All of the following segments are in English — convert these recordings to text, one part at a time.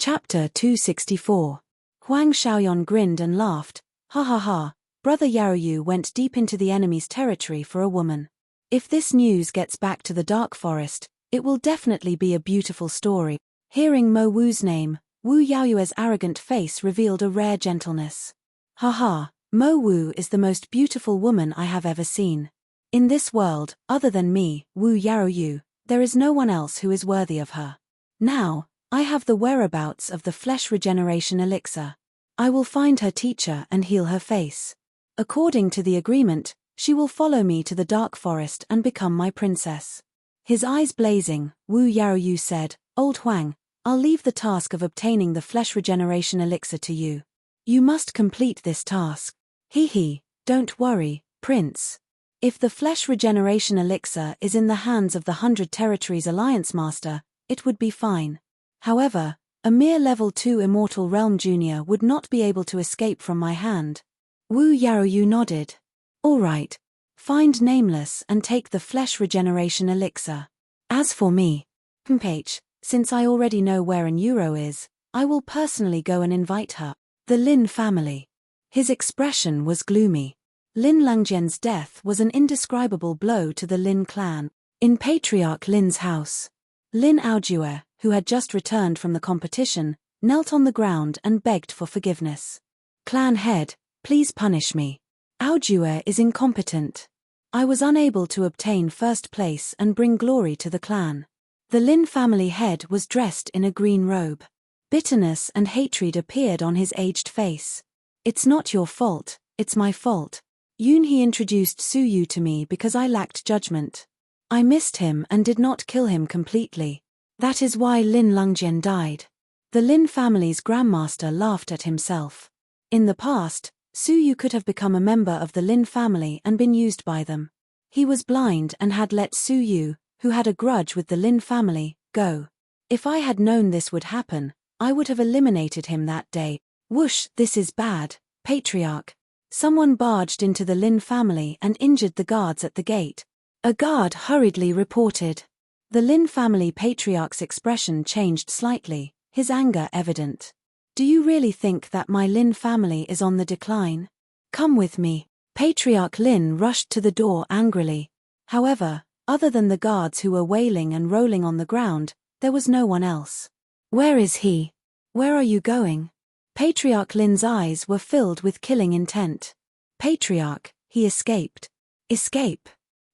Chapter 264. Huang Xiaoyan grinned and laughed. Ha ha ha, Brother Yaoyu went deep into the enemy's territory for a woman. If this news gets back to the Dark Forest, it will definitely be a beautiful story. Hearing Mo Wu's name, Wu Yaoyue's arrogant face revealed a rare gentleness. Ha ha, Mo Wu is the most beautiful woman I have ever seen. In this world, other than me, Wu Yaoyu, there is no one else who is worthy of her. Now, I have the whereabouts of the flesh regeneration elixir. I will find her teacher and heal her face. According to the agreement, she will follow me to the Dark Forest and become my princess. His eyes blazing, Wu Yaoyu said, Old Huang, I'll leave the task of obtaining the flesh regeneration elixir to you. You must complete this task. He, don't worry, Prince. If the flesh regeneration elixir is in the hands of the 100 Territories Alliance Master, it would be fine. However, a mere level 2 Immortal Realm Junior would not be able to escape from my hand. Wu Yaoyu nodded. All right. Find Nameless and take the flesh regeneration elixir. As for me, since I already know where an Euro is, I will personally go and invite her. The Lin family. His expression was gloomy. Lin Langjian's death was an indescribable blow to the Lin clan. In Patriarch Lin's house, Lin Audiobook, who had just returned from the competition, knelt on the ground and begged for forgiveness. Clan head, please punish me. Audiobook is incompetent. I was unable to obtain first place and bring glory to the clan. The Lin family head was dressed in a green robe. Bitterness and hatred appeared on his aged face. It's not your fault, it's my fault. Yunhe introduced Su Yu to me because I lacked judgment. I missed him and did not kill him completely. That is why Lin Langjian died. The Lin family's grandmaster laughed at himself. In the past, Su Yu could have become a member of the Lin family and been used by them. He was blind and had let Su Yu, who had a grudge with the Lin family, go. If I had known this would happen, I would have eliminated him that day. Whoosh, this is bad, Patriarch. Someone barged into the Lin family and injured the guards at the gate. A guard hurriedly reported. The Lin family patriarch's expression changed slightly, his anger evident. Do you really think that my Lin family is on the decline? Come with me. Patriarch Lin rushed to the door angrily. However, other than the guards who were wailing and rolling on the ground, there was no one else. Where is he? Where are you going? Patriarch Lin's eyes were filled with killing intent. Patriarch, he escaped. Escape?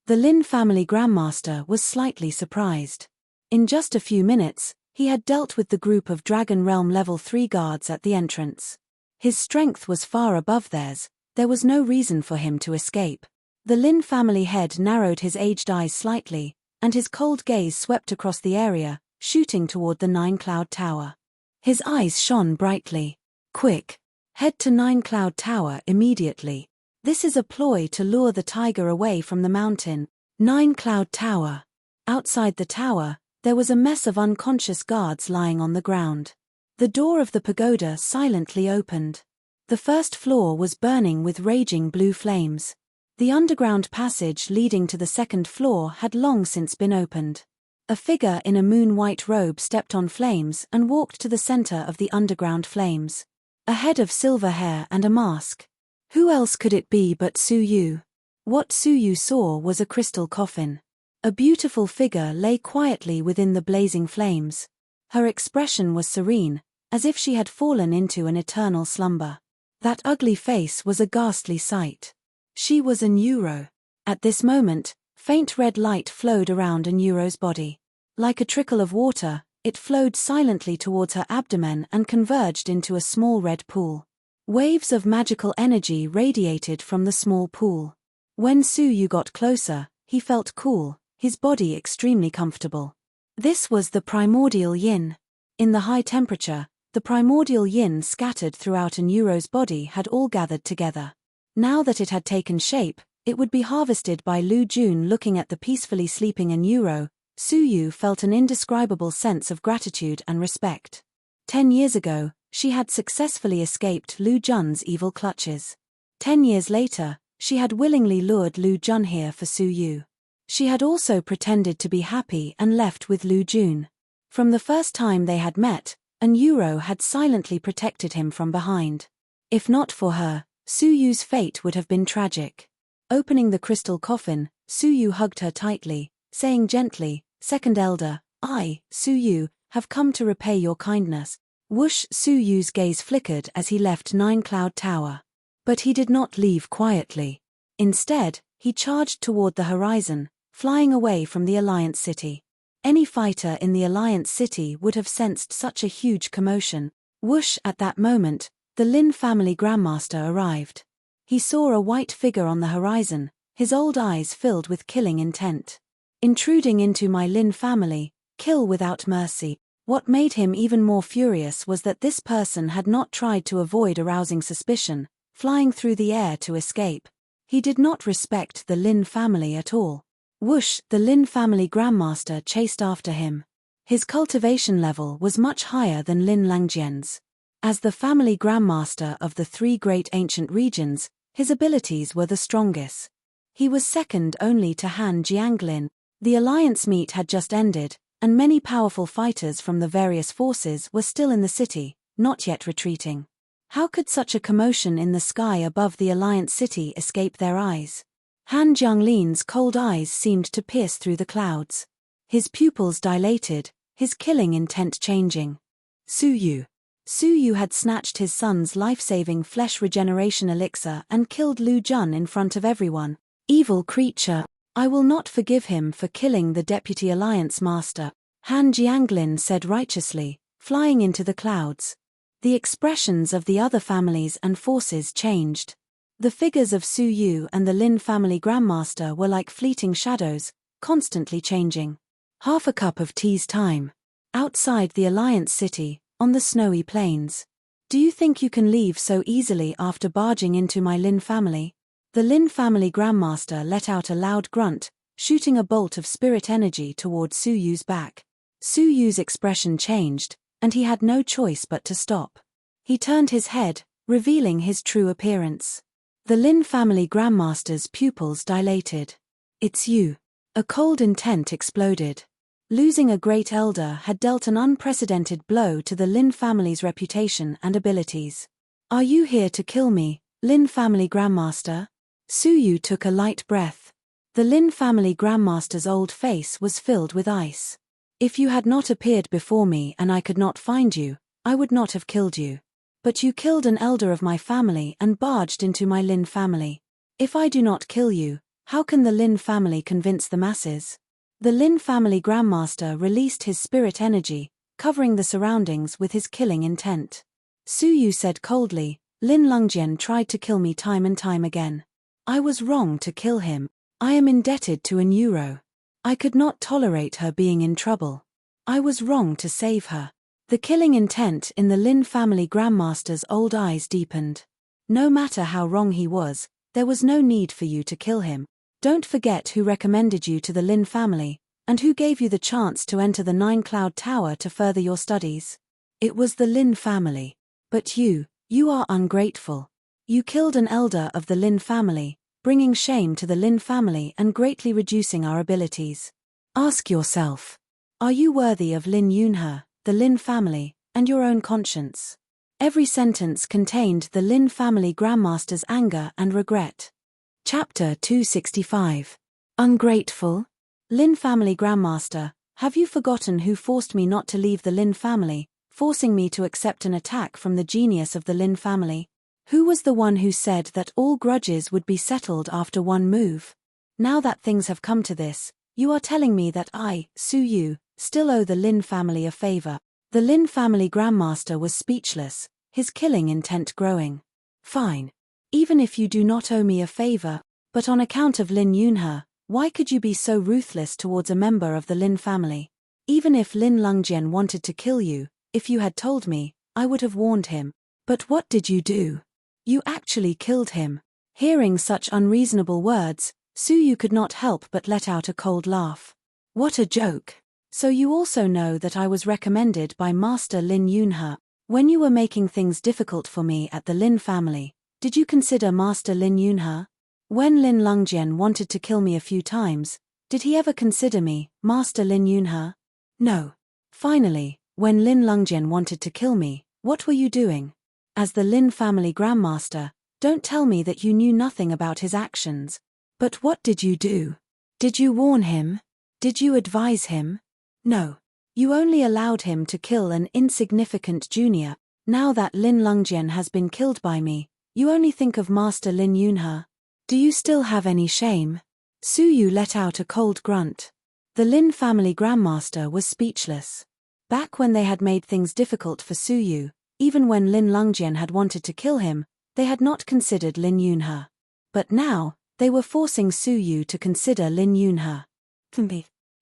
The Lin family grandmaster was slightly surprised. In just a few minutes, he had dealt with the group of Dragon Realm level 3 guards at the entrance. His strength was far above theirs, there was no reason for him to escape. The Lin family head narrowed his aged eyes slightly, and his cold gaze swept across the area, shooting toward the 9 Cloud Tower. His eyes shone brightly. Quick! Head to 9 Cloud Tower immediately. This is a ploy to lure the tiger away from the mountain. 9 Cloud Tower. Outside the tower, there was a mess of unconscious guards lying on the ground. The door of the pagoda silently opened. The first floor was burning with raging blue flames. The underground passage leading to the second floor had long since been opened. A figure in a moon-white robe stepped on flames and walked to the center of the underground flames. A head of silver hair and a mask. Who else could it be but Su Yu? What Su Yu saw was a crystal coffin. A beautiful figure lay quietly within the blazing flames. Her expression was serene, as if she had fallen into an eternal slumber. That ugly face was a ghastly sight. She was a Neuro. At this moment, faint red light flowed around a Neuro's body. Like a trickle of water, it flowed silently towards her abdomen and converged into a small red pool. Waves of magical energy radiated from the small pool. When Su Yu got closer, he felt cool, his body extremely comfortable. This was the primordial yin. In the high temperature, the primordial yin scattered throughout a Neuro's body had all gathered together. Now that it had taken shape, it would be harvested by Lu Jun. Looking at the peacefully sleeping a Neuro, Su Yu felt an indescribable sense of gratitude and respect. 10 years ago, she had successfully escaped Lu Jun's evil clutches. 10 years later, she had willingly lured Lu Jun here for Su Yu. She had also pretended to be happy and left with Lu Jun. From the first time they had met, and Euro had silently protected him from behind. If not for her, Su Yu's fate would have been tragic. Opening the crystal coffin, Su Yu hugged her tightly, saying gently, "Second Elder, I, Su Yu, have come to repay your kindness." Whoosh! Su Yu's gaze flickered as he left Nine Cloud Tower. But he did not leave quietly. Instead, he charged toward the horizon, flying away from the Alliance City. Any fighter in the Alliance City would have sensed such a huge commotion. Whoosh! At that moment, the Lin family Grandmaster arrived. He saw a white figure on the horizon, his old eyes filled with killing intent. Intruding into my Lin family, kill without mercy. What made him even more furious was that this person had not tried to avoid arousing suspicion, flying through the air to escape. He did not respect the Lin family at all. Whoosh! The Lin family Grandmaster chased after him. His cultivation level was much higher than Lin Langjian's. As the family Grandmaster of the three great ancient regions, his abilities were the strongest. He was second only to Han Jianglin. The alliance meet had just ended, and many powerful fighters from the various forces were still in the city, not yet retreating. How could such a commotion in the sky above the Alliance City escape their eyes? Han Jianglin's cold eyes seemed to pierce through the clouds. His pupils dilated, his killing intent changing. Su Yu had snatched his son's life-saving flesh regeneration elixir and killed Lu Jun in front of everyone. Evil creature! I will not forgive him for killing the Deputy Alliance Master, Han Jianglin said righteously, flying into the clouds. The expressions of the other families and forces changed. The figures of Su Yu and the Lin family Grandmaster were like fleeting shadows, constantly changing. Half a cup of tea's time. Outside the Alliance City, on the snowy plains. Do you think you can leave so easily after barging into my Lin family? The Lin family Grandmaster let out a loud grunt, shooting a bolt of spirit energy toward Su Yu's back. Su Yu's expression changed, and he had no choice but to stop. He turned his head, revealing his true appearance. The Lin family Grandmaster's pupils dilated. "It's you." A cold intent exploded. Losing a great elder had dealt an unprecedented blow to the Lin family's reputation and abilities. "Are you here to kill me, Lin family Grandmaster?" Su Yu took a light breath. The Lin family Grandmaster's old face was filled with ice. "If you had not appeared before me and I could not find you, I would not have killed you. But you killed an elder of my family and barged into my Lin family. If I do not kill you, how can the Lin family convince the masses?" The Lin family Grandmaster released his spirit energy, covering the surroundings with his killing intent. Su Yu said coldly, "Lin Langjian tried to kill me time and time again. I was wrong to kill him. I am indebted to an Euro. I could not tolerate her being in trouble. I was wrong to save her." The killing intent in the Lin family Grandmaster's old eyes deepened. "No matter how wrong he was, there was no need for you to kill him. Don't forget who recommended you to the Lin family, and who gave you the chance to enter the Nine Cloud Tower to further your studies. It was the Lin family. But you are ungrateful. You killed an elder of the Lin family, bringing shame to the Lin family and greatly reducing our abilities. Ask yourself, are you worthy of Lin Yunhe, the Lin family, and your own conscience?" Every sentence contained the Lin family Grandmaster's anger and regret. Chapter 265. Ungrateful? Lin family Grandmaster, have you forgotten who forced me not to leave the Lin family, forcing me to accept an attack from the genius of the Lin family? Who was the one who said that all grudges would be settled after one move? Now that things have come to this, you are telling me that I, Su Yu, still owe the Lin family a favor. The Lin family Grandmaster was speechless, his killing intent growing. Fine. Even if you do not owe me a favor, but on account of Lin Yunhe, why could you be so ruthless towards a member of the Lin family? Even if Lin Langjian wanted to kill you, if you had told me, I would have warned him. But what did you do? You actually killed him. Hearing such unreasonable words, Su Yu could not help but let out a cold laugh. What a joke. So you also know that I was recommended by Master Lin Yunhe. When you were making things difficult for me at the Lin family, did you consider Master Lin Yunhe? When Lin Langjian wanted to kill me a few times, did he ever consider me, Master Lin Yunhe? No. Finally, When Lin Lungjian wanted to kill me, what were you doing? As the Lin family grandmaster, don't tell me that you knew nothing about his actions. But what did you do? Did you warn him? Did you advise him? No. You only allowed him to kill an insignificant junior. Now that Lin Lungjian has been killed by me, you only think of Master Lin Yunhe. Do you still have any shame? Su Yu let out a cold grunt. The Lin family grandmaster was speechless. Back when they had made things difficult for Su Yu, even when Lin Lungjian had wanted to kill him, they had not considered Lin Yunhe. But now, they were forcing Su Yu to consider Lin Yunhe.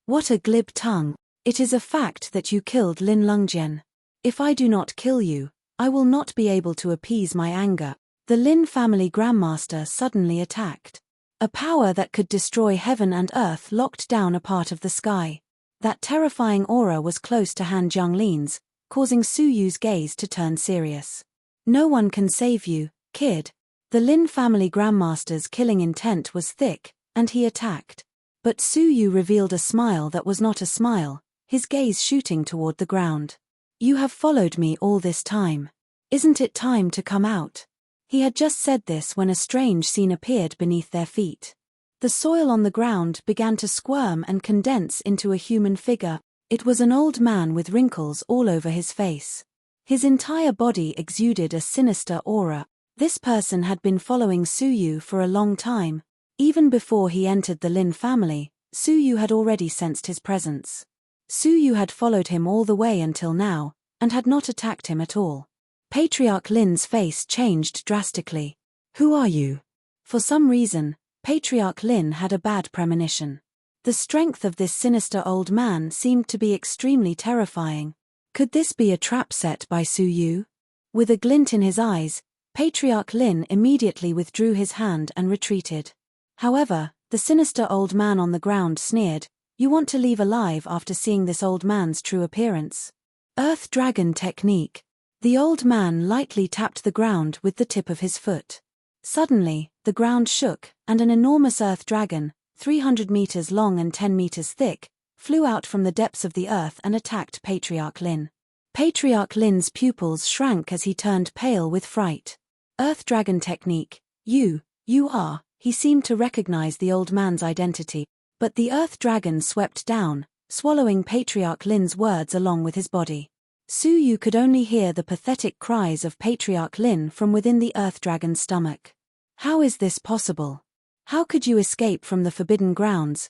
What a glib tongue. It is a fact that you killed Lin Lungjian. If I do not kill you, I will not be able to appease my anger. The Lin family grandmaster suddenly attacked. A power that could destroy heaven and earth locked down a part of the sky. That terrifying aura was close to Han Jianglin's, causing Su Yu's gaze to turn serious. No one can save you, kid. The Lin family grandmaster's killing intent was thick, and he attacked. But Su Yu revealed a smile that was not a smile, his gaze shooting toward the ground. You have followed me all this time. Isn't it time to come out? He had just said this when a strange scene appeared beneath their feet. The soil on the ground began to squirm and condense into a human figure. It was an old man with wrinkles all over his face. His entire body exuded a sinister aura. This person had been following Su Yu for a long time. Even before he entered the Lin family, Su Yu had already sensed his presence. Su Yu had followed him all the way until now, and had not attacked him at all. Patriarch Lin's face changed drastically. Who are you? For some reason, Patriarch Lin had a bad premonition. The strength of this sinister old man seemed to be extremely terrifying. Could this be a trap set by Su Yu? With a glint in his eyes, Patriarch Lin immediately withdrew his hand and retreated. However, the sinister old man on the ground sneered, "You want to leave alive after seeing this old man's true appearance?" Earth Dragon Technique. The old man lightly tapped the ground with the tip of his foot. Suddenly, the ground shook, and an enormous earth dragon, 300 meters long and 10 meters thick, flew out from the depths of the earth and attacked Patriarch Lin. Patriarch Lin's pupils shrank as he turned pale with fright. Earth Dragon Technique. You are. He seemed to recognize the old man's identity, but the earth dragon swept down, swallowing Patriarch Lin's words along with his body. Su Yu could only hear the pathetic cries of Patriarch Lin from within the earth dragon's stomach. How is this possible? How could you escape from the forbidden grounds?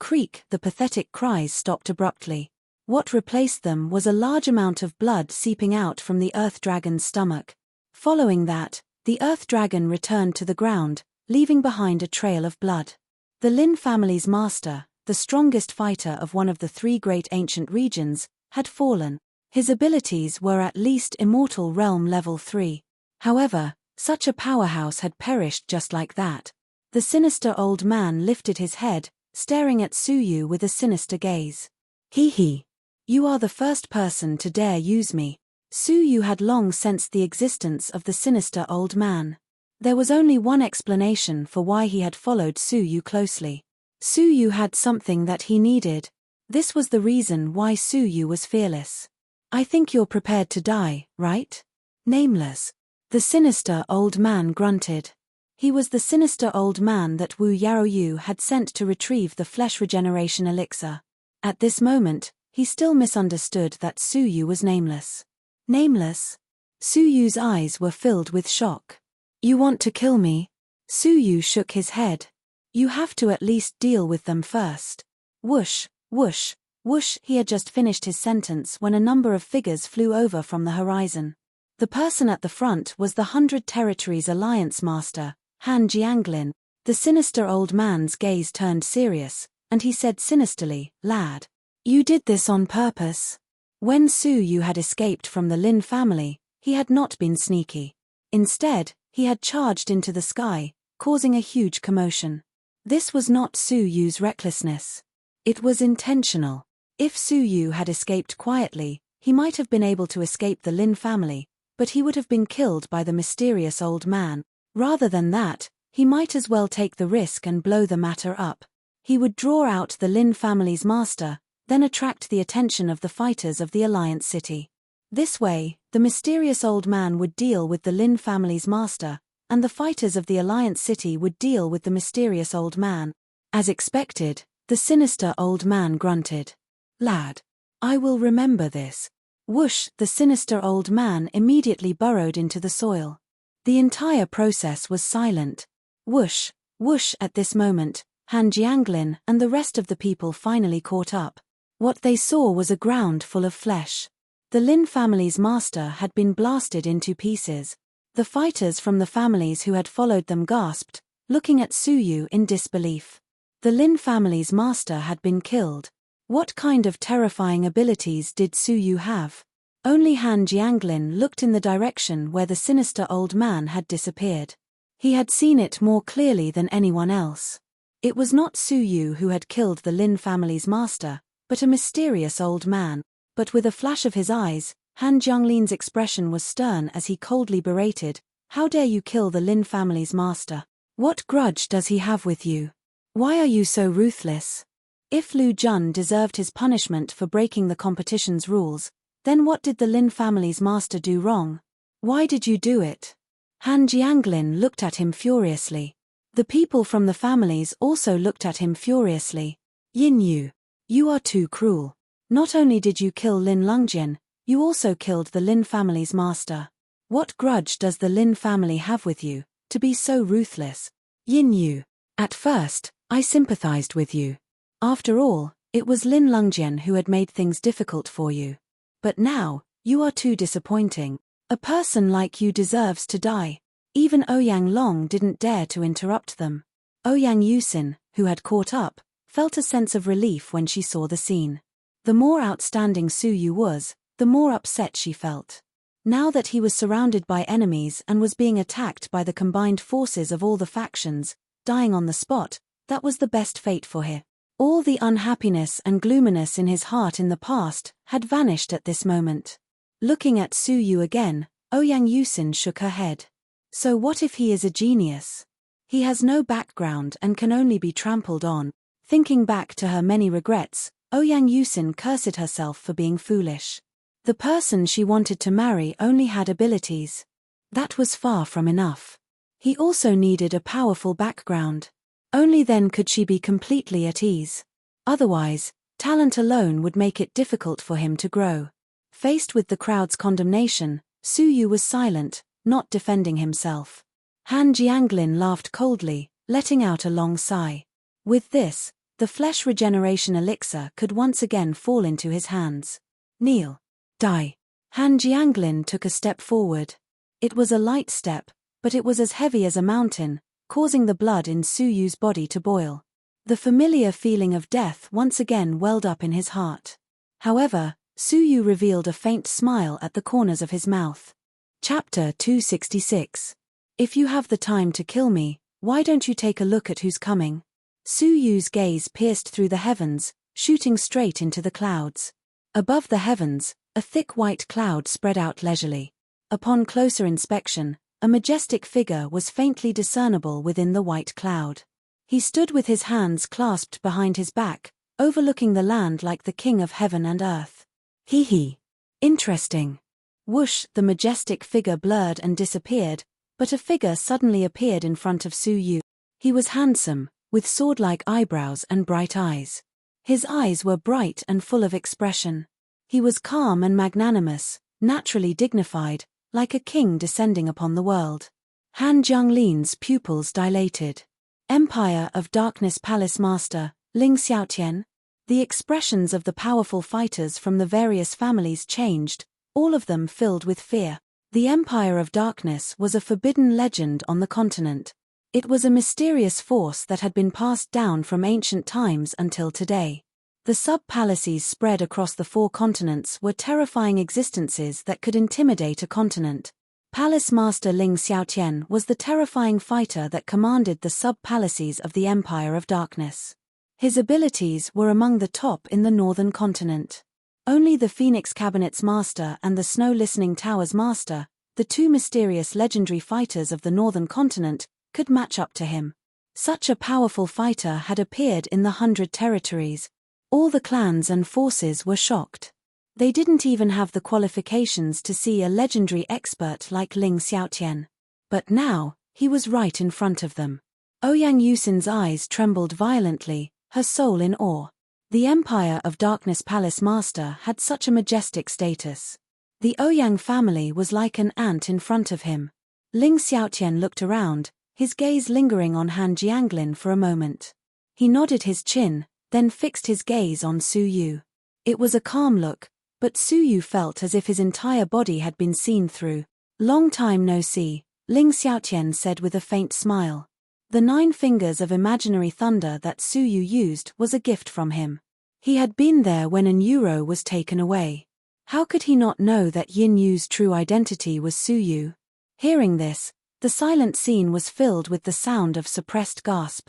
Creak, the pathetic cries stopped abruptly. What replaced them was a large amount of blood seeping out from the earth dragon's stomach. Following that, the earth dragon returned to the ground, leaving behind a trail of blood. The Lin family's master, the strongest fighter of one of the three great ancient regions, had fallen. His abilities were at least Immortal Realm Level 3. However, such a powerhouse had perished just like that. The sinister old man lifted his head, staring at Su Yu with a sinister gaze. He. You are the first person to dare use me. Su Yu had long sensed the existence of the sinister old man. There was only one explanation for why he had followed Su Yu closely. Su Yu had something that he needed. This was the reason why Su Yu was fearless. I think you're prepared to die, right? Nameless. The sinister old man grunted. He was the sinister old man that Wu Yaoyu had sent to retrieve the flesh regeneration elixir. At this moment, he still misunderstood that Su Yu was nameless. Nameless? Su Yu's eyes were filled with shock. You want to kill me? Su Yu shook his head. You have to at least deal with them first. Whoosh, whoosh. Whoosh, he had just finished his sentence when a number of figures flew over from the horizon. The person at the front was the 100 Territories Alliance Master, Han Jianglin. The sinister old man's gaze turned serious, and he said sinisterly, "Lad, you did this on purpose." When Su Yu had escaped from the Lin family, he had not been sneaky. Instead, he had charged into the sky, causing a huge commotion. This was not Su Yu's recklessness. It was intentional. If Su Yu had escaped quietly, he might have been able to escape the Lin family, but he would have been killed by the mysterious old man. Rather than that, he might as well take the risk and blow the matter up. He would draw out the Lin family's master, then attract the attention of the fighters of the Alliance City. This way, the mysterious old man would deal with the Lin family's master, and the fighters of the Alliance City would deal with the mysterious old man. As expected, the sinister old man grunted. "Lad, I will remember this." Whoosh! The sinister old man immediately burrowed into the soil. The entire process was silent. Whoosh! Whoosh! At this moment, Han Jianglin and the rest of the people finally caught up. What they saw was a ground full of flesh. The Lin family's master had been blasted into pieces. The fighters from the families who had followed them gasped, looking at Suyu in disbelief. The Lin family's master had been killed. What kind of terrifying abilities did Suyu have? Only Han Jianglin looked in the direction where the sinister old man had disappeared. He had seen it more clearly than anyone else. It was not Suyu who had killed the Lin family's master, but a mysterious old man. But with a flash of his eyes, Han Jianglin's expression was stern as he coldly berated, "How dare you kill the Lin family's master? What grudge does he have with you? Why are you so ruthless?" If Lu Jun deserved his punishment for breaking the competition's rules, then what did the Lin family's master do wrong? Why did you do it? Han Jianglin looked at him furiously. The people from the families also looked at him furiously. "Yin Yu, you are too cruel. Not only did you kill Lin Lungjin, you also killed the Lin family's master. What grudge does the Lin family have with you, to be so ruthless? Yin Yu, at first, I sympathized with you. After all, it was Lin Lungjin who had made things difficult for you. But now, you are too disappointing. A person like you deserves to die." Even Ouyang Long didn't dare to interrupt them. Ouyang Yusin, who had caught up, felt a sense of relief when she saw the scene. The more outstanding Suyu was, the more upset she felt. Now that he was surrounded by enemies and was being attacked by the combined forces of all the factions, dying on the spot, that was the best fate for him. All the unhappiness and gloominess in his heart in the past had vanished at this moment. Looking at Suyu again, Ouyang Yusin shook her head. So what if he is a genius? He has no background and can only be trampled on. Thinking back to her many regrets, Ouyang Yusin cursed herself for being foolish. The person she wanted to marry only had abilities. That was far from enough. He also needed a powerful background. Only then could she be completely at ease. Otherwise, talent alone would make it difficult for him to grow. Faced with the crowd's condemnation, Suyu was silent, not defending himself. Han Jianglin laughed coldly, letting out a long sigh. With this, the flesh regeneration elixir could once again fall into his hands. "Kneel. Die." Han Jianglin took a step forward. It was a light step, but it was as heavy as a mountain, causing the blood in Suyu's body to boil. The familiar feeling of death once again welled up in his heart. However, Suyu revealed a faint smile at the corners of his mouth. Chapter 266. If you have the time to kill me, why don't you take a look at who's coming? Suyu's gaze pierced through the heavens, shooting straight into the clouds. Above the heavens, a thick white cloud spread out leisurely. Upon closer inspection, a majestic figure was faintly discernible within the white cloud. He stood with his hands clasped behind his back, overlooking the land like the king of heaven and earth. Hee hee. Interesting. Whoosh! The majestic figure blurred and disappeared, but a figure suddenly appeared in front of Suyu. He was handsome, with sword-like eyebrows and bright eyes. His eyes were bright and full of expression. He was calm and magnanimous, naturally dignified, like a king descending upon the world. Han Jianglin's pupils dilated. Empire of Darkness Palace Master, Ling Xiaotian? The expressions of the powerful fighters from the various families changed, all of them filled with fear. The Empire of Darkness was a forbidden legend on the continent. It was a mysterious force that had been passed down from ancient times until today. The sub-palaces spread across the 4 continents were terrifying existences that could intimidate a continent. Palace Master Ling Xiaotian was the terrifying fighter that commanded the sub-palaces of the Empire of Darkness. His abilities were among the top in the northern continent. Only the Phoenix Cabinet's Master and the Snow Listening Tower's Master, the 2 mysterious legendary fighters of the northern continent, could match up to him. Such a powerful fighter had appeared in the 100 territories. All the clans and forces were shocked. They didn't even have the qualifications to see a legendary expert like Ling Xiaotian. But now, he was right in front of them. Ouyang Yusin's eyes trembled violently, her soul in awe. The Empire of Darkness Palace Master had such a majestic status. The Ouyang family was like an ant in front of him. Ling Xiaotian looked around, his gaze lingering on Han Jianglin for a moment. He nodded his chin, then fixed his gaze on Su Yu. It was a calm look, but Su Yu felt as if his entire body had been seen through. "Long time no see," Ling Xiaotian said with a faint smile. The 9 fingers of imaginary thunder that Su Yu used was a gift from him. He had been there when an Euro was taken away. How could he not know that Yin Yu's true identity was Su Yu? Hearing this, the silent scene was filled with the sound of suppressed gasp.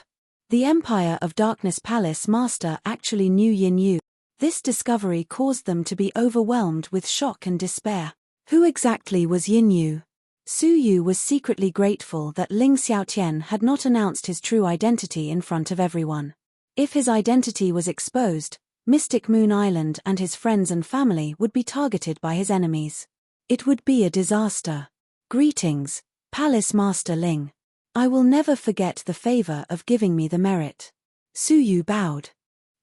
The Empire of Darkness Palace Master actually knew Yin Yu. This discovery caused them to be overwhelmed with shock and despair. Who exactly was Yin Yu? Su Yu was secretly grateful that Ling Xiaotian had not announced his true identity in front of everyone. If his identity was exposed, Mystic Moon Island and his friends and family would be targeted by his enemies. It would be a disaster. "Greetings, Palace Master Ling. I will never forget the favor of giving me the merit." Su Yu bowed.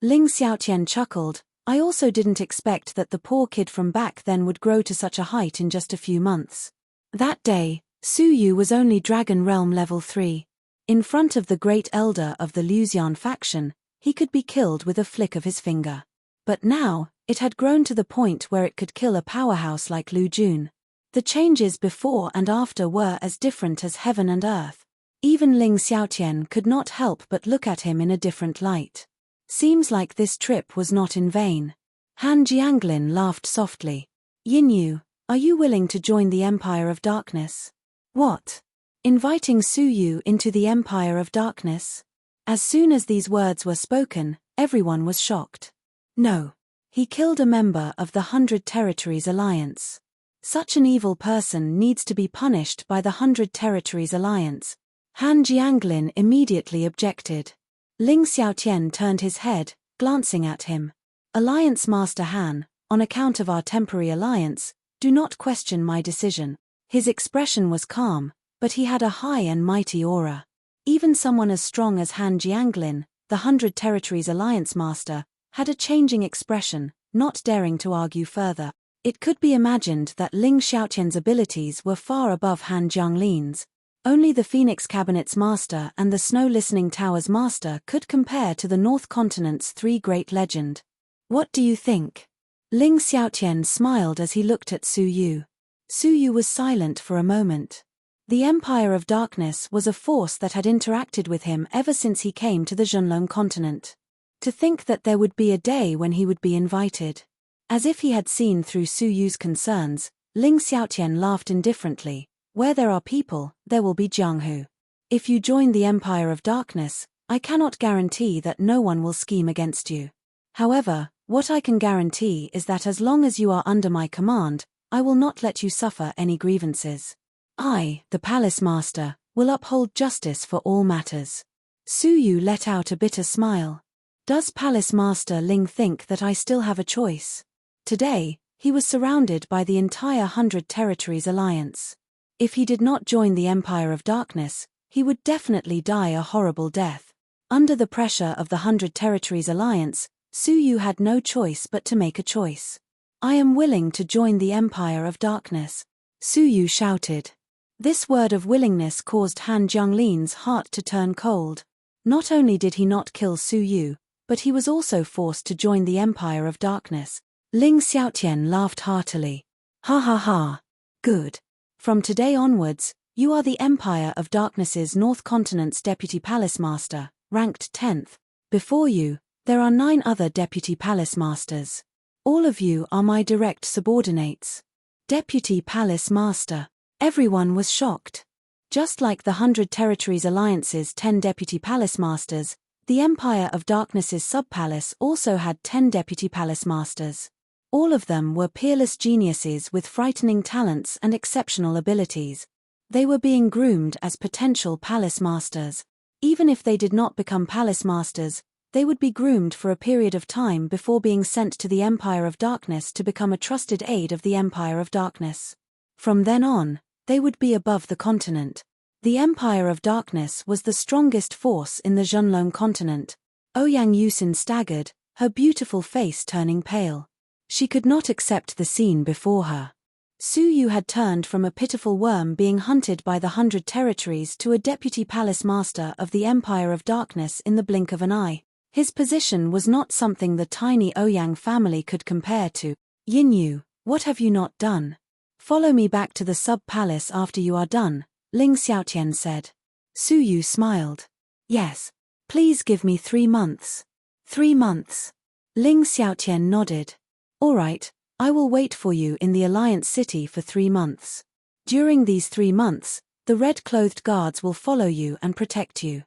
Ling Xiaotian chuckled. "I also didn't expect that the poor kid from back then would grow to such a height in just a few months." That day, Su Yu was only Dragon Realm level 3. In front of the great elder of the Luxian faction, he could be killed with a flick of his finger. But now, it had grown to the point where it could kill a powerhouse like Lu Jun. The changes before and after were as different as heaven and earth. Even Ling Xiaotian could not help but look at him in a different light. Seems like this trip was not in vain. Han Jianglin laughed softly. "Yin Yu, are you willing to join the Empire of Darkness?" "What? Inviting Su Yu into the Empire of Darkness?" As soon as these words were spoken, everyone was shocked. "No. He killed a member of the 100 Territories Alliance. Such an evil person needs to be punished by the 100 Territories Alliance." Han Jianglin immediately objected. Ling Xiaotian turned his head, glancing at him. "Alliance Master Han, on account of our temporary alliance, do not question my decision." His expression was calm, but he had a high and mighty aura. Even someone as strong as Han Jianglin, the 100 Territories Alliance Master, had a changing expression, not daring to argue further. It could be imagined that Ling Xiaotian's abilities were far above Han Jianglin's. Only the Phoenix Cabinet's Master and the Snow Listening Tower's Master could compare to the North Continent's 3 great legend. "What do you think?" Ling Xiaotian smiled as he looked at Su Yu. Su Yu was silent for a moment. The Empire of Darkness was a force that had interacted with him ever since he came to the Zhenlong continent. To think that there would be a day when he would be invited. As if he had seen through Su Yu's concerns, Ling Xiaotian laughed indifferently. "Where there are people, there will be Jianghu. If you join the Empire of Darkness, I cannot guarantee that no one will scheme against you. However, what I can guarantee is that as long as you are under my command, I will not let you suffer any grievances. I, the Palace Master, will uphold justice for all matters." Su Yu let out a bitter smile. "Does Palace Master Ling think that I still have a choice?" Today, he was surrounded by the entire 100 Territories Alliance. If he did not join the Empire of Darkness, he would definitely die a horrible death. Under the pressure of the 100 Territories Alliance, Su Yu had no choice but to make a choice. "I am willing to join the Empire of Darkness," Su Yu shouted. This word of willingness caused Han Jianglin's heart to turn cold. Not only did he not kill Su Yu, but he was also forced to join the Empire of Darkness. Ling Xiaotian laughed heartily. "Ha ha ha. Good. From today onwards, you are the Empire of Darkness's North Continent's Deputy Palace Master, ranked 10th. Before you, there are 9 other Deputy Palace Masters. All of you are my direct subordinates." Deputy Palace Master. Everyone was shocked. Just like the 100 Territories Alliance's 10 Deputy Palace Masters, the Empire of Darkness's sub-palace also had 10 Deputy Palace Masters. All of them were peerless geniuses with frightening talents and exceptional abilities. They were being groomed as potential Palace Masters. Even if they did not become Palace Masters, They would be groomed for a period of time before being sent to the Empire of Darkness to become a trusted aid of the Empire of Darkness. From then on, they would be above the continent. The Empire of Darkness was the strongest force in the Zhenlong continent. Ouyang Yusin staggered, her beautiful face turning pale. She could not accept the scene before her. Su Yu had turned from a pitiful worm being hunted by the 100 territories to a deputy palace master of the Empire of Darkness in the blink of an eye. His position was not something the tiny Ouyang family could compare to. Yin Yu, what have you not done? Follow me back to the sub-palace after you are done, Ling Xiaotian said. Su Yu smiled. Yes. Please give me 3 months. 3 months. Ling Xiaotian nodded. All right, I will wait for you in the Alliance City for 3 months. During these 3 months, the red-clothed guards will follow you and protect you.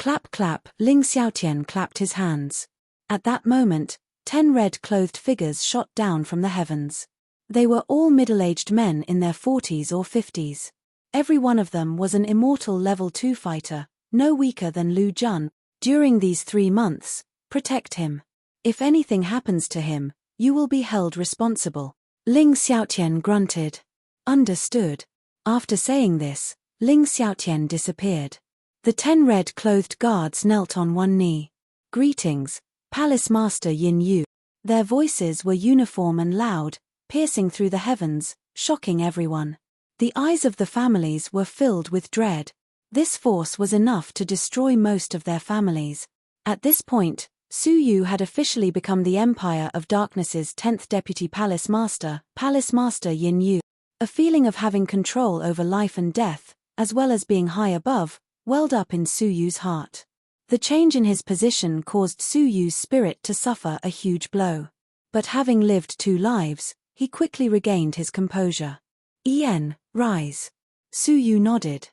Clap clap, Ling Xiaotian clapped his hands. At that moment, 10 red-clothed figures shot down from the heavens. They were all middle-aged men in their 40s or 50s. Every one of them was an immortal level 2 fighter, no weaker than Lu Jun. During these 3 months, protect him. If anything happens to him, you will be held responsible. Ling Xiaotian grunted. Understood. After saying this, Ling Xiaotian disappeared. The 10 red-clothed guards knelt on one knee. Greetings, Palace Master Yin Yu. Their voices were uniform and loud, piercing through the heavens, shocking everyone. The eyes of the families were filled with dread. This force was enough to destroy most of their families. At this point, Su Yu had officially become the Empire of Darkness's 10th Deputy Palace Master Yin Yu. A feeling of having control over life and death, as well as being high above, welled up in Su Yu's heart. The change in his position caused Su Yu's spirit to suffer a huge blow. But having lived 2 lives, he quickly regained his composure. Rise. Su Yu nodded.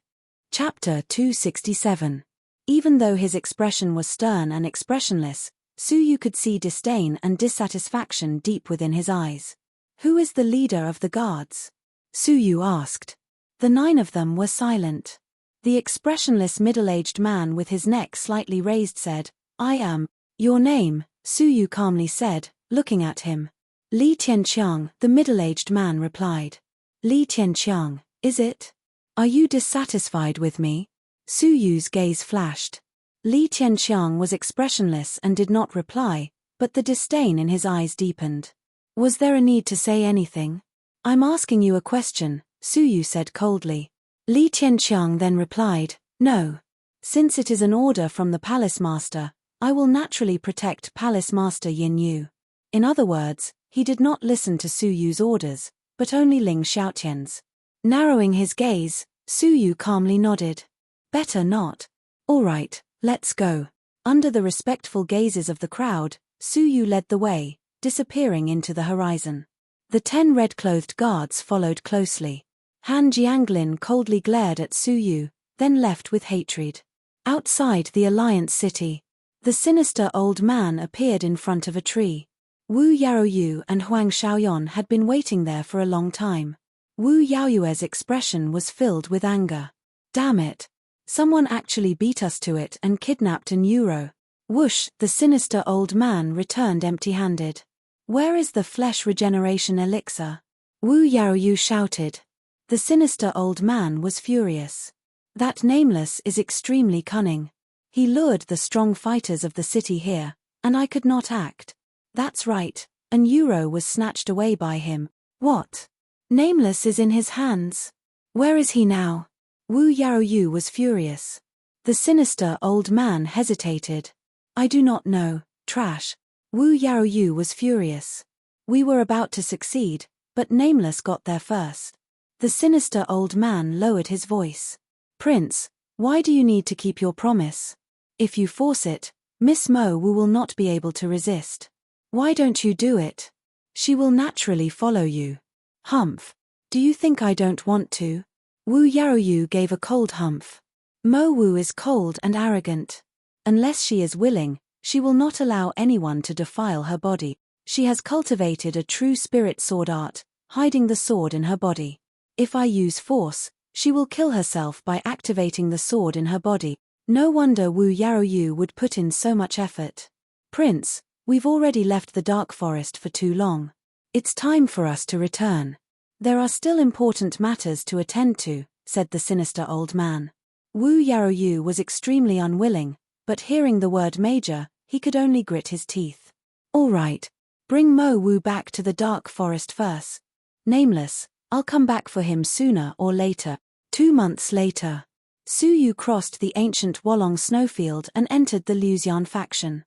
Chapter 267. Even though his expression was stern and expressionless, Su Yu could see disdain and dissatisfaction deep within his eyes. Who is the leader of the guards? Su Yu asked. The 9 of them were silent. The expressionless middle-aged man with his neck slightly raised said, I am. Your name, Su Yu calmly said, looking at him. Li Tianqiang, the middle-aged man replied. Li Tianqiang, is it? Are you dissatisfied with me? Su Yu's gaze flashed. Li Tianqiang was expressionless and did not reply, but the disdain in his eyes deepened. Was there a need to say anything? I'm asking you a question, Su Yu said coldly. Li Tianqiang then replied, no. Since it is an order from the Palace Master, I will naturally protect Palace Master Yin Yu. In other words, he did not listen to Su Yu's orders, but only Ling Xiaotian's. Narrowing his gaze, Su Yu calmly nodded. Better not. All right, let's go. Under the respectful gazes of the crowd, Su Yu led the way, disappearing into the horizon. The 10 red-clothed guards followed closely. Han Jianglin coldly glared at Su Yu, then left with hatred. Outside the Alliance City, the sinister old man appeared in front of a tree. Wu Yaoyu and Huang Xiaoyan had been waiting there for a long time. Wu Yaoyue's expression was filled with anger. Damn it. Someone actually beat us to it and kidnapped an euro. Whoosh, the sinister old man returned empty-handed. Where is the flesh regeneration elixir? Wu Yaoyu shouted. The sinister old man was furious. That Nameless is extremely cunning. He lured the strong fighters of the city here, and I could not act. That's right, an euro was snatched away by him. What? Nameless is in his hands. Where is he now? Wu Yaoyu was furious. The sinister old man hesitated. I do not know, trash. Wu Yaoyu was furious. We were about to succeed, but Nameless got there first. The sinister old man lowered his voice. Prince, why do you need to keep your promise? If you force it, Miss Mo Wu will not be able to resist. Why don't you do it? She will naturally follow you. Humph. Do you think I don't want to? Wu Yaoyu gave a cold humph. Mo Wu is cold and arrogant. Unless she is willing, she will not allow anyone to defile her body. She has cultivated a true spirit sword art, hiding the sword in her body. If I use force, she will kill herself by activating the sword in her body. No wonder Wu Yaoyu would put in so much effort. Prince, we've already left the dark forest for too long. It's time for us to return. There are still important matters to attend to, said the sinister old man. Wu Yaoyu was extremely unwilling, but hearing the word major, he could only grit his teeth. All right. Bring Mo Wu back to the dark forest first. Nameless, I'll come back for him sooner or later. 2 months later. Su Yu crossed the ancient Wolong snowfield and entered the Luxian faction.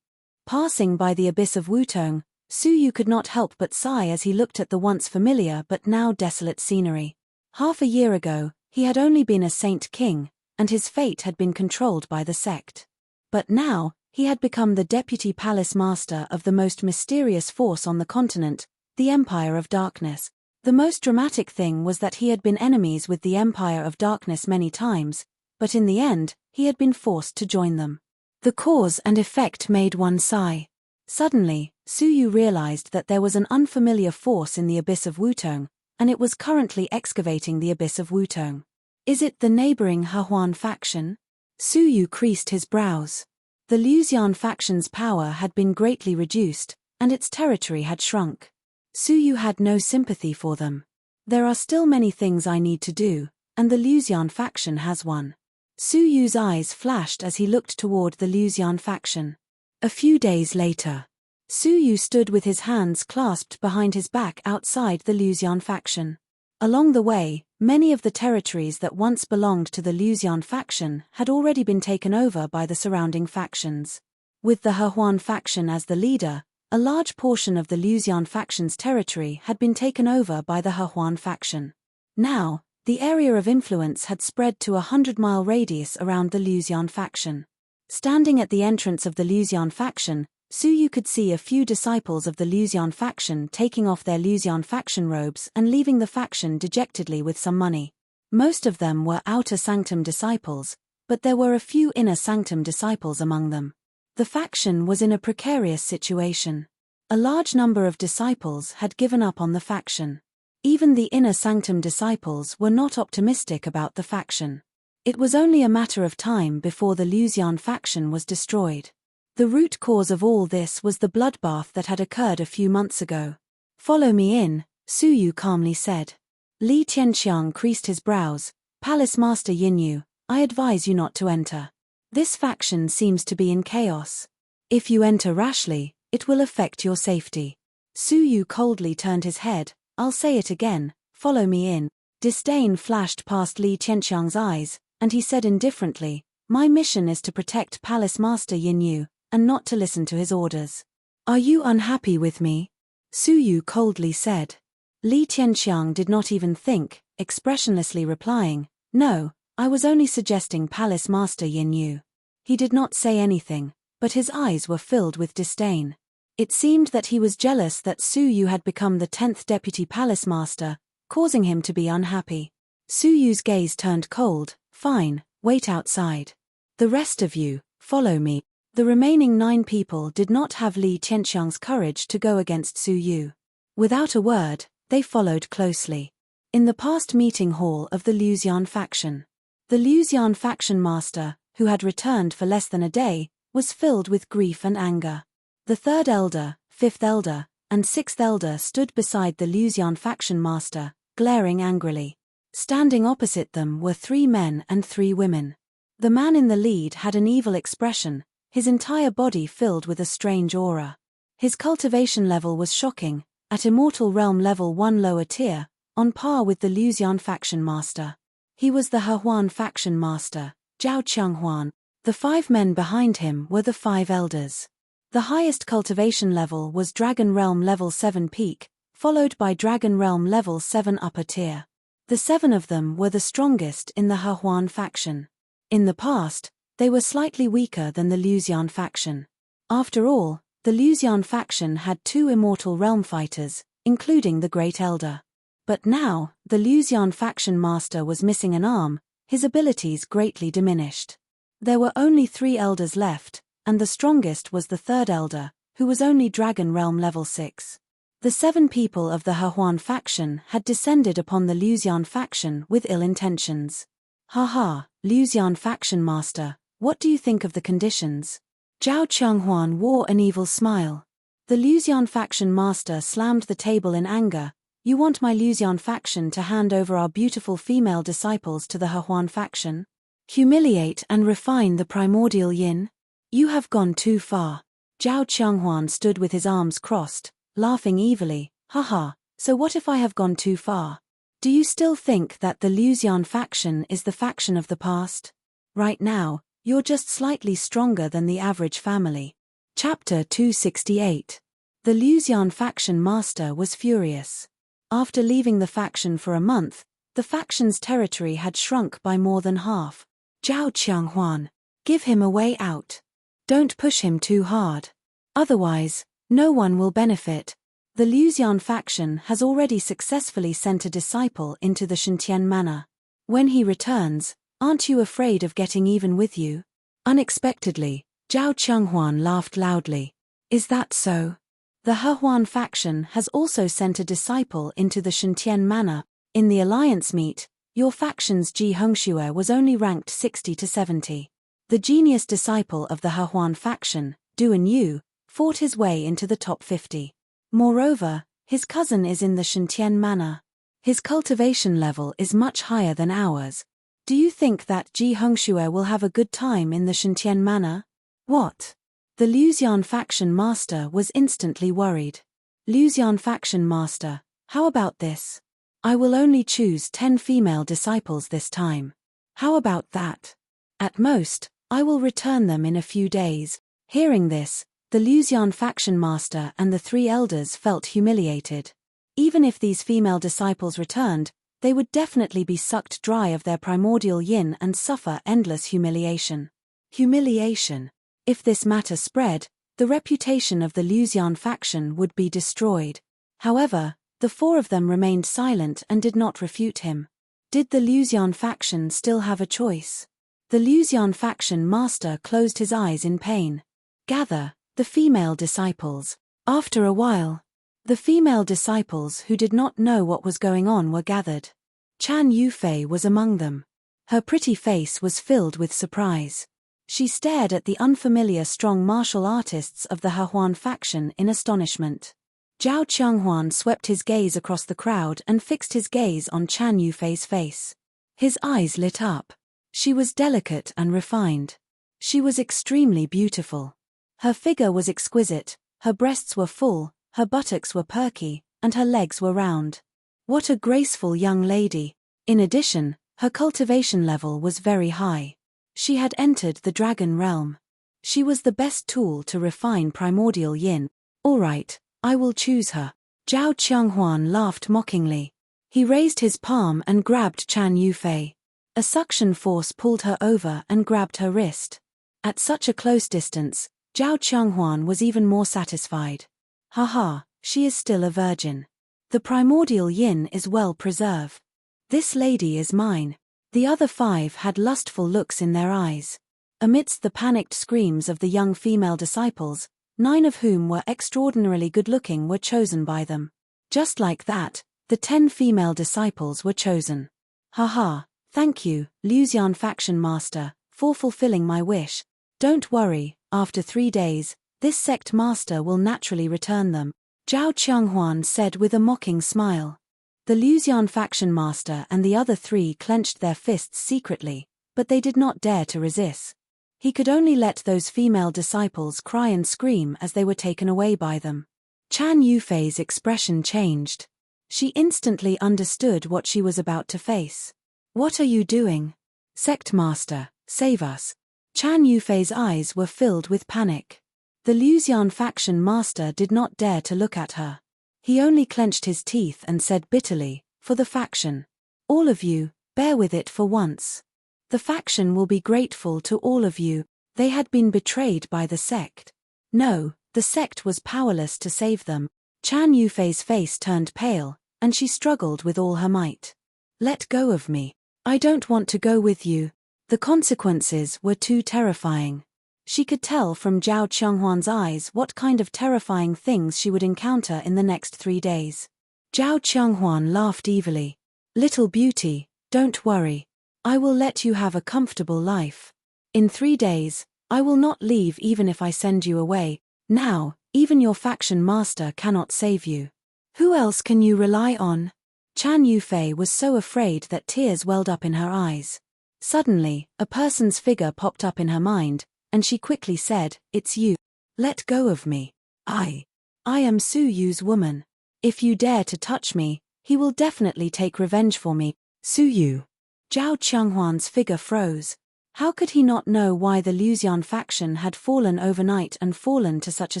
Passing by the abyss of Wutong, Su Yu could not help but sigh as he looked at the once familiar but now desolate scenery. Half a year ago, he had only been a saint king, and his fate had been controlled by the sect. But now, he had become the deputy palace master of the most mysterious force on the continent, the Empire of Darkness. The most dramatic thing was that he had been enemies with the Empire of Darkness many times, but in the end, he had been forced to join them. The cause and effect made one sigh. Suddenly, Su Yu realized that there was an unfamiliar force in the abyss of Wutong, and it was currently excavating the abyss of Wutong. Is it the neighboring Hehuan faction? Su Yu creased his brows. The Luxian faction's power had been greatly reduced, and its territory had shrunk. Su Yu had no sympathy for them. There are still many things I need to do, and the Luxian faction has one. Su Yu's eyes flashed as he looked toward the Luxian faction. A few days later, Su Yu stood with his hands clasped behind his back outside the Luxian faction. Along the way, many of the territories that once belonged to the Luxian faction had already been taken over by the surrounding factions. With the Hehuan faction as the leader, a large portion of the Luxian faction's territory had been taken over by the Hehuan faction. Now, the area of influence had spread to a 100-mile radius around the Luxian faction. Standing at the entrance of the Luxian faction, Su Yu could see a few disciples of the Luxian faction taking off their Luxian faction robes and leaving the faction dejectedly with some money. Most of them were outer sanctum disciples, but there were a few inner sanctum disciples among them. The faction was in a precarious situation. A large number of disciples had given up on the faction. Even the inner sanctum disciples were not optimistic about the faction. It was only a matter of time before the Luxian faction was destroyed. The root cause of all this was the bloodbath that had occurred a few months ago. Follow me in, Su Yu calmly said. Li Tianxiang creased his brows. Palace Master Yinyu, I advise you not to enter. This faction seems to be in chaos. If you enter rashly, it will affect your safety. Su Yu coldly turned his head. I'll say it again, follow me in. Disdain flashed past Li Tianxiang's eyes, and he said indifferently, my mission is to protect Palace Master Yinyu, and not to listen to his orders. Are you unhappy with me? Su Yu coldly said. Li Tianxiang did not even think, expressionlessly replying, no, I was only suggesting Palace Master Yinyu. He did not say anything, but his eyes were filled with disdain. It seemed that he was jealous that Su Yu had become the 10th deputy palace master, causing him to be unhappy. Su Yu's gaze turned cold. Fine, wait outside. The rest of you, follow me. The remaining 9 people did not have Li Tianxiang's courage to go against Su Yu. Without a word, they followed closely. In the past meeting hall of the Luxian faction, the Luxian faction master, who had returned for less than a day, was filled with grief and anger. The 3rd elder, 5th elder, and 6th elder stood beside the Luxian faction master, glaring angrily. Standing opposite them were 3 men and 3 women. The man in the lead had an evil expression, his entire body filled with a strange aura. His cultivation level was shocking, at Immortal Realm level 1 lower tier, on par with the Luxian faction master. He was the Hehuan faction master, Zhao Qianghuan. The 5 men behind him were the 5 elders. The highest cultivation level was Dragon Realm level 7 peak, followed by Dragon Realm level 7 upper tier. The 7 of them were the strongest in the Hehuan faction. In the past, they were slightly weaker than the Luxian faction. After all, the Luxian faction had 2 Immortal Realm fighters, including the Great Elder. But now, the Luxian faction master was missing an arm, his abilities greatly diminished. There were only 3 elders left, and the strongest was the 3rd elder, who was only Dragon Realm level 6. The 7 people of the Hehuan faction had descended upon the Luxian faction with ill intentions. Haha, Luxian faction master, what do you think of the conditions? Zhao Chenghuan wore an evil smile. The Luxian faction master slammed the table in anger. You want my Luxian faction to hand over our beautiful female disciples to the Hehuan faction? Humiliate and refine the primordial yin? You have gone too far. Zhao Chenghuan stood with his arms crossed, laughing evilly. Haha, so what if I have gone too far? Do you still think that the Luxian faction is the faction of the past? Right now, you're just slightly stronger than the average family. Chapter 268. The Luxian faction master was furious. After leaving the faction for a month, the faction's territory had shrunk by more than half. Zhao Chenghuan, give him a way out. Don't push him too hard. Otherwise, no one will benefit. The Luxian faction has already successfully sent a disciple into the Shentian Manor. When he returns, aren't you afraid of getting even with you? Unexpectedly, Zhao Chenghuan laughed loudly. Is that so? The Hehuan faction has also sent a disciple into the Shentian Manor. In the alliance meet, your faction's Ji Hongxue was only ranked 60 to 70. The genius disciple of the Hehuan faction, Duan Yu, fought his way into the top 50. Moreover, his cousin is in the Shentian Manor. His cultivation level is much higher than ours. Do you think that Ji Hongxue will have a good time in the Shentian Manor? What? The Luxian faction master was instantly worried. Luxian faction master, how about this? I will only choose 10 female disciples this time. How about that? At most, I will return them in a few days. Hearing this, the Luxian faction master and the 3 elders felt humiliated. Even if these female disciples returned, they would definitely be sucked dry of their primordial yin and suffer endless humiliation. Humiliation. If this matter spread, the reputation of the Luxian faction would be destroyed. However, the 4 of them remained silent and did not refute him. Did the Luxian faction still have a choice? The Luxian faction master closed his eyes in pain. Gather the female disciples. After a while, the female disciples who did not know what was going on were gathered. Chan Yufei was among them. Her pretty face was filled with surprise. She stared at the unfamiliar strong martial artists of the Hehuan faction in astonishment. Zhao Chenghuan swept his gaze across the crowd and fixed his gaze on Chan Yufei's face. His eyes lit up. She was delicate and refined. She was extremely beautiful. Her figure was exquisite, her breasts were full, her buttocks were perky, and her legs were round. What a graceful young lady. In addition, her cultivation level was very high. She had entered the dragon realm. She was the best tool to refine primordial yin. All right, I will choose her. Zhao Chenghuan laughed mockingly. He raised his palm and grabbed Chan Yufei. A suction force pulled her over and grabbed her wrist. At such a close distance, Zhao Chenghuan was even more satisfied. Haha, she is still a virgin. The primordial yin is well preserved. This lady is mine. The other 5 had lustful looks in their eyes. Amidst the panicked screams of the young female disciples, 9 of whom were extraordinarily good-looking were chosen by them. Just like that, the 10 female disciples were chosen. Haha. Thank you, Luxian faction master, for fulfilling my wish. Don't worry, after 3 days, this sect master will naturally return them. Zhao Chenghuan said with a mocking smile. The Luxian faction master and the other 3 clenched their fists secretly, but they did not dare to resist. He could only let those female disciples cry and scream as they were taken away by them. Chan Yufei's expression changed. She instantly understood what she was about to face. What are you doing? Sect master, save us. Chan Yufei's eyes were filled with panic. The Luxian faction master did not dare to look at her. He only clenched his teeth and said bitterly, for the faction. All of you, bear with it for once. The faction will be grateful to all of you. They had been betrayed by the sect. No, the sect was powerless to save them. Chan Yufei's face turned pale, and she struggled with all her might. Let go of me. I don't want to go with you. The consequences were too terrifying. She could tell from Zhao Chenghuan's eyes what kind of terrifying things she would encounter in the next 3 days. Zhao Chenghuan laughed evilly. Little beauty, don't worry. I will let you have a comfortable life. In 3 days, I will not leave even if I send you away. Now, even your faction master cannot save you. Who else can you rely on? Chan Yufei was so afraid that tears welled up in her eyes. Suddenly, a person's figure popped up in her mind, and she quickly said, "It's you. Let go of me. I am Su Yu's woman. If you dare to touch me, he will definitely take revenge for me." Su Yu. Zhao Qianghuan's figure froze. How could he not know why the Luxian faction had fallen overnight and fallen to such a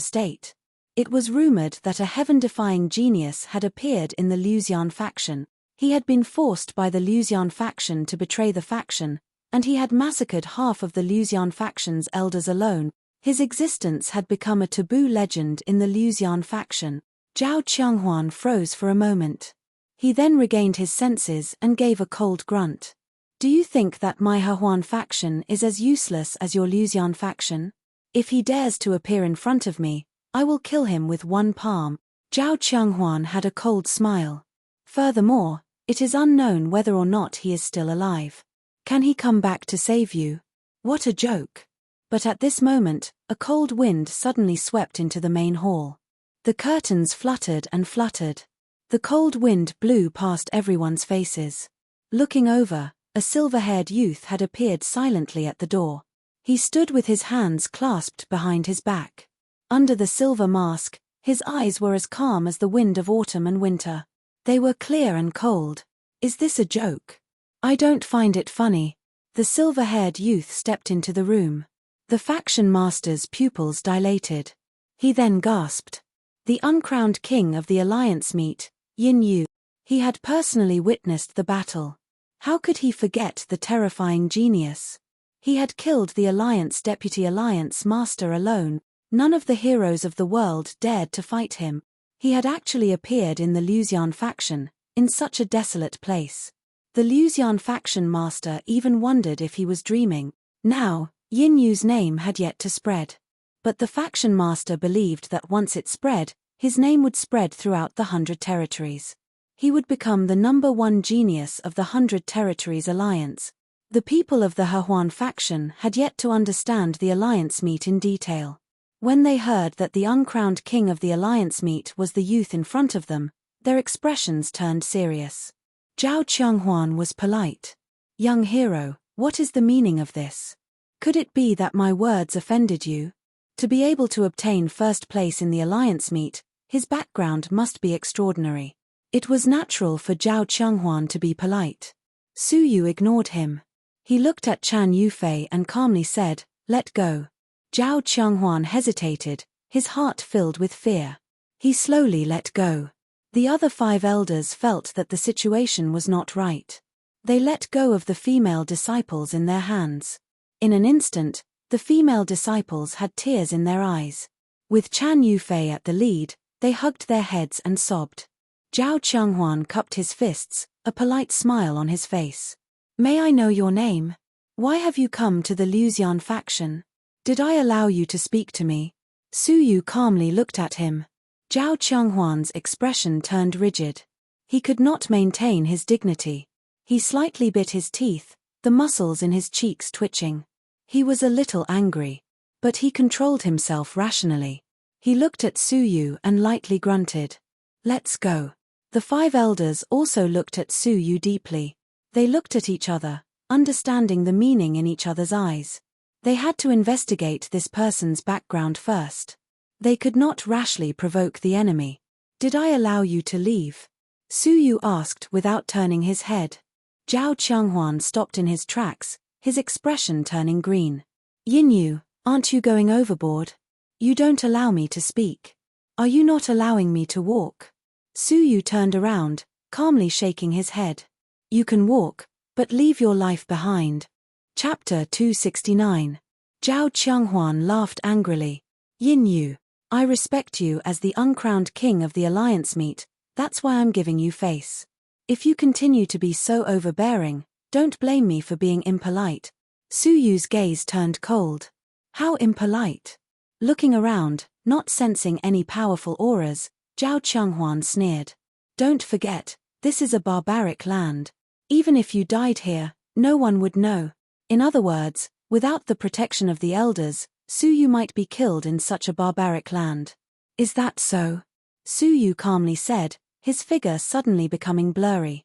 state? It was rumored that a heaven-defying genius had appeared in the Luxian faction. He had been forced by the Luxian faction to betray the faction, and he had massacred half of the Luxian faction's elders alone. His existence had become a taboo legend in the Luxian faction. Zhao Qianghuan froze for a moment. He then regained his senses and gave a cold grunt. Do you think that my Hehuan faction is as useless as your Luxian faction? If he dares to appear in front of me, I will kill him with one palm. Zhao Qianghuan had a cold smile. Furthermore, it is unknown whether or not he is still alive. Can he come back to save you? What a joke. But at this moment, a cold wind suddenly swept into the main hall. The curtains fluttered and fluttered. The cold wind blew past everyone's faces. Looking over, a silver-haired youth had appeared silently at the door. He stood with his hands clasped behind his back. Under the silver mask, his eyes were as calm as the wind of autumn and winter. They were clear and cold. Is this a joke? I don't find it funny. The silver-haired youth stepped into the room. The faction master's pupils dilated. He then gasped. The uncrowned king of the alliance meet, Yin Yu. He had personally witnessed the battle. How could he forget the terrifying genius? He had killed the alliance deputy alliance master alone. None of the heroes of the world dared to fight him. He had actually appeared in the Luxian faction, in such a desolate place. The Luxian faction master even wondered if he was dreaming. Now, Yin Yu's name had yet to spread. But the faction master believed that once it spread, his name would spread throughout the 100 territories. He would become the #1 genius of the 100 territories alliance. The people of the Hehuan faction had yet to understand the alliance meet in detail. When they heard that the uncrowned king of the alliance meet was the youth in front of them, their expressions turned serious. Zhao Qianghuan was polite. Young hero, what is the meaning of this? Could it be that my words offended you? To be able to obtain first place in the alliance meet, his background must be extraordinary. It was natural for Zhao Qianghuan to be polite. Su Yu ignored him. He looked at Chan Yufei and calmly said, "Let go." Zhao Qianghuan hesitated, his heart filled with fear. He slowly let go. The other 5 elders felt that the situation was not right. They let go of the female disciples in their hands. In an instant, the female disciples had tears in their eyes. With Chan Yufei at the lead, they hugged their heads and sobbed. Zhao Qianghuan cupped his fists, a polite smile on his face. "May I know your name? Why have you come to the Luxian faction? Did I allow you to speak to me?" Su Yu calmly looked at him. Zhao Qianghuan's expression turned rigid. He could not maintain his dignity. He slightly bit his teeth, the muscles in his cheeks twitching. He was a little angry. But he controlled himself rationally. He looked at Su Yu and lightly grunted. "Let's go." The 5 elders also looked at Su Yu deeply. They looked at each other, understanding the meaning in each other's eyes. They had to investigate this person's background first. They could not rashly provoke the enemy. "Did I allow you to leave?" Su Yu asked without turning his head. Zhao Qianghuan stopped in his tracks, his expression turning green. "Yin Yu, aren't you going overboard? You don't allow me to speak. Are you not allowing me to walk?" Su Yu turned around, calmly shaking his head. "You can walk, but leave your life behind." Chapter 269. Zhao Qianghuan laughed angrily. "Yin Yu, I respect you as the uncrowned king of the alliance meet, that's why I'm giving you face. If you continue to be so overbearing, don't blame me for being impolite." Su Yu's gaze turned cold. How impolite? Looking around, not sensing any powerful auras, Zhao Qianghuan sneered. "Don't forget, this is a barbaric land. Even if you died here, no one would know. In other words, Without the protection of the elders, Su Yu might be killed in such a barbaric land. Is that so? Su Yu calmly said, his figure suddenly becoming blurry.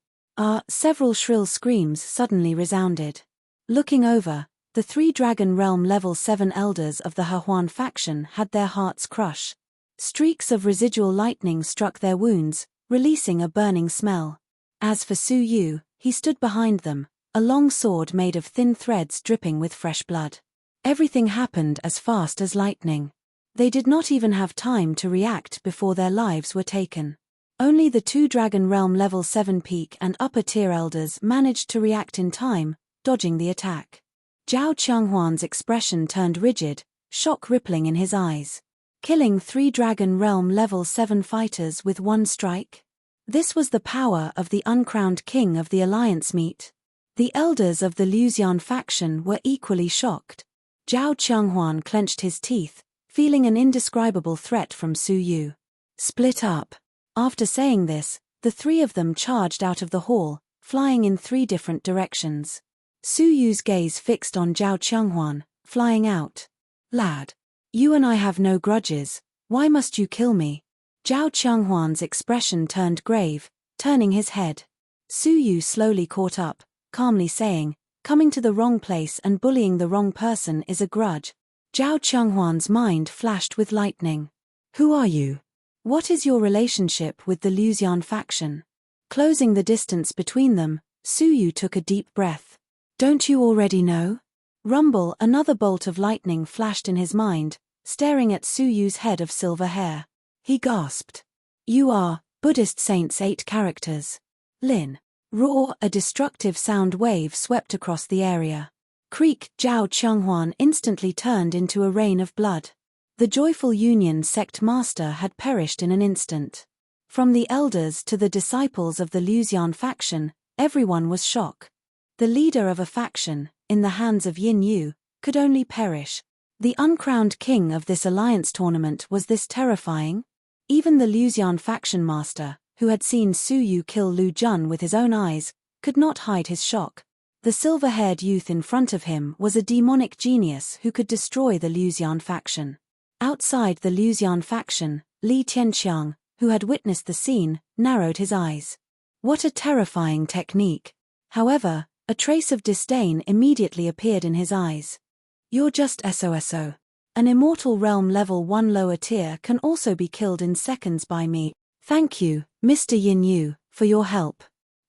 Several shrill screams suddenly resounded. Looking over, the 3 Dragon Realm level 7 elders of the He faction had their hearts crush. Streaks of residual lightning struck their wounds, releasing a burning smell. As for Su Yu, he stood behind them, a long sword made of thin threads dripping with fresh blood. Everything happened as fast as lightning. They did not even have time to react before their lives were taken. Only the 2 Dragon Realm level 7 peak and upper tier elders managed to react in time, dodging the attack. Zhao Qianghuan's expression turned rigid, shock rippling in his eyes. Killing 3 Dragon Realm level 7 fighters with one strike? This was the power of the uncrowned king of the Alliance meet. The elders of the Luxian faction were equally shocked. Zhao Qianghuan clenched his teeth, feeling an indescribable threat from Su Yu. Split up. After saying this, the 3 of them charged out of the hall, flying in 3 different directions. Su Yu's gaze fixed on Zhao Qianghuan, flying out. Lad. You and I have no grudges, why must you kill me? Zhao Qianghuan's expression turned grave, turning his head. Su Yu slowly caught up, calmly saying, coming to the wrong place and bullying the wrong person is a grudge. Zhao Qianghuan's mind flashed with lightning. Who are you? What is your relationship with the Luxian faction? Closing the distance between them, Su Yu took a deep breath. Don't you already know? Rumble, another bolt of lightning flashed in his mind, staring at Su Yu's head of silver hair. He gasped. You are, Buddhist saints 8 characters. Lin. Roar, a destructive sound wave swept across the area. Creak, Zhao Qianghuan instantly turned into a rain of blood. The Joyful Union sect master had perished in an instant. From the elders to the disciples of the Luxian faction, everyone was shocked. The leader of a faction, in the hands of Yin Yu, could only perish. The uncrowned king of this alliance tournament was this terrifying? Even the Luxian faction master, who had seen Su Yu kill Lu Jun with his own eyes, could not hide his shock. The silver-haired youth in front of him was a demonic genius who could destroy the Luxian faction. Outside the Luxian faction, Li Tianqiang, who had witnessed the scene, narrowed his eyes. What a terrifying technique! However, a trace of disdain immediately appeared in his eyes. You're just SOSO. An immortal realm level 1 lower tier can also be killed in seconds by me. Thank you, Mr. Yin Yu, for your help.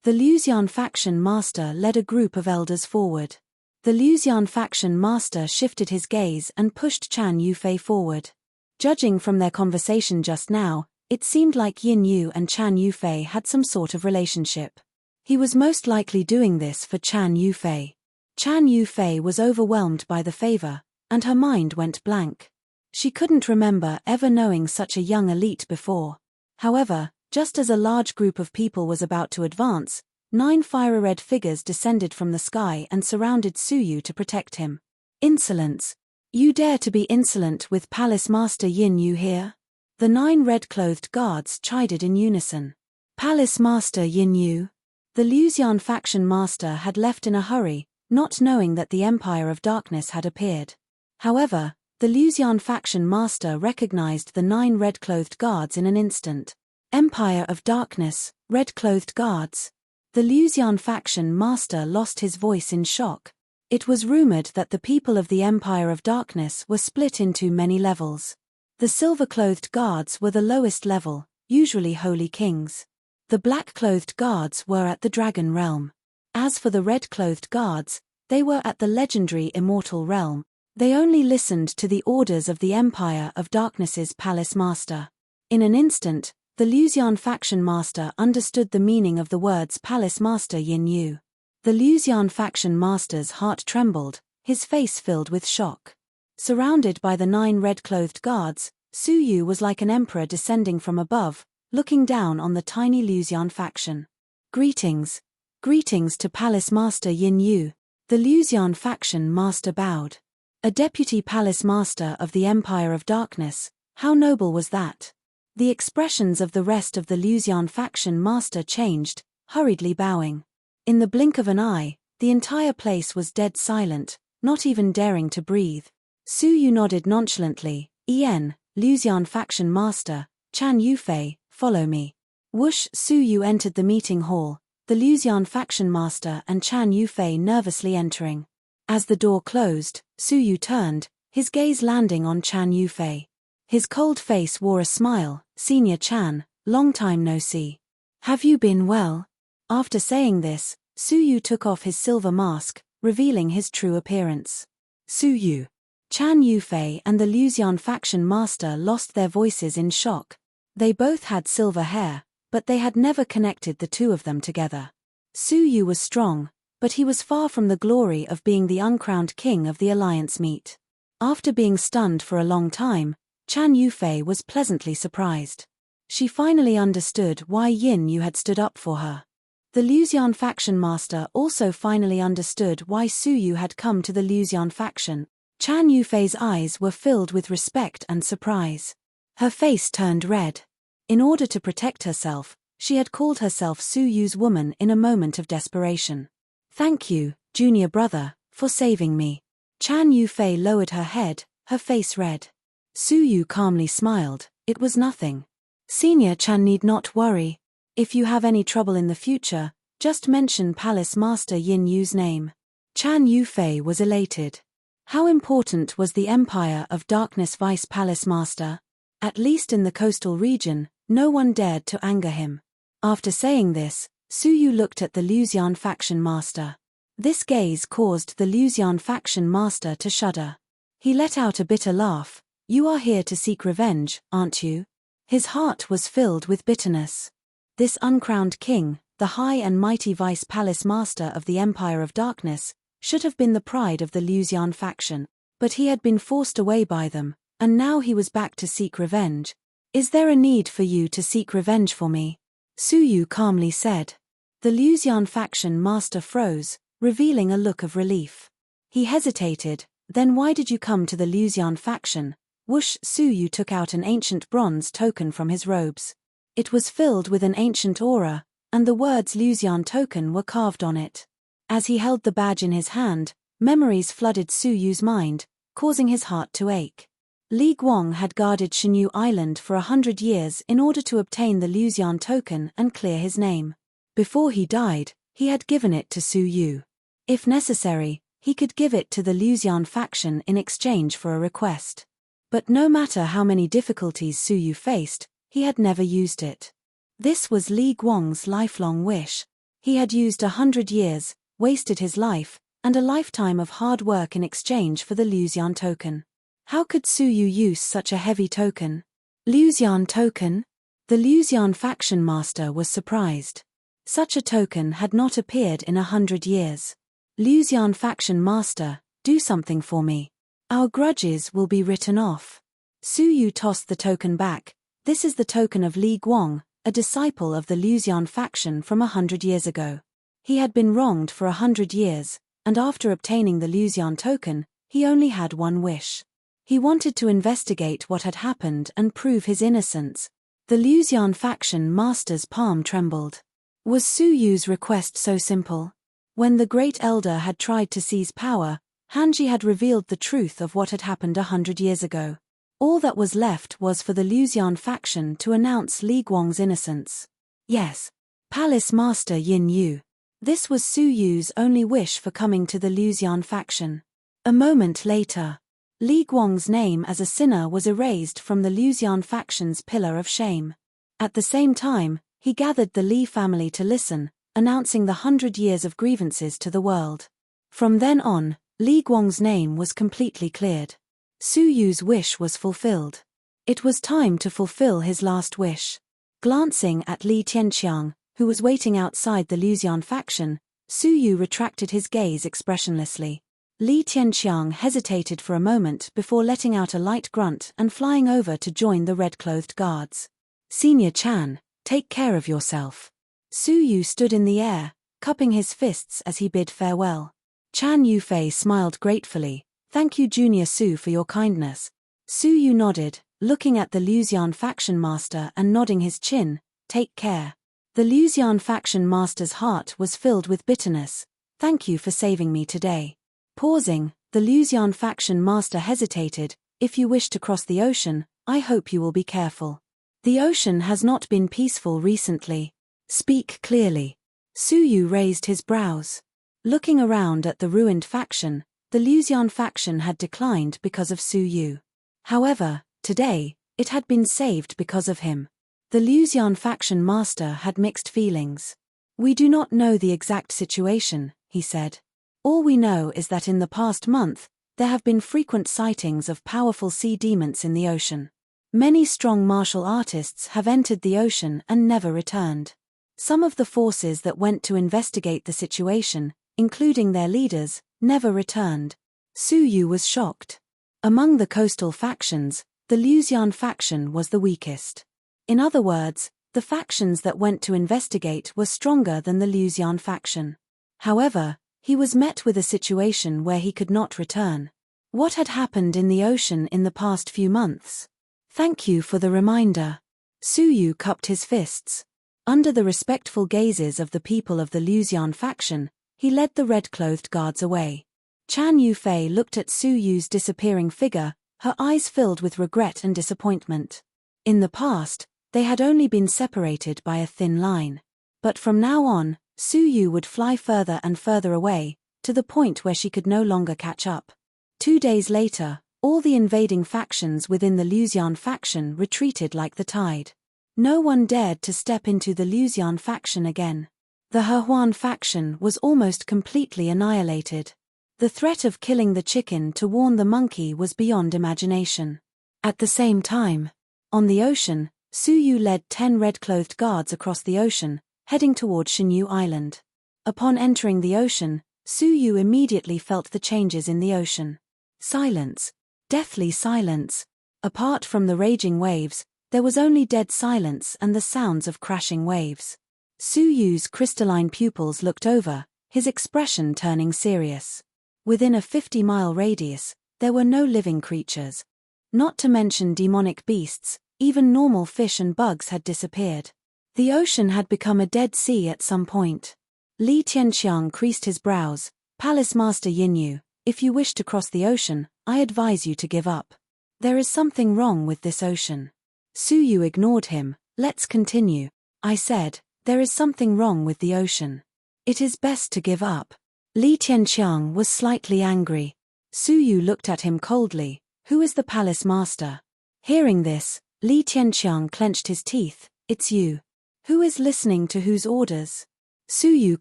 The Luxian faction master led a group of elders forward. The Luxian faction master shifted his gaze and pushed Chan Yufei forward. Judging from their conversation just now, it seemed like Yin Yu and Chan Yufei had some sort of relationship. He was most likely doing this for Chan Yufei. Chan Yufei was overwhelmed by the favor, and her mind went blank. She couldn't remember ever knowing such a young elite before. However, just as a large group of people was about to advance, 9 fire-red figures descended from the sky and surrounded Su Yu to protect him. Insolence! You dare to be insolent with Palace Master Yin Yu here? The 9 red-clothed guards chided in unison. Palace Master Yin Yu? The Luxian faction master had left in a hurry, not knowing that the Empire of Darkness had appeared. However, the Luxian faction master recognized the 9 red-clothed guards in an instant. Empire of Darkness, red-clothed guards. The Luxian faction master lost his voice in shock. It was rumored that the people of the Empire of Darkness were split into many levels. The silver-clothed guards were the lowest level, usually holy kings. The black-clothed guards were at the Dragon Realm. As for the red-clothed guards, they were at the legendary Immortal Realm. They only listened to the orders of the Empire of Darkness's Palace Master. In an instant, the Luxian faction master understood the meaning of the words Palace Master Yin Yu. The Luxian faction master's heart trembled, his face filled with shock. Surrounded by the 9 red-clothed guards, Su Yu was like an emperor descending from above, looking down on the tiny Luxian faction. Greetings. Greetings to Palace Master Yin Yu. The Luxian faction master bowed. A deputy palace master of the Empire of Darkness, how noble was that? The expressions of the rest of the Luxian faction master changed, hurriedly bowing. In the blink of an eye, the entire place was dead silent, not even daring to breathe. Su Yu nodded nonchalantly. Luxian faction master, Chan Yufei, follow me. Whoosh! Su Yu entered the meeting hall, the Luxian faction master and Chan Yufei nervously entering. As the door closed, Su Yu turned, his gaze landing on Chan Yufei. His cold face wore a smile. Senior Chan, long time no see. Have you been well? After saying this, Su Yu took off his silver mask, revealing his true appearance. Su Yu. Chan Yufei and the Luxian faction master lost their voices in shock. They both had silver hair, but they had never connected the two of them together. Su Yu was strong, but he was far from the glory of being the uncrowned king of the Alliance meet. After being stunned for a long time, Chan Yufei was pleasantly surprised. She finally understood why Yin Yu had stood up for her. The Luxian faction master also finally understood why Su Yu had come to the Luxian faction. Chan Yufei's eyes were filled with respect and surprise. Her face turned red. In order to protect herself, she had called herself Su Yu's woman in a moment of desperation. Thank you, junior brother, for saving me. Chan Yufei lowered her head, her face red. Su Yu calmly smiled. It was nothing. Senior Chan need not worry. If you have any trouble in the future, just mention Palace Master Yin Yu's name. Chan Yufei was elated. How important was the Empire of Darkness Vice Palace Master? At least in the coastal region, no one dared to anger him. After saying this, Su Yu looked at the Luxian faction master. This gaze caused the Luxian faction master to shudder. He let out a bitter laugh. You are here to seek revenge, aren't you? His heart was filled with bitterness. This uncrowned king, the high and mighty vice palace master of the Empire of Darkness, should have been the pride of the Luxian faction, but he had been forced away by them, and now he was back to seek revenge. Is there a need for you to seek revenge for me? Su Yu calmly said. The Luxian faction master froze, revealing a look of relief. He hesitated. Then why did you come to the Luxian faction? Whoosh! Su Yu took out an ancient bronze token from his robes. It was filled with an ancient aura, and the words Luxian token were carved on it. As he held the badge in his hand, memories flooded Su Yu's mind, causing his heart to ache. Li Guang had guarded Shenyu Island for 100 years in order to obtain the Luxian token and clear his name. Before he died, he had given it to Su Yu. If necessary, he could give it to the Luxian faction in exchange for a request. But no matter how many difficulties Su Yu faced, he had never used it. This was Li Guang's lifelong wish. He had used 100 years, wasted his life, and a lifetime of hard work in exchange for the Luxian token. How could Su Yu use such a heavy token? Luxian token? The Luxian faction master was surprised. Such a token had not appeared in 100 years. Luxian faction master, do something for me. Our grudges will be written off. Su Yu tossed the token back. This is the token of Li Guang, a disciple of the Luxian faction from 100 years ago. He had been wronged for 100 years, and after obtaining the Luxian token, he only had one wish. He wanted to investigate what had happened and prove his innocence. The Luxian faction master's palm trembled. Was Su Yu's request so simple? When the Great Elder had tried to seize power, Hanji had revealed the truth of what had happened 100 years ago. All that was left was for the Luxian faction to announce Li Guang's innocence. Yes. Palace Master Yin Yu. This was Su Yu's only wish for coming to the Luxian faction. A moment later, Li Guang's name as a sinner was erased from the Luxian faction's pillar of shame. At the same time, he gathered the Li family to listen, announcing the 100 years of grievances to the world. From then on, Li Guang's name was completely cleared. Su Yu's wish was fulfilled. It was time to fulfill his last wish. Glancing at Li Tianqiang, who was waiting outside the Luxian faction, Su Yu retracted his gaze expressionlessly. Li Tianqiang hesitated for a moment before letting out a light grunt and flying over to join the red-clothed guards. Senior Chan, take care of yourself. Su Yu stood in the air, cupping his fists as he bid farewell. Chan Yufei smiled gratefully. Thank you Junior Su for your kindness. Su Yu nodded, looking at the Luxian faction master and nodding his chin. Take care. The Luxian faction master's heart was filled with bitterness. Thank you for saving me today. Pausing, The Luxian faction master hesitated. If you wish to cross the ocean, I hope you will be careful. The ocean has not been peaceful recently. Speak clearly. Suyu raised his brows. Looking around at the ruined faction, the Luxian faction had declined because of Suyu. However, today, it had been saved because of him. The Luxian faction master had mixed feelings. We do not know the exact situation, he said. All we know is that in the past month, there have been frequent sightings of powerful sea demons in the ocean. Many strong martial artists have entered the ocean and never returned. Some of the forces that went to investigate the situation, including their leaders, never returned. Suyu was shocked. Among the coastal factions, the Luxian faction was the weakest. In other words, the factions that went to investigate were stronger than the Luxian faction. However, he was met with a situation where he could not return. What had happened in the ocean in the past few months? Thank you for the reminder. Suyu cupped his fists. Under the respectful gazes of the people of the Luxian faction, he led the red-clothed guards away. Chan Yufei looked at Suyu's disappearing figure, her eyes filled with regret and disappointment. In the past, they had only been separated by a thin line. But from now on, Suyu would fly further and further away, to the point where she could no longer catch up. 2 days later, all the invading factions within the Luxian faction retreated like the tide. No one dared to step into the Luxian faction again. The Hehuan faction was almost completely annihilated. The threat of killing the chicken to warn the monkey was beyond imagination. At the same time, on the ocean, Suyu led 10 red-clothed guards across the ocean, heading toward Shinyu Island. Upon entering the ocean, Suyu immediately felt the changes in the ocean. Silence. Deathly silence. Apart from the raging waves, there was only dead silence and the sounds of crashing waves. Suyu's crystalline pupils looked over, his expression turning serious. Within a 50-mile radius, there were no living creatures. Not to mention demonic beasts, even normal fish and bugs had disappeared. The ocean had become a dead sea at some point. Li Tianqiang creased his brows. Palace Master Yinyu, if you wish to cross the ocean, I advise you to give up. There is something wrong with this ocean. Suyu ignored him. Let's continue. I said, there is something wrong with the ocean. It is best to give up. Li Tianqiang was slightly angry. Suyu looked at him coldly. Who is the palace master? Hearing this, Li Tianqiang clenched his teeth. It's you. Who is listening to whose orders? Suyu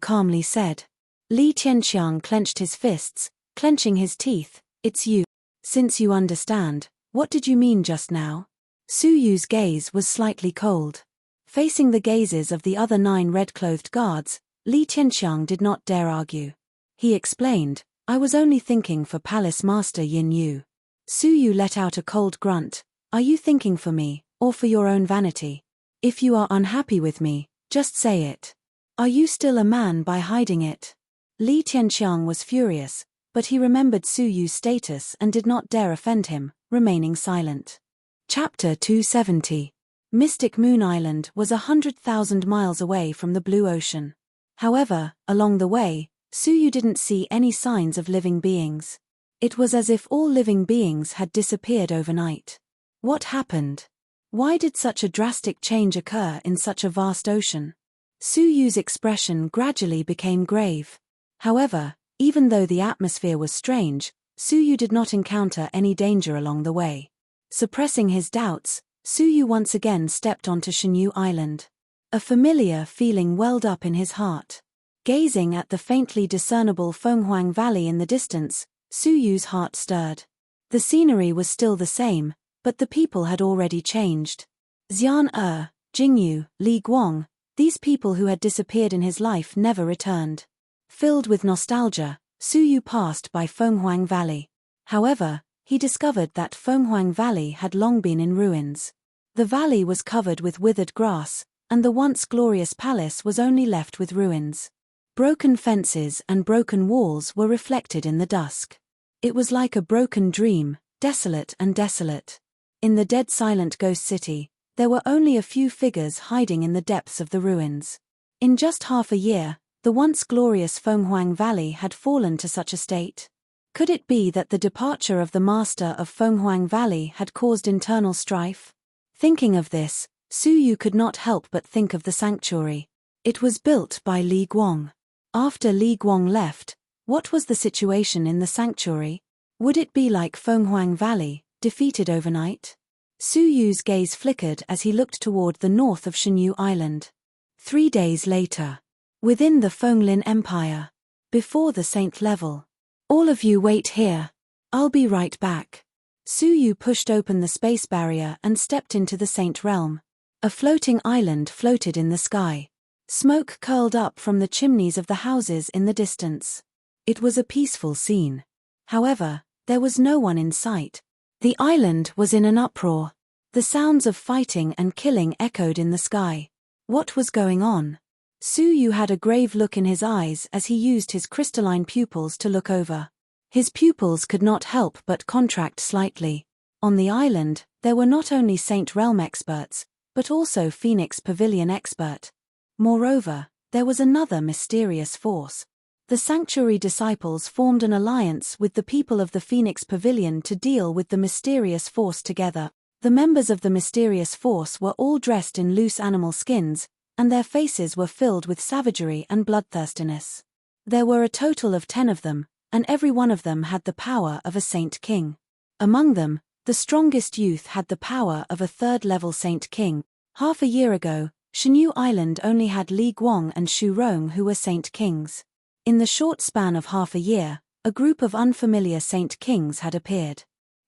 calmly said. Li Tianqiang clenched his fists, clenching his teeth. It's you. Since you understand, what did you mean just now? Suyu's gaze was slightly cold. Facing the gazes of the other 9 red-clothed guards, Li Tianqiang did not dare argue. He explained, I was only thinking for Palace Master Yin Yu. Suyu let out a cold grunt. Are you thinking for me, or for your own vanity? If you are unhappy with me, just say it. Are you still a man by hiding it? Li Tianqiang was furious, but he remembered Suyu's status and did not dare offend him, remaining silent. Chapter 270. Mystic Moon Island was 100,000 miles away from the blue ocean. However, along the way, Suyu didn't see any signs of living beings. It was as if all living beings had disappeared overnight. What happened? Why did such a drastic change occur in such a vast ocean? Suyu's expression gradually became grave. However, even though the atmosphere was strange, Suyu did not encounter any danger along the way. Suppressing his doubts, Suyu once again stepped onto Shinyu Island. A familiar feeling welled up in his heart. Gazing at the faintly discernible Fenghuang Valley in the distance, Suyu's heart stirred. The scenery was still the same, but the people had already changed. Xian Jingyu, Li Guang, these people who had disappeared in his life never returned. Filled with nostalgia, Suyu passed by Fenghuang Valley. However, he discovered that Fenghuang Valley had long been in ruins. The valley was covered with withered grass, and the once glorious palace was only left with ruins. Broken fences and broken walls were reflected in the dusk. It was like a broken dream, desolate and desolate. In the dead silent ghost city, there were only a few figures hiding in the depths of the ruins. In just half a year, the once glorious Fenghuang Valley had fallen to such a state. Could it be that the departure of the master of Fenghuang Valley had caused internal strife? Thinking of this, Su Yu could not help but think of the sanctuary. It was built by Li Guang. After Li Guang left, what was the situation in the sanctuary? Would it be like Fenghuang Valley, defeated overnight? Su Yu's gaze flickered as he looked toward the north of Shenyu Island. 3 days later. Within the Fenglin Empire. Before the Saint level. All of you wait here. I'll be right back. Su Yu pushed open the space barrier and stepped into the Saint realm. A floating island floated in the sky. Smoke curled up from the chimneys of the houses in the distance. It was a peaceful scene. However, there was no one in sight. The island was in an uproar. The sounds of fighting and killing echoed in the sky. What was going on? Su Yu had a grave look in his eyes as he used his crystalline pupils to look over. His pupils could not help but contract slightly. On the island, there were not only Saint Realm experts, but also Phoenix Pavilion expert. Moreover, there was another mysterious force. The Sanctuary disciples formed an alliance with the people of the Phoenix Pavilion to deal with the mysterious force together. The members of the mysterious force were all dressed in loose animal skins, and their faces were filled with savagery and bloodthirstiness. There were a total of 10 of them, and every one of them had the power of a Saint King. Among them, the strongest youth had the power of a 3rd-level Saint King. Half a year ago, Shenyu Island only had Li Guang and Shu Rong who were Saint Kings. In the short span of half a year, a group of unfamiliar Saint Kings had appeared.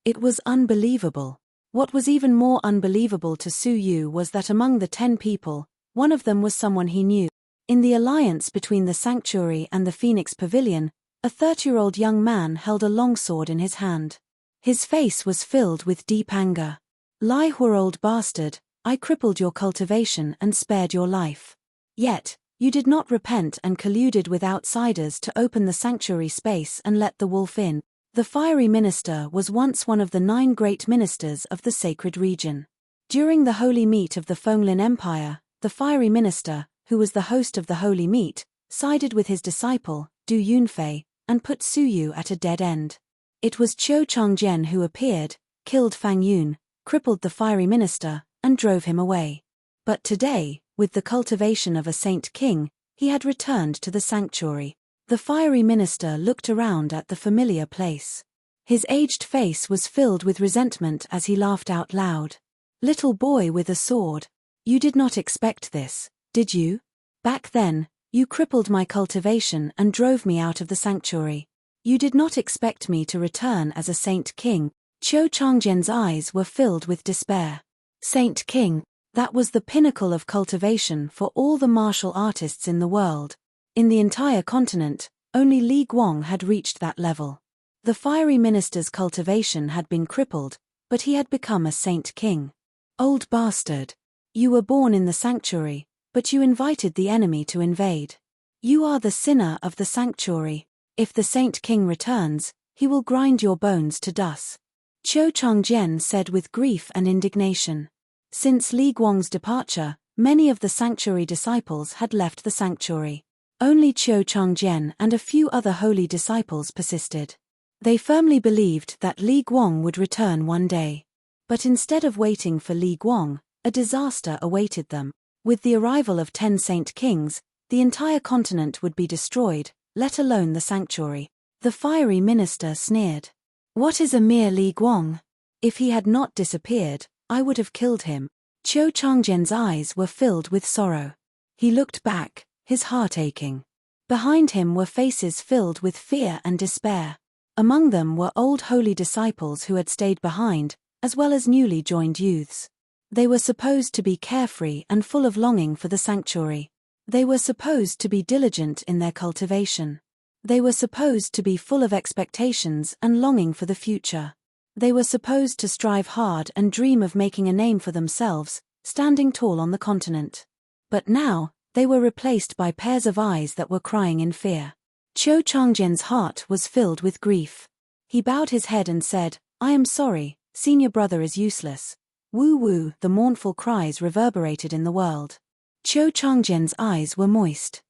It was unbelievable. What was even more unbelievable to Su Yu was that among the 10 people, one of them was someone he knew. In the alliance between the Sanctuary and the Phoenix Pavilion, a 30-year-old young man held a longsword in his hand. His face was filled with deep anger. "Lie, old bastard, I crippled your cultivation and spared your life. Yet, you did not repent and colluded with outsiders to open the sanctuary space and let the wolf in." The fiery minister was once one of the 9 great ministers of the sacred region. During the holy meet of the Fenglin Empire, the fiery minister, who was the host of the holy meet, sided with his disciple, Du Yunfei, and put Su Yu at a dead end. It was Qiu Changjian who appeared, killed Fang Yun, crippled the fiery minister, and drove him away. But today, with the cultivation of a Saint King, he had returned to the sanctuary. The fiery minister looked around at the familiar place. His aged face was filled with resentment as he laughed out loud. "Little boy with a sword. You did not expect this, did you? Back then, you crippled my cultivation and drove me out of the sanctuary. You did not expect me to return as a Saint King." Qiu Changjian's eyes were filled with despair. Saint King, that was the pinnacle of cultivation for all the martial artists in the world. In the entire continent, only Li Guang had reached that level. The fiery minister's cultivation had been crippled, but he had become a Saint King. "Old bastard. You were born in the sanctuary, but you invited the enemy to invade. You are the sinner of the sanctuary. If the Saint King returns, he will grind your bones to dust." Qiu Changjian said with grief and indignation. Since Li Guang's departure, many of the sanctuary disciples had left the sanctuary. Only Qiu Changjian and a few other holy disciples persisted. They firmly believed that Li Guang would return one day. But instead of waiting for Li Guang, a disaster awaited them. With the arrival of 10 Saint Kings, the entire continent would be destroyed, let alone the sanctuary. The fiery minister sneered. "What is a mere Li Guang? If he had not disappeared, I would have killed him." Qiu Changjian's eyes were filled with sorrow. He looked back, his heart aching. Behind him were faces filled with fear and despair. Among them were old holy disciples who had stayed behind, as well as newly joined youths. They were supposed to be carefree and full of longing for the sanctuary. They were supposed to be diligent in their cultivation. They were supposed to be full of expectations and longing for the future. They were supposed to strive hard and dream of making a name for themselves, standing tall on the continent. But now, they were replaced by pairs of eyes that were crying in fear. Qiu Changjian's heart was filled with grief. He bowed his head and said, "I am sorry, senior brother is useless." Woo woo, the mournful cries reverberated in the world. Qiu Changjian's eyes were moist.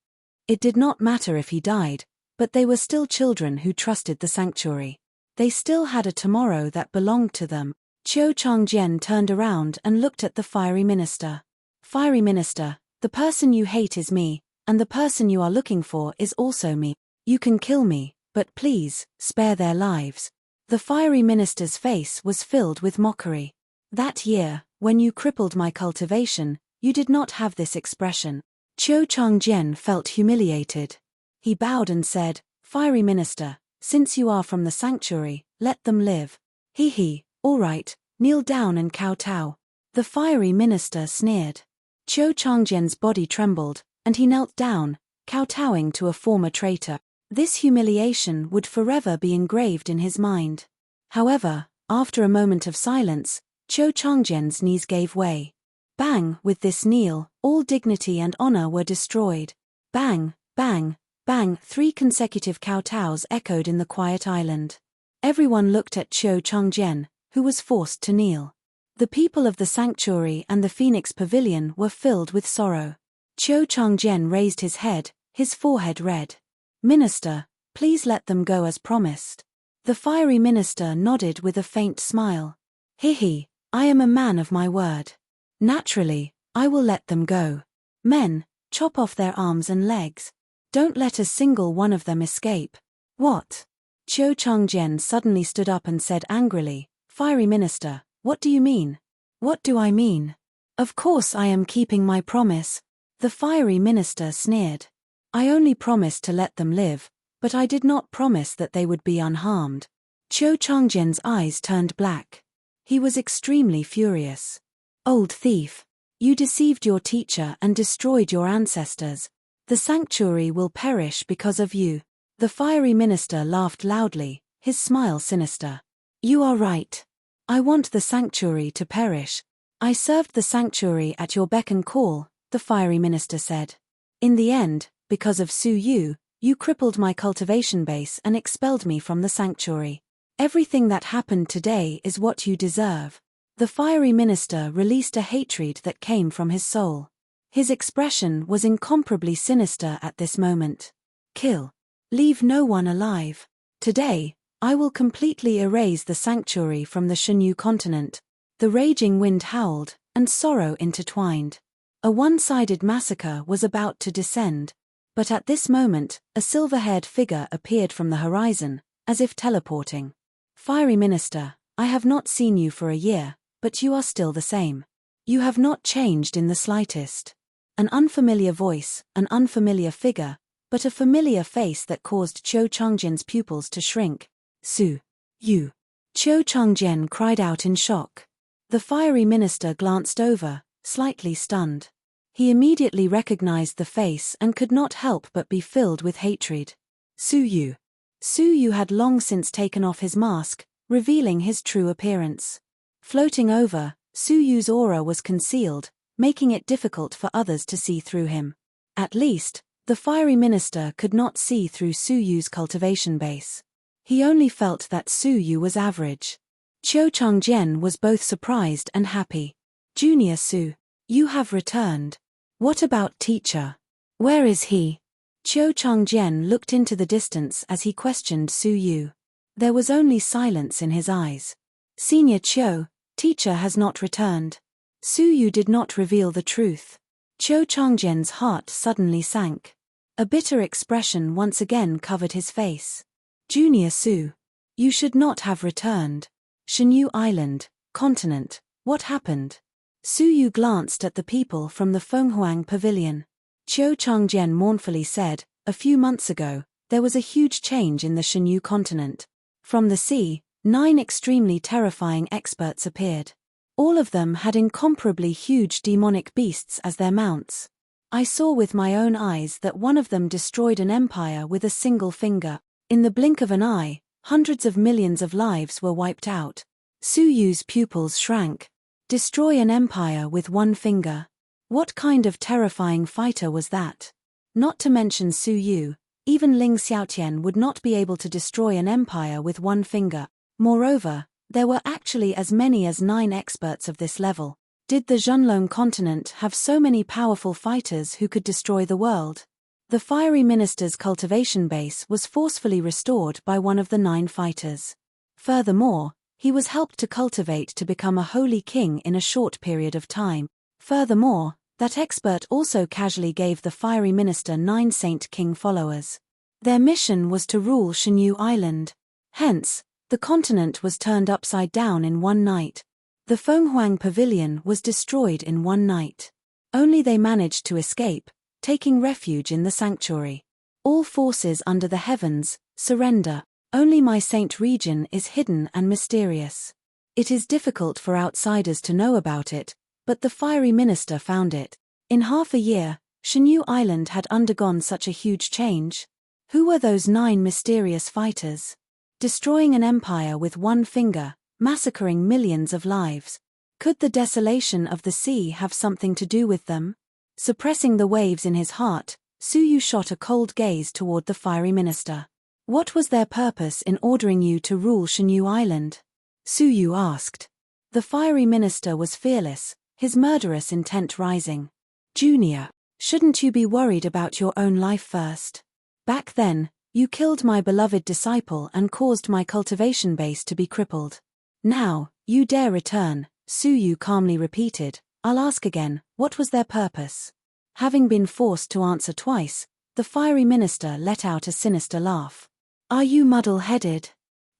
It did not matter if he died, But they were still children who trusted the sanctuary. They still had a tomorrow that belonged to them. Qiu Changjian turned around and looked at the fiery minister. Fiery minister, the person you hate is me, and the person you are looking for is also me. You can kill me, but please, spare their lives. The fiery minister's face was filled with mockery. That year, when you crippled my cultivation, you did not have this expression. Qiu Changjian felt humiliated. He bowed and said, Fiery minister, since you are from the sanctuary, let them live. He, all right, kneel down and kowtow. The fiery minister sneered. Qiu Changjian's body trembled, and he knelt down, kowtowing to a former traitor. This humiliation would forever be engraved in his mind. However, after a moment of silence, Qiu Changjian's knees gave way. Bang! With this kneel, all dignity and honor were destroyed. Bang, bang, bang! 3 consecutive kowtows echoed in the quiet island. Everyone looked at Qiu Changjian, who was forced to kneel. The people of the sanctuary and the Phoenix Pavilion were filled with sorrow. Qiu Changjian raised his head, his forehead red. Minister, please let them go as promised. The fiery minister nodded with a faint smile. I am a man of my word. Naturally, I will let them go. Men, chop off their arms and legs. Don't let a single one of them escape. What? Qiu Changjian suddenly stood up and said angrily, Fiery minister, what do you mean? What do I mean? Of course I am keeping my promise. The fiery minister sneered. I only promised to let them live, but I did not promise that they would be unharmed. Qiu Changjian's eyes turned black. He was extremely furious. Old thief! You deceived your teacher and destroyed your ancestors. The sanctuary will perish because of you. The fiery minister laughed loudly, his smile sinister. You are right. I want the sanctuary to perish. I served the sanctuary at your beck and call, the fiery minister said. In the end, because of Su Yu, you crippled my cultivation base and expelled me from the sanctuary. Everything that happened today is what you deserve. The fiery minister released a hatred that came from his soul. His expression was incomparably sinister at this moment. Kill. Leave no one alive. Today, I will completely erase the sanctuary from the Shenyu continent. The raging wind howled, and sorrow intertwined. A one-sided massacre was about to descend. But at this moment, a silver-haired figure appeared from the horizon, as if teleporting. Fiery minister, I have not seen you for a year, but you are still the same. You have not changed in the slightest. An unfamiliar voice, an unfamiliar figure, but a familiar face that caused Qiu Changjian's pupils to shrink. Su Yu. Qiu Changjian cried out in shock. The fiery minister glanced over, slightly stunned. He immediately recognized the face and could not help but be filled with hatred. Su Yu. Su Yu had long since taken off his mask, revealing his true appearance. Floating over, Su Yu's aura was concealed, making it difficult for others to see through him. At least, the fiery minister could not see through Su Yu's cultivation base. He only felt that Su Yu was average. Qiu Changjian was both surprised and happy. Junior Su, you have returned. What about teacher? Where is he? Qiu Changjian looked into the distance as he questioned Su Yu. There was only silence in his eyes. Senior Qiu, teacher has not returned. Su Yu did not reveal the truth. Qiu Changjian's heart suddenly sank. A bitter expression once again covered his face. Junior Su, you should not have returned. Shenyu Island, continent, what happened? Su Yu glanced at the people from the Fenghuang Pavilion. Qiu Changjian mournfully said, a few months ago, there was a huge change in the Shenyu continent. From the sea, 9 extremely terrifying experts appeared. All of them had incomparably huge demonic beasts as their mounts. I saw with my own eyes that one of them destroyed an empire with a single finger. In the blink of an eye, hundreds of millions of lives were wiped out. Su Yu's pupils shrank. Destroy an empire with one finger. What kind of terrifying fighter was that? Not to mention Su Yu, even Ling Xiaotian would not be able to destroy an empire with one finger. Moreover, there were actually as many as 9 experts of this level. Did the Zhenlong continent have so many powerful fighters who could destroy the world? The fiery minister's cultivation base was forcefully restored by one of the 9 fighters. Furthermore, he was helped to cultivate to become a holy king in a short period of time. Furthermore, that expert also casually gave the fiery minister 9 Saint King followers. Their mission was to rule Shenyu Island. Hence, the continent was turned upside down in one night. The Fenghuang Pavilion was destroyed in one night. Only they managed to escape, taking refuge in the sanctuary. All forces under the heavens surrender. Only my saint region is hidden and mysterious. It is difficult for outsiders to know about it, but the fiery minister found it. In half a year, Shenyu Island had undergone such a huge change. Who were those 9 mysterious fighters? Destroying an empire with one finger, massacring millions of lives. Could the desolation of the sea have something to do with them? Suppressing the waves in his heart, Suyu shot a cold gaze toward the fiery minister. What was their purpose in ordering you to rule Shenyu Island? Suyu asked. The fiery minister was fearless, his murderous intent rising. Junior, shouldn't you be worried about your own life first? Back then, you killed my beloved disciple and caused my cultivation base to be crippled. Now, you dare return, Suyu calmly repeated. I'll ask again, what was their purpose? Having been forced to answer twice, the fiery minister let out a sinister laugh. Are you muddle-headed?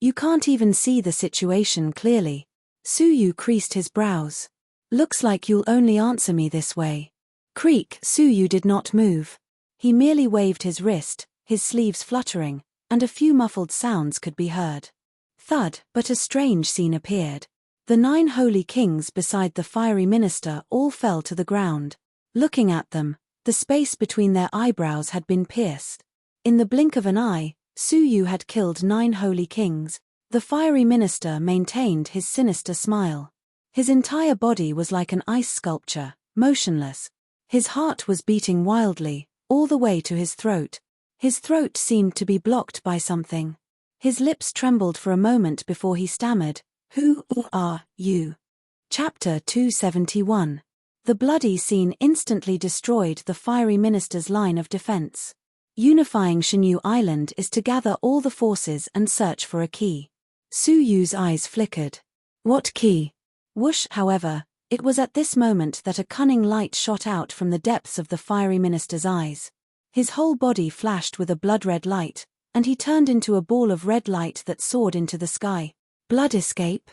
You can't even see the situation clearly. Suyu creased his brows. Looks like you'll only answer me this way. Creak. Suyu did not move. He merely waved his wrist, his sleeves fluttering, and a few muffled sounds could be heard. Thud, but a strange scene appeared. The 9 holy kings beside the fiery minister all fell to the ground. Looking at them, the space between their eyebrows had been pierced. In the blink of an eye, Suyu had killed 9 holy kings. The fiery minister maintained his sinister smile. His entire body was like an ice sculpture, motionless. His heart was beating wildly, all the way to his throat. His throat seemed to be blocked by something. His lips trembled for a moment before he stammered, "Who are you?" Chapter 271. The bloody scene instantly destroyed the fiery minister's line of defense. Unifying Shenyu Island is to gather all the forces and search for a key. Suyu's eyes flickered. What key? Whoosh, however, it was at this moment that a cunning light shot out from the depths of the fiery minister's eyes. His whole body flashed with a blood-red light, and he turned into a ball of red light that soared into the sky. Blood escape?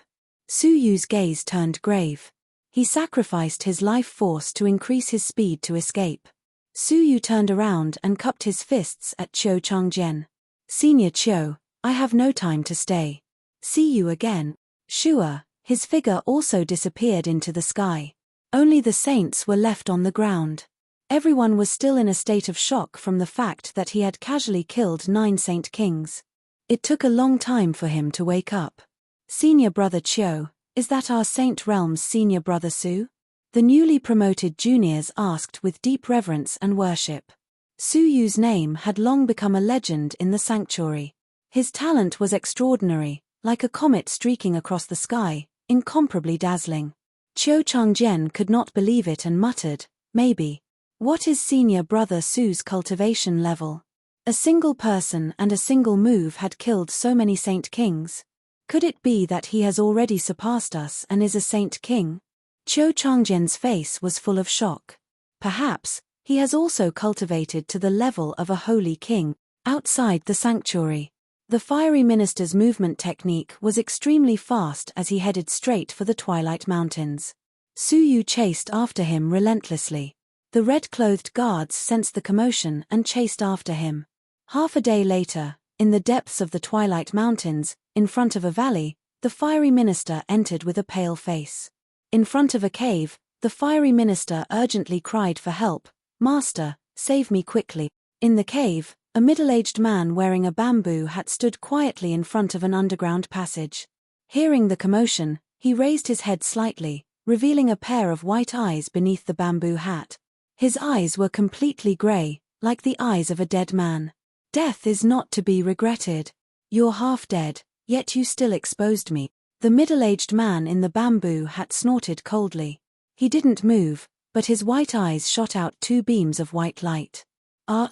Suyu's gaze turned grave. He sacrificed his life force to increase his speed to escape. Suyu turned around and cupped his fists at Qiu Changjian. Senior Qiu, I have no time to stay. See you again. Sure, his figure also disappeared into the sky. Only the saints were left on the ground. Everyone was still in a state of shock from the fact that he had casually killed 9 saint kings. It took a long time for him to wake up. Senior brother Qiu, is that our Saint Realm's senior brother Su? The newly promoted juniors asked with deep reverence and worship. Suyu's name had long become a legend in the sanctuary. His talent was extraordinary, like a comet streaking across the sky, incomparably dazzling. Qiu Changjian could not believe it and muttered, maybe. What is senior brother Su's cultivation level? A single person and a single move had killed so many saint kings. Could it be that he has already surpassed us and is a saint king? Qiu Changjian's face was full of shock. Perhaps, he has also cultivated to the level of a holy king. Outside the sanctuary, the fiery minister's movement technique was extremely fast as he headed straight for the Twilight Mountains. Suyu chased after him relentlessly. The red-clothed guards sensed the commotion and chased after him. Half a day later, in the depths of the Twilight Mountains, in front of a valley, the fiery minister entered with a pale face. In front of a cave, the fiery minister urgently cried for help, "Master, save me quickly." In the cave, a middle-aged man wearing a bamboo hat stood quietly in front of an underground passage. Hearing the commotion, he raised his head slightly, revealing a pair of white eyes beneath the bamboo hat. His eyes were completely gray, like the eyes of a dead man. Death is not to be regretted. You're half dead, yet you still exposed me. The middle-aged man in the bamboo hat snorted coldly. He didn't move, but his white eyes shot out 2 beams of white light.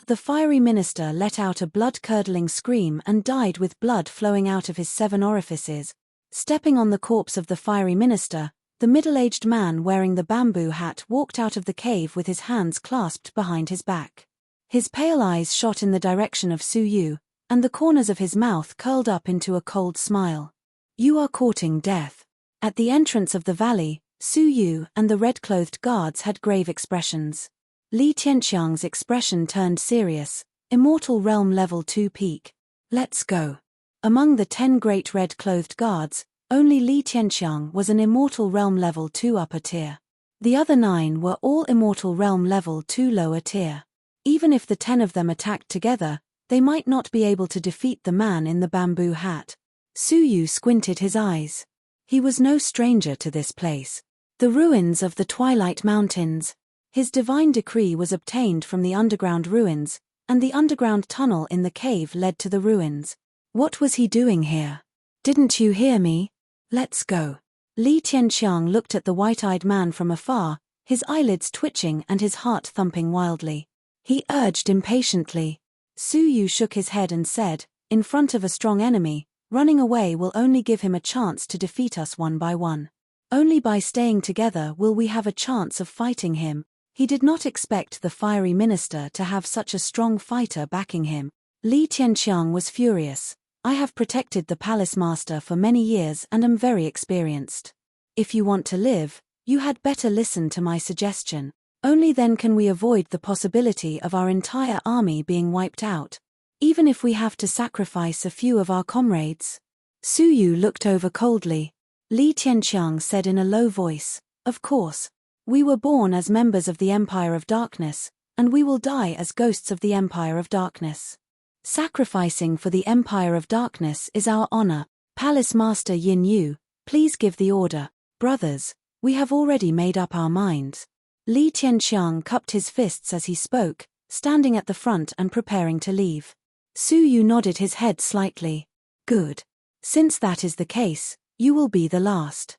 The fiery minister let out a blood-curdling scream and died with blood flowing out of his 7 orifices. Stepping on the corpse of the fiery minister, the middle-aged man wearing the bamboo hat walked out of the cave with his hands clasped behind his back. His pale eyes shot in the direction of Su Yu, and the corners of his mouth curled up into a cold smile. You are courting death. At the entrance of the valley, Su Yu and the red-clothed guards had grave expressions. Li Tianxiang's expression turned serious. Immortal Realm Level 2 peak. Let's go. Among the 10 great red-clothed guards, only Li Tianxiang was an Immortal Realm Level 2 upper tier. The other 9 were all Immortal Realm Level 2 lower tier. Even if the 10 of them attacked together, they might not be able to defeat the man in the bamboo hat. Su Yu squinted his eyes. He was no stranger to this place. The ruins of the Twilight Mountains. His divine decree was obtained from the underground ruins, and the underground tunnel in the cave led to the ruins. What was he doing here? Didn't you hear me? Let's go. Li Tianxiang looked at the white-eyed man from afar, his eyelids twitching and his heart thumping wildly. He urged impatiently. Su Yu shook his head and said, in front of a strong enemy, running away will only give him a chance to defeat us one by one. Only by staying together will we have a chance of fighting him. He did not expect the fiery minister to have such a strong fighter backing him. Li Tianxiang was furious. I have protected the palace master for many years and am very experienced. If you want to live, you had better listen to my suggestion. Only then can we avoid the possibility of our entire army being wiped out, even if we have to sacrifice a few of our comrades. Su Yu looked over coldly. Li Tianxiang said in a low voice, of course. We were born as members of the Empire of Darkness, and we will die as ghosts of the Empire of Darkness. Sacrificing for the Empire of Darkness is our honor. Palace Master Yin Yu, please give the order. Brothers, we have already made up our minds. Li Tianxiang cupped his fists as he spoke, standing at the front and preparing to leave. Su Yu nodded his head slightly. Good. Since that is the case, you will be the last.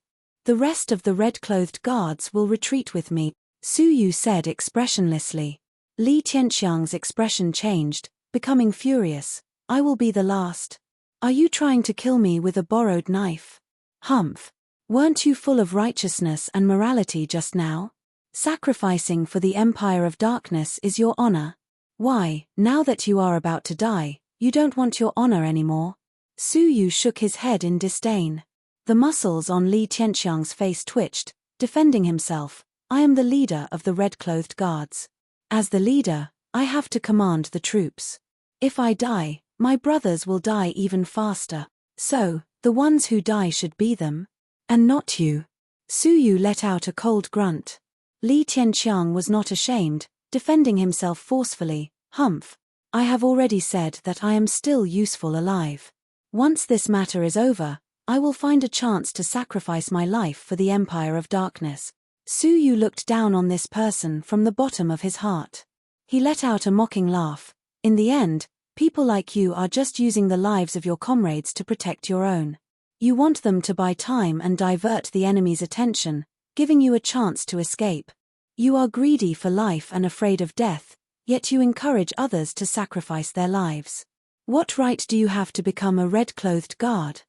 The rest of the red-clothed guards will retreat with me, Su Yu said expressionlessly. Li Tianxiang's expression changed, becoming furious. I will be the last. Are you trying to kill me with a borrowed knife? Humph. Weren't you full of righteousness and morality just now? Sacrificing for the Empire of Darkness is your honor. Why, now that you are about to die, you don't want your honor anymore? Su Yu shook his head in disdain. The muscles on Li Tianxiang's face twitched, defending himself. I am the leader of the red-clothed guards. As the leader, I have to command the troops. If I die, my brothers will die even faster. So, the ones who die should be them. And not you. Su Yu let out a cold grunt. Li Tianxiang was not ashamed, defending himself forcefully. Humph. I have already said that I am still useful alive. Once this matter is over, I will find a chance to sacrifice my life for the Empire of Darkness. Su Yu looked down on this person from the bottom of his heart. He let out a mocking laugh. In the end, people like you are just using the lives of your comrades to protect your own. You want them to buy time and divert the enemy's attention, giving you a chance to escape. You are greedy for life and afraid of death, yet you encourage others to sacrifice their lives. What right do you have to become a red-clothed guard?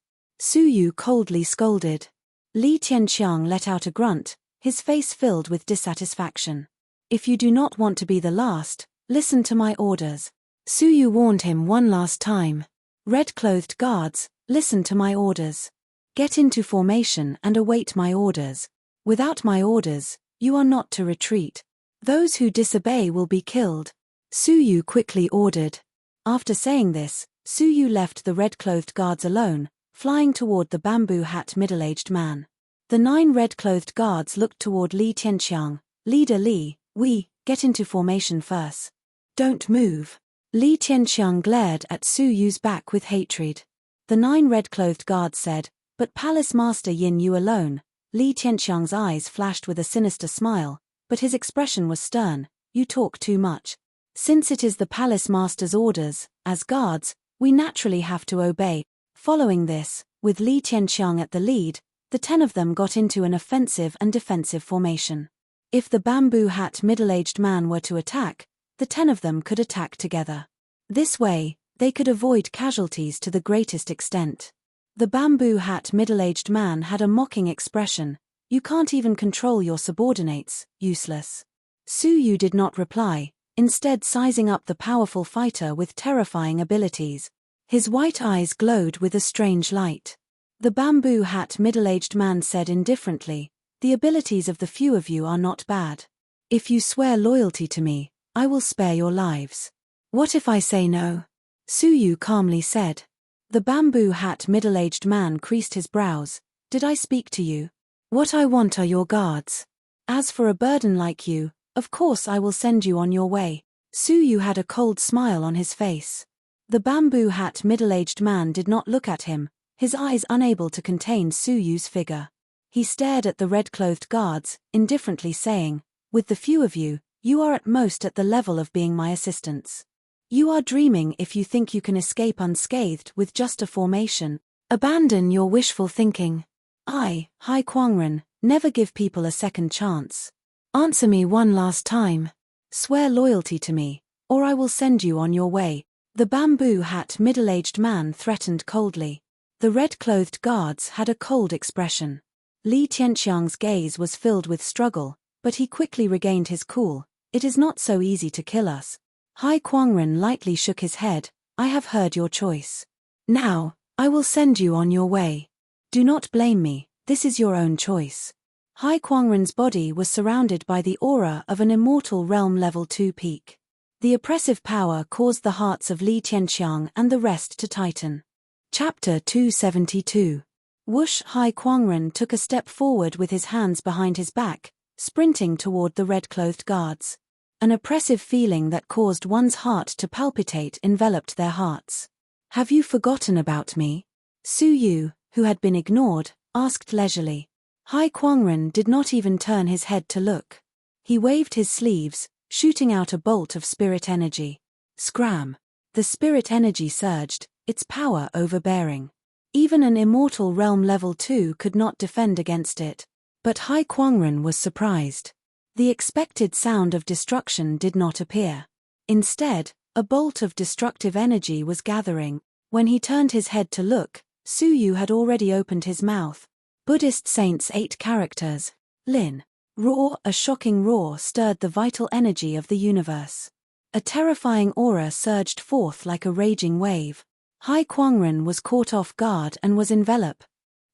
Su Yu coldly scolded. Li Tianxiang let out a grunt, his face filled with dissatisfaction. If you do not want to be the last, listen to my orders. Su Yu warned him one last time. Red-clothed guards, listen to my orders. Get into formation and await my orders. Without my orders, you are not to retreat. Those who disobey will be killed. Su Yu quickly ordered. After saying this, Su Yu left the red-clothed guards alone, flying toward the bamboo hat middle-aged man. The 9 red-clothed guards looked toward Li Tianxiang. Leader Li, we, get into formation first. Don't move. Li Tianxiang glared at Su Yu's back with hatred. The 9 red-clothed guards said, but Palace Master Yin Yu alone. Li Tianxiang's eyes flashed with a sinister smile, but his expression was stern. You talk too much. Since it is the Palace Master's orders, as guards, we naturally have to obey. Following this, with Li Tianxiang at the lead, the 10 of them got into an offensive and defensive formation. If the bamboo hat middle-aged man were to attack, the 10 of them could attack together. This way, they could avoid casualties to the greatest extent. The bamboo hat middle-aged man had a mocking expression. You can't even control your subordinates, useless. Su Yu did not reply, instead sizing up the powerful fighter with terrifying abilities. His white eyes glowed with a strange light. The bamboo hat middle-aged man said indifferently, the abilities of the few of you are not bad. If you swear loyalty to me, I will spare your lives. What if I say no? Su Yu calmly said. The bamboo hat middle-aged man creased his brows. Did I speak to you? What I want are your guards. As for a burden like you, of course I will send you on your way. Su Yu had a cold smile on his face. The bamboo hat middle-aged man did not look at him, his eyes unable to contain Su Yu's figure. He stared at the red-clothed guards, indifferently saying, with the few of you, you are at most at the level of being my assistants. You are dreaming if you think you can escape unscathed with just a formation. Abandon your wishful thinking. I, Hai Kuangren, never give people a second chance. Answer me one last time. Swear loyalty to me, or I will send you on your way. The bamboo hat middle-aged man threatened coldly. The red-clothed guards had a cold expression. Li Tianxiang's gaze was filled with struggle, but he quickly regained his cool. It is not so easy to kill us. Hai Kuangren lightly shook his head. I have heard your choice. Now, I will send you on your way. Do not blame me, this is your own choice. Hai Kuangren's body was surrounded by the aura of an immortal realm level 2 peak. The oppressive power caused the hearts of Li Tianxiang and the rest to tighten. Chapter 272. Whoosh! Hai Kuangren took a step forward with his hands behind his back, sprinting toward the red-clothed guards. An oppressive feeling that caused one's heart to palpitate enveloped their hearts. Have you forgotten about me? Su Yu, who had been ignored, asked leisurely. Hai Kuangren did not even turn his head to look. He waved his sleeves, shooting out a bolt of spirit energy. Scram! The spirit energy surged, its power overbearing. Even an immortal realm level 2 could not defend against it. But Hai Kuangren was surprised. The expected sound of destruction did not appear. Instead, a bolt of destructive energy was gathering. When he turned his head to look, Su Yu had already opened his mouth. Buddhist Saints 8 characters. Lin. Roar! A shocking roar stirred the vital energy of the universe. A terrifying aura surged forth like a raging wave. Hai Kuangren was caught off guard and was enveloped.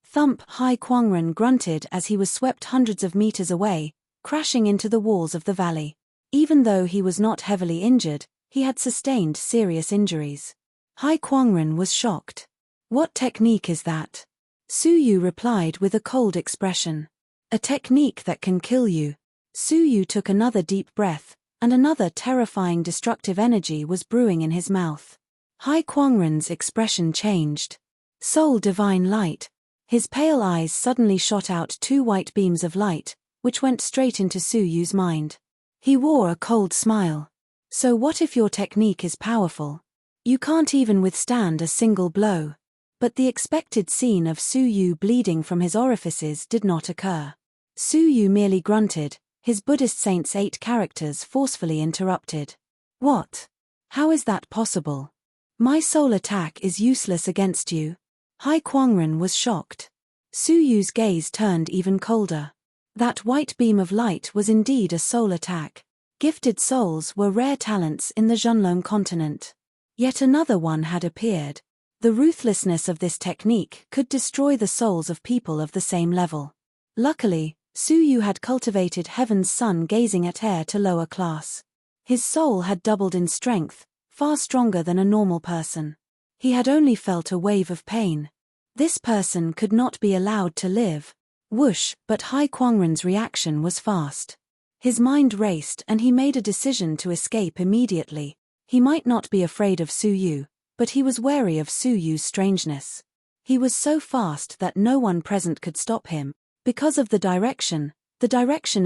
Thump! Hai Kuangren grunted as he was swept hundreds of meters away, crashing into the walls of the valley. Even though he was not heavily injured, he had sustained serious injuries. Hai Kuangren was shocked. What technique is that? Su Yu replied with a cold expression. A technique that can kill you. Su Yu took another deep breath, and another terrifying destructive energy was brewing in his mouth. Hai Kuangren's expression changed. Soul divine light. His pale eyes suddenly shot out 2 white beams of light, which went straight into Su Yu's mind. He wore a cold smile. So what if your technique is powerful? You can't even withstand a single blow. But the expected scene of Su Yu bleeding from his orifices did not occur. Su Yu merely grunted, his Buddhist Saints 8 characters forcefully interrupted. What? How is that possible? My soul attack is useless against you. Hai Kuangren was shocked. Su Yu's gaze turned even colder. That white beam of light was indeed a soul attack. Gifted souls were rare talents in the Zhonlong continent. Yet another one had appeared. The ruthlessness of this technique could destroy the souls of people of the same level. Luckily, Su Yu had cultivated Heaven's Sun gazing at air to lower class. His soul had doubled in strength, far stronger than a normal person. He had only felt a wave of pain. This person could not be allowed to live. Whoosh! But Hai Kuangren's reaction was fast. His mind raced and he made a decision to escape immediately. He might not be afraid of Su Yu, but he was wary of Su Yu's strangeness. He was so fast that no one present could stop him. Because of the direction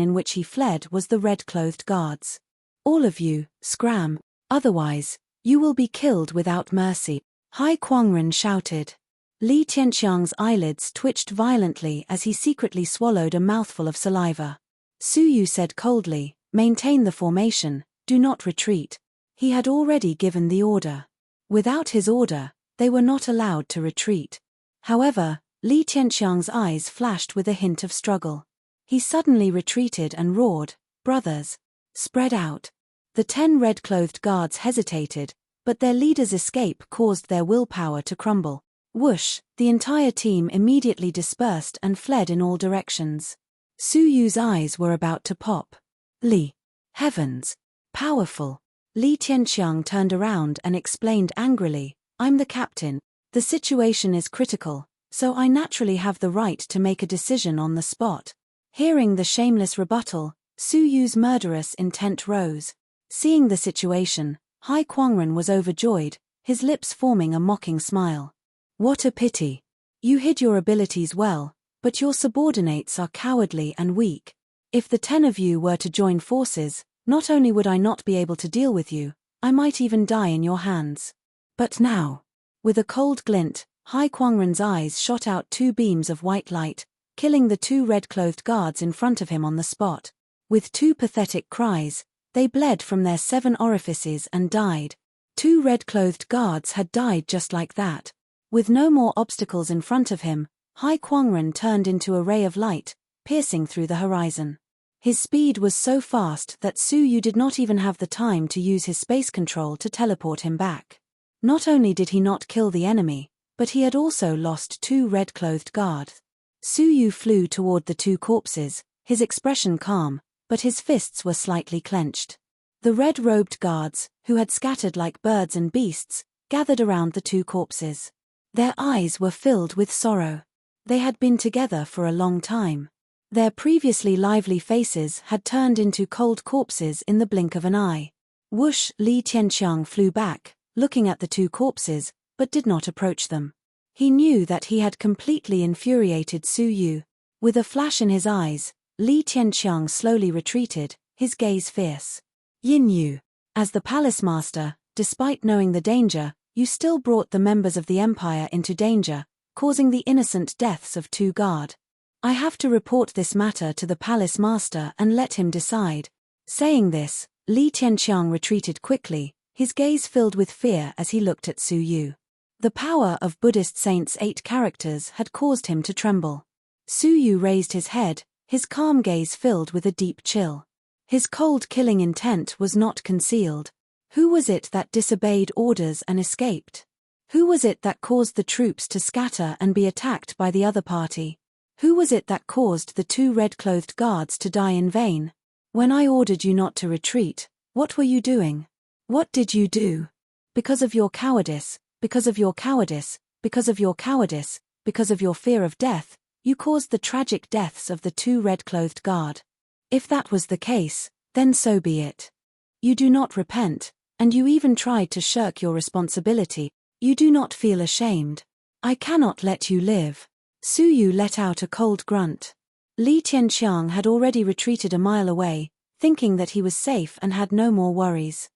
in which he fled was the red-clothed guards. All of you, scram, otherwise, you will be killed without mercy. Hai Kuangren shouted. Li Tianxiang's eyelids twitched violently as he secretly swallowed a mouthful of saliva. Su Yu said coldly, maintain the formation, Do not retreat. He had already given the order. Without his order, they were not allowed to retreat. However, Li Tianxiang's eyes flashed with a hint of struggle. He suddenly retreated and roared, "Brothers! Spread out!" The 10 red-clothed guards hesitated, but their leader's escape caused their willpower to crumble. Whoosh! The entire team immediately dispersed and fled in all directions. Su Yu's eyes were about to pop. Li! Heavens! Powerful! Li Tianxiang turned around and explained angrily, "I'm the captain. The situation is critical, so I naturally have the right to make a decision on the spot." Hearing the shameless rebuttal, Su Yu's murderous intent rose. Seeing the situation, Hai Kuangren was overjoyed, his lips forming a mocking smile. "What a pity. You hid your abilities well, but your subordinates are cowardly and weak. If the 10 of you were to join forces, not only would I not be able to deal with you, I might even die in your hands. But now..." With a cold glint, Hai Kuangren's eyes shot out 2 beams of white light, killing the 2 red-clothed guards in front of him on the spot. With 2 pathetic cries, they bled from their 7 orifices and died. 2 red-clothed guards had died just like that. With no more obstacles in front of him, Hai Kuangren turned into a ray of light, piercing through the horizon. His speed was so fast that Su Yu did not even have the time to use his space control to teleport him back. Not only did he not kill the enemy, but he had also lost 2 red-clothed guards. Su Yu flew toward the 2 corpses, his expression calm, but his fists were slightly clenched. The red-robed guards, who had scattered like birds and beasts, gathered around the 2 corpses. Their eyes were filled with sorrow. They had been together for a long time. Their previously lively faces had turned into cold corpses in the blink of an eye. Whoosh! Li Tianxiang flew back, looking at the 2 corpses, but did not approach them. He knew that he had completely infuriated Su Yu. With a flash in his eyes, Li Tianxiang slowly retreated, his gaze fierce. "Yin Yu, as the palace master, despite knowing the danger, you still brought the members of the empire into danger, causing the innocent deaths of 2 guard. I have to report this matter to the palace master and let him decide." Saying this, Li Tianxiang retreated quickly, his gaze filled with fear as he looked at Su Yu. The power of Buddhist saints' 8 characters had caused him to tremble. Su Yu raised his head, his calm gaze filled with a deep chill. His cold killing intent was not concealed. Who was it that disobeyed orders and escaped? Who was it that caused the troops to scatter and be attacked by the other party? Who was it that caused the 2 red-clothed guards to die in vain? When I ordered you not to retreat, what were you doing? What did you do? Because of your cowardice, because of your cowardice, because of your cowardice, because of your fear of death, you caused the tragic deaths of the 2 red-clothed guard. If that was the case, then so be it. You do not repent, and you even tried to shirk your responsibility. You do not feel ashamed. I cannot let you live. Su Yu let out a cold grunt. Li Tianxiang had already retreated a mile away, thinking that he was safe and had no more worries.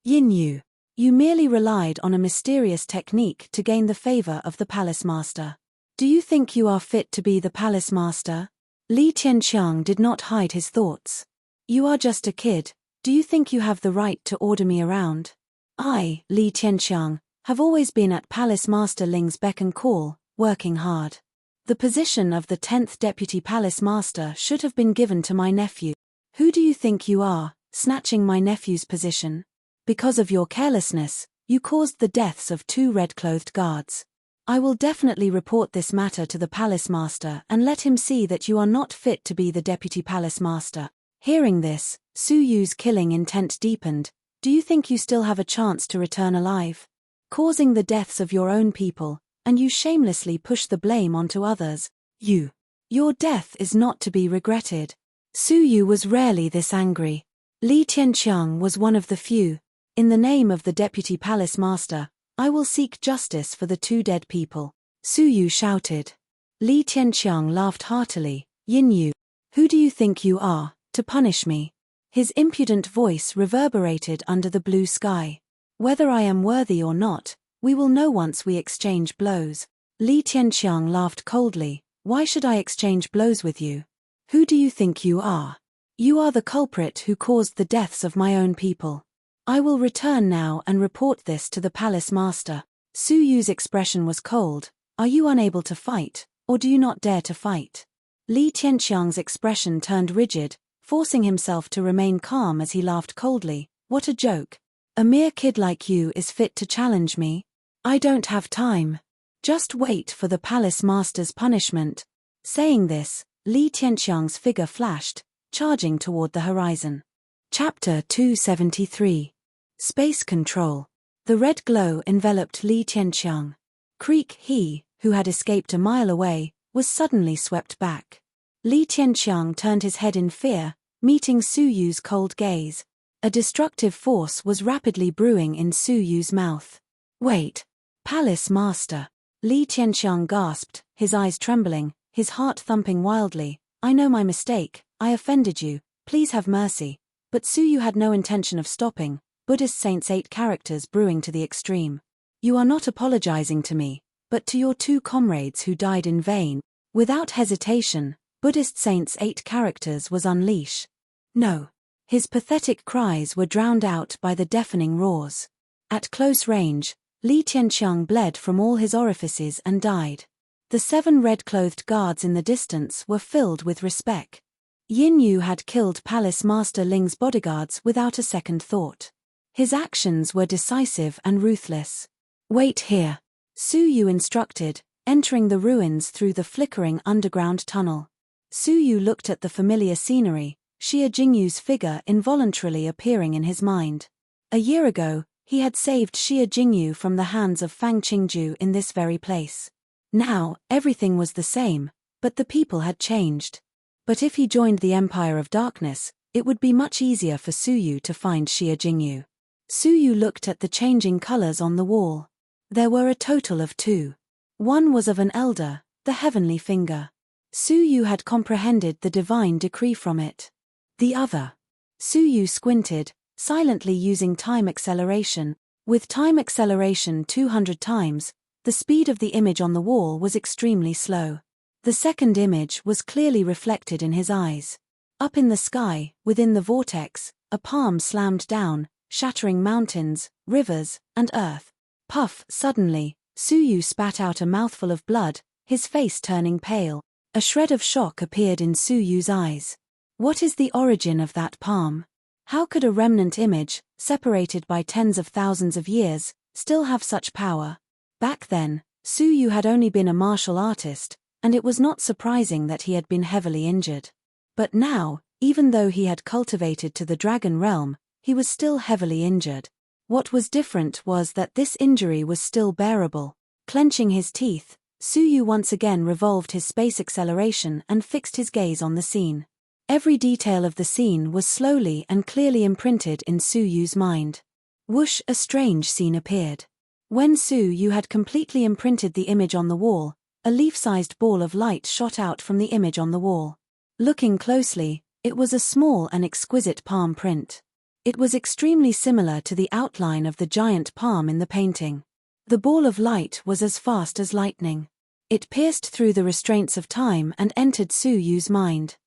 "Yin Yu, you merely relied on a mysterious technique to gain the favor of the palace master. Do you think you are fit to be the palace master?" Li Tianxiang did not hide his thoughts. "You are just a kid. Do you think you have the right to order me around? I, Li Tianxiang, have always been at Palace Master Ling's beck and call, working hard. The position of the 10th Deputy Palace Master should have been given to my nephew. Who do you think you are, snatching my nephew's position? Because of your carelessness, you caused the deaths of 2 red-clothed guards. I will definitely report this matter to the Palace Master and let him see that you are not fit to be the Deputy Palace Master." Hearing this, Su Yu's killing intent deepened. "Do you think you still have a chance to return alive? Causing the deaths of your own people, and you shamelessly push the blame onto others. Your death is not to be regretted." Su Yu was rarely this angry. Li Tianxiang was one of the few. "In the name of the Deputy Palace Master, I will seek justice for the 2 dead people," Su Yu shouted. Li Tianxiang laughed heartily. "Yin Yu, who do you think you are, to punish me?" His impudent voice reverberated under the blue sky. "Whether I am worthy or not, we will know once we exchange blows." Li Tianxiang laughed coldly. "Why should I exchange blows with you? Who do you think you are?" You are the culprit who caused the deaths of my own people. I will return now and report this to the palace master. Su Yu's expression was cold. Are you unable to fight, or do you not dare to fight? Li Tianxiang's expression turned rigid, forcing himself to remain calm as he laughed coldly. What a joke. A mere kid like you is fit to challenge me? I don't have time. Just wait for the palace master's punishment. Saying this, Li Tianxiang's figure flashed, charging toward the horizon. Chapter 273. Space Control. The red glow enveloped Li Tianxiang. Creek, he, who had escaped a mile away, was suddenly swept back. Li Tianxiang turned his head in fear, meeting Su Yu's cold gaze. A destructive force was rapidly brewing in Su Yu's mouth. Wait. Palace Master. Li Tianxiang gasped, his eyes trembling, his heart thumping wildly. I know my mistake, I offended you, please have mercy. But Su Yu had no intention of stopping, Buddhist Saints 8 characters brewing to the extreme. You are not apologizing to me, but to your 2 comrades who died in vain. Without hesitation, Buddhist Saints 8 characters was unleash. No. His pathetic cries were drowned out by the deafening roars. At close range, Li Tianxiang bled from all his orifices and died. The 7 red-clothed guards in the distance were filled with respect. Yin Yu had killed Palace Master Ling's bodyguards without a second thought. His actions were decisive and ruthless. Wait here. Su Yu instructed, entering the ruins through the flickering underground tunnel. Su Yu looked at the familiar scenery, Xia Jingyu's figure involuntarily appearing in his mind. A year ago, he had saved Xia Jingyu from the hands of Fang Qingju in this very place. Now, everything was the same, but the people had changed. But if he joined the Empire of Darkness, it would be much easier for Su Yu to find Xia Jingyu. Su Yu looked at the changing colors on the wall. There were a total of 2. One was of an elder, the heavenly finger. Su Yu had comprehended the divine decree from it. The other. Su Yu squinted, silently using time acceleration. With time acceleration 200 times, the speed of the image on the wall was extremely slow. The second image was clearly reflected in his eyes. Up in the sky, within the vortex, a palm slammed down, shattering mountains, rivers, and earth. Puff! Suddenly, Su Yu spat out a mouthful of blood, his face turning pale. A shred of shock appeared in Su Yu's eyes. What is the origin of that palm? How could a remnant image, separated by tens of thousands of years, still have such power? Back then, Su Yu had only been a martial artist, and it was not surprising that he had been heavily injured. But now, even though he had cultivated to the dragon realm, he was still heavily injured. What was different was that this injury was still bearable. Clenching his teeth, Su Yu once again revolved his space acceleration and fixed his gaze on the scene. Every detail of the scene was slowly and clearly imprinted in Su Yu's mind. Whoosh! A strange scene appeared. When Su Yu had completely imprinted the image on the wall, a leaf-sized ball of light shot out from the image on the wall. Looking closely, it was a small and exquisite palm print. It was extremely similar to the outline of the giant palm in the painting. The ball of light was as fast as lightning. It pierced through the restraints of time and entered Su Yu's mind.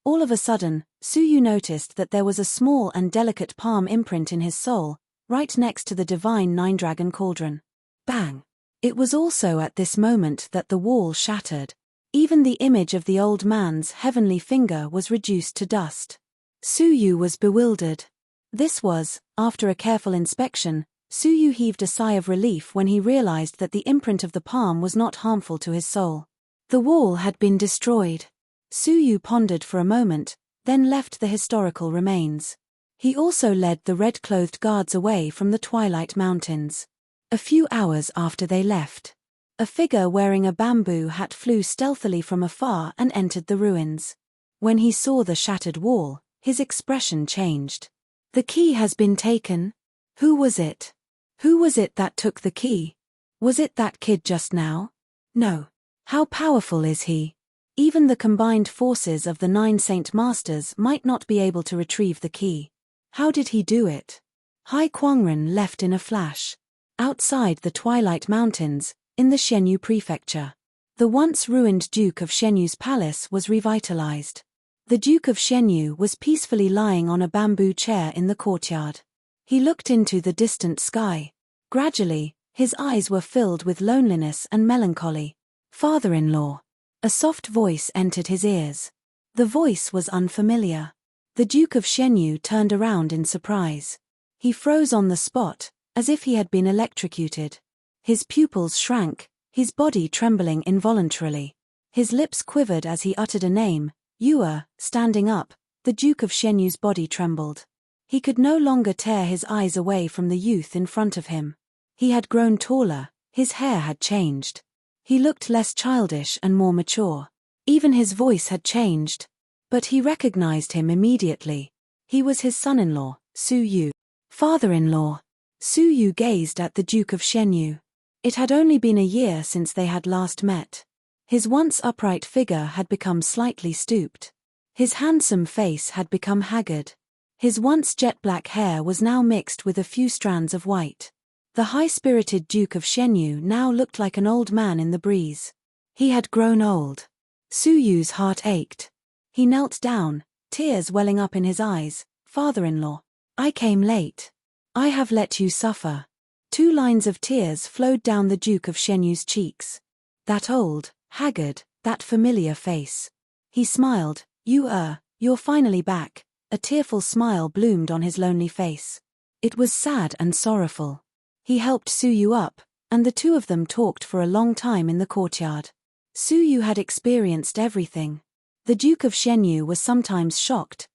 All of a sudden, Su Yu noticed that there was a small and delicate palm imprint in his soul, right next to the divine nine-dragon cauldron. Bang! It was also at this moment that the wall shattered. Even the image of the old man's heavenly finger was reduced to dust. Su Yu was bewildered. This was, after a careful inspection, Su Yu heaved a sigh of relief when he realized that the imprint of the palm was not harmful to his soul. The wall had been destroyed. Su Yu pondered for a moment, then left the historical remains. He also led the red-clothed guards away from the Twilight Mountains. A few hours after they left, a figure wearing a bamboo hat flew stealthily from afar and entered the ruins. When he saw the shattered wall, his expression changed. The key has been taken? Who was it? Who was it that took the key? Was it that kid just now? No. How powerful is he? Even the combined forces of the 9 Saint Masters might not be able to retrieve the key. How did he do it? Hai Kuangren left in a flash. Outside the Twilight Mountains, in the Xianyu prefecture, the once ruined Duke of Xianyu's palace was revitalized. The Duke of Shenyu was peacefully lying on a bamboo chair in the courtyard. He looked into the distant sky. Gradually, his eyes were filled with loneliness and melancholy. "Father-in-law." A soft voice entered his ears. The voice was unfamiliar. The Duke of Shenyu turned around in surprise. He froze on the spot, as if he had been electrocuted. His pupils shrank, his body trembling involuntarily. His lips quivered as he uttered a name, Yue. Standing up, the Duke of Shenyu's body trembled. He could no longer tear his eyes away from the youth in front of him. He had grown taller, his hair had changed. He looked less childish and more mature. Even his voice had changed. But he recognized him immediately. He was his son-in-law, Su Yu. "Father-in-law." Su Yu gazed at the Duke of Shenyu. It had only been a year since they had last met. His once upright figure had become slightly stooped. His handsome face had become haggard. His once jet-black hair was now mixed with a few strands of white. The high-spirited Duke of Shenyu now looked like an old man in the breeze. He had grown old. Su Yu's heart ached. He knelt down, tears welling up in his eyes. "Father-in-law, I came late. I have let you suffer." 2 lines of tears flowed down the Duke of Shenyu's cheeks. That old, haggard, that familiar face. He smiled. You're finally back." A tearful smile bloomed on his lonely face. It was sad and sorrowful. He helped Su Yu up, and the two of them talked for a long time in the courtyard. Su Yu had experienced everything. The Duke of Shenyu was sometimes shocked,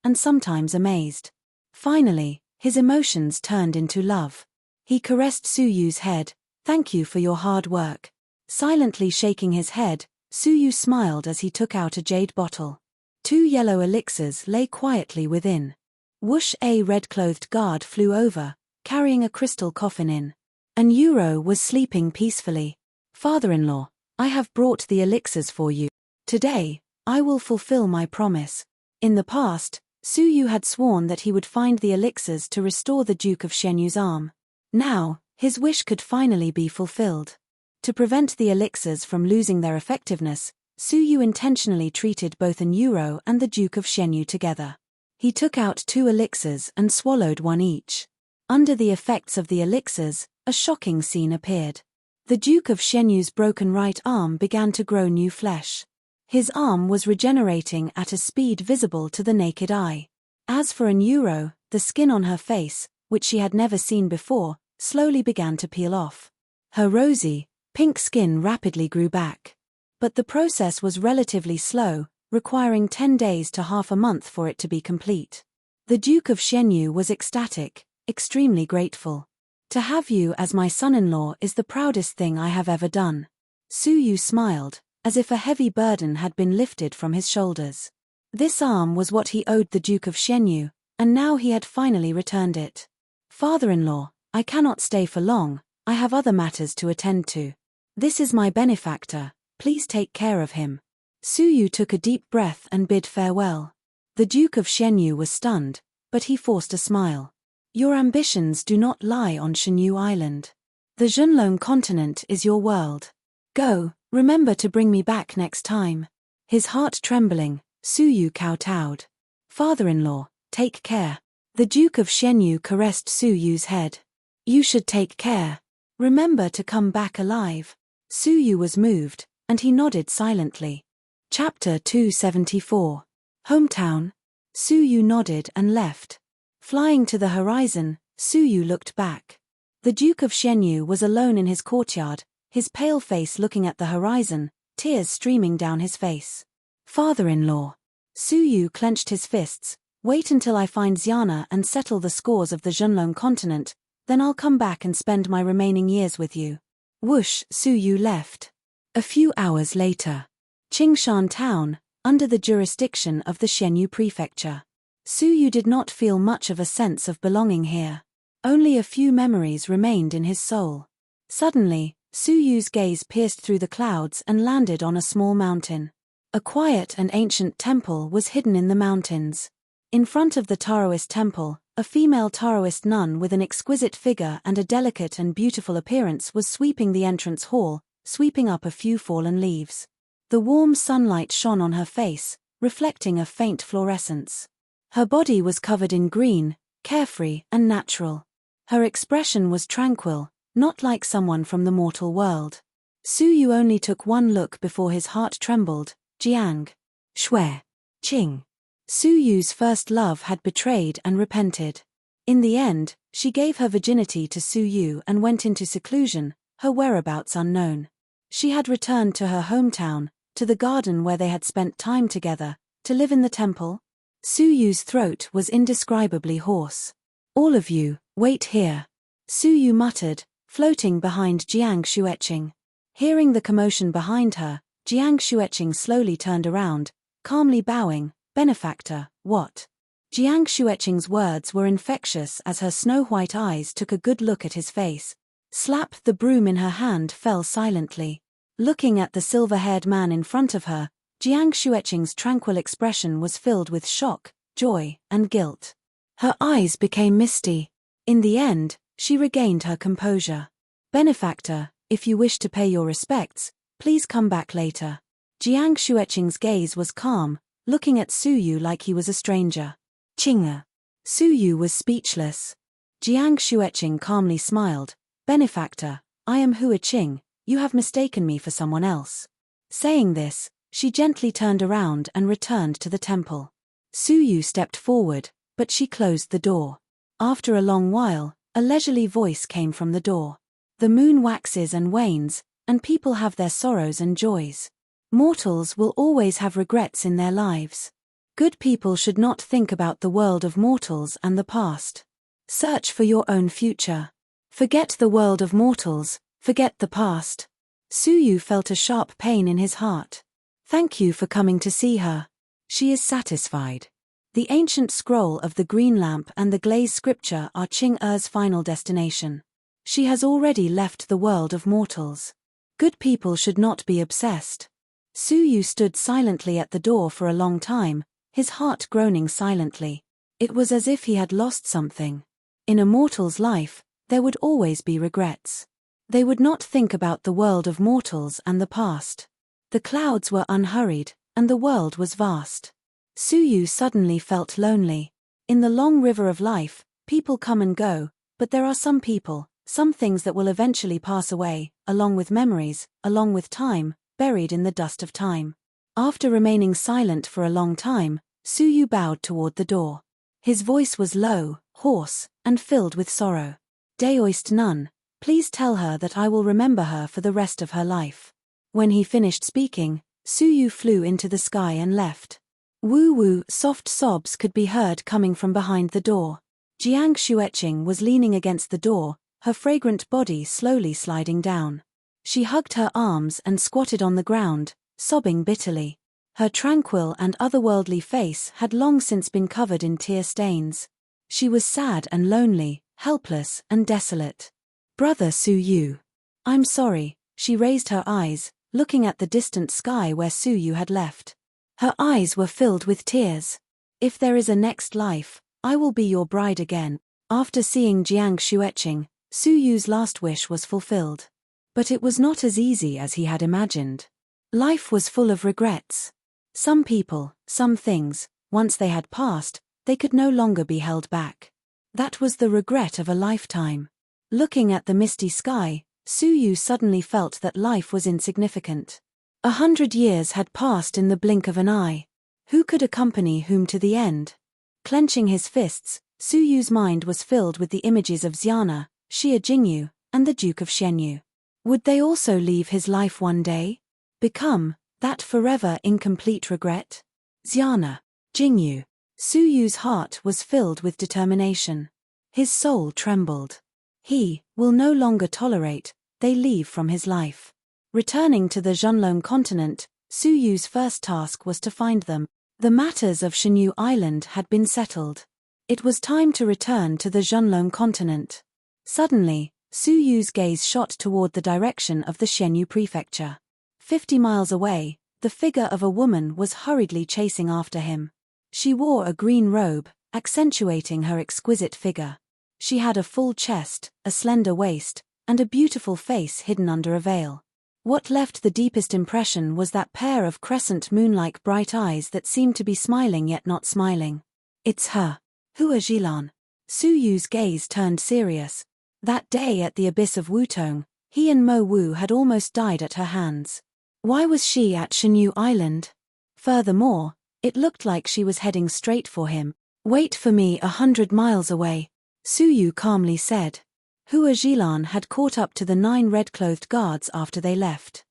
and sometimes amazed. Finally, his emotions turned into love. He caressed Su Yu's head. "Thank you for your hard work." Silently shaking his head, Su Yu smiled as he took out a jade bottle. 2 yellow elixirs lay quietly within. Whoosh! A red-clothed guard flew over, carrying a crystal coffin in. An Euro was sleeping peacefully. "Father-in-law, I have brought the elixirs for you. Today, I will fulfill my promise." In the past, Su Yu had sworn that he would find the elixirs to restore the Duke of Shenyu's arm. Now, his wish could finally be fulfilled. To prevent the elixirs from losing their effectiveness, Su Yu intentionally treated both an Euro and the Duke of Shenyu together. He took out 2 elixirs and swallowed one each. Under the effects of the elixirs, a shocking scene appeared. The Duke of Shenyu's broken right arm began to grow new flesh. His arm was regenerating at a speed visible to the naked eye. As for an Euro, the skin on her face, which she had never seen before, slowly began to peel off. Her rosy, pink skin rapidly grew back. But the process was relatively slow, requiring 10 days to half a month for it to be complete. The Duke of Shenyu was ecstatic, extremely grateful. "To have you as my son-in-law is the proudest thing I have ever done." Su Yu smiled, as if a heavy burden had been lifted from his shoulders. This arm was what he owed the Duke of Shenyu, and now he had finally returned it. "Father-in-law, I cannot stay for long, I have other matters to attend to. This is my benefactor, please take care of him." Su Yu took a deep breath and bid farewell. The Duke of Shenyu was stunned, but he forced a smile. "Your ambitions do not lie on Shenyu Island. The Zhenlong continent is your world. Go, remember to bring me back next time." His heart trembling, Su Yu kowtowed. "Father-in-law, take care." The Duke of Shenyu caressed Su Yu's head. "You should take care. Remember to come back alive." Su Yu was moved, and he nodded silently. Chapter 274. Hometown. Su Yu nodded and left. Flying to the horizon, Su Yu looked back. The Duke of Shenyu was alone in his courtyard, his pale face looking at the horizon, tears streaming down his face. "Father-in-law." Su Yu clenched his fists. "Wait until I find Xiana and settle the scores of the Zhenlong continent, then I'll come back and spend my remaining years with you." Whoosh! Su Yu left. A few hours later. Qingshan Town, under the jurisdiction of the Shenyu Prefecture. Su Yu did not feel much of a sense of belonging here. Only a few memories remained in his soul. Suddenly, Su Yu's gaze pierced through the clouds and landed on a small mountain. A quiet and ancient temple was hidden in the mountains. In front of the Taoist temple, a female Taoist nun with an exquisite figure and a delicate and beautiful appearance was sweeping the entrance hall, sweeping up a few fallen leaves. The warm sunlight shone on her face, reflecting a faint fluorescence. Her body was covered in green, carefree and natural. Her expression was tranquil, not like someone from the mortal world. Su Yu only took one look before his heart trembled. Jiang. Shui. Qing. Su Yu's first love had betrayed and repented. In the end, she gave her virginity to Su Yu and went into seclusion, her whereabouts unknown. She had returned to her hometown, to the garden where they had spent time together, to live in the temple. Su Yu's throat was indescribably hoarse. "All of you, wait here," Su Yu muttered, floating behind Jiang Xueqing. Hearing the commotion behind her, Jiang Xueqing slowly turned around, calmly bowing. "Benefactor, what?" Jiang Xueqing's words were infectious as her snow-white eyes took a good look at his face. Slap! The broom in her hand fell silently. Looking at the silver-haired man in front of her, Jiang Xueqing's tranquil expression was filled with shock, joy, and guilt. Her eyes became misty. In the end, she regained her composure. "Benefactor, if you wish to pay your respects, please come back later." Jiang Xueqing's gaze was calm, looking at Su Yu like he was a stranger. "Qing'e." Su Yu was speechless. Jiang Xueqing calmly smiled. "Benefactor, I am Hua Qing, you have mistaken me for someone else." Saying this, she gently turned around and returned to the temple. Su Yu stepped forward, but she closed the door. After a long while, a leisurely voice came from the door. "The moon waxes and wanes, and people have their sorrows and joys. Mortals will always have regrets in their lives. Good people should not think about the world of mortals and the past. Search for your own future. Forget the world of mortals, forget the past." Su Yu felt a sharp pain in his heart. "Thank you for coming to see her. She is satisfied." The ancient scroll of the green lamp and the glazed scripture are Qing-er's final destination. She has already left the world of mortals. Good people should not be obsessed. Su Yu stood silently at the door for a long time, his heart groaning silently. It was as if he had lost something. In a mortal's life, there would always be regrets. They would not think about the world of mortals and the past. The clouds were unhurried, and the world was vast. Su Yu suddenly felt lonely. In the long river of life, people come and go, but there are some people, some things that will eventually pass away, along with memories, along with time, buried in the dust of time. After remaining silent for a long time, Su Yu bowed toward the door. His voice was low, hoarse, and filled with sorrow. "Daoist nun, please tell her that I will remember her for the rest of her life." When he finished speaking, Su Yu flew into the sky and left. Woo-woo, soft sobs could be heard coming from behind the door. Jiang Xueqing was leaning against the door, her fragrant body slowly sliding down. She hugged her arms and squatted on the ground, sobbing bitterly. Her tranquil and otherworldly face had long since been covered in tear stains. She was sad and lonely, helpless and desolate. "Brother Su Yu." "I'm sorry." She raised her eyes, looking at the distant sky where Su Yu had left. Her eyes were filled with tears. "If there is a next life, I will be your bride again." After seeing Jiang Xueqing, Su Yu's last wish was fulfilled. But it was not as easy as he had imagined. Life was full of regrets. Some people, some things, once they had passed, they could no longer be held back. That was the regret of a lifetime. Looking at the misty sky, Su Yu suddenly felt that life was insignificant. 100 years had passed in the blink of an eye. Who could accompany whom to the end? Clenching his fists, Su Yu's mind was filled with the images of Xiana, Xia Jingyu, and the Duke of Xianyu. Would they also leave his life one day? Become that forever incomplete regret? Xiana, Jingyu. Su Yu's heart was filled with determination. His soul trembled. He will no longer tolerate they leave from his life. Returning to the Zhonlong continent, Su Yu's first task was to find them. The matters of Xianyu Island had been settled. It was time to return to the Zhonlong continent. Suddenly, Su Yu's gaze shot toward the direction of the Xianyu prefecture. 50 miles away, the figure of a woman was hurriedly chasing after him. She wore a green robe, accentuating her exquisite figure. She had a full chest, a slender waist, and a beautiful face hidden under a veil. What left the deepest impression was that pair of crescent moon-like bright eyes that seemed to be smiling yet not smiling. It's her. Hua Jilan. Su Yu's gaze turned serious. That day at the abyss of Wutong, he and Mo Wu had almost died at her hands. Why was she at Shenyu Island? Furthermore, it looked like she was heading straight for him. Wait for me 100 miles away, Su Yu calmly said. Hua Jilan had caught up to the 9 red-clothed guards after they left.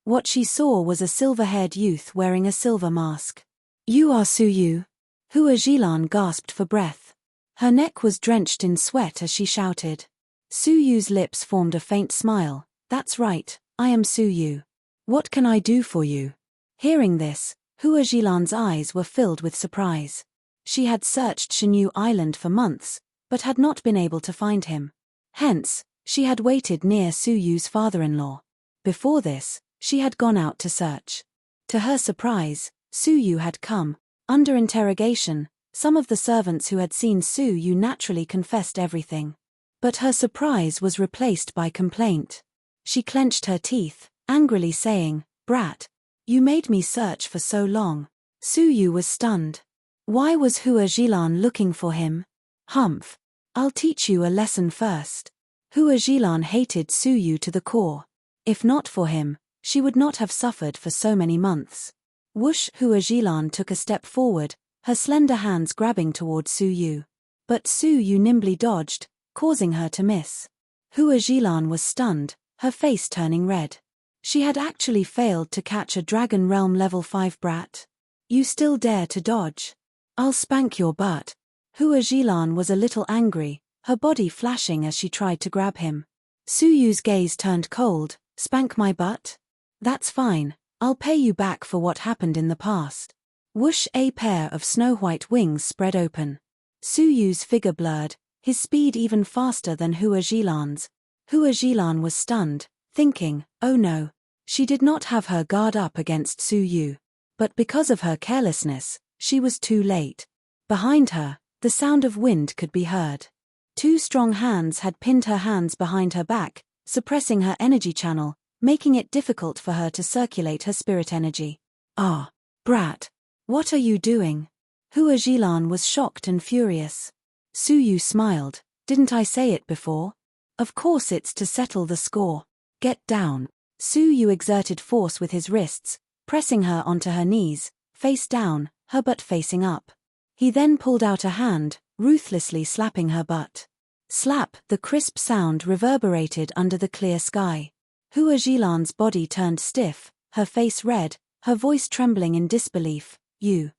What she saw was a silver-haired youth wearing a silver mask. You are Su Yu? Hua Jilan gasped for breath. Her neck was drenched in sweat as she shouted. Su Yu's lips formed a faint smile. That's right, I am Su Yu. What can I do for you? Hearing this, Hua Jilan's eyes were filled with surprise. She had searched Shenyu Island for months, but had not been able to find him. Hence, she had waited near Su Yu's father-in-law. Before this, she had gone out to search. To her surprise, Su Yu had come. Under interrogation, some of the servants who had seen Su Yu naturally confessed everything. But her surprise was replaced by complaint. She clenched her teeth, angrily saying, "Brat, you made me search for so long." Su Yu was stunned. Why was Hua Jilan looking for him? Humph. I'll teach you a lesson first. Hua Jilan hated Su Yu to the core. If not for him, she would not have suffered for so many months. Whoosh! Hua Jilan took a step forward, her slender hands grabbing toward Su Yu. But Su Yu nimbly dodged, causing her to miss. Hua Jilan was stunned, her face turning red. She had actually failed to catch a Dragon Realm level 5 brat. You still dare to dodge? I'll spank your butt. Hua Jilan was a little angry, her body flashing as she tried to grab him. Su Yu's gaze turned cold. Spank my butt? That's fine, I'll pay you back for what happened in the past. Whoosh! A pair of snow-white wings spread open. Su Yu's figure blurred, his speed even faster than Hua Jilan's. Hua Jilan was stunned, thinking, oh no. She did not have her guard up against Su Yu. But because of her carelessness, she was too late. Behind her, the sound of wind could be heard. 2 strong hands had pinned her hands behind her back, suppressing her energy channel, making it difficult for her to circulate her spirit energy. Ah, brat. What are you doing? Hua Jilan was shocked and furious. Su Yu smiled. Didn't I say it before? Of course it's to settle the score. Get down. Su Yu exerted force with his wrists, pressing her onto her knees, face down, her butt facing up. He then pulled out a hand, ruthlessly slapping her butt. Slap! The crisp sound reverberated under the clear sky. Hua Jilan's body turned stiff, her face red, her voice trembling in disbelief. You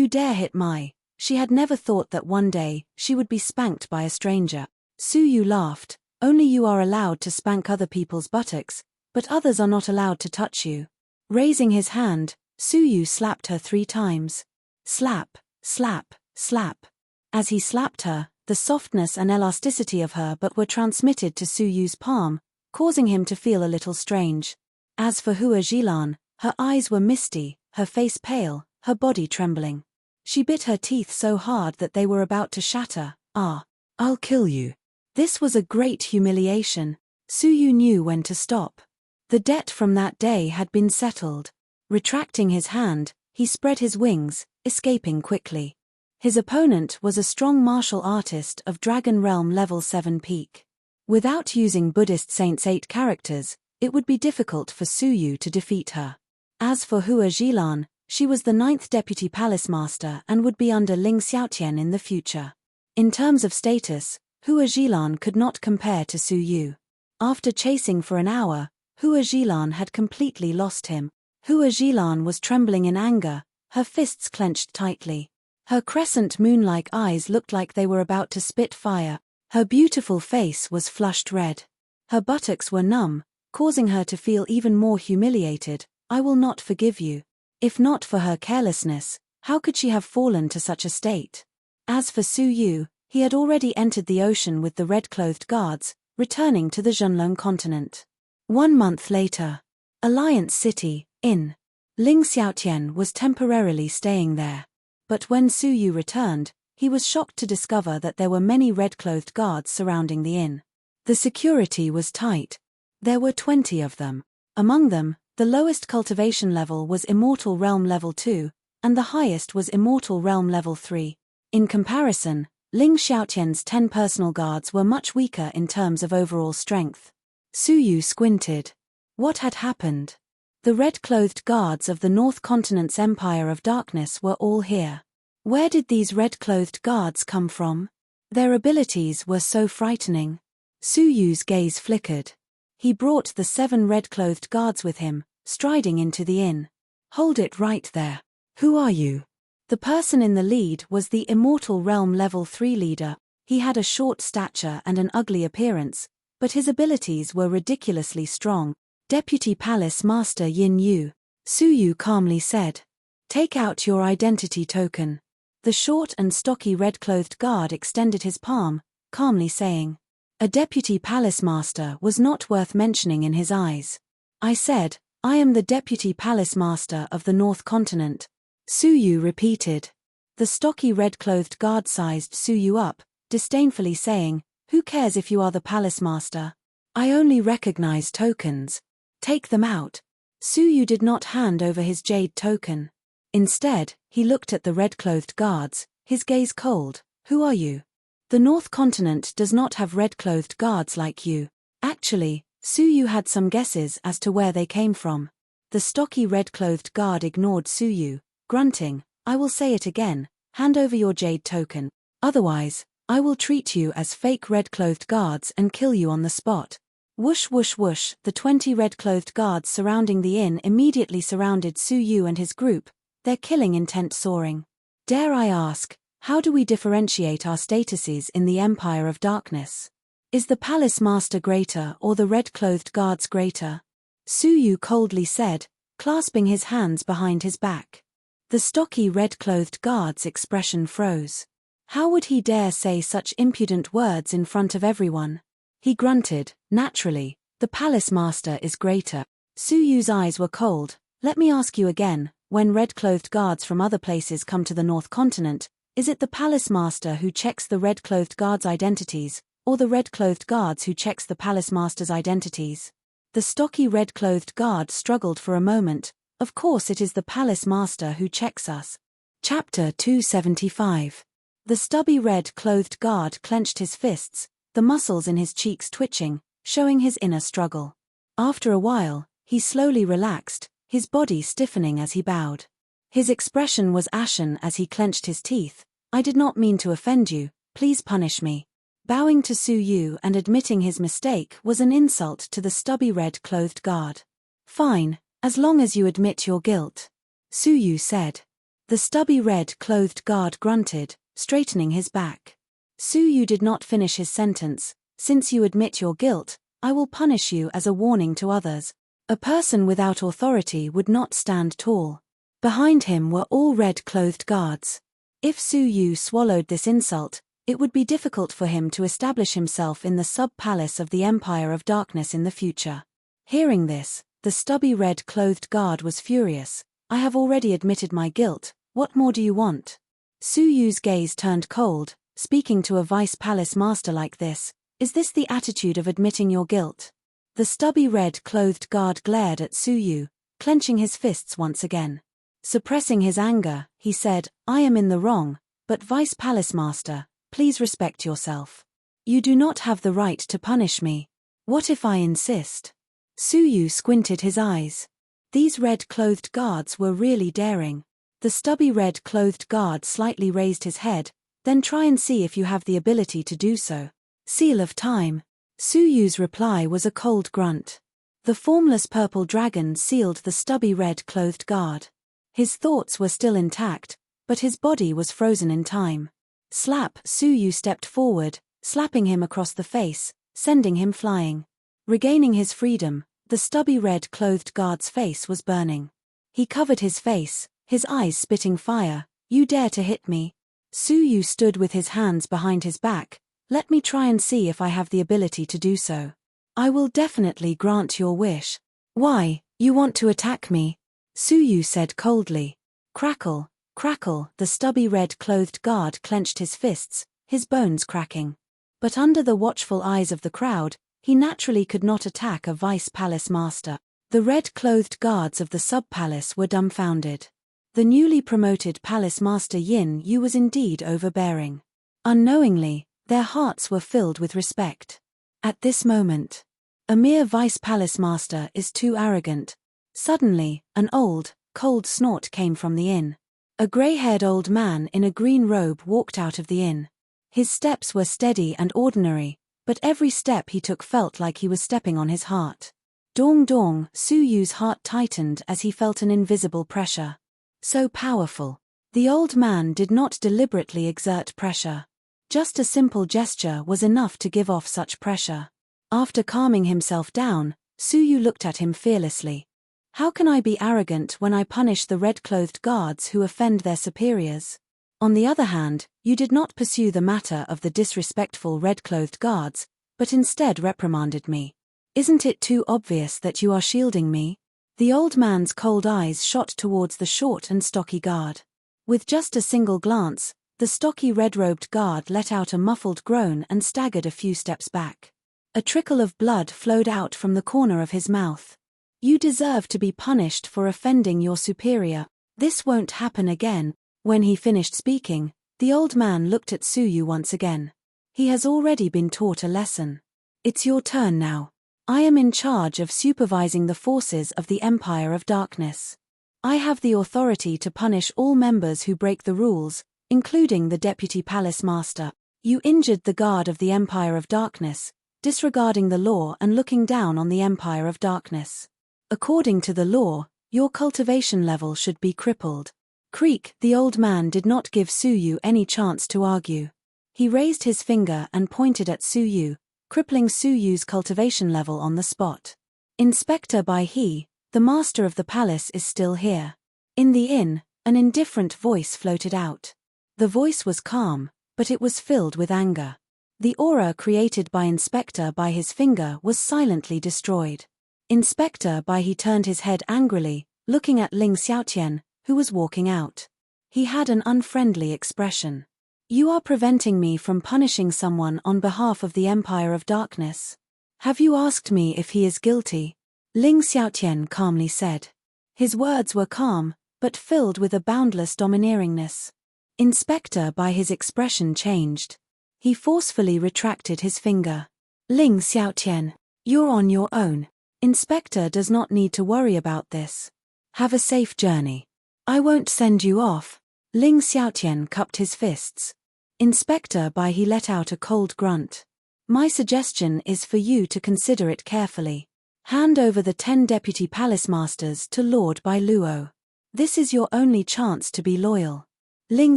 dare hit my... She had never thought that one day, she would be spanked by a stranger. Su Yu laughed. Only you are allowed to spank other people's buttocks, but others are not allowed to touch you. Raising his hand, Su Yu slapped her 3 times. Slap, slap, slap. As he slapped her, the softness and elasticity of her butt were transmitted to Su Yu's palm, causing him to feel a little strange. As for Hua Jilan, her eyes were misty, her face pale, her body trembling. She bit her teeth so hard that they were about to shatter. Ah, I'll kill you. This was a great humiliation. Su Yu knew when to stop. The debt from that day had been settled. Retracting his hand, he spread his wings, escaping quickly. His opponent was a strong martial artist of Dragon Realm level 7 peak. Without using Buddhist Saints 8 characters, it would be difficult for Su Yu to defeat her. As for Hua Jilan, she was the 9th Deputy Palace Master and would be under Ling Xiaotian in the future. In terms of status, Hua Jilan could not compare to Su Yu. After chasing for an hour, Hua Jilan had completely lost him. Hua Jilan was trembling in anger, her fists clenched tightly. Her crescent moon-like eyes looked like they were about to spit fire. Her beautiful face was flushed red. Her buttocks were numb, causing her to feel even more humiliated. I will not forgive you. If not for her carelessness, how could she have fallen to such a state? As for Su Yu, he had already entered the ocean with the red-clothed guards, returning to the Zhenlong continent. 1 month later. Alliance City, Inn. Ling Xiaotian was temporarily staying there. But when Su Yu returned, he was shocked to discover that there were many red-clothed guards surrounding the inn. The security was tight. There were 20 of them. Among them, the lowest cultivation level was Immortal Realm Level 2, and the highest was Immortal Realm Level 3. In comparison, Ling Xiaotian's 10 personal guards were much weaker in terms of overall strength. Su Yu squinted. What had happened? The red-clothed guards of the North Continent's Empire of Darkness were all here. Where did these red-clothed guards come from? Their abilities were so frightening. Su Yu's gaze flickered. He brought the 7 red-clothed guards with him, striding into the inn. Hold it right there. Who are you? The person in the lead was the Immortal Realm Level 3 leader. He had a short stature and an ugly appearance, but his abilities were ridiculously strong. Deputy Palace Master Yin Yu. Su Yu calmly said. Take out your identity token. The short and stocky red-clothed guard extended his palm, calmly saying. A Deputy Palace Master was not worth mentioning in his eyes. I said, I am the Deputy Palace Master of the North Continent. Su Yu repeated. The stocky red-clothed guard sized Su Yu up, disdainfully saying, Who cares if you are the Palace Master? I only recognize tokens. Take them out. Su Yu did not hand over his jade token. Instead, he looked at the red-clothed guards, his gaze cold. Who are you? The North Continent does not have red-clothed guards like you. Actually, Su Yu had some guesses as to where they came from. The stocky red-clothed guard ignored Su Yu, grunting, I will say it again, hand over your jade token. Otherwise, I will treat you as fake red-clothed guards and kill you on the spot. Whoosh whoosh whoosh, the 20 red-clothed guards surrounding the inn immediately surrounded Su Yu and his group, their killing intent soaring. Dare I ask, how do we differentiate our statuses in the Empire of Darkness? Is the Palace Master greater or the red-clothed guards greater? Su Yu coldly said, clasping his hands behind his back. The stocky red-clothed guard's expression froze. How would he dare say such impudent words in front of everyone? He grunted, naturally, the Palace Master is greater. Su Yu's eyes were cold. Let me ask you again, when red-clothed guards from other places come to the North Continent, is it the Palace Master who checks the red-clothed guards' identities, or the red-clothed guards who checks the Palace Master's identities? The stocky red-clothed guard struggled for a moment. Of course it is the Palace Master who checks us. Chapter 275. The stubby red-clothed guard clenched his fists, the muscles in his cheeks twitching, showing his inner struggle. After a while, he slowly relaxed, his body stiffening as he bowed. His expression was ashen as he clenched his teeth. I did not mean to offend you, please punish me. Bowing to Su Yu and admitting his mistake was an insult to the stubby red-clothed guard. Fine, as long as you admit your guilt. Su Yu said. The stubby red-clothed guard grunted, straightening his back. Su Yu did not finish his sentence. Since you admit your guilt, I will punish you as a warning to others. A person without authority would not stand tall. Behind him were all red-clothed guards. If Su Yu swallowed this insult, it would be difficult for him to establish himself in the sub-palace of the Empire of Darkness in the future. Hearing this, the stubby red-clothed guard was furious. I have already admitted my guilt, what more do you want? Su Yu's gaze turned cold. Speaking to a vice palace master like this, is this the attitude of admitting your guilt? The stubby red-clothed guard glared at Su Yu, clenching his fists once again. Suppressing his anger, he said, I am in the wrong, but vice palace master, please respect yourself. You do not have the right to punish me. What if I insist? Su Yu squinted his eyes. These red-clothed guards were really daring. The stubby red-clothed guard slightly raised his head, then try and see if you have the ability to do so. Seal of time. Su Yu's reply was a cold grunt. The formless purple dragon sealed the stubby red-clothed guard. His thoughts were still intact, but his body was frozen in time. Slap! Su Yu stepped forward, slapping him across the face, sending him flying. Regaining his freedom, the stubby red-clothed guard's face was burning. He covered his face, his eyes spitting fire. You dare to hit me? Su Yu stood with his hands behind his back. Let me try and see if I have the ability to do so. I will definitely grant your wish. Why, you want to attack me? Su Yu said coldly. Crackle, crackle, the stubby red-clothed guard clenched his fists, his bones cracking. But under the watchful eyes of the crowd, he naturally could not attack a vice palace master. The The red-clothed guards of the sub-palace were dumbfounded. The newly promoted palace master Yin Yu was indeed overbearing. Unknowingly, their hearts were filled with respect. At this moment, a mere vice-palace master is too arrogant. Suddenly, an old, cold snort came from the inn. A grey-haired old man in a green robe walked out of the inn. His steps were steady and ordinary, but every step he took felt like he was stepping on his heart. Dong dong, Su Yu's heart tightened as he felt an invisible pressure. So powerful. The old man did not deliberately exert pressure. Just a simple gesture was enough to give off such pressure. After calming himself down, Su Yu looked at him fearlessly. How can I be arrogant when I punish the red-clothed guards who offend their superiors? On the other hand, you did not pursue the matter of the disrespectful red-clothed guards, but instead reprimanded me. Isn't it too obvious that you are shielding me? The old man's cold eyes shot towards the short and stocky guard. With just a single glance, the stocky red-robed guard let out a muffled groan and staggered a few steps back. A trickle of blood flowed out from the corner of his mouth. You deserve to be punished for offending your superior. This won't happen again. When he finished speaking, the old man looked at Su Yu once again. He has already been taught a lesson. It's your turn now. I am in charge of supervising the forces of the Empire of Darkness. I have the authority to punish all members who break the rules, including the Deputy Palace Master. You injured the guard of the Empire of Darkness, disregarding the law and looking down on the Empire of Darkness. According to the law, your cultivation level should be crippled. Creak, the old man did not give Su Yu any chance to argue. He raised his finger and pointed at Su Yu, crippling Su Yu's cultivation level on the spot. Inspector Bai He, the master of the palace is still here. In the inn, an indifferent voice floated out. The voice was calm, but it was filled with anger. The aura created by Inspector Bai He's finger was silently destroyed. Inspector Bai He turned his head angrily, looking at Ling Xiaotian, who was walking out. He had an unfriendly expression. You are preventing me from punishing someone on behalf of the Empire of Darkness. Have you asked me if he is guilty? Ling Xiaotian calmly said. His words were calm, but filled with a boundless domineeringness. Inspector Bai He's expression changed. He forcefully retracted his finger. Ling Xiaotian, you're on your own. Inspector does not need to worry about this. Have a safe journey. I won't send you off. Ling Xiaotian cupped his fists. Inspector Bai He let out a cold grunt. My suggestion is for you to consider it carefully. Hand over the 10 deputy palace masters to Lord Bai Luo. This is your only chance to be loyal. Ling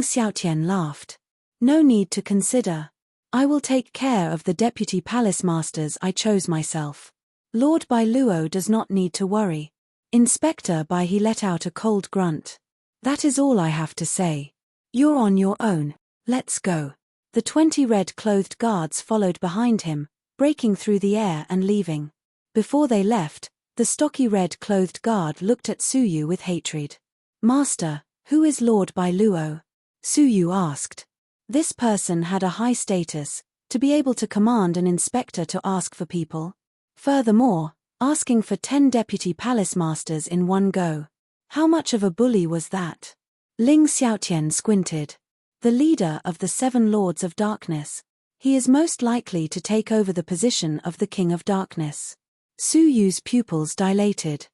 Xiaotian laughed. No need to consider. I will take care of the deputy palace masters I chose myself. Lord Bai Luo does not need to worry. Inspector Bai He let out a cold grunt. That is all I have to say. You're on your own. Let's go. The 20 red-clothed guards followed behind him, breaking through the air and leaving. Before they left, the stocky red-clothed guard looked at Su Yu with hatred. Master, who is Lord Bai Luo? Su Yu asked. This person had a high status, to be able to command an inspector to ask for people. Furthermore, asking for 10 deputy palace masters in one go. How much of a bully was that? Ling Xiaotian squinted. The leader of the 7 Lords of Darkness. He is most likely to take over the position of the King of Darkness. Su Yu's pupils dilated.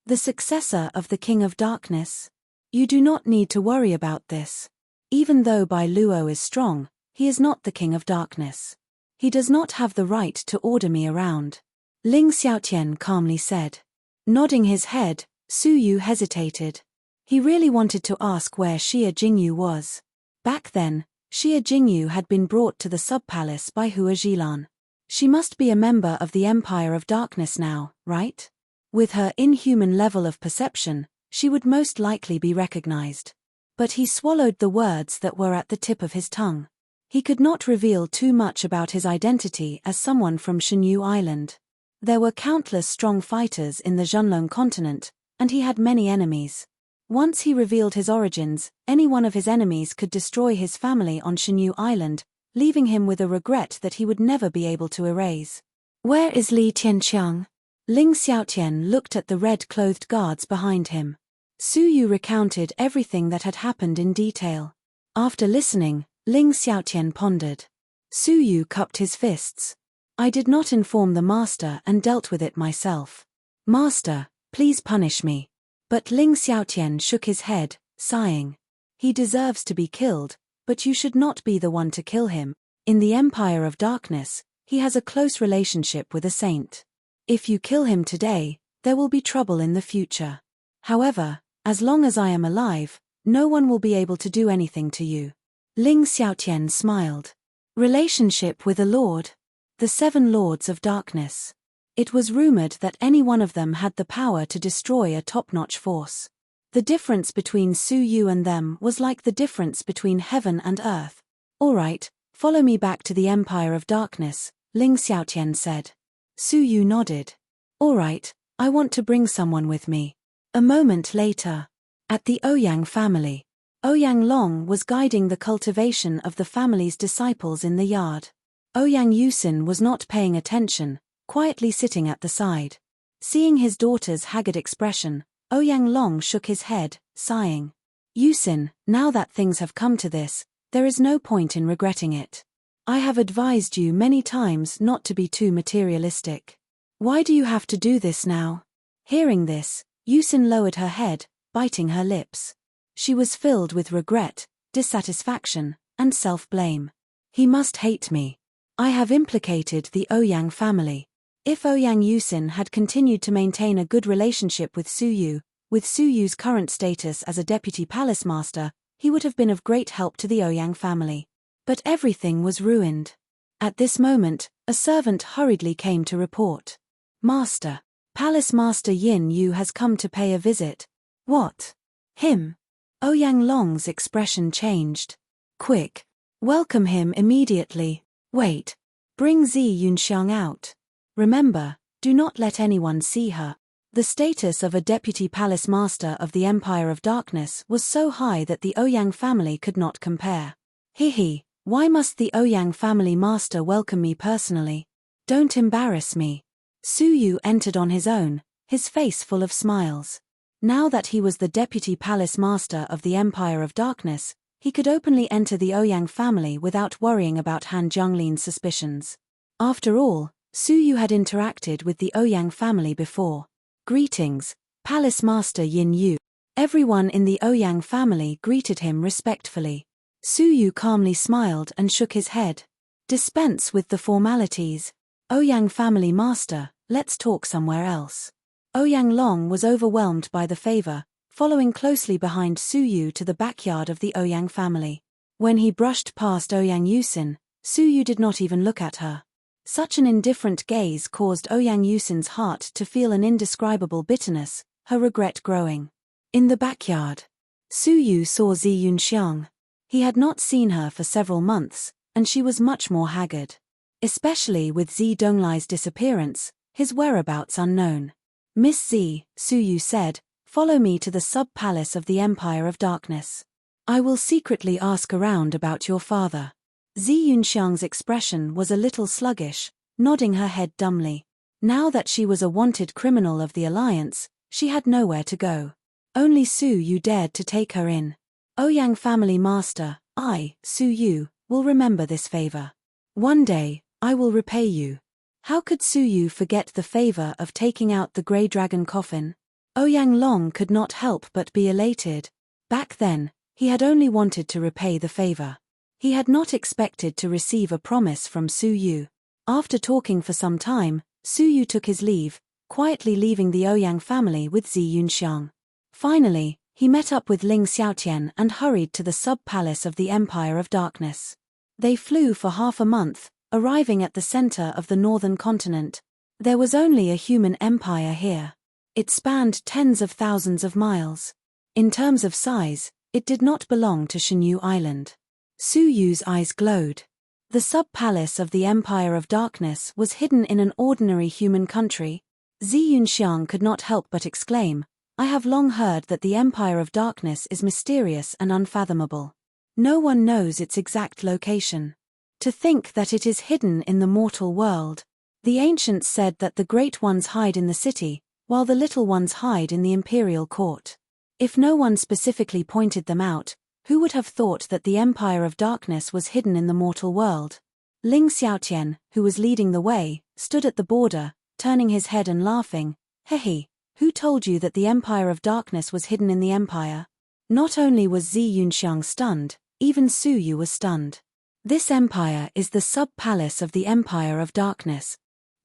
The successor of the King of Darkness? You do not need to worry about this. Even though Bai Luo is strong, he is not the King of Darkness. He does not have the right to order me around. Ling Xiaotian calmly said. Nodding his head, Su Yu hesitated. He really wanted to ask where Xia Jingyu was. Back then, Xia Jingyu had been brought to the sub-palace by Hua Zhilan. She must be a member of the Empire of Darkness now, right? With her inhuman level of perception, she would most likely be recognized. But he swallowed the words that were at the tip of his tongue. He could not reveal too much about his identity as someone from Shenyu Island. There were countless strong fighters in the Zhenlong continent, and he had many enemies. Once he revealed his origins, any one of his enemies could destroy his family on Shenyu Island, leaving him with a regret that he would never be able to erase. Where is Li Tianqiang? Ling Xiaotian looked at the red-clothed guards behind him. Su Yu recounted everything that had happened in detail. After listening, Ling Xiaotian pondered. Su Yu cupped his fists. I did not inform the master and dealt with it myself. Master, please punish me. But Ling Xiaotian shook his head, sighing. He deserves to be killed, but you should not be the one to kill him. In the Empire of Darkness, he has a close relationship with a saint. If you kill him today, there will be trouble in the future. However, as long as I am alive, no one will be able to do anything to you. Ling Xiaotian smiled. Relationship with a lord. The 7 lords of darkness. It was rumored that any one of them had the power to destroy a top-notch force. The difference between Su Yu and them was like the difference between heaven and earth. All right, follow me back to the Empire of Darkness, Ling Xiaotian said. Su Yu nodded. All right, I want to bring someone with me. A moment later. At the Ouyang family. Ouyang Long was guiding the cultivation of the family's disciples in the yard. Ouyang Yusin was not paying attention, quietly sitting at the side. Seeing his daughter's haggard expression, Ouyang Long shook his head, sighing. Yusin, now that things have come to this, there is no point in regretting it. I have advised you many times not to be too materialistic. Why do you have to do this now? Hearing this, Yusin lowered her head, biting her lips. She was filled with regret, dissatisfaction, and self-blame. He must hate me. I have implicated the Ouyang family. If Ouyang Yusin had continued to maintain a good relationship with Su Yu, with Su Yu's current status as a deputy palace master, he would have been of great help to the Ouyang family. But everything was ruined. At this moment, a servant hurriedly came to report. Master, Palace Master Yin Yu has come to pay a visit. What? Him? Ouyang Long's expression changed. Quick. Welcome him immediately. Wait. Bring Zi Yunxiang out. Remember, do not let anyone see her. The status of a deputy palace master of the Empire of Darkness was so high that the Ouyang family could not compare. Hihi. Why must the Ouyang family master welcome me personally? Don't embarrass me. Su Yu entered on his own, his face full of smiles. Now that he was the deputy palace master of the Empire of Darkness, he could openly enter the Ouyang family without worrying about Han Zhonglin's suspicions. After all, Su Yu had interacted with the Ouyang family before. Greetings, Palace Master Yin Yu. Everyone in the Ouyang family greeted him respectfully. Su Yu calmly smiled and shook his head. Dispense with the formalities. Ouyang family master, let's talk somewhere else. Ouyang Long was overwhelmed by the favor, following closely behind Su Yu to the backyard of the Ouyang family. When he brushed past Ouyang Yusin, Su Yu did not even look at her. Such an indifferent gaze caused Ouyang Yusin's heart to feel an indescribable bitterness, her regret growing. In the backyard, Su Yu saw Zi Yunxiang. He had not seen her for several months, and she was much more haggard. Especially with Zi Donglai's disappearance, his whereabouts unknown. Miss Zi, Su Yu said, follow me to the sub-palace of the Empire of Darkness. I will secretly ask around about your father. Zi Yunxiang's expression was a little sluggish, nodding her head dumbly. Now that she was a wanted criminal of the Alliance, she had nowhere to go. Only Su Yu dared to take her in. Ouyang family master, I, Su Yu, will remember this favor. One day, I will repay you. How could Su Yu forget the favor of taking out the grey dragon coffin? Ouyang Long could not help but be elated. Back then, he had only wanted to repay the favor. He had not expected to receive a promise from Su Yu. After talking for some time, Su Yu took his leave, quietly leaving the Ouyang family with Zi Yunxiang. Finally, he met up with Ling Xiaotian and hurried to the sub-palace of the Empire of Darkness. They flew for half a month, arriving at the center of the northern continent. There was only a human empire here. It spanned tens of thousands of miles. In terms of size, it did not belong to Shenyu Island. Su Yu's eyes glowed. The sub-palace of the Empire of Darkness was hidden in an ordinary human country. Zi Yunxiang could not help but exclaim, I have long heard that the Empire of Darkness is mysterious and unfathomable. No one knows its exact location. To think that it is hidden in the mortal world. The ancients said that the great ones hide in the city, while the little ones hide in the imperial court. If no one specifically pointed them out, who would have thought that the Empire of Darkness was hidden in the mortal world? Ling Xiaotian, who was leading the way, stood at the border, turning his head and laughing. Hehe, who told you that the Empire of Darkness was hidden in the Empire? Not only was Zi Yunxiang stunned, even Su Yu was stunned. This empire is the sub-palace of the Empire of Darkness.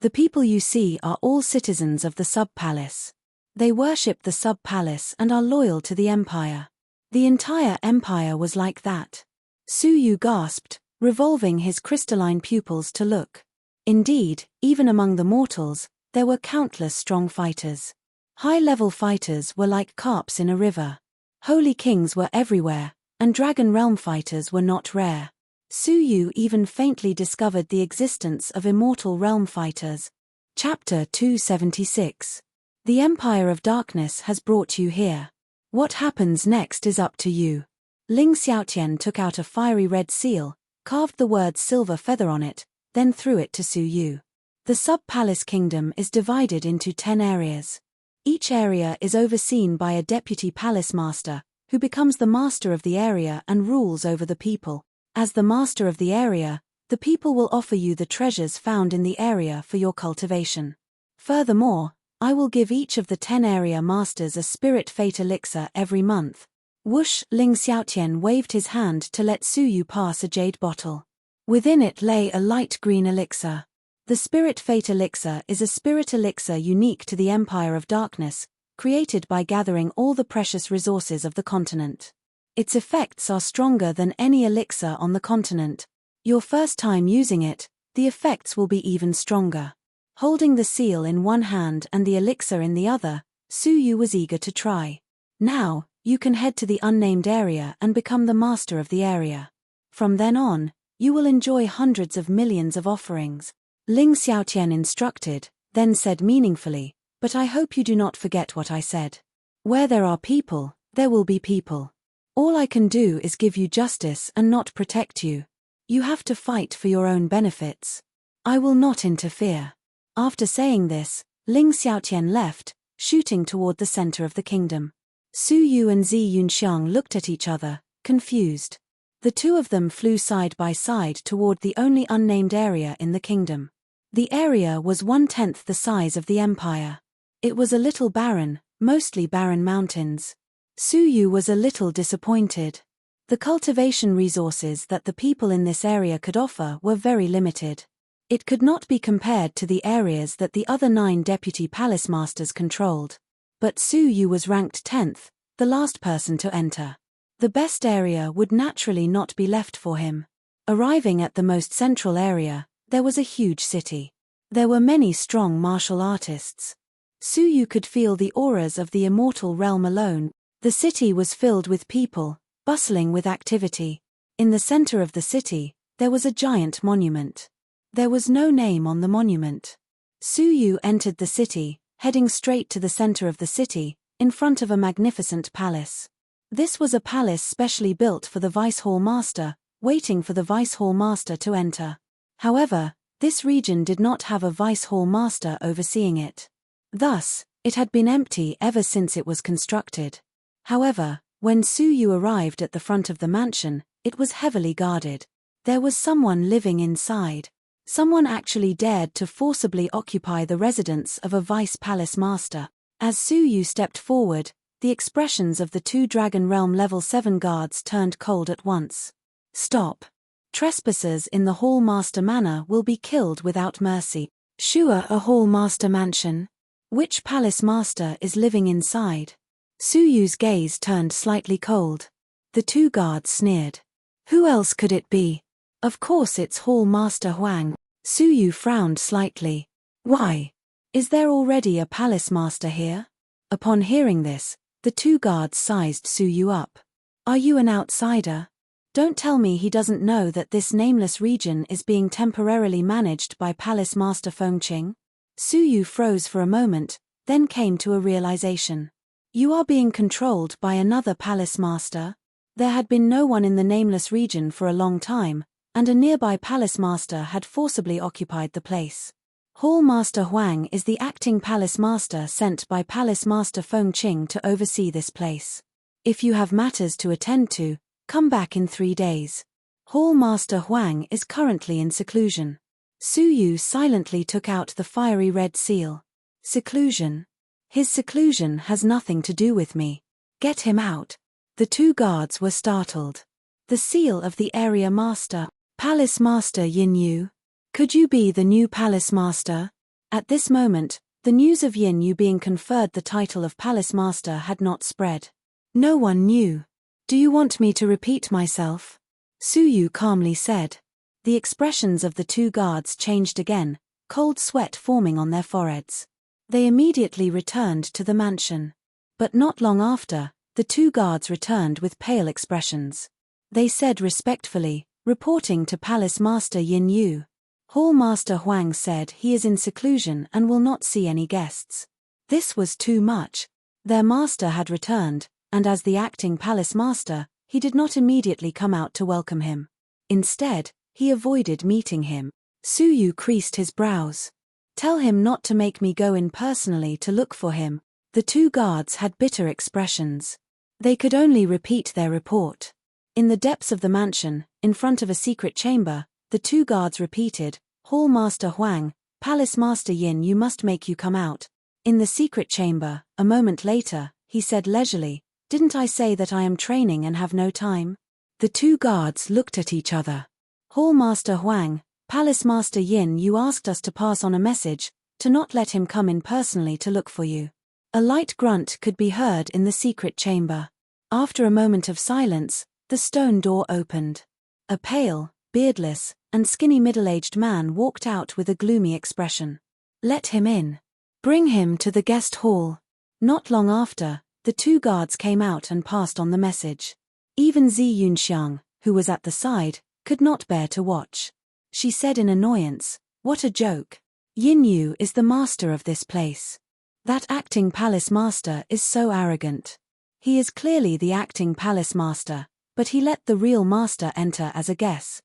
The people you see are all citizens of the sub-palace. They worship the sub-palace and are loyal to the empire. The entire empire was like that. Su Yu gasped, revolving his crystalline pupils to look. Indeed, even among the mortals, there were countless strong fighters. High-level fighters were like carps in a river. Holy kings were everywhere, and dragon realm fighters were not rare. Su Yu even faintly discovered the existence of immortal realm fighters. Chapter 276. The Empire of Darkness has brought you here. What happens next is up to you. Ling Xiaotian took out a fiery red seal, carved the word silver feather on it, then threw it to Su Yu. The sub-palace kingdom is divided into 10 areas. Each area is overseen by a deputy palace master, who becomes the master of the area and rules over the people. As the master of the area, the people will offer you the treasures found in the area for your cultivation. Furthermore, I will give each of the 10 area masters a spirit fate elixir every month. Whoosh! Ling Xiaotian waved his hand to let Su Yu pass a jade bottle. Within it lay a light green elixir. The spirit fate elixir is a spirit elixir unique to the Empire of Darkness, created by gathering all the precious resources of the continent. Its effects are stronger than any elixir on the continent. Your first time using it, the effects will be even stronger. Holding the seal in one hand and the elixir in the other, Su Yu was eager to try. Now, you can head to the unnamed area and become the master of the area. From then on, you will enjoy hundreds of millions of offerings. Ling Xiaotian instructed, then said meaningfully, but I hope you do not forget what I said. Where there are people, there will be people. All I can do is give you justice and not protect you. You have to fight for your own benefits. I will not interfere. After saying this, Ling Xiaotian left, shooting toward the center of the kingdom. Su Yu and Zi Yunxiang looked at each other, confused. The two of them flew side by side toward the only unnamed area in the kingdom. The area was 1/10 the size of the empire. It was a little barren, mostly barren mountains. Su Yu was a little disappointed. The cultivation resources that the people in this area could offer were very limited. It could not be compared to the areas that the other 9 deputy palace masters controlled. But Su Yu was ranked 10th, the last person to enter. The best area would naturally not be left for him. Arriving at the most central area, there was a huge city. There were many strong martial artists. Su Yu could feel the auras of the immortal realm alone. The city was filled with people, bustling with activity. In the center of the city, there was a giant monument. There was no name on the monument. Su Yu entered the city, heading straight to the center of the city, in front of a magnificent palace. This was a palace specially built for the Vice Hall Master, waiting for the Vice Hall Master to enter. However, this region did not have a Vice Hall Master overseeing it. Thus, it had been empty ever since it was constructed. However, when Su Yu arrived at the front of the mansion, it was heavily guarded. There was someone living inside. Someone actually dared to forcibly occupy the residence of a Vice Palace Master. As Su Yu stepped forward, the expressions of the 2 Dragon Realm Level 7 guards turned cold at once. Stop. Trespassers in the Hall Master Manor will be killed without mercy. Sure, a Hall Master Mansion? Which Palace Master is living inside? Su Yu's gaze turned slightly cold. The 2 guards sneered. Who else could it be? Of course it's Hall Master Huang. Su Yu frowned slightly. Why? Is there already a Palace Master here? Upon hearing this, the 2 guards sized Su Yu up. Are you an outsider? Don't tell me he doesn't know that this nameless region is being temporarily managed by Palace Master Fengqing? Su Yu froze for a moment, then came to a realization. You are being controlled by another Palace Master? There had been no one in the nameless region for a long time, and a nearby Palace Master had forcibly occupied the place. Hall Master Huang is the acting palace master sent by Palace Master Feng Qing to oversee this place. If you have matters to attend to, come back in 3 days. Hall Master Huang is currently in seclusion. Su Yu silently took out the fiery red seal. Seclusion? His seclusion has nothing to do with me. Get him out. The 2 guards were startled. The seal of the area master, Palace Master Yin Yu. Could you be the new Palace Master? At this moment, the news of Yin Yu being conferred the title of Palace Master had not spread. No one knew. Do you want me to repeat myself? Su Yu calmly said. The expressions of the 2 guards changed again, cold sweat forming on their foreheads. They immediately returned to the mansion. But not long after, the 2 guards returned with pale expressions. They said respectfully, reporting to Palace Master Yin Yu. Hall Master Huang said he is in seclusion and will not see any guests. This was too much. Their master had returned, and as the acting palace master, he did not immediately come out to welcome him. Instead, he avoided meeting him. Su Yu creased his brows. Tell him not to make me go in personally to look for him. The 2 guards had bitter expressions. They could only repeat their report. In the depths of the mansion, in front of a secret chamber, the 2 guards repeated, Hall Master Huang, Palace Master Yin you must make you come out. In the secret chamber, a moment later, he said leisurely, didn't I say that I am training and have no time? The 2 guards looked at each other. Hall Master Huang, Palace Master Yin you asked us to pass on a message, to not let him come in personally to look for you. A light grunt could be heard in the secret chamber. After a moment of silence, the stone door opened. A pale, beardless, and skinny middle-aged man walked out with a gloomy expression. Let him in. Bring him to the guest hall. Not long after, the 2 guards came out and passed on the message. Even Zi Yunxiang, who was at the side, could not bear to watch. She said in annoyance, what a joke. Yin Yu is the master of this place. That acting palace master is so arrogant. He is clearly the acting palace master, but he let the real master enter as a guest.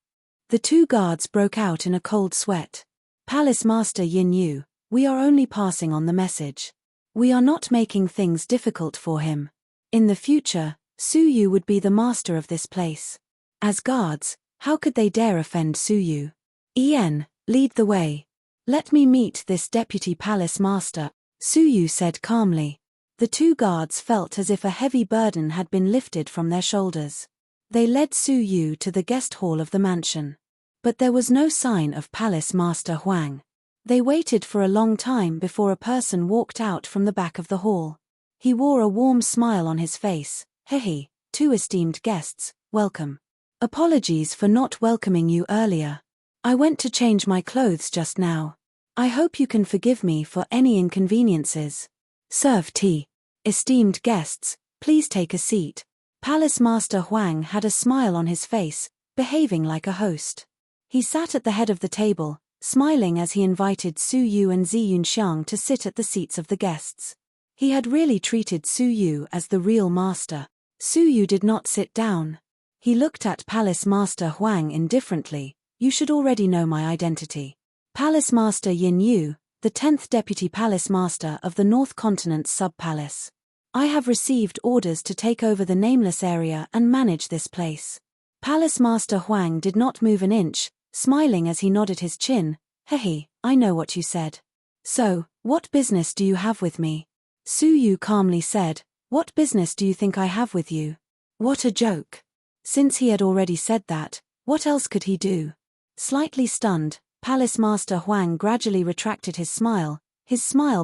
The 2 guards broke out in a cold sweat. Palace Master Yin Yu, we are only passing on the message. We are not making things difficult for him. In the future, Su Yu would be the master of this place. As guards, how could they dare offend Su Yu? Ian, lead the way. Let me meet this deputy palace master, Su Yu said calmly. The 2 guards felt as if a heavy burden had been lifted from their shoulders. They led Su Yu to the guest hall of the mansion. But there was no sign of Palace Master Huang. They waited for a long time before a person walked out from the back of the hall. He wore a warm smile on his face. Hehe, 2 esteemed guests, welcome. Apologies for not welcoming you earlier. I went to change my clothes just now. I hope you can forgive me for any inconveniences. Serve tea. Esteemed guests, please take a seat. Palace Master Huang had a smile on his face, behaving like a host. He sat at the head of the table, smiling as he invited Su Yu and Zi Yunxiang to sit at the seats of the guests. He had really treated Su Yu as the real master. Su Yu did not sit down. He looked at Palace Master Huang indifferently. You should already know my identity. Palace Master Yin Yu, the 10th Deputy Palace Master of the North Continent's sub-palace. I have received orders to take over the nameless area and manage this place. Palace Master Huang did not move an inch, smiling as he nodded his chin. Hehe, I know what you said. So, what business do you have with me? Su Yu calmly said, what business do you think I have with you? What a joke. Since he had already said that, what else could he do? Slightly stunned, Palace Master Huang gradually retracted his smile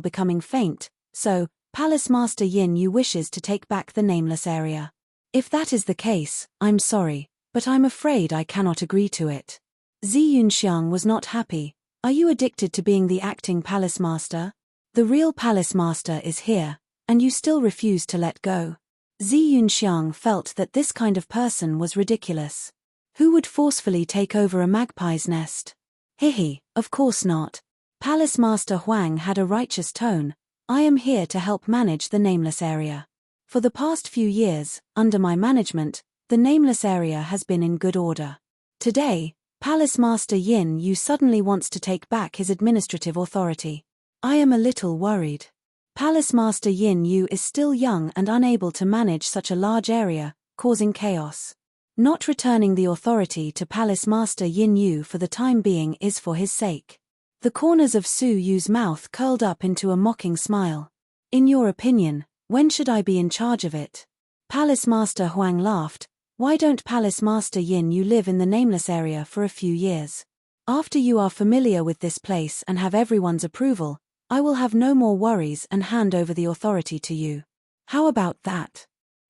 becoming faint. So, Palace Master Yin Yu wishes to take back the nameless area. If that is the case, I'm sorry, but I'm afraid I cannot agree to it. Zi Yunxiang was not happy. Are you addicted to being the acting palace master? The real palace master is here, and you still refuse to let go. Zi Yunxiang felt that this kind of person was ridiculous. Who would forcefully take over a magpie's nest? Hehe, of course not. Palace Master Huang had a righteous tone. I am here to help manage the nameless area. For the past few years, under my management, the nameless area has been in good order. Today, Palace Master Yin Yu suddenly wants to take back his administrative authority. I am a little worried. Palace Master Yin Yu is still young and unable to manage such a large area, causing chaos. Not returning the authority to Palace Master Yin Yu for the time being is for his sake. The corners of Su Yu's mouth curled up into a mocking smile. In your opinion, when should I be in charge of it? Palace Master Huang laughed. Why don't Palace Master Yin Yu live in the nameless area for a few years? After you are familiar with this place and have everyone's approval, I will have no more worries and hand over the authority to you. How about that?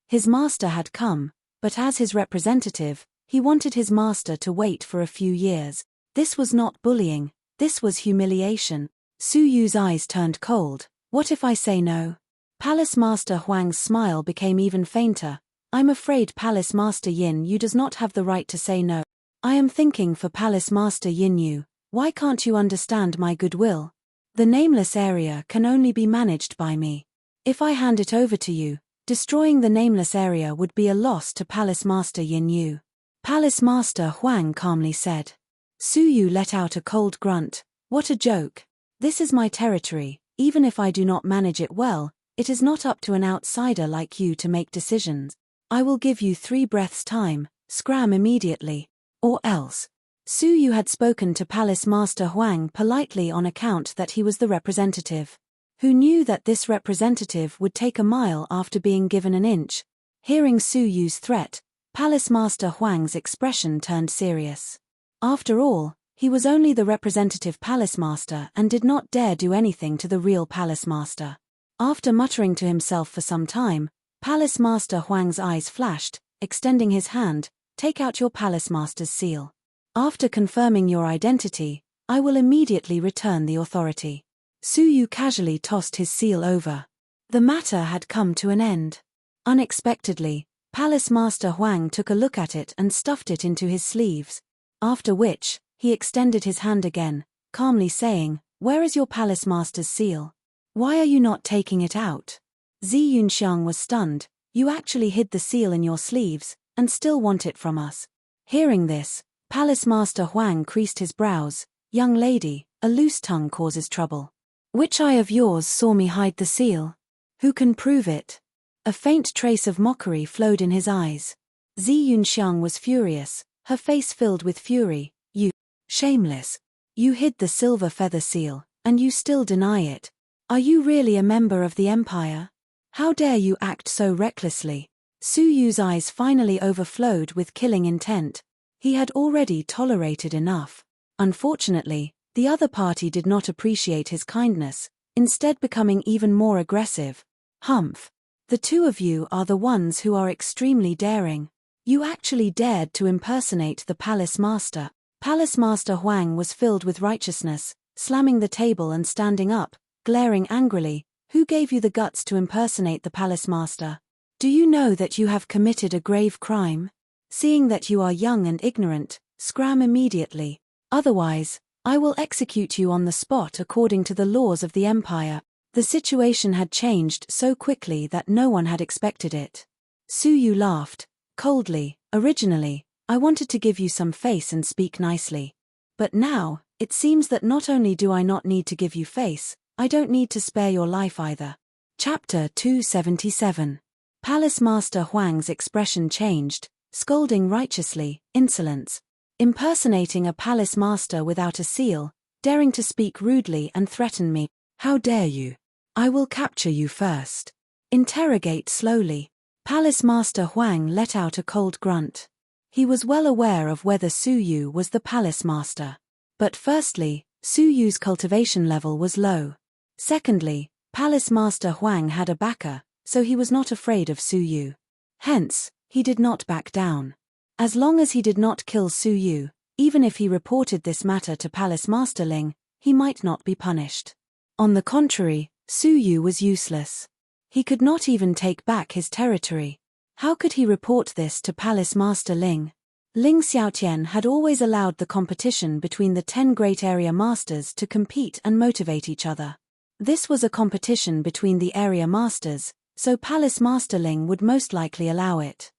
His master had come, but as his representative, he wanted his master to wait for a few years. This was not bullying, this was humiliation. Su Yu's eyes turned cold. What if I say no? Palace Master Huang's smile became even fainter. I'm afraid Palace Master Yin Yu does not have the right to say no. I am thinking for Palace Master Yin Yu, why can't you understand my goodwill? The nameless area can only be managed by me. If I hand it over to you, destroying the nameless area would be a loss to Palace Master Yin Yu. Palace Master Huang calmly said. Su Yu let out a cold grunt. What a joke. This is my territory, even if I do not manage it well, it is not up to an outsider like you to make decisions. I will give you 3 breaths time, scram immediately. Or else. Su Yu had spoken to Palace Master Huang politely on account that he was the representative. Who knew that this representative would take a mile after being given an inch? Hearing Su Yu's threat, Palace Master Huang's expression turned serious. After all, he was only the representative Palace Master and did not dare do anything to the real Palace Master. After muttering to himself for some time, Palace Master Huang's eyes flashed, extending his hand. Take out your Palace Master's seal. After confirming your identity, I will immediately return the authority. Su Yu casually tossed his seal over. The matter had come to an end. Unexpectedly, Palace Master Huang took a look at it and stuffed it into his sleeves. After which, he extended his hand again, calmly saying, Where is your Palace Master's seal? Why are you not taking it out? Zi Yunxiang was stunned. You actually hid the seal in your sleeves, and still want it from us. Hearing this, Palace Master Huang creased his brows. Young lady, a loose tongue causes trouble. Which eye of yours saw me hide the seal? Who can prove it? A faint trace of mockery flowed in his eyes. Zi Yunxiang was furious, her face filled with fury. You, shameless. You hid the silver feather seal, and you still deny it. Are you really a member of the Empire? How dare you act so recklessly? Su Yu's eyes finally overflowed with killing intent. He had already tolerated enough. Unfortunately, the other party did not appreciate his kindness, instead becoming even more aggressive. Humph. The two of you are the ones who are extremely daring. You actually dared to impersonate the Palace Master. Palace Master Huang was filled with righteousness, slamming the table and standing up, glaring angrily. Who gave you the guts to impersonate the Palace Master? Do you know that you have committed a grave crime? Seeing that you are young and ignorant, scram immediately. Otherwise, I will execute you on the spot according to the laws of the Empire. The situation had changed so quickly that no one had expected it. Su Yu laughed, coldly. Originally, I wanted to give you some face and speak nicely. But now, it seems that not only do I not need to give you face, I don't need to spare your life either. Chapter 277. Palace Master Huang's expression changed, scolding righteously, insolence. Impersonating a palace master without a seal, daring to speak rudely and threaten me. How dare you? I will capture you first. Interrogate slowly. Palace Master Huang let out a cold grunt. He was well aware of whether Su Yu was the palace master. But firstly, Su Yu's cultivation level was low. Secondly, Palace Master Huang had a backer, so he was not afraid of Su Yu. Hence, he did not back down. As long as he did not kill Su Yu, even if he reported this matter to Palace Master Ling, he might not be punished. On the contrary, Su Yu was useless. He could not even take back his territory. How could he report this to Palace Master Ling? Ling Xiaotian had always allowed the competition between the 10 great area masters to compete and motivate each other. This was a competition between the area masters, so Palace Master Ling would most likely allow it.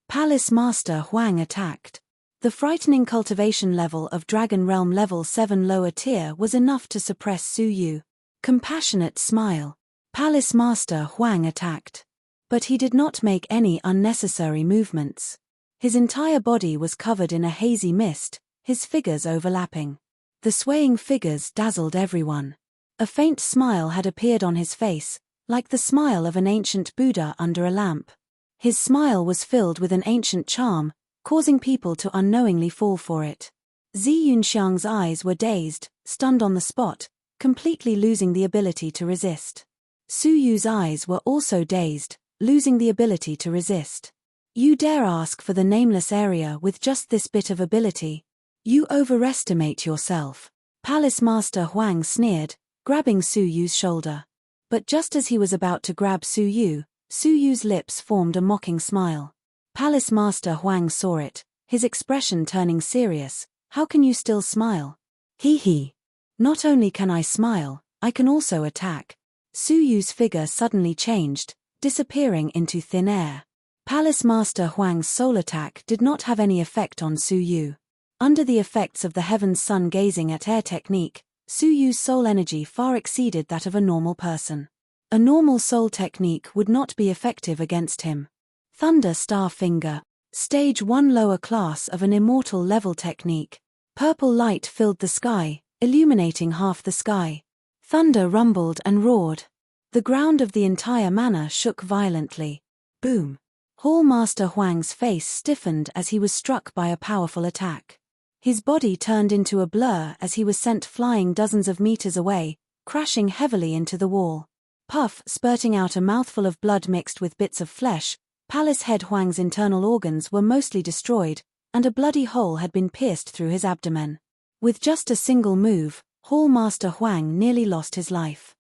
Palace Master Huang attacked. The frightening cultivation level of Dragon Realm level 7 lower tier was enough to suppress Su Yu. Compassionate smile. Palace Master Huang attacked. But he did not make any unnecessary movements. His entire body was covered in a hazy mist, his figures overlapping. The swaying figures dazzled everyone. A faint smile had appeared on his face, like the smile of an ancient Buddha under a lamp. His smile was filled with an ancient charm, causing people to unknowingly fall for it. Zi Yunxiang's eyes were dazed, stunned on the spot, completely losing the ability to resist. Su Yu's eyes were also dazed, losing the ability to resist. You dare ask for the nameless area with just this bit of ability? You overestimate yourself. Palace Master Huang sneered, grabbing Su Yu's shoulder. But just as he was about to grab Su Yu's lips formed a mocking smile. Palace Master Huang saw it, his expression turning serious. How can you still smile? Hee hee. Not only can I smile, I can also attack. Su Yu's figure suddenly changed, disappearing into thin air. Palace Master Huang's soul attack did not have any effect on Su Yu. Under the effects of the Heaven's Sun gazing at air technique, Su Yu's soul energy far exceeded that of a normal person. A normal soul technique would not be effective against him. Thunder Star Finger. Stage 1 lower class of an immortal level technique. Purple light filled the sky, illuminating half the sky. Thunder rumbled and roared. The ground of the entire manor shook violently. Boom. Hall Master Huang's face stiffened as he was struck by a powerful attack. His body turned into a blur as he was sent flying dozens of meters away, crashing heavily into the wall. Puff, spurting out a mouthful of blood mixed with bits of flesh, Palace Head Huang's internal organs were mostly destroyed, and a bloody hole had been pierced through his abdomen. With just a single move, Hall Master Huang nearly lost his life.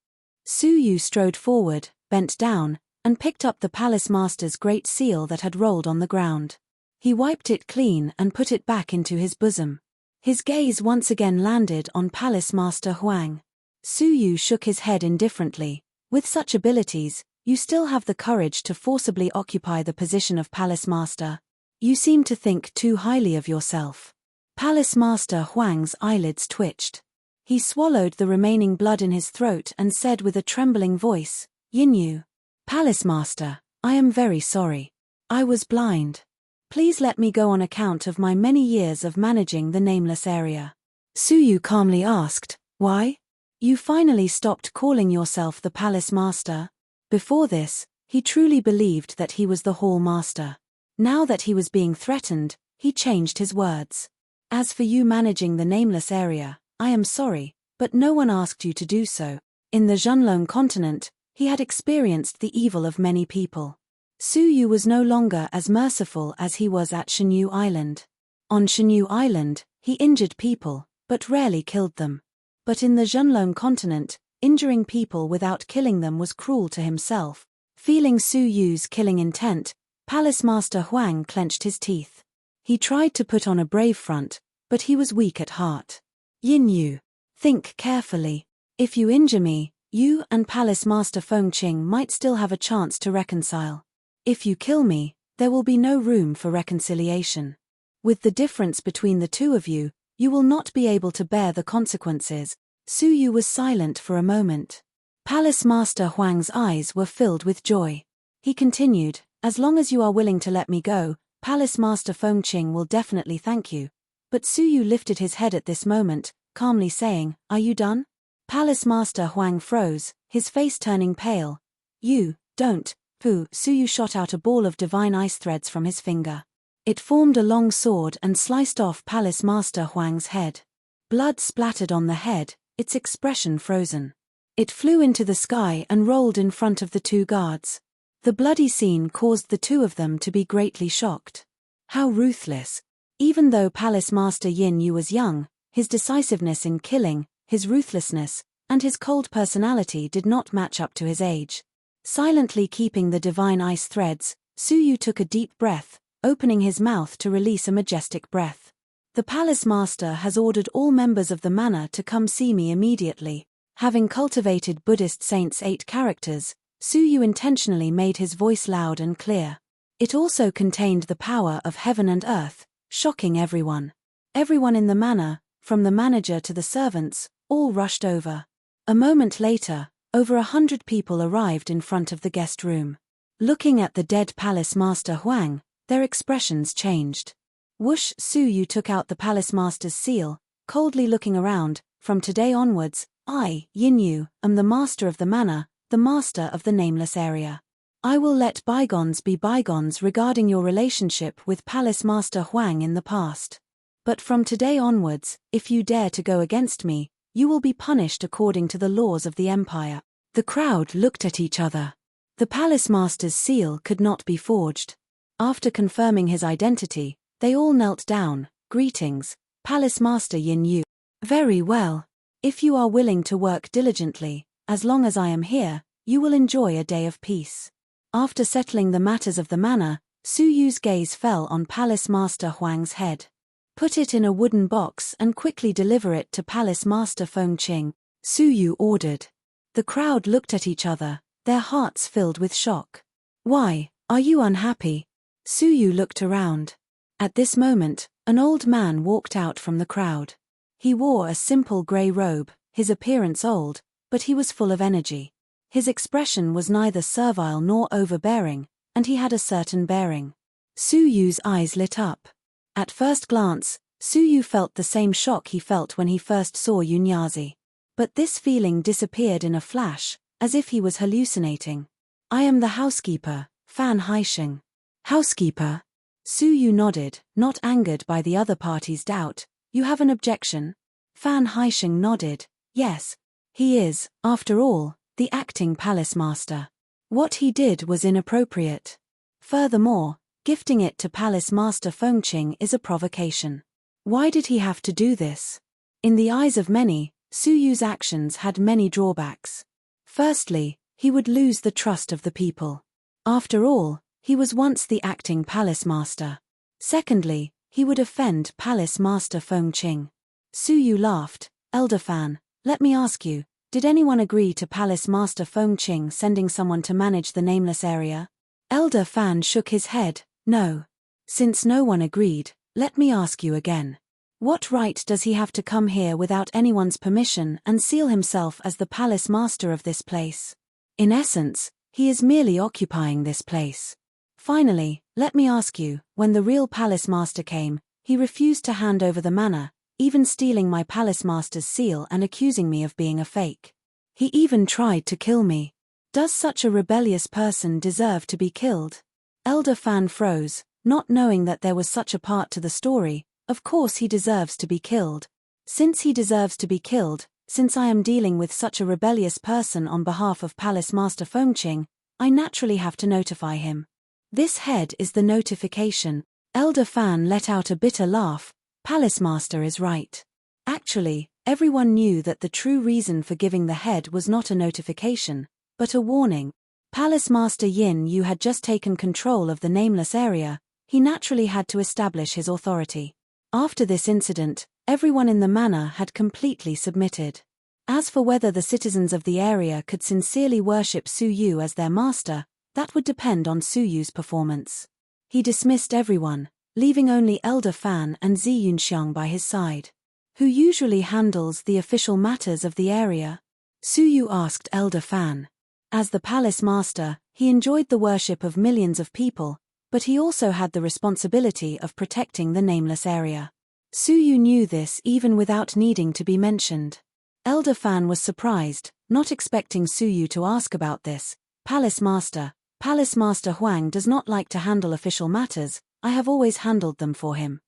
Su Yu strode forward, bent down, and picked up the Palace Master's great seal that had rolled on the ground. He wiped it clean and put it back into his bosom. His gaze once again landed on Palace Master Huang. Su Yu shook his head indifferently. With such abilities, you still have the courage to forcibly occupy the position of Palace Master. You seem to think too highly of yourself. Palace Master Huang's eyelids twitched. He swallowed the remaining blood in his throat and said with a trembling voice, "Yinyu. Palace Master, I am very sorry. I was blind. Please let me go on account of my many years of managing the nameless area." Su Yu calmly asked, "Why? You finally stopped calling yourself the Palace Master?" Before this, he truly believed that he was the Hall Master. Now that he was being threatened, he changed his words. "As for you managing the nameless area, I am sorry, but no one asked you to do so." In the Zhenlong continent, he had experienced the evil of many people. Su Yu was no longer as merciful as he was at Shenyu Island. On Shenyu Island, he injured people, but rarely killed them. But in the Zhenlong continent, injuring people without killing them was cruel to himself. Feeling Su Yu's killing intent, Palace Master Huang clenched his teeth. He tried to put on a brave front, but he was weak at heart. "Yinyu, think carefully. If you injure me, you and Palace Master Fengqing might still have a chance to reconcile. If you kill me, there will be no room for reconciliation. With the difference between the two of you, you will not be able to bear the consequences." Su Yu was silent for a moment. Palace Master Huang's eyes were filled with joy. He continued, "As long as you are willing to let me go, Palace Master Fengqing will definitely thank you." But Su Yu lifted his head at this moment, calmly saying, "Are you done?" Palace Master Huang froze, his face turning pale. "You, don't." Pooh. Su Yu shot out a ball of divine ice threads from his finger. It formed a long sword and sliced off Palace Master Huang's head. Blood splattered on the head, its expression frozen. It flew into the sky and rolled in front of the two guards. The bloody scene caused the two of them to be greatly shocked. How ruthless! Even though Palace Master Yin Yu was young, his decisiveness in killing, his ruthlessness, and his cold personality did not match up to his age. Silently keeping the divine ice threads, Su Yu took a deep breath, opening his mouth to release a majestic breath. "The Palace Master has ordered all members of the manor to come see me immediately." Having cultivated Buddhist saints' 8 characters, Su Yu intentionally made his voice loud and clear. It also contained the power of heaven and earth, shocking everyone. Everyone in the manor, from the manager to the servants, all rushed over. A moment later, over 100 people arrived in front of the guest room. Looking at the dead palace master Huang, their expressions changed. Whoosh! Su Yu took out the palace master's seal, coldly looking around. From today onwards, I, Yin Yu, am the master of the manor, the master of the nameless area. I will let bygones be bygones regarding your relationship with Palace Master Huang in the past. But from today onwards, if you dare to go against me, you will be punished according to the laws of the empire. The crowd looked at each other. The Palace Master's seal could not be forged. After confirming his identity, they all knelt down. Greetings, Palace Master Yin Yu. Very well. If you are willing to work diligently, as long as I am here, you will enjoy a day of peace. After settling the matters of the manor, Su Yu's gaze fell on Palace Master Huang's head. Put it in a wooden box and quickly deliver it to Palace Master Feng Qing, Su Yu ordered. The crowd looked at each other, their hearts filled with shock. Why, are you unhappy? Su Yu looked around. At this moment, an old man walked out from the crowd. He wore a simple grey robe, his appearance old, but he was full of energy. His expression was neither servile nor overbearing, and he had a certain bearing. Su Yu's eyes lit up. At first glance, Su Yu felt the same shock he felt when he first saw Yunyazi. But this feeling disappeared in a flash, as if he was hallucinating. I am the housekeeper, Fan Haisheng. Housekeeper? Su Yu nodded, not angered by the other party's doubt. You have an objection? Fan Haisheng nodded. Yes. He is, after all, the acting palace master. What he did was inappropriate. Furthermore, gifting it to Palace Master Feng Qing is a provocation. Why did he have to do this? In the eyes of many, Su Yu's actions had many drawbacks. Firstly, he would lose the trust of the people. After all, he was once the acting palace master. Secondly, he would offend Palace Master Feng Qing. Su Yu laughed. Elder Fan, let me ask you, did anyone agree to Palace Master Feng Qing sending someone to manage the nameless area? Elder Fan shook his head. No. Since no one agreed, let me ask you again. What right does he have to come here without anyone's permission and seal himself as the palace master of this place? In essence, he is merely occupying this place. Finally, let me ask you, when the real palace master came, he refused to hand over the manor, even stealing my palace master's seal and accusing me of being a fake. He even tried to kill me. Does such a rebellious person deserve to be killed? Elder Fan froze, not knowing that there was such a part to the story. Of course he deserves to be killed. Since he deserves to be killed, since I am dealing with such a rebellious person on behalf of Palace Master Feng Qing, I naturally have to notify him. This head is the notification. Elder Fan let out a bitter laugh. Palace Master is right. Actually, everyone knew that the true reason for giving the head was not a notification, but a warning. Palace Master Yin Yu had just taken control of the nameless area. He naturally had to establish his authority. After this incident, everyone in the manor had completely submitted. As for whether the citizens of the area could sincerely worship Su Yu as their master, that would depend on Su Yu's performance. He dismissed everyone, leaving only Elder Fan and Zi Yunxiang by his side. Who usually handles the official matters of the area? Su Yu asked Elder Fan. As the palace master, he enjoyed the worship of millions of people, but he also had the responsibility of protecting the nameless area. Su Yu knew this even without needing to be mentioned. Elder Fan was surprised, not expecting Su Yu to ask about this. Palace Master Huang does not like to handle official matters. I have always handled them for him.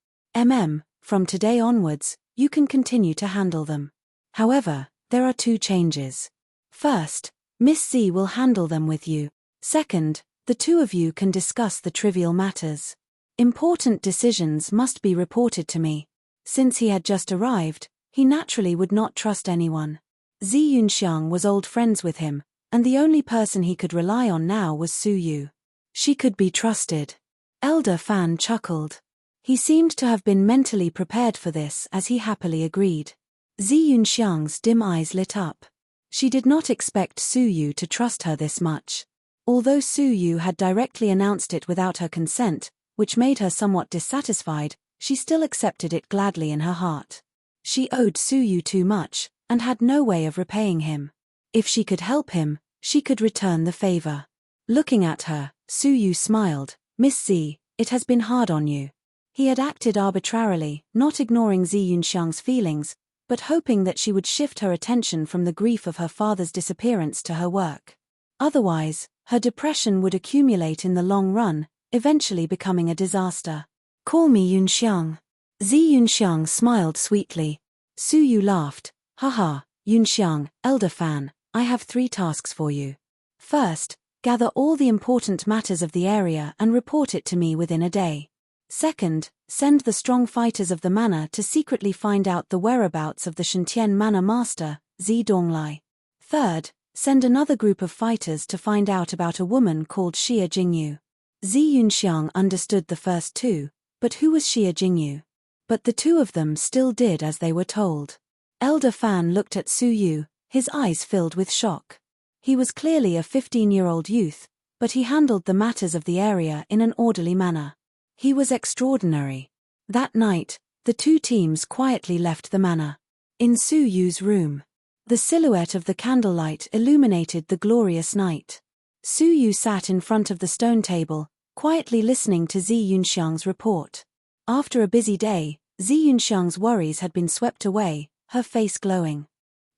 From today onwards, you can continue to handle them. However, there are two changes. First, Miss Z will handle them with you. Second, the two of you can discuss the trivial matters. Important decisions must be reported to me. Since he had just arrived, he naturally would not trust anyone. Zi Yunxiang was old friends with him, and the only person he could rely on now was Su Yu. She could be trusted. Elder Fan chuckled. He seemed to have been mentally prepared for this as he happily agreed. Zi Yunxiang's dim eyes lit up. She did not expect Su Yu to trust her this much. Although Su Yu had directly announced it without her consent, which made her somewhat dissatisfied, she still accepted it gladly in her heart. She owed Su Yu too much, and had no way of repaying him. If she could help him, she could return the favor. Looking at her, Su Yu smiled. Miss Z, it has been hard on you. He had acted arbitrarily, not ignoring Zi Yunxiang's feelings, but hoping that she would shift her attention from the grief of her father's disappearance to her work. Otherwise, her depression would accumulate in the long run, eventually becoming a disaster. Call me Yunxiang. Zi Yunxiang smiled sweetly. Su Yu laughed. Haha, Yunxiang, elder fan, I have 3 tasks for you. First, gather all the important matters of the area and report it to me within a day. Second, send the strong fighters of the manor to secretly find out the whereabouts of the Shentian Manor Master, Zi Donglai. Third, send another group of fighters to find out about a woman called Xia Jingyu. Zi Yunxiang understood the first 2, but who was Xia Jingyu? But the 2 of them still did as they were told. Elder Fan looked at Su Yu, his eyes filled with shock. He was clearly a 15-year-old youth, but he handled the matters of the area in an orderly manner. He was extraordinary. That night, the 2 teams quietly left the manor. In Su Yu's room, the silhouette of the candlelight illuminated the glorious night. Su Yu sat in front of the stone table, quietly listening to Zi Yunxiang's report. After a busy day, Zi Yunxiang's worries had been swept away, her face glowing.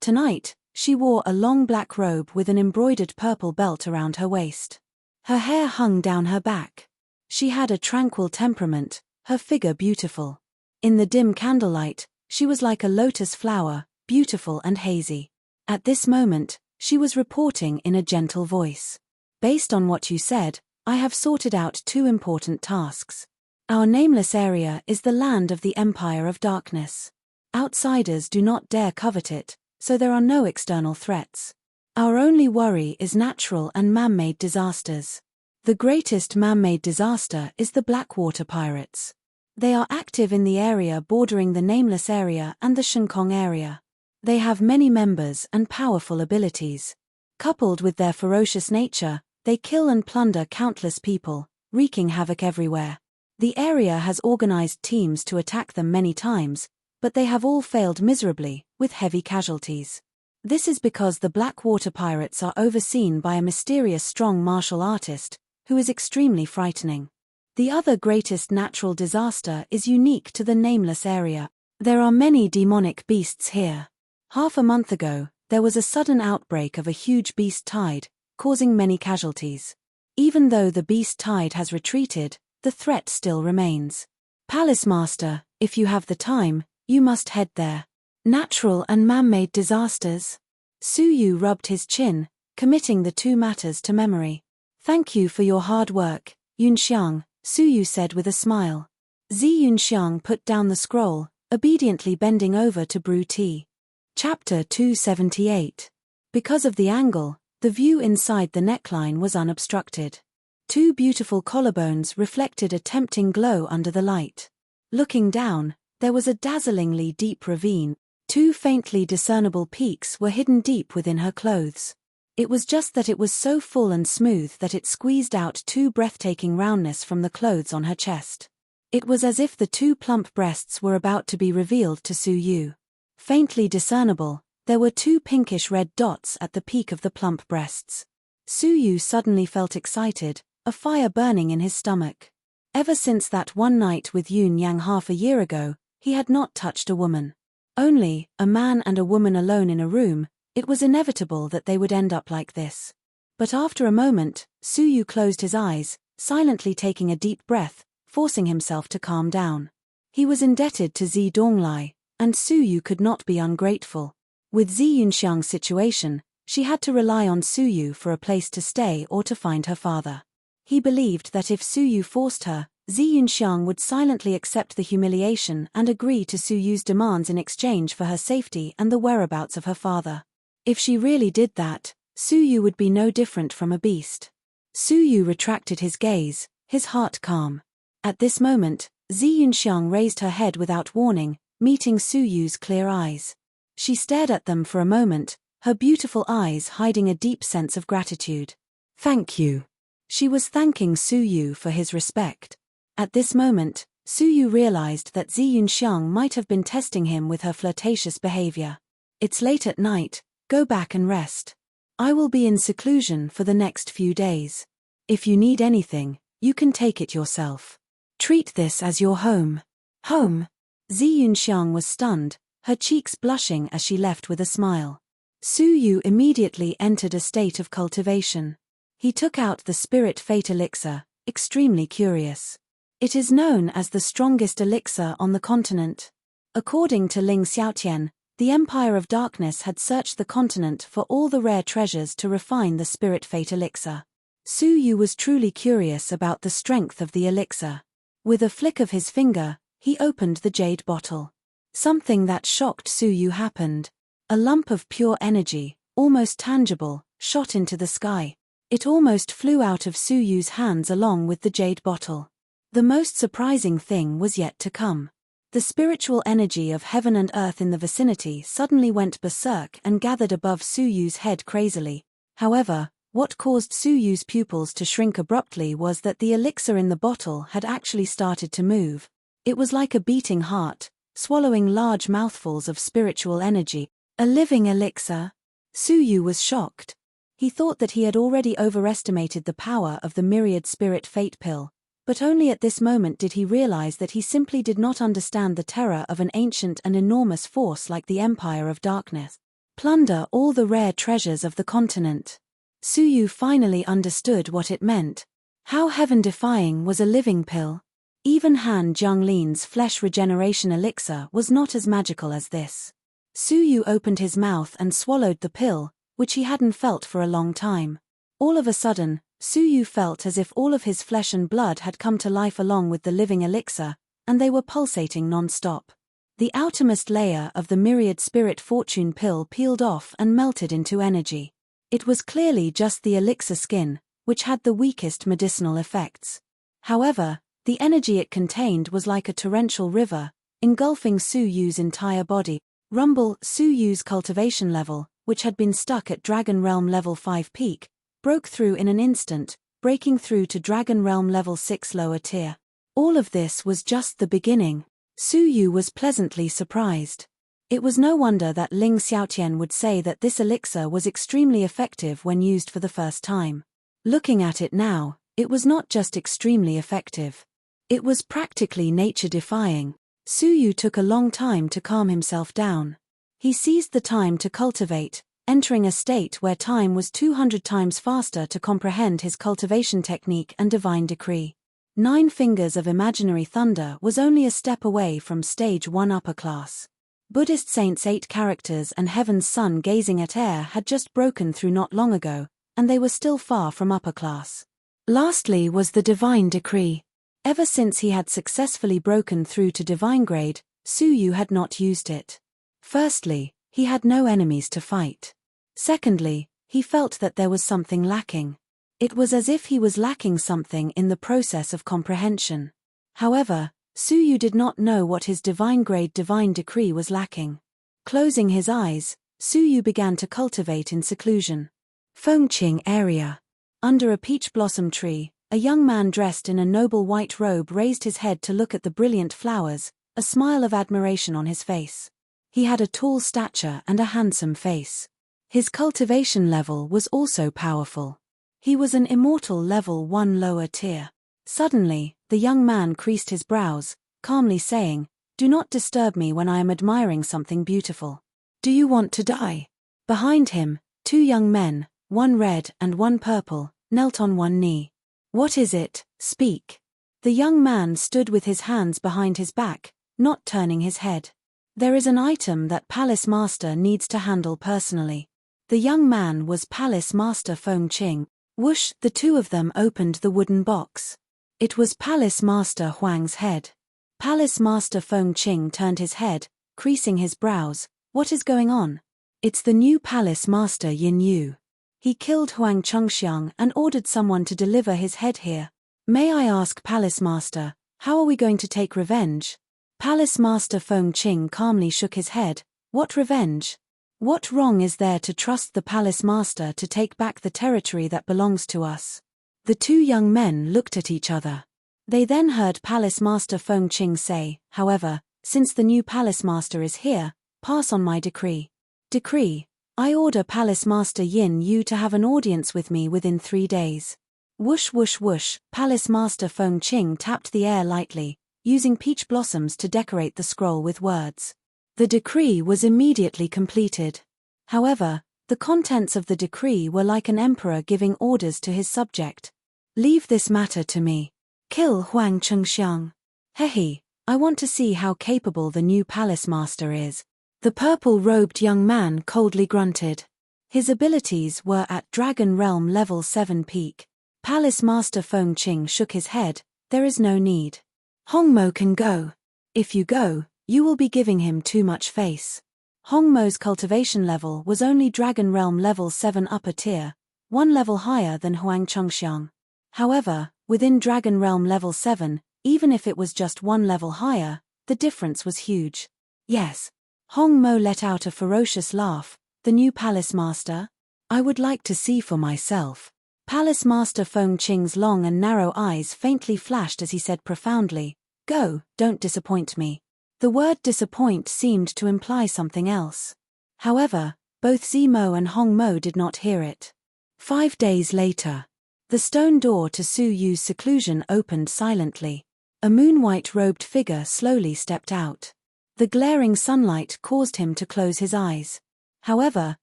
Tonight, she wore a long black robe with an embroidered purple belt around her waist. Her hair hung down her back. She had a tranquil temperament, her figure beautiful. In the dim candlelight, she was like a lotus flower, beautiful and hazy. At this moment, she was reporting in a gentle voice. Based on what you said, I have sorted out 2 important tasks. Our nameless area is the land of the Empire of Darkness. Outsiders do not dare covet it, so there are no external threats. Our only worry is natural and man-made disasters. The greatest man-made disaster is the Blackwater Pirates. They are active in the area bordering the Nameless area and the Shenkong area. They have many members and powerful abilities. Coupled with their ferocious nature, they kill and plunder countless people, wreaking havoc everywhere. The area has organized teams to attack them many times, but they have all failed miserably, with heavy casualties. This is because the Blackwater Pirates are overseen by a mysterious strong martial artist, who is extremely frightening. The other greatest natural disaster is unique to the Nameless area. There are many demonic beasts here. Half a month ago, there was a sudden outbreak of a huge beast tide, causing many casualties. Even though the beast tide has retreated, the threat still remains. Palace Master, if you have the time, you must head there. Natural and man-made disasters. Su Yu rubbed his chin, committing the 2 matters to memory. Thank you for your hard work, Yunxiang, Su Yu said with a smile. Zi Yunxiang put down the scroll, obediently bending over to brew tea. Chapter 278. Because of the angle, the view inside the neckline was unobstructed. 2 beautiful collarbones reflected a tempting glow under the light. Looking down, there was a dazzlingly deep ravine. 2 faintly discernible peaks were hidden deep within her clothes. It was just that it was so full and smooth that it squeezed out 2 breathtaking roundness from the clothes on her chest. It was as if the 2 plump breasts were about to be revealed to Su Yu. Faintly discernible, there were 2 pinkish-red dots at the peak of the plump breasts. Su Yu suddenly felt excited, a fire burning in his stomach. Ever since that one night with Yun Yang half a year ago, he had not touched a woman. Only, a man and a woman alone in a room, it was inevitable that they would end up like this. But after a moment, Su Yu closed his eyes, silently taking a deep breath, forcing himself to calm down. He was indebted to Zi Donglai, and Su Yu could not be ungrateful. With Zi Yunxiang's situation, she had to rely on Su Yu for a place to stay or to find her father. He believed that if Su Yu forced her, Zi Yunxiang would silently accept the humiliation and agree to Su Yu's demands in exchange for her safety and the whereabouts of her father. If she really did that, Su Yu would be no different from a beast. Su Yu retracted his gaze, his heart calm. At this moment, Zi Yunxiang raised her head without warning, meeting Su Yu's clear eyes. She stared at them for a moment, her beautiful eyes hiding a deep sense of gratitude. Thank you. She was thanking Su Yu for his respect. At this moment, Su Yu realized that Zi Yunxiang might have been testing him with her flirtatious behavior. It's late at night, go back and rest. I will be in seclusion for the next few days. If you need anything, you can take it yourself. Treat this as your home. Home? Zi Yunxiang was stunned, her cheeks blushing as she left with a smile. Su Yu immediately entered a state of cultivation. He took out the spirit fate elixir, extremely curious. It is known as the strongest elixir on the continent. According to Ling Xiaotian, the Empire of Darkness had searched the continent for all the rare treasures to refine the spirit fate elixir. Su Yu was truly curious about the strength of the elixir. With a flick of his finger, he opened the jade bottle. Something that shocked Su Yu happened. A lump of pure energy, almost tangible, shot into the sky. It almost flew out of Su Yu's hands along with the jade bottle. The most surprising thing was yet to come. The spiritual energy of heaven and earth in the vicinity suddenly went berserk and gathered above Su Yu's head crazily. However, what caused Su Yu's pupils to shrink abruptly was that the elixir in the bottle had actually started to move. It was like a beating heart, swallowing large mouthfuls of spiritual energy. A living elixir? Su Yu was shocked. He thought that he had already overestimated the power of the myriad spirit fate pill, but only at this moment did he realize that he simply did not understand the terror of an ancient and enormous force like the Empire of Darkness. Plunder all the rare treasures of the continent. Su Yu finally understood what it meant. How heaven-defying was a living pill? Even Han Jianglin's flesh regeneration elixir was not as magical as this. Su Yu opened his mouth and swallowed the pill, which he hadn't felt for a long time. All of a sudden, Su Yu felt as if all of his flesh and blood had come to life along with the living elixir, and they were pulsating non-stop. The outermost layer of the myriad spirit fortune pill peeled off and melted into energy. It was clearly just the elixir skin, which had the weakest medicinal effects. However, the energy it contained was like a torrential river, engulfing Su Yu's entire body. Rumble. Su Yu's cultivation level, which had been stuck at Dragon Realm level 5 peak, broke through in an instant, breaking through to Dragon Realm level 6 lower tier. All of this was just the beginning. Su Yu was pleasantly surprised. It was no wonder that Ling Xiaotian would say that this elixir was extremely effective when used for the first time. Looking at it now, it was not just extremely effective. It was practically nature-defying. Su Yu took a long time to calm himself down. He seized the time to cultivate, entering a state where time was 200 times faster to comprehend his cultivation technique and divine decree. 9 Fingers of Imaginary Thunder was only a step away from stage 1 upper class. Buddhist saints' 8 characters and Heaven's Sun gazing at air had just broken through not long ago, and they were still far from upper class. Lastly was the divine decree. Ever since he had successfully broken through to divine grade, Su Yu had not used it. Firstly, he had no enemies to fight. Secondly, he felt that there was something lacking. It was as if he was lacking something in the process of comprehension. However, Su Yu did not know what his divine grade divine decree was lacking. Closing his eyes, Su Yu began to cultivate in seclusion. Fengqing area. Under a peach blossom tree, a young man dressed in a noble white robe raised his head to look at the brilliant flowers, a smile of admiration on his face. He had a tall stature and a handsome face. His cultivation level was also powerful. He was an immortal level 1 lower tier. Suddenly, the young man creased his brows, calmly saying, "Do not disturb me when I am admiring something beautiful. Do you want to die?" Behind him, 2 young men, one red and one purple, knelt on one knee. "What is it? Speak." The young man stood with his hands behind his back, not turning his head. "There is an item that Palace Master needs to handle personally." The young man was Palace Master Fengqing. Whoosh, the 2 of them opened the wooden box. It was Palace Master Huang's head. Palace Master Fengqing turned his head, creasing his brows. "What is going on?" "It's the new Palace Master Yin Yu. He killed Huang Chengxiang and ordered someone to deliver his head here. May I ask, Palace Master, how are we going to take revenge?" Palace Master Fengqing calmly shook his head. "What revenge? What wrong is there to trust the Palace Master to take back the territory that belongs to us?" The 2 young men looked at each other. They then heard Palace Master Feng Qing say, "However, since the new Palace Master is here, pass on my decree. Decree. I order Palace Master Yin Yu to have an audience with me within 3 days." Whoosh whoosh whoosh, Palace Master Feng Qing tapped the air lightly, using peach blossoms to decorate the scroll with words. The decree was immediately completed. However, the contents of the decree were like an emperor giving orders to his subject. "Leave this matter to me. Kill Huang Chengxiang. Hehe, I want to see how capable the new Palace Master is." The purple-robed young man coldly grunted. His abilities were at Dragon Realm Level 7 peak. Palace Master Feng Qing shook his head. "There is no need. Hongmo can go. If you go, you will be giving him too much face." Hongmo's cultivation level was only Dragon Realm Level 7 upper tier, 1 level higher than Huang Chengxiang. However, within Dragon Realm Level 7, even if it was just 1 level higher, the difference was huge. "Yes." Hongmo let out a ferocious laugh. "The new Palace Master? I would like to see for myself." Palace Master Feng Qing's long and narrow eyes faintly flashed as he said profoundly, "Go, don't disappoint me." The word disappoint seemed to imply something else. However, both Zimo and Hongmo did not hear it. 5 days later. The stone door to Su Yu's seclusion opened silently. A moon-white-robed figure slowly stepped out. The glaring sunlight caused him to close his eyes. However,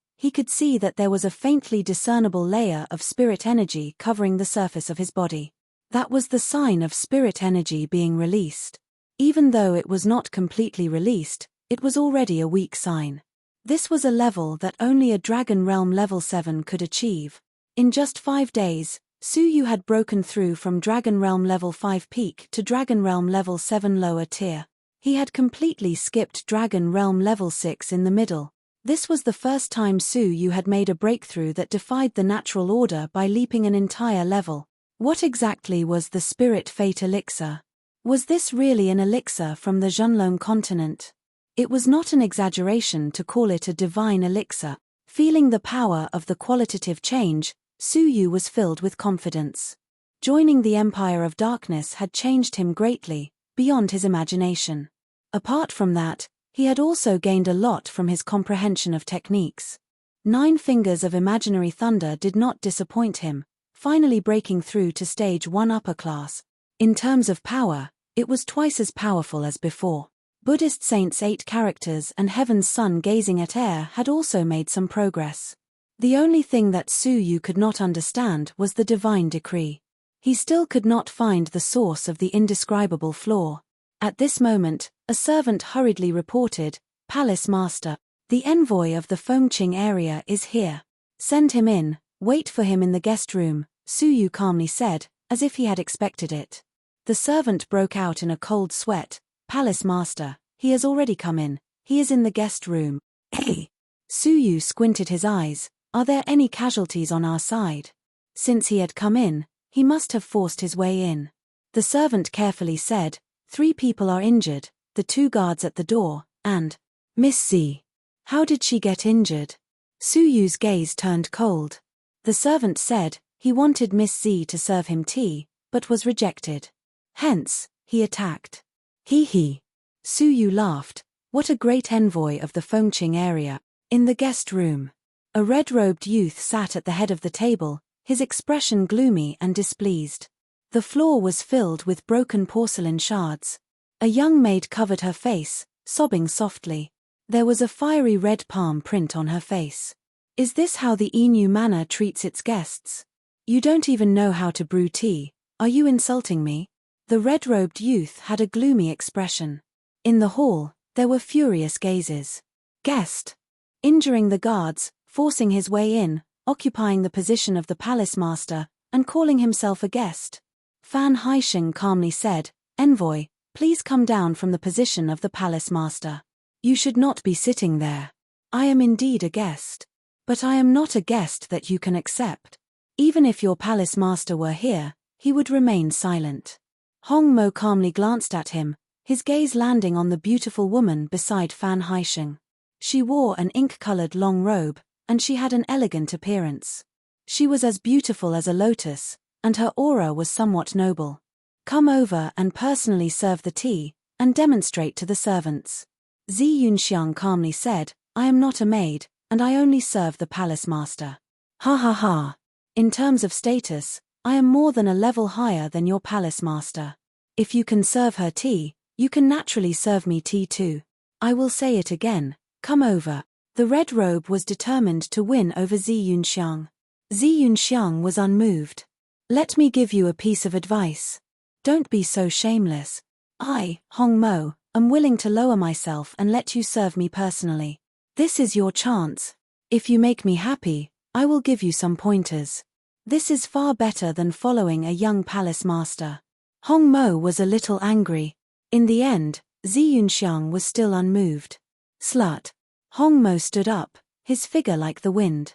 he could see that there was a faintly discernible layer of spirit energy covering the surface of his body. That was the sign of spirit energy being released. Even though it was not completely released, it was already a weak sign. This was a level that only a Dragon Realm Level 7 could achieve. In just 5 days, Su Yu had broken through from Dragon Realm Level 5 peak to Dragon Realm Level 7 lower tier. He had completely skipped Dragon Realm Level 6 in the middle. This was the first time Su Yu had made a breakthrough that defied the natural order by leaping an entire level. What exactly was the Spirit Fate Elixir? Was this really an elixir from the Zhenlong continent? It was not an exaggeration to call it a divine elixir. Feeling the power of the qualitative change, Su Yu was filled with confidence. Joining the Empire of Darkness had changed him greatly, beyond his imagination. Apart from that, he had also gained a lot from his comprehension of techniques. 9 Fingers of Imaginary Thunder did not disappoint him, finally breaking through to stage 1 upper class. In terms of power, it was twice as powerful as before. Buddhist Saints 8 characters and Heaven's Sun gazing at air had also made some progress. The only thing that Su Yu could not understand was the divine decree. He still could not find the source of the indescribable flaw. At this moment, a servant hurriedly reported, "Palace Master, the envoy of the Fengqing area is here. Send him in, wait for him in the guest room," Su Yu calmly said, as if he had expected it. The servant broke out in a cold sweat. "Palace Master, he has already come in, he is in the guest room." Hey! Su Yu squinted his eyes. "Are there any casualties on our side?" Since he had come in, he must have forced his way in. The servant carefully said, 3 people are injured, the 2 guards at the door, and Miss Z. How did she get injured? Su Yu's gaze turned cold. The servant said he wanted Miss Z to serve him tea, but was rejected. Hence, he attacked. Hee. Su Yu laughed. What a great envoy of the Fengqing area. In the guest room, a red-robed youth sat at the head of the table, his expression gloomy and displeased. The floor was filled with broken porcelain shards. A young maid covered her face, sobbing softly. There was a fiery red palm print on her face. Is this how the Inu Manor treats its guests? You don't even know how to brew tea. Are you insulting me? The red-robed youth had a gloomy expression. In the hall, there were furious gazes. Guest. Injuring the guards, forcing his way in, occupying the position of the palace master, and calling himself a guest. Fan Haisheng calmly said, "Envoy, please come down from the position of the palace master. You should not be sitting there. I am indeed a guest. But I am not a guest that you can accept." Even if your palace master were here, he would remain silent. Hong Mo calmly glanced at him, his gaze landing on the beautiful woman beside Fan Haisheng. She wore an ink-colored long robe, and she had an elegant appearance. She was as beautiful as a lotus, and her aura was somewhat noble. Come over and personally serve the tea, and demonstrate to the servants. Zi Yunxiang calmly said, I am not a maid, and I only serve the palace master. Ha ha ha. In terms of status, I am more than a level higher than your palace master. If you can serve her tea, you can naturally serve me tea too. I will say it again, come over. The red robe was determined to win over Zi Yunxiang. Zi Yunxiang was unmoved. Let me give you a piece of advice. Don't be so shameless. I, Hong Mo, am willing to lower myself and let you serve me personally. This is your chance. If you make me happy, I will give you some pointers. This is far better than following a young palace master. Hong Mo was a little angry. In the end, Zi Yunxiang was still unmoved. Slut. Hong Mo stood up, his figure like the wind.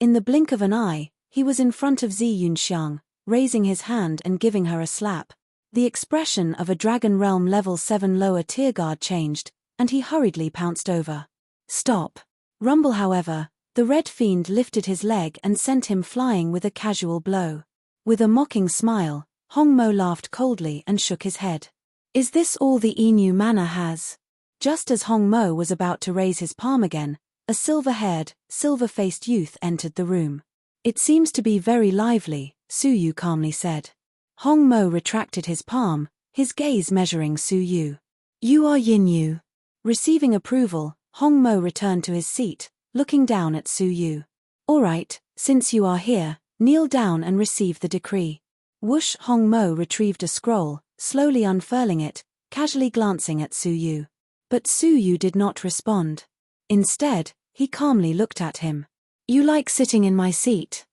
In the blink of an eye, he was in front of Zi Yunxiang, raising his hand and giving her a slap. The expression of a Dragon Realm level 7 lower tier guard changed, and he hurriedly pounced over. Stop. Rumble, however, the Red Fiend lifted his leg and sent him flying with a casual blow. With a mocking smile, Hong Mo laughed coldly and shook his head. Is this all the Inu manor has? Just as Hong Mo was about to raise his palm again, a silver-haired, silver-faced youth entered the room. It seems to be very lively, Su Yu calmly said. Hong Mo retracted his palm, his gaze measuring Su Yu. You are Yin Yu. Receiving approval, Hong Mo returned to his seat, looking down at Su Yu. All right, since you are here, kneel down and receive the decree. Whoosh! Hong Mo retrieved a scroll, slowly unfurling it, casually glancing at Su Yu. But Su Yu did not respond. Instead, he calmly looked at him. You like sitting in my seat?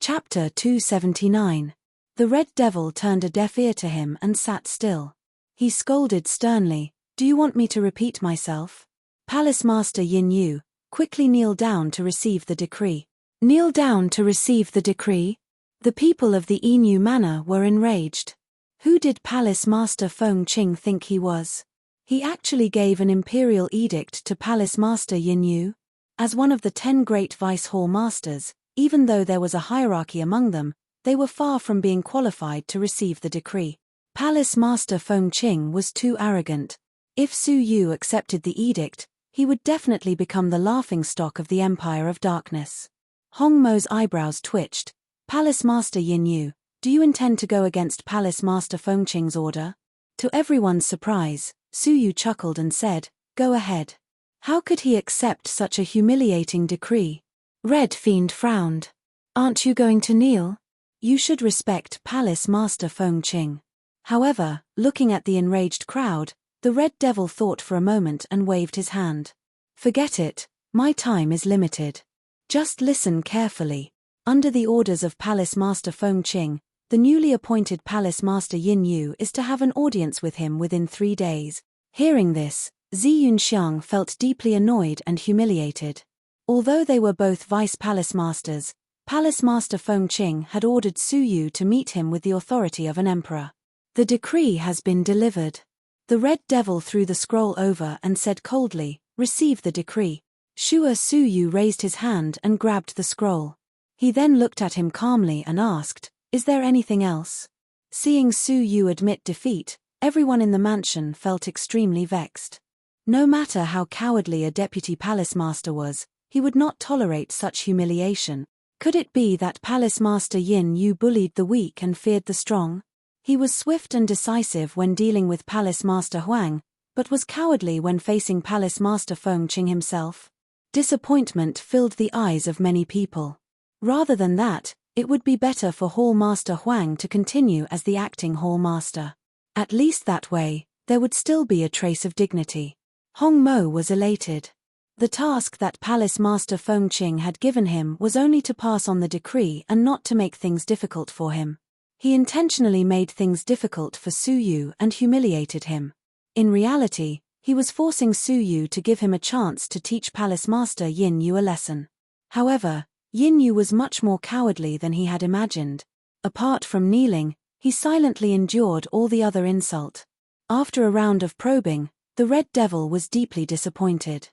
Chapter 279. The Red Devil turned a deaf ear to him and sat still. He scolded sternly, Do you want me to repeat myself? Palace Master Yin Yu, quickly kneel down to receive the decree. Kneel down to receive the decree? The people of the Inu manor were enraged. Who did Palace Master Feng Qing think he was? He actually gave an imperial edict to Palace Master Yin Yu. As one of the 10 great Vice Hall Masters, even though there was a hierarchy among them, they were far from being qualified to receive the decree. Palace Master Feng Qing was too arrogant. If Su Yu accepted the edict, he would definitely become the laughingstock of the Empire of Darkness. Hong Mo's eyebrows twitched. Palace Master Yin Yu, do you intend to go against Palace Master Feng Qing's order? To everyone's surprise, Su Yu chuckled and said, Go ahead. How could he accept such a humiliating decree? Red Fiend frowned. Aren't you going to kneel? You should respect Palace Master Feng Qing. However, looking at the enraged crowd, the Red Devil thought for a moment and waved his hand. Forget it, my time is limited. Just listen carefully. Under the orders of Palace Master Feng Qing, the newly appointed Palace Master Yin Yu is to have an audience with him within 3 days. Hearing this, Zi Yunxiang felt deeply annoyed and humiliated. Although they were both Vice Palace Masters, Palace Master Feng Qing had ordered Su Yu to meet him with the authority of an emperor. The decree has been delivered. The Red Devil threw the scroll over and said coldly, Receive the decree. Shua Su Yu raised his hand and grabbed the scroll. He then looked at him calmly and asked, Is there anything else? Seeing Su Yu admit defeat, everyone in the mansion felt extremely vexed. No matter how cowardly a deputy palace master was, he would not tolerate such humiliation. Could it be that Palace Master Yin Yu bullied the weak and feared the strong? He was swift and decisive when dealing with Palace Master Huang, but was cowardly when facing Palace Master Feng Qing himself. Disappointment filled the eyes of many people. Rather than that, it would be better for Hall Master Huang to continue as the acting Hall Master. At least that way, there would still be a trace of dignity. Hong Mo was elated. The task that Palace Master Feng Qing had given him was only to pass on the decree and not to make things difficult for him. He intentionally made things difficult for Su Yu and humiliated him. In reality, he was forcing Su Yu to give him a chance to teach Palace Master Yin Yu a lesson. However, Yin Yu was much more cowardly than he had imagined. Apart from kneeling, he silently endured all the other insult. After a round of probing, the Red Devil was deeply disappointed.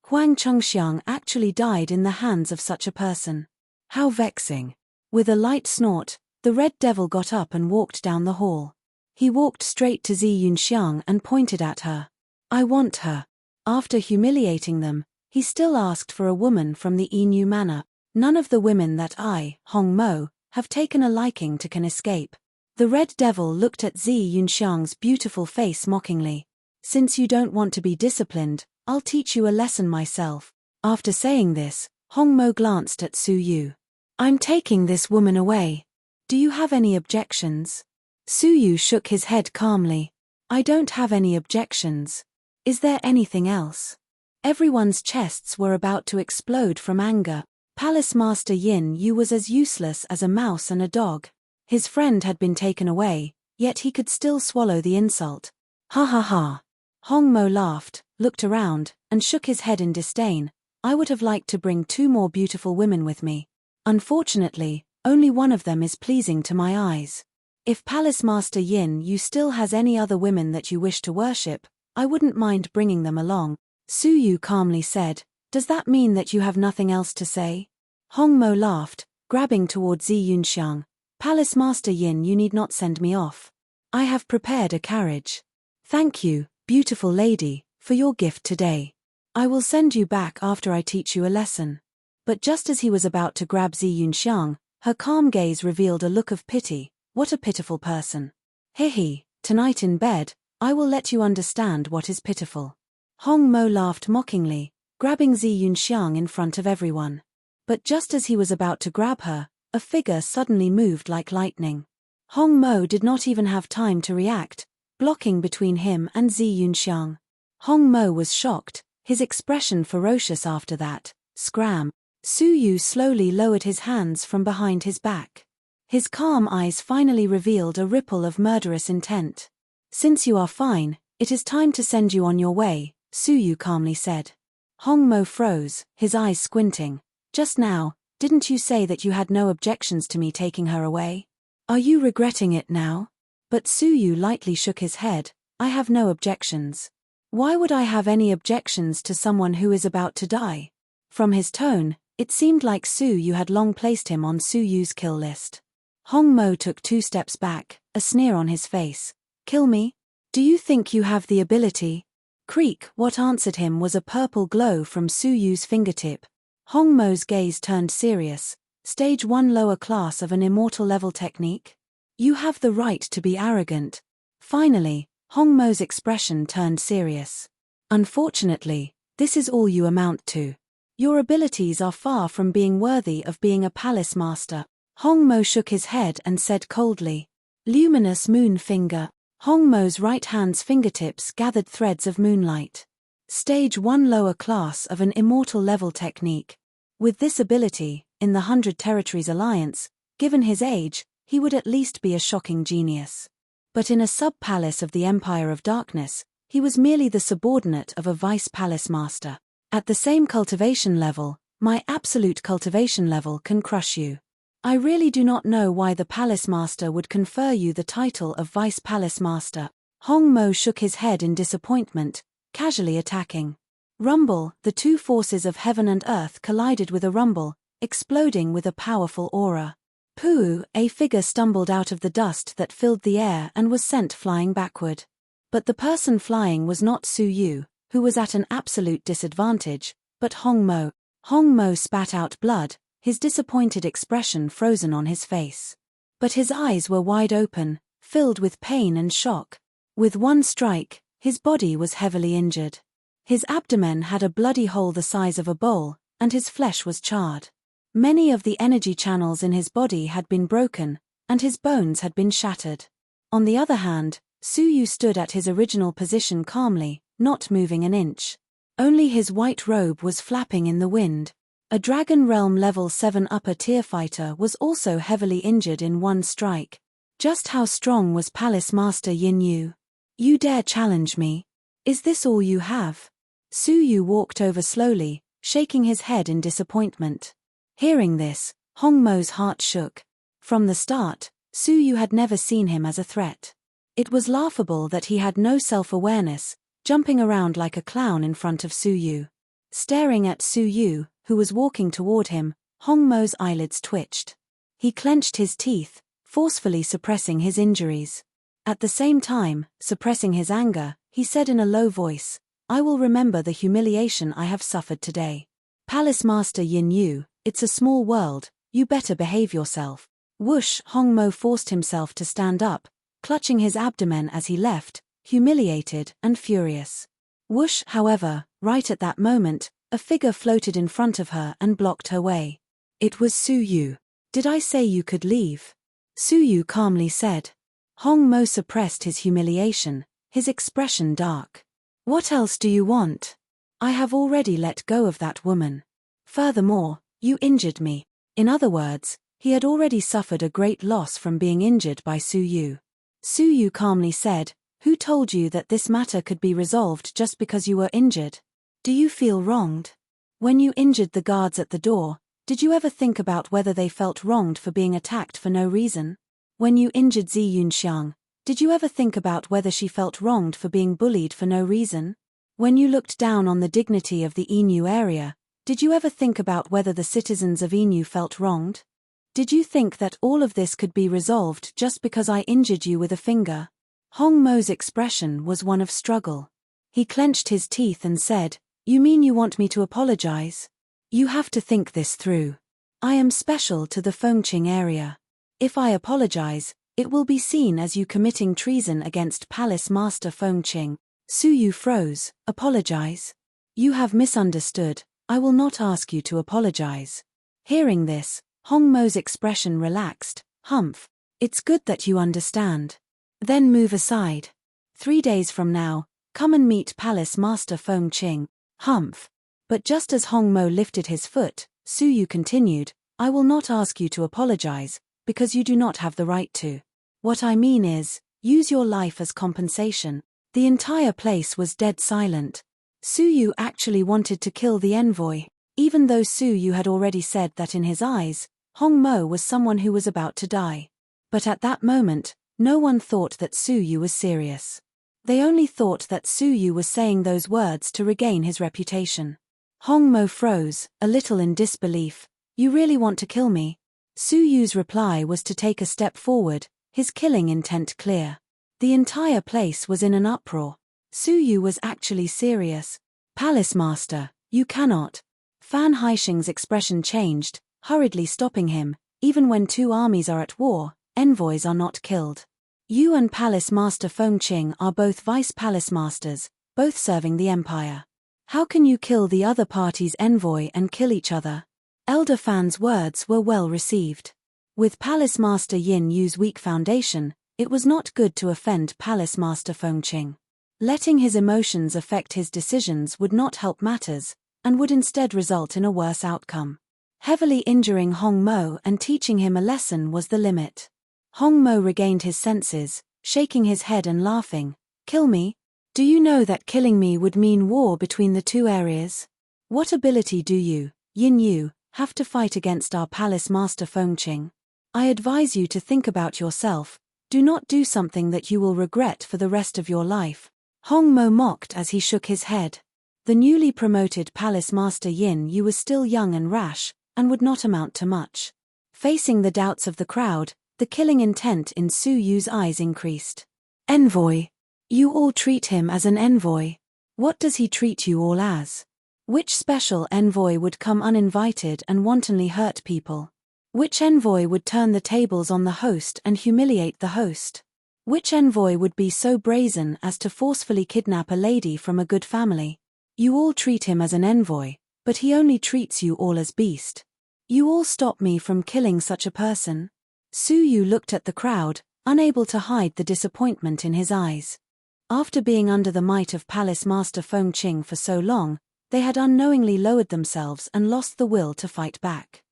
Huang Chengxiang actually died in the hands of such a person. How vexing. With a light snort, the Red Devil got up and walked down the hall. He walked straight to Zi Yunxiang and pointed at her. I want her. After humiliating them, he still asked for a woman from the Inu manor. None of the women that I, Hong Mo, have taken a liking to can escape. The Red Devil looked at Zi Yunxiang's beautiful face mockingly. Since you don't want to be disciplined, I'll teach you a lesson myself. After saying this, Hong Mo glanced at Su Yu. I'm taking this woman away. Do you have any objections? Su Yu shook his head calmly. I don't have any objections. Is there anything else? Everyone's chests were about to explode from anger. Palace Master Yin Yu was as useless as a mouse and a dog. His friend had been taken away, yet he could still swallow the insult. Ha ha ha. Hong Mo laughed, looked around, and shook his head in disdain. I would have liked to bring 2 more beautiful women with me. Unfortunately, only one of them is pleasing to my eyes. If Palace Master Yin Yu still has any other women that you wish to worship, I wouldn't mind bringing them along. Su Yu calmly said, Does that mean that you have nothing else to say? Hong Mo laughed, grabbing toward Zi Yunxiang. Palace Master Yin, you need not send me off. I have prepared a carriage. Thank you, beautiful lady, for your gift today. I will send you back after I teach you a lesson. But just as he was about to grab Zi Yunxiang, her calm gaze revealed a look of pity. What a pitiful person. He, tonight in bed, I will let you understand what is pitiful. Hong Mo laughed mockingly, grabbing Zi Yunxiang in front of everyone. But just as he was about to grab her, a figure suddenly moved like lightning. Hong Mo did not even have time to react, blocking between him and Zi Yunxiang. Hong Mo was shocked, his expression ferocious after that. Scram. Su Yu slowly lowered his hands from behind his back. His calm eyes finally revealed a ripple of murderous intent. Since you are fine, it is time to send you on your way, Su Yu calmly said. Hong Mo froze, his eyes squinting. Just now, didn't you say that you had no objections to me taking her away? Are you regretting it now? But Su Yu lightly shook his head. I have no objections. Why would I have any objections to someone who is about to die? From his tone, it seemed like Su Yu had long placed him on Su Yu's kill list. Hong Mo took 2 steps back, a sneer on his face. Kill me? Do you think you have the ability? Creak. What answered him was a purple glow from Su Yu's fingertip. Hong Mo's gaze turned serious. Stage 1 lower class of an immortal level technique? You have the right to be arrogant. Finally, Hong Mo's expression turned serious. Unfortunately, this is all you amount to. Your abilities are far from being worthy of being a palace master. Hong Mo shook his head and said coldly. Luminous moon finger. Hong Mo's right hand's fingertips gathered threads of moonlight. Stage 1 lower class of an immortal level technique. With this ability, in the 100 Territories Alliance, given his age, he would at least be a shocking genius. But in a sub-palace of the Empire of Darkness, he was merely the subordinate of a vice-palace master. At the same cultivation level, my absolute cultivation level can crush you. I really do not know why the Palace Master would confer you the title of Vice Palace Master. Hong Mo shook his head in disappointment, casually attacking. Rumble. The 2 forces of heaven and earth collided with a rumble, exploding with a powerful aura. Pooh! A figure stumbled out of the dust that filled the air and was sent flying backward. But the person flying was not Su Yu, who was at an absolute disadvantage, but Hong Mo. Hong Mo spat out blood, his disappointed expression frozen on his face. But his eyes were wide open, filled with pain and shock. With one strike, his body was heavily injured. His abdomen had a bloody hole the size of a bowl, and his flesh was charred. Many of the energy channels in his body had been broken, and his bones had been shattered. On the other hand, Su Yu stood at his original position calmly, not moving an inch. Only his white robe was flapping in the wind. A Dragon Realm Level 7 upper tier fighter was also heavily injured in one strike. Just how strong was Palace Master Yin Yu? You dare challenge me? Is this all you have? Su Yu walked over slowly, shaking his head in disappointment. Hearing this, Hong Mo's heart shook. From the start, Su Yu had never seen him as a threat. It was laughable that he had no self-awareness, jumping around like a clown in front of Su Yu. Staring at Su Yu, who was walking toward him, Hong Mo's eyelids twitched. He clenched his teeth, forcefully suppressing his injuries. At the same time, suppressing his anger, he said in a low voice, "I will remember the humiliation I have suffered today. Palace Master Yin Yu, it's a small world, you better behave yourself." Whoosh! Hong Mo forced himself to stand up, clutching his abdomen as he left, humiliated and furious. Whoosh! However, right at that moment, a figure floated in front of her and blocked her way. It was Su Yu. "Did I say you could leave?" Su Yu calmly said. Hong Mo suppressed his humiliation, his expression dark. "What else do you want? I have already let go of that woman. Furthermore, you injured me." In other words, he had already suffered a great loss from being injured by Su Yu. Su Yu calmly said, "Who told you that this matter could be resolved just because you were injured? Do you feel wronged? When you injured the guards at the door, did you ever think about whether they felt wronged for being attacked for no reason? When you injured Zi Yunxiang, did you ever think about whether she felt wronged for being bullied for no reason? When you looked down on the dignity of the Inu area, did you ever think about whether the citizens of Inu felt wronged? Did you think that all of this could be resolved just because I injured you with a finger?" Hong Mo's expression was one of struggle. He clenched his teeth and said, "You mean you want me to apologize? You have to think this through. I am special to the Fengqing area. If I apologize, it will be seen as you committing treason against Palace Master Fengqing." Su Yu froze. "Apologize? You have misunderstood, I will not ask you to apologize." Hearing this, Hong Mo's expression relaxed. "Humph. It's good that you understand. Then move aside. 3 days from now, come and meet Palace Master Fengqing." Humph. But just as Hong Mo lifted his foot, Su Yu continued, "I will not ask you to apologize, because you do not have the right to. What I mean is, use your life as compensation." The entire place was dead silent. Su Yu actually wanted to kill the envoy, even though Su Yu had already said that in his eyes, Hong Mo was someone who was about to die. But at that moment, no one thought that Su Yu was serious. They only thought that Su Yu was saying those words to regain his reputation. Hong Mo froze, a little in disbelief. "You really want to kill me?" Su Yu's reply was to take a step forward, his killing intent clear. The entire place was in an uproar. Su Yu was actually serious. "Palace Master, you cannot." Fan Haixing's expression changed, hurriedly stopping him. "Even when two armies are at war, envoys are not killed. You and Palace Master Fengqing are both Vice Palace Masters, both serving the Empire. How can you kill the other party's envoy and kill each other?" Elder Fan's words were well received. With Palace Master Yin Yu's weak foundation, it was not good to offend Palace Master Fengqing. Letting his emotions affect his decisions would not help matters, and would instead result in a worse outcome. Heavily injuring Hong Mo and teaching him a lesson was the limit. Hong Mo regained his senses, shaking his head and laughing. "Kill me? Do you know that killing me would mean war between the two areas? What ability do you, Yin Yu, have to fight against our Palace Master Fengqing? I advise you to think about yourself. Do not do something that you will regret for the rest of your life." Hong Mo mocked as he shook his head. The newly promoted Palace Master Yin Yu was still young and rash, and would not amount to much. Facing the doubts of the crowd, the killing intent in Su Yu's eyes increased. "Envoy. You all treat him as an envoy. What does he treat you all as? Which special envoy would come uninvited and wantonly hurt people? Which envoy would turn the tables on the host and humiliate the host? Which envoy would be so brazen as to forcefully kidnap a lady from a good family? You all treat him as an envoy, but he only treats you all as beast. You all stop me from killing such a person." Su Yu looked at the crowd, unable to hide the disappointment in his eyes. After being under the might of Palace Master Fengqing for so long, they had unknowingly lowered themselves and lost the will to fight back.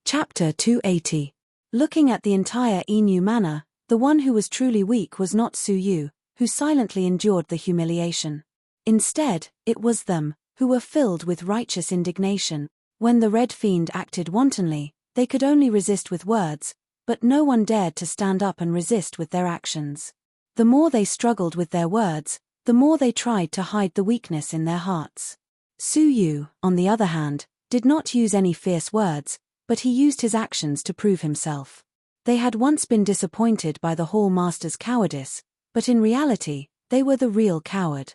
Chapter 280. Looking at the entire Inu manor, the one who was truly weak was not Su Yu, who silently endured the humiliation. Instead, it was them, who were filled with righteous indignation. When the Red Fiend acted wantonly, they could only resist with words, but no one dared to stand up and resist with their actions. The more they struggled with their words, the more they tried to hide the weakness in their hearts. Su Yu, on the other hand, did not use any fierce words, but he used his actions to prove himself. They had once been disappointed by the Hall Master's cowardice, But in reality, they were the real coward.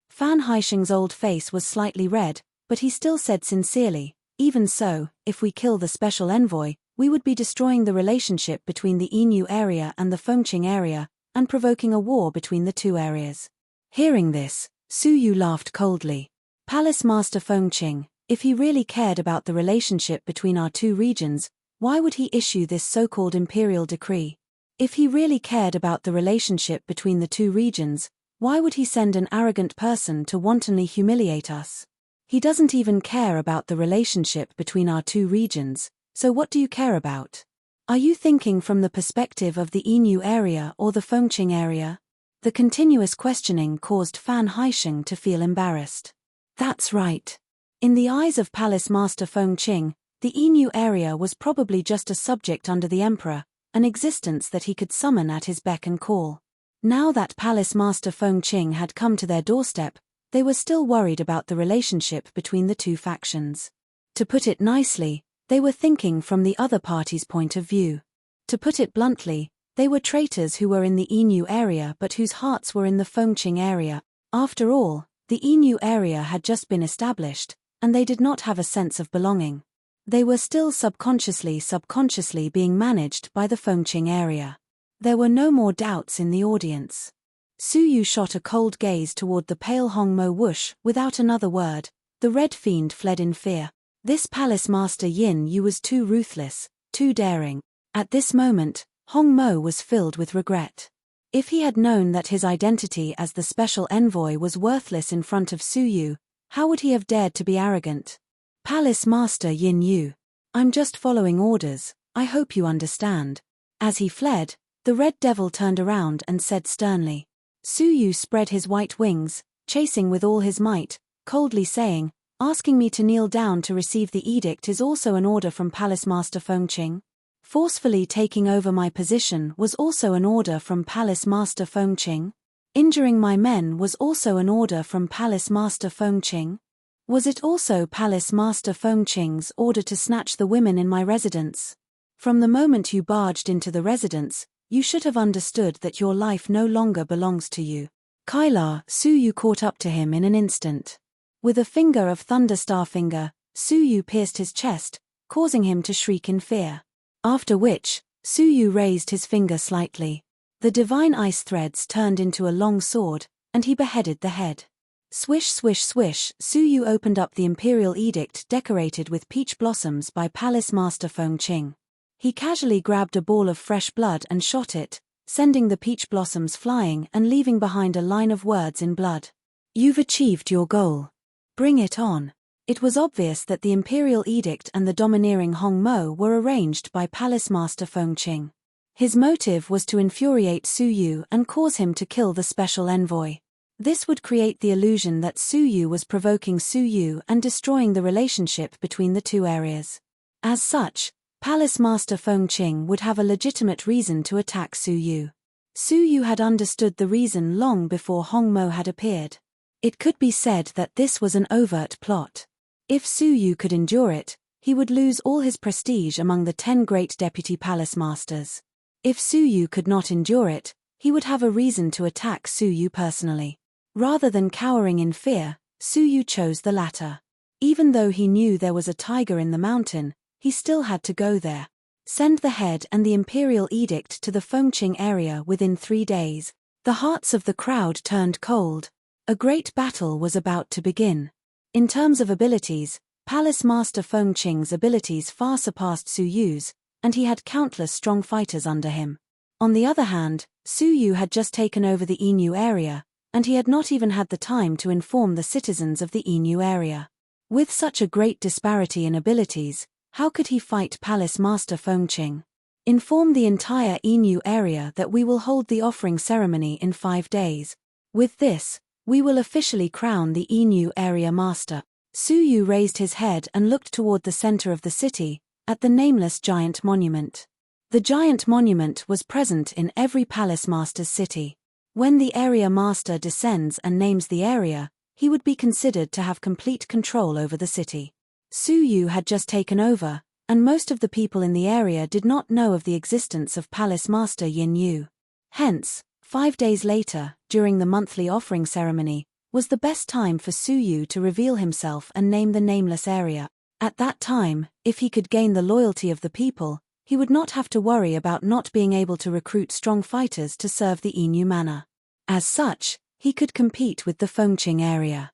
Fan Haisheng's old face was slightly red, but he still said sincerely, even so, if we kill the special envoy, we would be destroying the relationship between the Inu area and the Fengqing area, and provoking a war between the two areas. Hearing this, Su Yu laughed coldly. Palace Master Fengqing, if he really cared about the relationship between our two regions, why would he issue this so-called imperial decree? If he really cared about the relationship between the two regions, why would he send an arrogant person to wantonly humiliate us? He doesn't even care about the relationship between our two regions, so what do you care about? Are you thinking from the perspective of the Inu area or the Fengqing area? The continuous questioning caused Fan Haisheng to feel embarrassed. That's right. In the eyes of Palace Master Fengqing, the Inu area was probably just a subject under the emperor, an existence that he could summon at his beck and call. Now that Palace Master Fengqing had come to their doorstep, they were still worried about the relationship between the two factions. To put it nicely, they were thinking from the other party's point of view. To put it bluntly, they were traitors who were in the Inu area but whose hearts were in the Fengqing area. After all, the Inu area had just been established, and they did not have a sense of belonging. They were still subconsciously being managed by the Fengqing area. There were no more doubts in the audience. Su Yu shot a cold gaze toward the pale Hong Mo whoosh. Without another word, the red fiend fled in fear. This Palace Master Yin Yu was too ruthless, too daring. At this moment, Hong Mo was filled with regret. If he had known that his identity as the special envoy was worthless in front of Su Yu, how would he have dared to be arrogant? Palace Master Yin Yu, I'm just following orders, I hope you understand. As he fled, the Red Devil turned around and said sternly. Su Yu spread his white wings, chasing with all his might, coldly saying, asking me to kneel down to receive the edict is also an order from Palace Master Fengqing. Forcefully taking over my position was also an order from Palace Master Fengqing. Injuring my men was also an order from Palace Master Fengqing. Was it also Palace Master Fengqing's order to snatch the women in my residence? From the moment you barged into the residence, you should have understood that your life no longer belongs to you. Kaila, Su Yu caught up to him in an instant. With a finger of Thunderstar finger, Su Yu pierced his chest, causing him to shriek in fear. After which, Su Yu raised his finger slightly. The divine ice threads turned into a long sword, and he beheaded the head. Swish swish swish, Su Yu opened up the imperial edict decorated with peach blossoms by Palace Master Fengqing. He casually grabbed a ball of fresh blood and shot it, sending the peach blossoms flying and leaving behind a line of words in blood. You've achieved your goal. Bring it on. It was obvious that the imperial edict and the domineering Hong Mo were arranged by Palace Master Fengqing. His motive was to infuriate Su Yu and cause him to kill the special envoy. This would create the illusion that Su Yu was provoking Su Yu and destroying the relationship between the two areas. As such, Palace Master Fengqing would have a legitimate reason to attack Su Yu. Su Yu had understood the reason long before Hong Mo had appeared. It could be said that this was an overt plot. If Su Yu could endure it, he would lose all his prestige among the 10 great deputy palace masters. If Su Yu could not endure it, he would have a reason to attack Su Yu personally. Rather than cowering in fear, Su Yu chose the latter. Even though he knew there was a tiger in the mountain, he still had to go there. Send the head and the imperial edict to the Fengqing area within 3 days. The hearts of the crowd turned cold. A great battle was about to begin. In terms of abilities, Palace Master Fengqing's abilities far surpassed Su Yu's, and he had countless strong fighters under him. On the other hand, Su Yu had just taken over the Inu area, and he had not even had the time to inform the citizens of the Inu area. With such a great disparity in abilities, how could he fight Palace Master Fengqing? Inform the entire Inu area that we will hold the offering ceremony in 5 days. With this, we will officially crown the Inu area master. Su Yu raised his head and looked toward the center of the city, at the nameless giant monument. The giant monument was present in every palace master's city. When the area master descends and names the area, he would be considered to have complete control over the city. Su Yu had just taken over, and most of the people in the area did not know of the existence of Palace Master Yin Yu. Hence, 5 days later, during the monthly offering ceremony, was the best time for Su Yu to reveal himself and name the nameless area. At that time, if he could gain the loyalty of the people, he would not have to worry about not being able to recruit strong fighters to serve the Inu manor. As such, he could compete with the Fengqing area.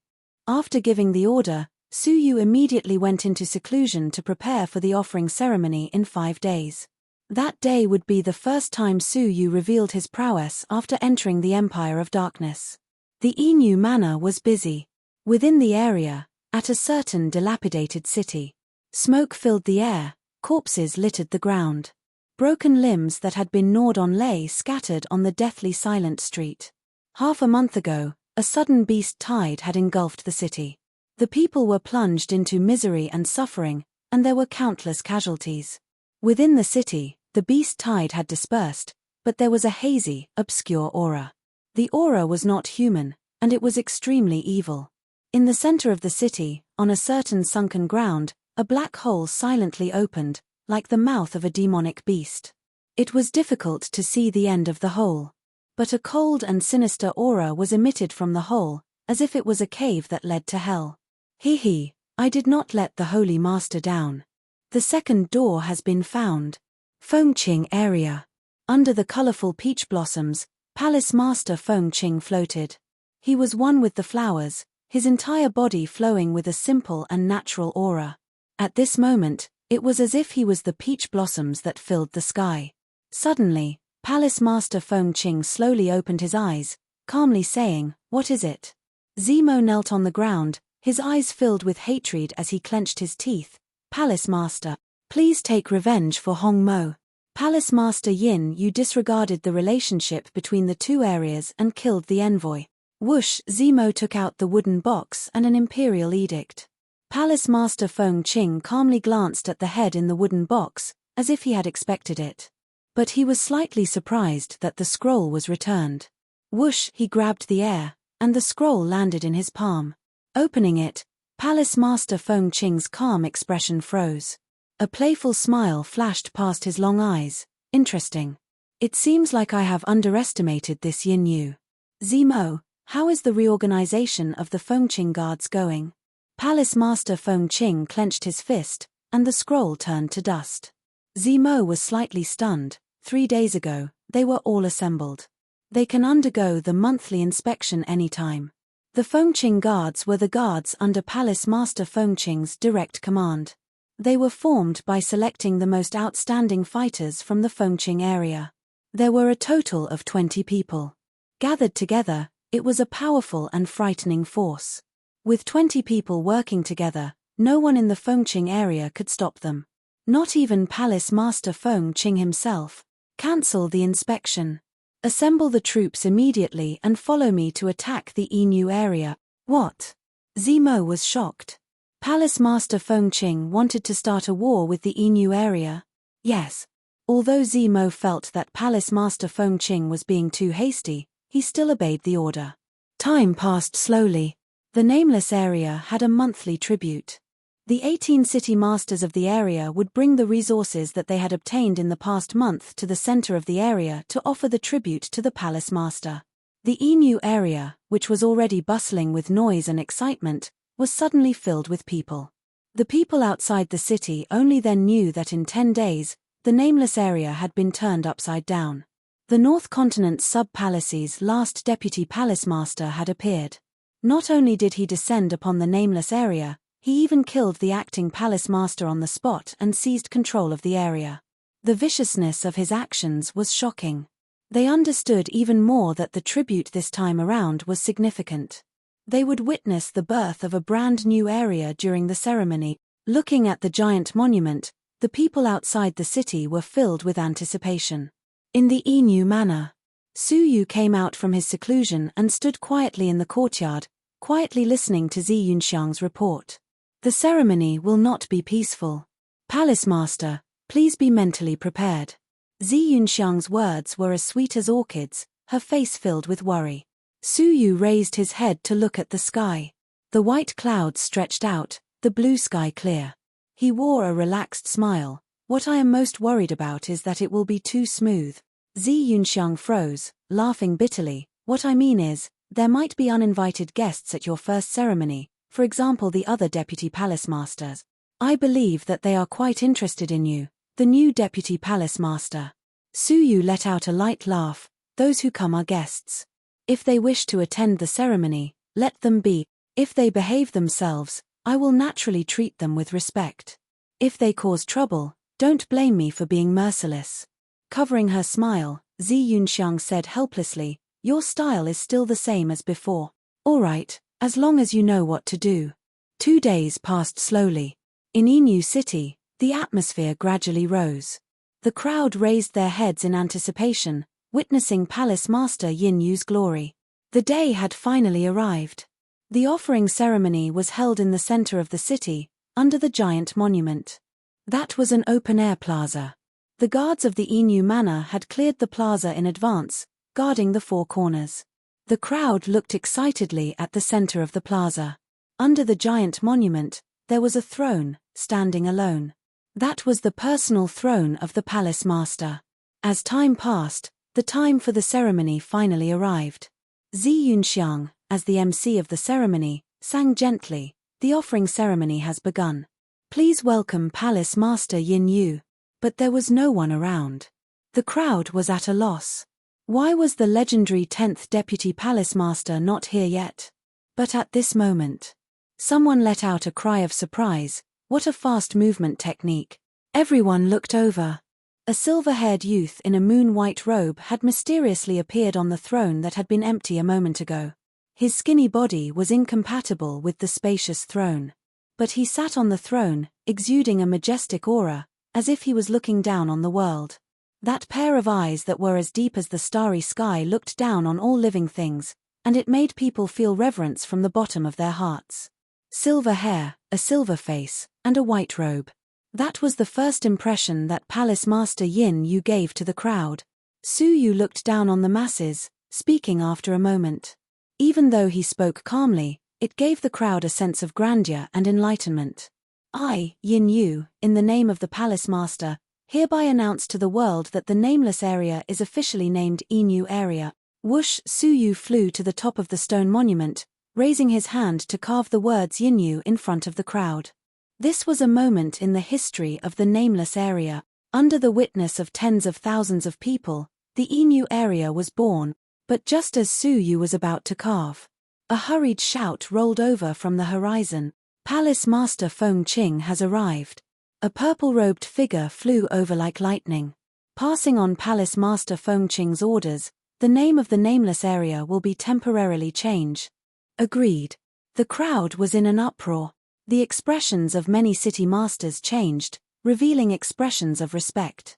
After giving the order, Su Yu immediately went into seclusion to prepare for the offering ceremony in 5 days. That day would be the first time Su Yu revealed his prowess after entering the Empire of Darkness. The Inu manor was busy. Within the area, at a certain dilapidated city, smoke filled the air, corpses littered the ground. Broken limbs that had been gnawed on lay scattered on the deathly silent street. Half a month ago, a sudden beast tide had engulfed the city. The people were plunged into misery and suffering, and there were countless casualties. Within the city, the beast tide had dispersed, but there was a hazy, obscure aura. The aura was not human, and it was extremely evil. In the center of the city, on a certain sunken ground, a black hole silently opened, like the mouth of a demonic beast. It was difficult to see the end of the hole. But a cold and sinister aura was emitted from the hole, as if it was a cave that led to hell. He, I did not let the Holy Master down. The second door has been found. Fengqing area. Under the colorful peach blossoms, Palace Master Fengqing floated. He was one with the flowers, his entire body flowing with a simple and natural aura. At this moment, it was as if he was the peach blossoms that filled the sky. Suddenly, Palace Master Fengqing slowly opened his eyes, calmly saying, "What is it?" Zemo knelt on the ground, his eyes filled with hatred as he clenched his teeth. "Palace Master, please take revenge for Hong Mo." Palace Master Yin, you disregarded the relationship between the two areas and killed the envoy. Whoosh, Zemo took out the wooden box and an imperial edict. Palace Master Fengqing calmly glanced at the head in the wooden box, as if he had expected it. But he was slightly surprised that the scroll was returned. Whoosh, he grabbed the air, and the scroll landed in his palm. Opening it, Palace Master Fengqing's calm expression froze. A playful smile flashed past his long eyes. Interesting. It seems like I have underestimated this Yin Yu. Zemo, how is the reorganization of the Fengqing guards going? Palace Master Fengqing clenched his fist, and the scroll turned to dust. Zemo was slightly stunned. 3 days ago, they were all assembled. They can undergo the monthly inspection anytime. The Fengqing guards were the guards under Palace Master Fengqing's direct command. They were formed by selecting the most outstanding fighters from the Fengqing area. There were a total of 20 people. Gathered together, it was a powerful and frightening force. With 20 people working together, no one in the Fengqing area could stop them. Not even Palace Master Fengqing himself. Cancel the inspection. Assemble the troops immediately and follow me to attack the Inu area. What? Zemo was shocked. Palace Master Fengqing wanted to start a war with the Inu area? Yes. Although Zemo felt that Palace Master Fengqing was being too hasty, he still obeyed the order. Time passed slowly. The nameless area had a monthly tribute. The 18 city masters of the area would bring the resources that they had obtained in the past month to the center of the area to offer the tribute to the Palace Master. The Inu area, which was already bustling with noise and excitement, was suddenly filled with people. The people outside the city only then knew that in 10 days, the nameless area had been turned upside down. The North Continent's Sub-Palace's last deputy palace master had appeared. Not only did he descend upon the nameless area, he even killed the acting palace master on the spot and seized control of the area. The viciousness of his actions was shocking. They understood even more that the tribute this time around was significant. They would witness the birth of a brand new area during the ceremony. Looking at the giant monument, the people outside the city were filled with anticipation. In the Inu manor, Su Yu came out from his seclusion and stood quietly in the courtyard, quietly listening to Zi Yunxiang's report. The ceremony will not be peaceful. Palace Master, please be mentally prepared. Zi Yunxiang's words were as sweet as orchids, her face filled with worry. Su Yu raised his head to look at the sky. The white clouds stretched out, the blue sky clear. He wore a relaxed smile. What I am most worried about is that it will be too smooth. Zi Yunxiang froze, laughing bitterly. What I mean is, there might be uninvited guests at your first ceremony, for example the other deputy palace masters. I believe that they are quite interested in you, the new deputy palace master. Su Yu let out a light laugh. Those who come are guests. If they wish to attend the ceremony, let them be. If they behave themselves, I will naturally treat them with respect. If they cause trouble, don't blame me for being merciless. Covering her smile, Zi Yunxiang said helplessly, your style is still the same as before. All right, as long as you know what to do. 2 days passed slowly. In Inu City, the atmosphere gradually rose. The crowd raised their heads in anticipation, witnessing Palace Master Yin Yu's glory. The day had finally arrived. The offering ceremony was held in the center of the city, under the giant monument. That was an open-air plaza. The guards of the Inu Manor had cleared the plaza in advance, guarding the 4 corners. The crowd looked excitedly at the center of the plaza. Under the giant monument, there was a throne, standing alone. That was the personal throne of the palace master. As time passed, the time for the ceremony finally arrived. Zi Yunxiang, as the MC of the ceremony, sang gently, the offering ceremony has begun. Please welcome Palace Master Yin Yu. But there was no one around. The crowd was at a loss. Why was the legendary 10th Deputy Palace Master not here yet? But at this moment, someone let out a cry of surprise. What a fast movement technique. Everyone looked over. A silver-haired youth in a moon-white robe had mysteriously appeared on the throne that had been empty a moment ago. His skinny body was incompatible with the spacious throne. But he sat on the throne, exuding a majestic aura, as if he was looking down on the world. That pair of eyes that were as deep as the starry sky looked down on all living things, and it made people feel reverence from the bottom of their hearts. Silver hair, a silver face, and a white robe. That was the first impression that Palace Master Yin Yu gave to the crowd. Su Yu looked down on the masses, speaking after a moment. Even though he spoke calmly, it gave the crowd a sense of grandeur and enlightenment. I, Yin Yu, in the name of the Palace Master, hereby announce to the world that the nameless area is officially named Inu Area. Whoosh! Su Yu flew to the top of the stone monument, raising his hand to carve the words Yin Yu in front of the crowd. This was a moment in the history of the nameless area. Under the witness of tens of thousands of people, the Inu Area was born, but just as Su Yu was about to carve, a hurried shout rolled over from the horizon. Palace Master Feng Qing has arrived. A purple-robed figure flew over like lightning. Passing on Palace Master Feng Qing's orders, the name of the nameless area will be temporarily changed. Agreed. The crowd was in an uproar. The expressions of many city masters changed, revealing expressions of respect.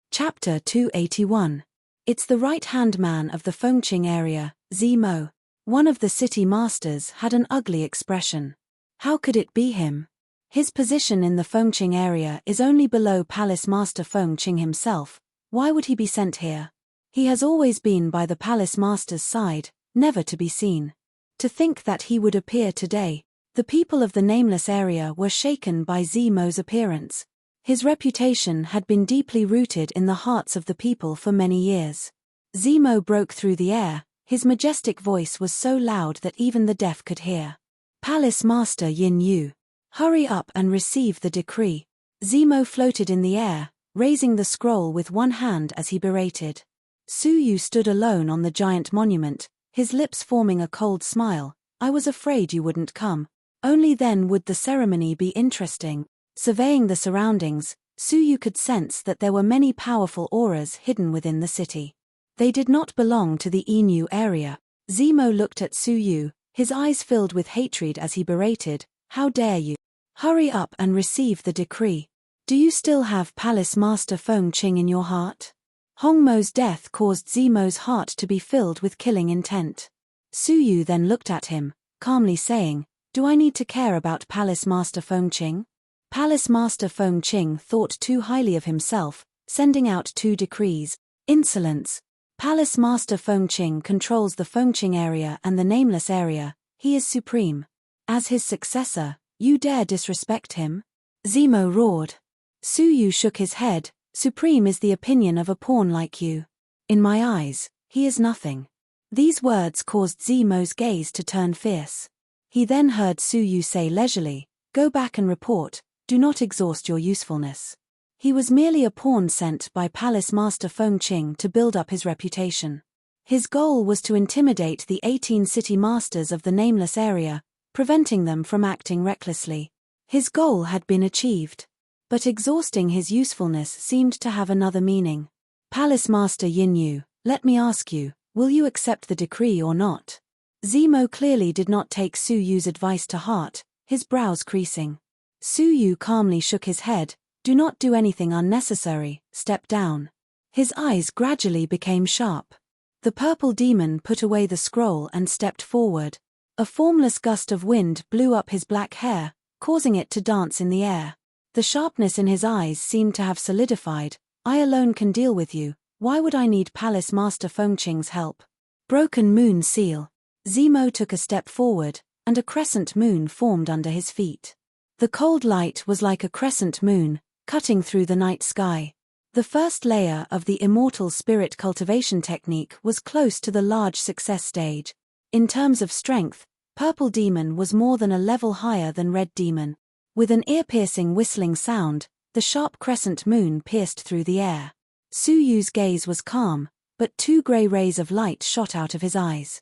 Chapter 281. It's the right-hand man of the Fengqing area, Zimo. One of the city masters had an ugly expression. How could it be him? His position in the Fengqing area is only below Palace Master Fengqing himself. Why would he be sent here? He has always been by the Palace Master's side, never to be seen. To think that he would appear today. The people of the nameless area were shaken by Zimo's appearance. His reputation had been deeply rooted in the hearts of the people for many years. Zimo broke through the air, his majestic voice was so loud that even the deaf could hear. Palace Master Yin Yu. Hurry up and receive the decree. Zimo floated in the air, raising the scroll with one hand as he berated. Su Yu stood alone on the giant monument, his lips forming a cold smile. I was afraid you wouldn't come. Only then would the ceremony be interesting. Surveying the surroundings, Su Yu could sense that there were many powerful auras hidden within the city. They did not belong to the Inu area. Zimo looked at Su Yu, his eyes filled with hatred as he berated, how dare you? Hurry up and receive the decree. Do you still have Palace Master Feng Qing in your heart? Hongmo's death caused Zimo's heart to be filled with killing intent. Su Yu then looked at him, calmly saying, do I need to care about Palace Master Feng Qing? Palace Master Feng Qing thought too highly of himself, sending out 2 decrees. Insolence. Palace Master Feng Qing controls the Fengqing area and the nameless area. He is supreme. As his successor, you dare disrespect him? Zimo roared. Su Yu shook his head. Supreme is the opinion of a pawn like you. In my eyes, he is nothing. These words caused Zemo's gaze to turn fierce. He then heard Su Yu say leisurely, "Go back and report, do not exhaust your usefulness." He was merely a pawn sent by Palace Master Feng Qing to build up his reputation. His goal was to intimidate the 18 city masters of the nameless area, preventing them from acting recklessly. His goal had been achieved. But exhausting his usefulness seemed to have another meaning. "Palace Master Yin Yu, let me ask you, will you accept the decree or not?" Zemo clearly did not take Su Yu's advice to heart, his brows creasing. Su Yu calmly shook his head. "Do not do anything unnecessary, step down." His eyes gradually became sharp. The purple demon put away the scroll and stepped forward. A formless gust of wind blew up his black hair, causing it to dance in the air. The sharpness in his eyes seemed to have solidified. "I alone can deal with you, why would I need Palace Master Feng Qing's help?" Broken moon seal. Zemo took a step forward, and a crescent moon formed under his feet. The cold light was like a crescent moon, cutting through the night sky. The first layer of the immortal spirit cultivation technique was close to the large success stage. In terms of strength, Purple Demon was more than a level higher than Red Demon. With an ear-piercing whistling sound, the sharp crescent moon pierced through the air. Su Yu's gaze was calm, but 2 gray rays of light shot out of his eyes.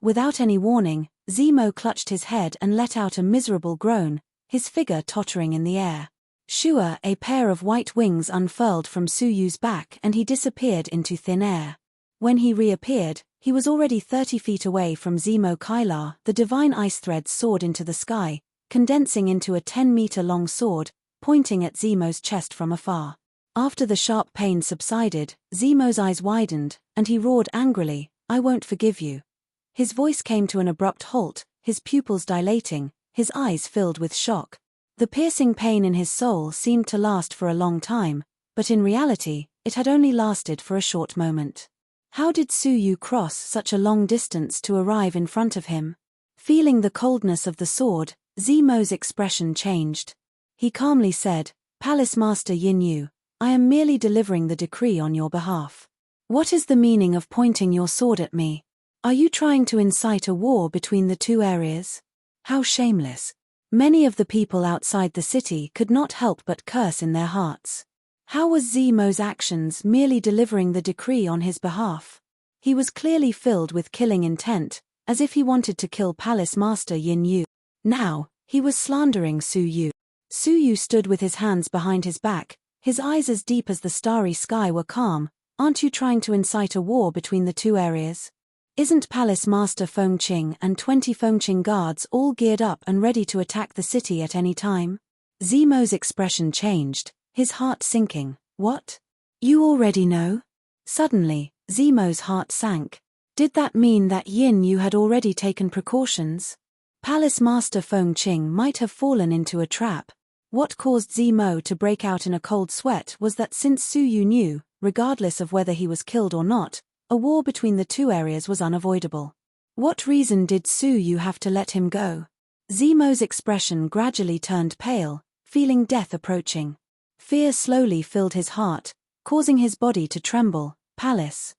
Without any warning, Zemo clutched his head and let out a miserable groan, his figure tottering in the air. Shua, a pair of white wings unfurled from Su Yu's back and he disappeared into thin air. When he reappeared, he was already 30 feet away from Zemo Kailar. The divine ice thread soared into the sky, condensing into a 10-meter-long sword, pointing at Zemo's chest from afar. After the sharp pain subsided, Zemo's eyes widened, and he roared angrily, "I won't forgive you." His voice came to an abrupt halt, his pupils dilating, his eyes filled with shock. The piercing pain in his soul seemed to last for a long time, but in reality, it had only lasted for a short moment. How did Su Yu cross such a long distance to arrive in front of him? Feeling the coldness of the sword, Zemo's expression changed. He calmly said, "Palace Master Yin Yu, I am merely delivering the decree on your behalf. What is the meaning of pointing your sword at me? Are you trying to incite a war between the 2 areas? How shameless." Many of the people outside the city could not help but curse in their hearts. How was Zemo's actions merely delivering the decree on his behalf? He was clearly filled with killing intent, as if he wanted to kill Palace Master Yin Yu. Now, he was slandering Su Yu. Su Yu stood with his hands behind his back, his eyes as deep as the starry sky were calm. "Aren't you trying to incite a war between the 2 areas? Isn't Palace Master Feng Qing and 20 Feng Qing guards all geared up and ready to attack the city at any time?" Zemo's expression changed, his heart sinking. "What? You already know?" Suddenly, Zemo's heart sank. Did that mean that Yin Yu had already taken precautions? Palace Master Feng Qing might have fallen into a trap. What caused Zemo to break out in a cold sweat was that since Su Yu knew, regardless of whether he was killed or not, a war between the 2 areas was unavoidable. What reason did Su Yu have to let him go? Zemo's expression gradually turned pale, feeling death approaching. Fear slowly filled his heart, causing his body to tremble. Palace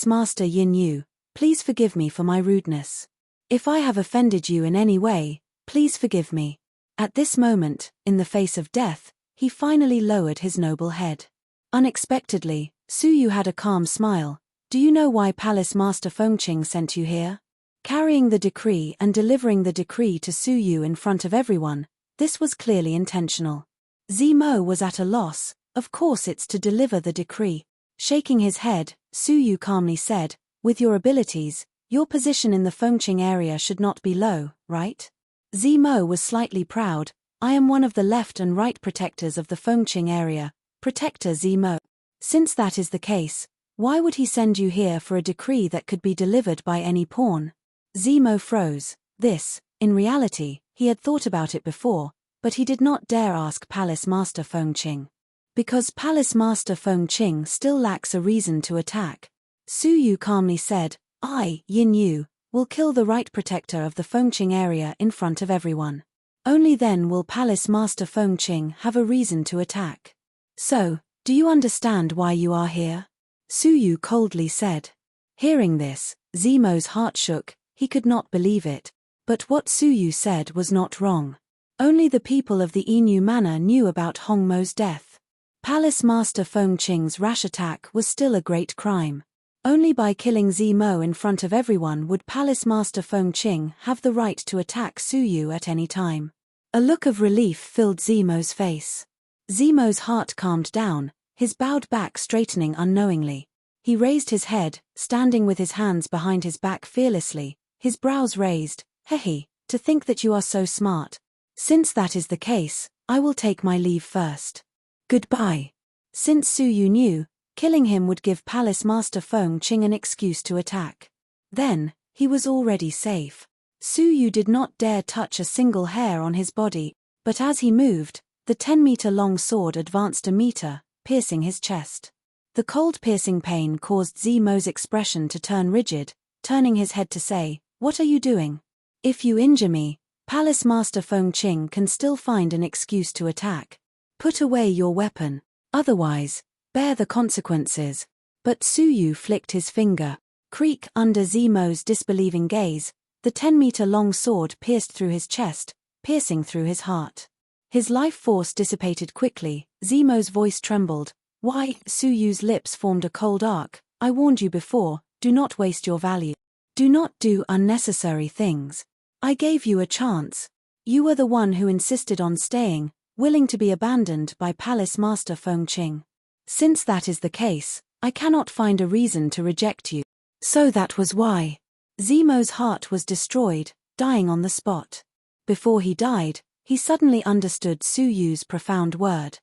Master Yin Yu, please forgive me for my rudeness. If I have offended you in any way, please forgive me." At this moment, in the face of death, he finally lowered his noble head. Unexpectedly, Su Yu had a calm smile. "Do you know why Palace Master Feng Qing sent you here?" Carrying the decree and delivering the decree to Su Yu in front of everyone, this was clearly intentional. Zemo was at a loss. Of course it's to deliver the decree. Shaking his head, Su Yu calmly said, "With your abilities, your position in the Feng Qing area should not be low, right?" Zemo was slightly proud. "I am one of the left and right protectors of the Feng Qing area, Protector Zemo. Since that is the case, why would he send you here for a decree that could be delivered by any pawn?" Zemo froze. In reality, he had thought about it before, but he did not dare ask Palace Master Feng Qing. Because Palace Master Feng Qing still lacks a reason to attack. Su Yu calmly said, "I, Yin Yu, will kill the right protector of the Feng Qing area in front of everyone. Only then will Palace Master Feng Qing have a reason to attack. So, do you understand why you are here?" Suyu coldly said. Hearing this, Zemo's heart shook, he could not believe it. But what Suyu said was not wrong. Only the people of the Inu Manor knew about Hongmo's death. Palace Master Fengqing's rash attack was still a great crime. Only by killing Zemo in front of everyone would Palace Master Fengqing have the right to attack Suyu at any time. A look of relief filled Zemo's face. Zemo's heart calmed down, his bowed back straightening unknowingly. He raised his head, standing with his hands behind his back fearlessly, his brows raised. Hehe, to think that you are so smart. Since that is the case, I will take my leave first. Goodbye. Since Suyu knew, killing him would give Palace Master Fengqing an excuse to attack. Then, he was already safe. Suyu did not dare touch a single hair on his body, but as he moved, the 10-meter-long sword advanced a meter, piercing his chest. The cold piercing pain caused Zemo's expression to turn rigid, turning his head to say, "What are you doing? If you injure me, Palace Master Fengqing can still find an excuse to attack. Put away your weapon. Otherwise, bear the consequences." But Suyu flicked his finger. Creak under Zemo's disbelieving gaze, the 10-meter-long sword pierced through his chest, piercing through his heart. His life force dissipated quickly, Zemo's voice trembled. "Why?" Suyu's lips formed a cold arc. "I warned you before, do not waste your value. Do not do unnecessary things. I gave you a chance. You were the one who insisted on staying, willing to be abandoned by Palace Master Fengqing. Since that is the case, I cannot find a reason to reject you. So that was why." Zemo's heart was destroyed, dying on the spot. Before he died, he suddenly understood Suyu's profound word.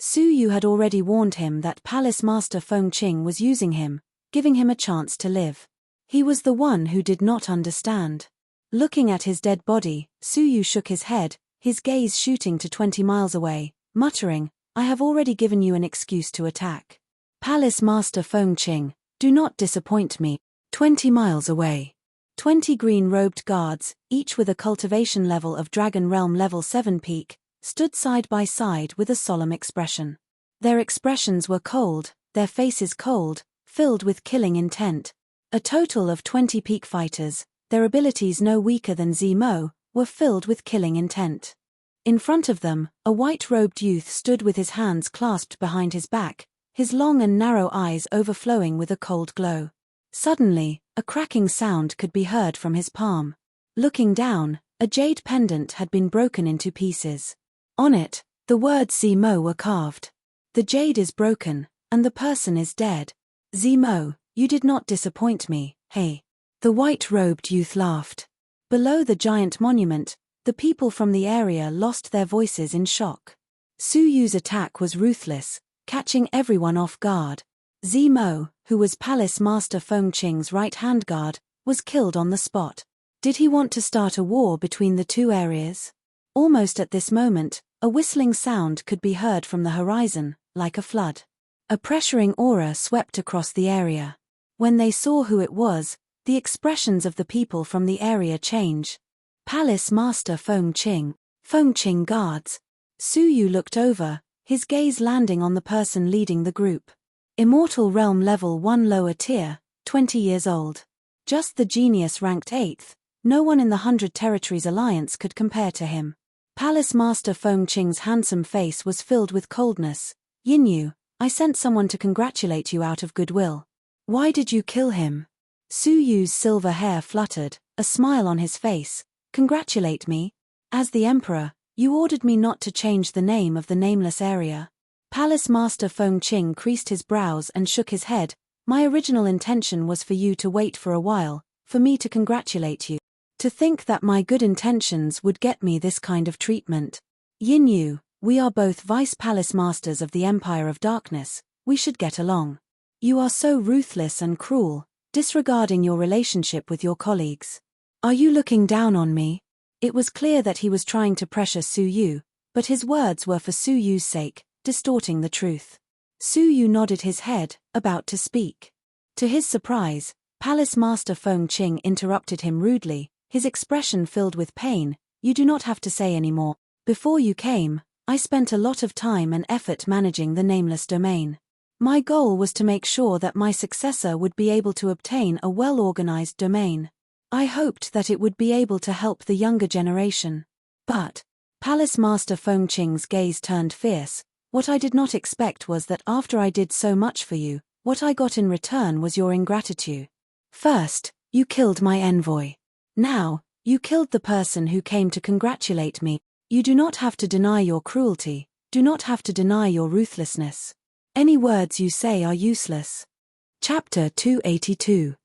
Suyu had already warned him that Palace Master Fengqing was using him, giving him a chance to live. He was the one who did not understand. Looking at his dead body, Suyu shook his head, his gaze shooting to 20 miles away, muttering, "I have already given you an excuse to attack. Palace Master Fengqing, do not disappoint me." 20 miles away. 20 green-robed guards, each with a cultivation level of Dragon Realm Level 7 peak, stood side by side with a solemn expression. Their expressions were cold, their faces cold, filled with killing intent. A total of 20 peak fighters, their abilities no weaker than Zemo, were filled with killing intent. In front of them, a white-robed youth stood with his hands clasped behind his back, his long and narrow eyes overflowing with a cold glow. Suddenly, a cracking sound could be heard from his palm. Looking down, a jade pendant had been broken into pieces. On it, the words Zemo were carved. "The jade is broken, and the person is dead. Zemo, you did not disappoint me, hey." The white-robed youth laughed. Below the giant monument, the people from the area lost their voices in shock. Suyu's attack was ruthless, catching everyone off guard. Zemo, who was Palace Master Fengqing's right-hand guard, was killed on the spot. Did he want to start a war between the two areas? Almost at this moment, a whistling sound could be heard from the horizon, like a flood. A pressuring aura swept across the area. When they saw who it was, the expressions of the people from the area changed. Palace Master Fengqing guards. Suyu looked over, his gaze landing on the person leading the group. Immortal Realm Level 1 lower tier, 20 years old. Just the genius ranked 8th, no one in the 100 Territories Alliance could compare to him. Palace Master Fengqing's handsome face was filled with coldness. "Yinyu, I sent someone to congratulate you out of goodwill. Why did you kill him?" Suyu's silver hair fluttered, a smile on his face. "Congratulate me? As the Emperor, you ordered me not to change the name of the nameless area." Palace Master Fengqing creased his brows and shook his head. "My original intention was for you to wait for a while, for me to congratulate you. To think that my good intentions would get me this kind of treatment. Yinyu, we are both Vice Palace Masters of the Empire of Darkness, we should get along. You are so ruthless and cruel, disregarding your relationship with your colleagues. Are you looking down on me?" It was clear that he was trying to pressure Suyu, but his words were for Suyu's sake, distorting the truth. Suyu nodded his head, about to speak. To his surprise, Palace Master Fengqing interrupted him rudely, his expression filled with pain. "You do not have to say any more. Before you came, I spent a lot of time and effort managing the nameless domain. My goal was to make sure that my successor would be able to obtain a well-organized domain. I hoped that it would be able to help the younger generation. But Palace Master Fengqing's gaze turned fierce. What I did not expect was that after I did so much for you, what I got in return was your ingratitude. First, you killed my envoy. Now, you killed the person who came to congratulate me. You do not have to deny your cruelty, do not have to deny your ruthlessness. Any words you say are useless. Chapter 282.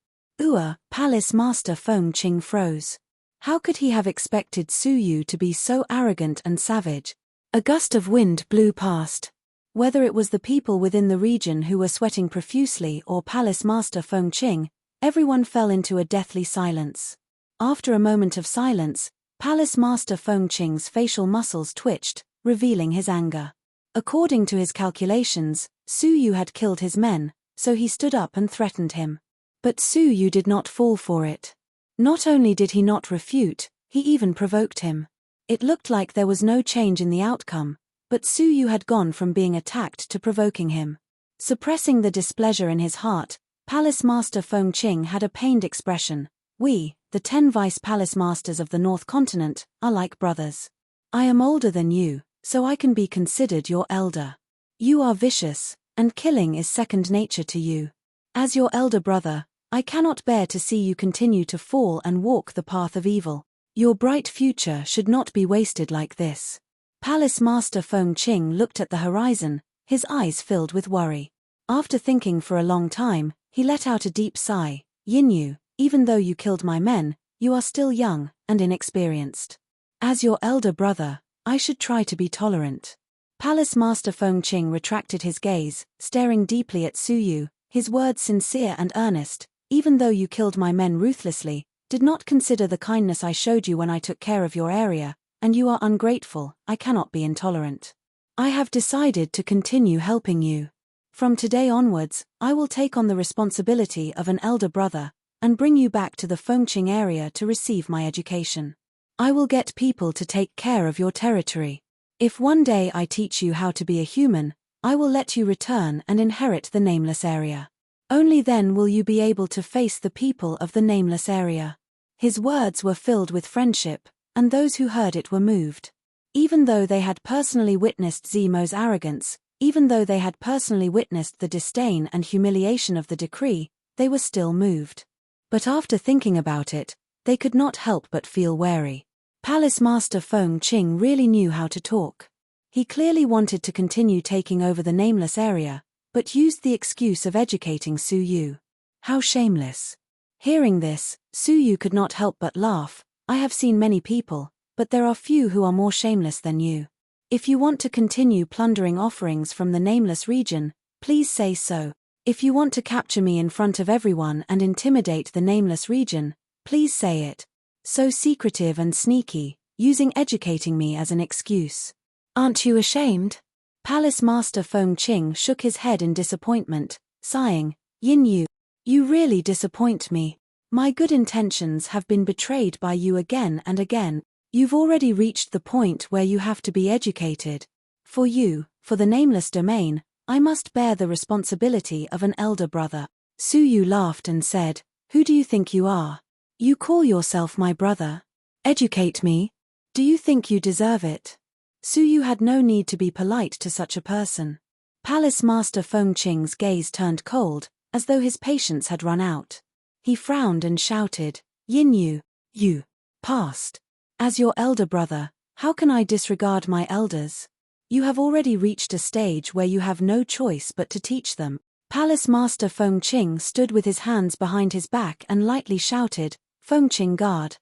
Palace Master Fengqing froze. How could he have expected Su Yu to be so arrogant and savage? A gust of wind blew past. Whether it was the people within the region who were sweating profusely or Palace Master Fengqing, everyone fell into a deathly silence. After a moment of silence, Palace Master Fengqing's facial muscles twitched, revealing his anger. According to his calculations, Su Yu had killed his men, so he stood up and threatened him. But Su Yu did not fall for it. Not only did he not refute, he even provoked him. It looked like there was no change in the outcome, but Su Yu had gone from being attacked to provoking him. Suppressing the displeasure in his heart, Palace Master Fengqing had a pained expression. We, the 10 Vice Palace Masters of the North Continent, are like brothers. I am older than you, so I can be considered your elder. You are vicious, and killing is second nature to you. As your elder brother, I cannot bear to see you continue to fall and walk the path of evil. Your bright future should not be wasted like this. Palace Master Fengqing looked at the horizon, his eyes filled with worry. After thinking for a long time, he let out a deep sigh. Yinyu, even though you killed my men, you are still young and inexperienced. As your elder brother, I should try to be tolerant. Palace Master Fengqing retracted his gaze, staring deeply at Su Yu, his words sincere and earnest. Even though you killed my men ruthlessly, did not consider the kindness I showed you when I took care of your area, and you are ungrateful, I cannot be intolerant. I have decided to continue helping you. From today onwards, I will take on the responsibility of an elder brother, and bring you back to the Fengqing area to receive my education. I will get people to take care of your territory. If one day I teach you how to be a human, I will let you return and inherit the nameless area. Only then will you be able to face the people of the nameless area. His words were filled with friendship, and those who heard it were moved. Even though they had personally witnessed Zemo's arrogance, even though they had personally witnessed the disdain and humiliation of the decree, they were still moved. But after thinking about it, they could not help but feel wary. Palace Master Fengqing really knew how to talk. He clearly wanted to continue taking over the nameless area, but used the excuse of educating Su Yu. How shameless. Hearing this, Su Yu could not help but laugh. I have seen many people, but there are few who are more shameless than you. If you want to continue plundering offerings from the nameless region, please say so. If you want to capture me in front of everyone and intimidate the nameless region, please say it. So secretive and sneaky, using educating me as an excuse. Aren't you ashamed? Palace Master Fengqing shook his head in disappointment, sighing, Yinyu, you really disappoint me. My good intentions have been betrayed by you again and again. You've already reached the point where you have to be educated. For you, for the nameless domain, I must bear the responsibility of an elder brother. Su Yu laughed and said, Who do you think you are? You call yourself my brother? Educate me? Do you think you deserve it? Su Yu had no need to be polite to such a person. Palace Master Fengqing's gaze turned cold, as though his patience had run out. He frowned and shouted, Yinyu, you, past. As your elder brother, how can I disregard my elders? You have already reached a stage where you have no choice but to teach them. Palace Master Fengqing stood with his hands behind his back and lightly shouted, Fengqing guard.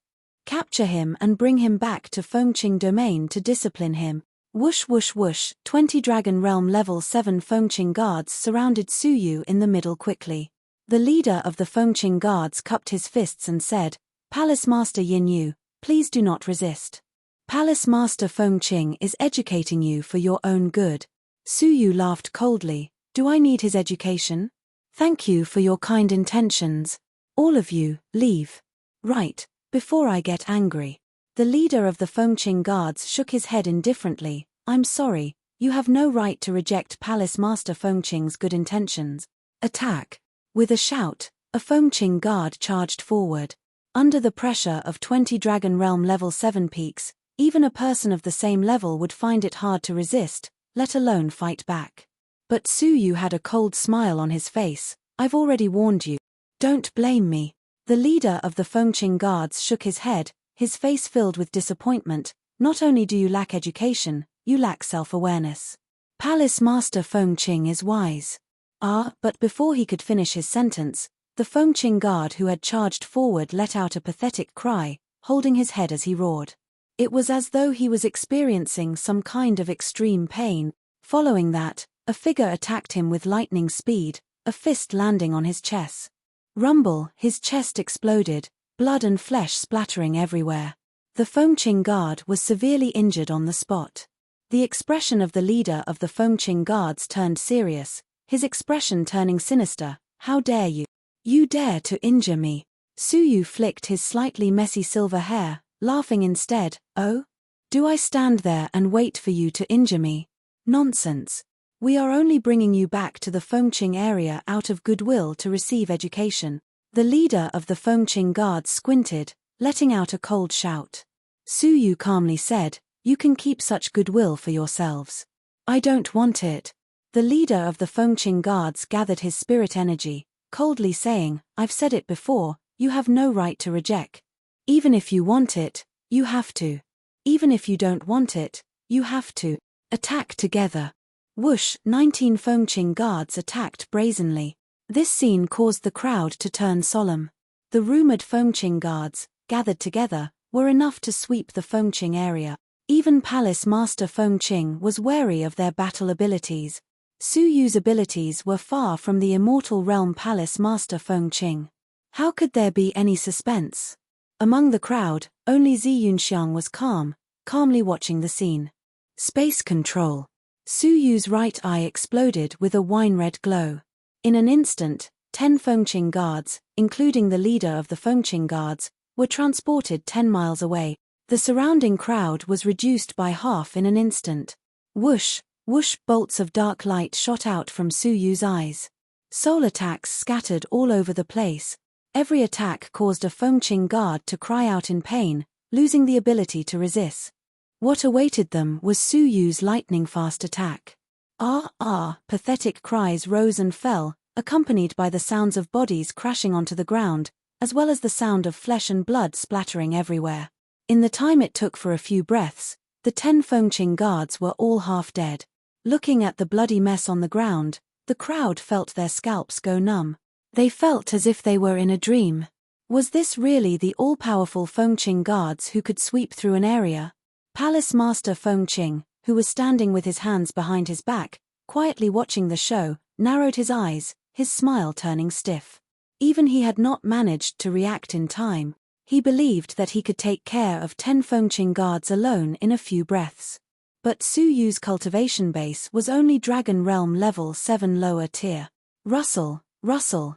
Capture him and bring him back to Fengqing domain to discipline him. Whoosh whoosh whoosh, 20 Dragon Realm Level 7 Fengqing guards surrounded Su Yu in the middle quickly. The leader of the Fengqing guards cupped his fists and said, Palace Master Yinyu, please do not resist. Palace Master Fengqing is educating you for your own good. Su Yu laughed coldly, do I need his education? Thank you for your kind intentions. All of you, leave. Right. Before I get angry. The leader of the Fengqing guards shook his head indifferently. I'm sorry, You have no right to reject Palace Master Fengqing's good intentions. Attack! With a shout, a Fengqing guard charged forward. Under the pressure of 20 Dragon Realm level 7 peaks, even a person of the same level would find it hard to resist, let alone fight back. But Su Yu had a cold smile on his face. I've already warned you. Don't blame me. The leader of the Fengqing guards shook his head, his face filled with disappointment. Not only do you lack education, you lack self-awareness. Palace Master Fengqing is wise. But before he could finish his sentence, the Fengqing guard who had charged forward let out a pathetic cry, holding his head as he roared. It was as though he was experiencing some kind of extreme pain. Following that, a figure attacked him with lightning speed, a fist landing on his chest. Rumble, his chest exploded, blood and flesh splattering everywhere. The Fengqing guard was severely injured on the spot. The expression of the leader of the Fengqing guards turned serious, his expression turning sinister. How dare you? You dare to injure me? Su Yu flicked his slightly messy silver hair, laughing instead. Oh? Do I stand there and wait for you to injure me? Nonsense. We are only bringing you back to the Fengqing area out of goodwill to receive education. The leader of the Fengqing guards squinted, letting out a cold shout. Su Yu calmly said, you can keep such goodwill for yourselves. I don't want it. The leader of the Fengqing guards gathered his spirit energy, coldly saying, I've said it before, you have no right to reject. Even if you want it, you have to. Even if you don't want it, you have to. Attack together. Whoosh, 19 Fengqing guards attacked brazenly. This scene caused the crowd to turn solemn. The rumored Fengqing guards, gathered together, were enough to sweep the Fengqing area. Even Palace Master Fengqing was wary of their battle abilities. Su Yu's abilities were far from the immortal realm Palace Master Fengqing. How could there be any suspense? Among the crowd, only Zi Yunxiang was calmly watching the scene. Space control. Su Yu's right eye exploded with a wine-red glow. In an instant, 10 Fengqing guards, including the leader of the Fengqing guards, were transported 10 miles away. The surrounding crowd was reduced by half in an instant. Whoosh, whoosh, bolts of dark light shot out from Su Yu's eyes. Soul attacks scattered all over the place. Every attack caused a Fengqing guard to cry out in pain, losing the ability to resist. What awaited them was Su Yu's lightning-fast attack. Pathetic cries rose and fell, accompanied by the sounds of bodies crashing onto the ground, as well as the sound of flesh and blood splattering everywhere. In the time it took for a few breaths, the 10 Fengqing guards were all half dead. Looking at the bloody mess on the ground, the crowd felt their scalps go numb. They felt as if they were in a dream. Was this really the all-powerful Fengqing guards who could sweep through an area? Palace Master Fengqing, who was standing with his hands behind his back, quietly watching the show, narrowed his eyes, his smile turning stiff. Even he had not managed to react in time. He believed that he could take care of 10 Fengqing guards alone in a few breaths. But Su Yu's cultivation base was only Dragon Realm level 7 lower tier. Rustle,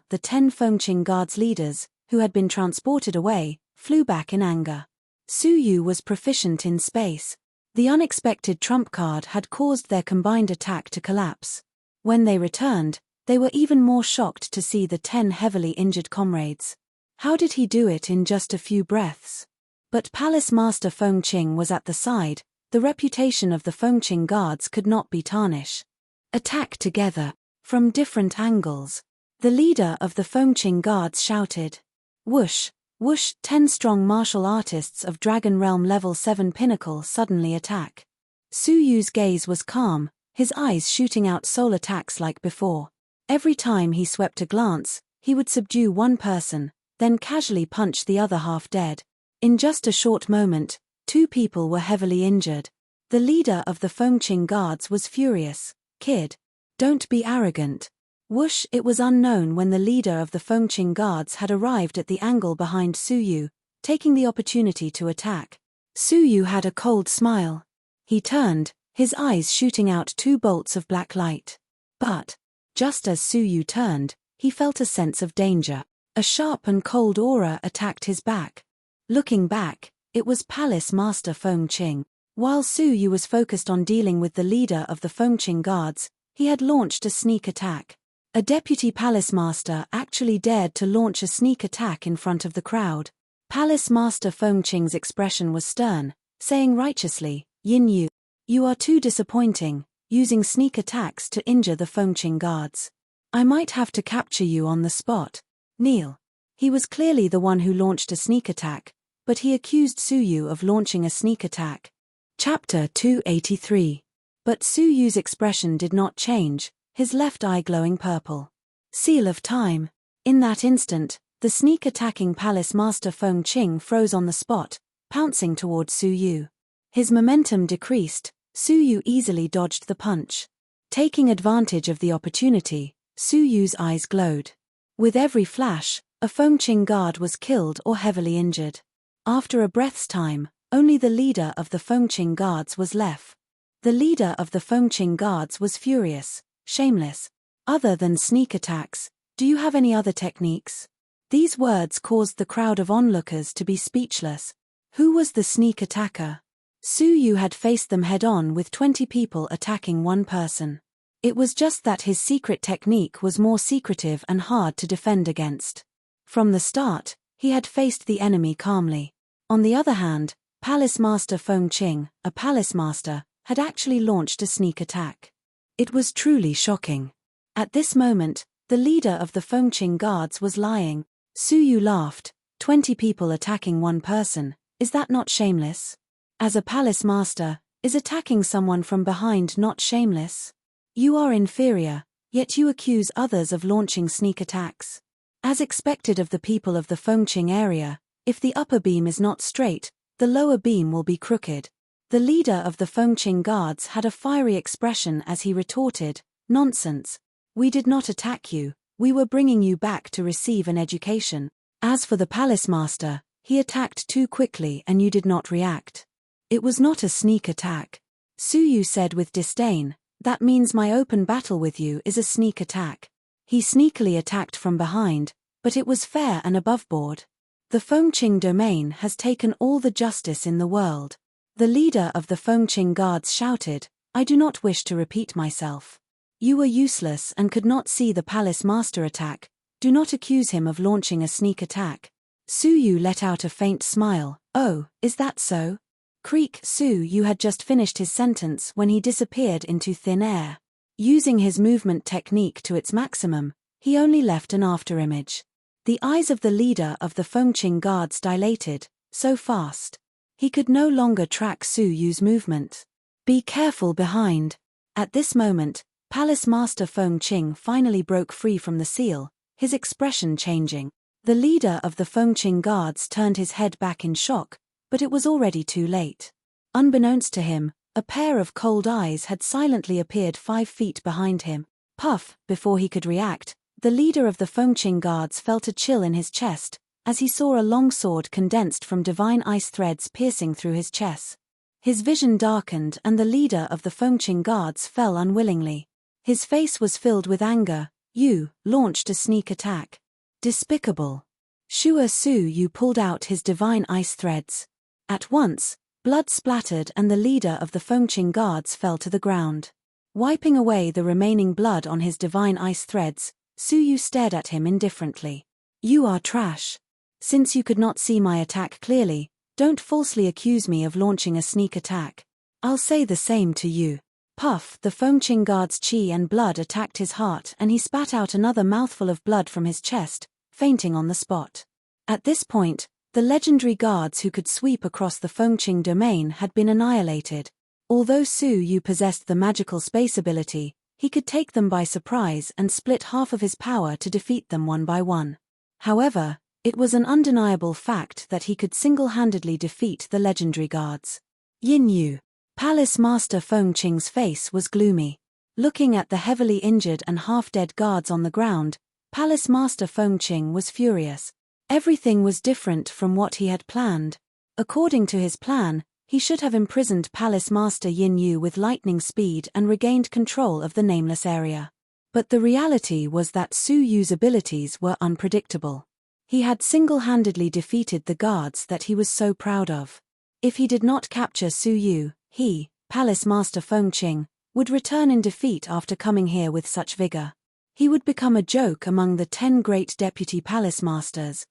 the 10 Fengqing guards leaders, who had been transported away, flew back in anger. Su Yu was proficient in space. The unexpected trump card had caused their combined attack to collapse. When they returned, they were even more shocked to see the 10 heavily injured comrades. How did he do it in just a few breaths? But Palace Master Fengqing was at the side. The reputation of the Fengqing guards could not be tarnished. Attack together, from different angles. The leader of the Fengqing guards shouted. Whoosh, whoosh, 10 strong martial artists of Dragon Realm level 7 pinnacle suddenly attack. Su Yu's gaze was calm, his eyes shooting out soul attacks like before. Every time he swept a glance, he would subdue one person, then casually punch the other half dead. In just a short moment, 2 people were heavily injured. The leader of the Fengqing guards was furious. Kid, don't be arrogant. Whoosh, it was unknown when the leader of the Fengqing guards had arrived at the angle behind Su Yu, taking the opportunity to attack. Su Yu had a cold smile. He turned, his eyes shooting out 2 bolts of black light. But, just as Su Yu turned, he felt a sense of danger. A sharp and cold aura attacked his back. Looking back, it was Palace Master Fengqing. While Su Yu was focused on dealing with the leader of the Fengqing guards, he had launched a sneak attack. A deputy palace master actually dared to launch a sneak attack in front of the crowd. Palace Master Fengqing's expression was stern, saying righteously, "Yin Yu, you are too disappointing, using sneak attacks to injure the Fengqing guards. I might have to capture you on the spot. Kneel." He was clearly the one who launched a sneak attack, but he accused Su Yu of launching a sneak attack. Chapter 283. But Su Yu's expression did not change, his left eye glowing purple. Seal of time. In that instant, the sneak-attacking Palace Master Fengqing froze on the spot, pouncing toward Su Yu. His momentum decreased, Su Yu easily dodged the punch. Taking advantage of the opportunity, Su Yu's eyes glowed. With every flash, a Fengqing guard was killed or heavily injured. After a breath's time, only the leader of the Fengqing guards was left. The leader of the Fengqing guards was furious. "Shameless. Other than sneak attacks, do you have any other techniques?" These words caused the crowd of onlookers to be speechless. Who was the sneak attacker? Su Yu had faced them head-on with 20 people attacking one person. It was just that his secret technique was more secretive and hard to defend against. From the start, he had faced the enemy calmly. On the other hand, Palace Master Fengqing, a palace master, had actually launched a sneak attack. It was truly shocking. At this moment, the leader of the Fengqing guards was lying. Su Yu laughed. 20 people attacking one person, is that not shameless? As a palace master, is attacking someone from behind not shameless? You are inferior, yet you accuse others of launching sneak attacks. As expected of the people of the Fengqing area, if the upper beam is not straight, the lower beam will be crooked. The leader of the Fengqing guards had a fiery expression as he retorted, "Nonsense. We did not attack you, we were bringing you back to receive an education. As for the palace master, he attacked too quickly and you did not react. It was not a sneak attack." Su Yu said with disdain, "That means my open battle with you is a sneak attack." He sneakily attacked from behind, but it was fair and aboveboard. The Fengqing domain has taken all the justice in the world. The leader of the Fengqing guards shouted, "I do not wish to repeat myself. You were useless and could not see the palace master attack, do not accuse him of launching a sneak attack." Su Yu let out a faint smile, "Oh, is that so?" Creak. Su Yu had just finished his sentence when he disappeared into thin air. Using his movement technique to its maximum, he only left an afterimage. The eyes of the leader of the Fengqing guards dilated, so fast. He could no longer track Su Yu's movement. "Be careful behind." At this moment, Palace Master Fengqing finally broke free from the seal, his expression changing. The leader of the Fengqing guards turned his head back in shock, but it was already too late. Unbeknownst to him, a pair of cold eyes had silently appeared 5 feet behind him. Puff, before he could react, the leader of the Fengqing guards felt a chill in his chest, as he saw a long sword condensed from divine ice threads piercing through his chest. His vision darkened and the leader of the Fengqing guards fell unwillingly. His face was filled with anger. "You launched a sneak attack. Despicable." Su Yu pulled out his divine ice threads. At once, blood splattered and the leader of the Fengqing guards fell to the ground. Wiping away the remaining blood on his divine ice threads, Su Yu stared at him indifferently. "You are trash. Since you could not see my attack clearly, don't falsely accuse me of launching a sneak attack. I'll say the same to you." Puff. The Fengqing guard's chi and blood attacked his heart and he spat out another mouthful of blood from his chest, fainting on the spot. At this point, the legendary guards who could sweep across the Fengqing domain had been annihilated. Although Su Yu possessed the magical space ability, he could take them by surprise and split half of his power to defeat them one by one. However, it was an undeniable fact that he could single-handedly defeat the legendary guards. "Yin Yu." Palace Master Fengqing's face was gloomy. Looking at the heavily injured and half-dead guards on the ground, Palace Master Fengqing was furious. Everything was different from what he had planned. According to his plan, he should have imprisoned Palace Master Yin Yu with lightning speed and regained control of the nameless area. But the reality was that Su Yu's abilities were unpredictable. He had single-handedly defeated the guards that he was so proud of. If he did not capture Su Yu, he, Palace Master Fengqing, would return in defeat after coming here with such vigor. He would become a joke among the 10 great deputy palace masters.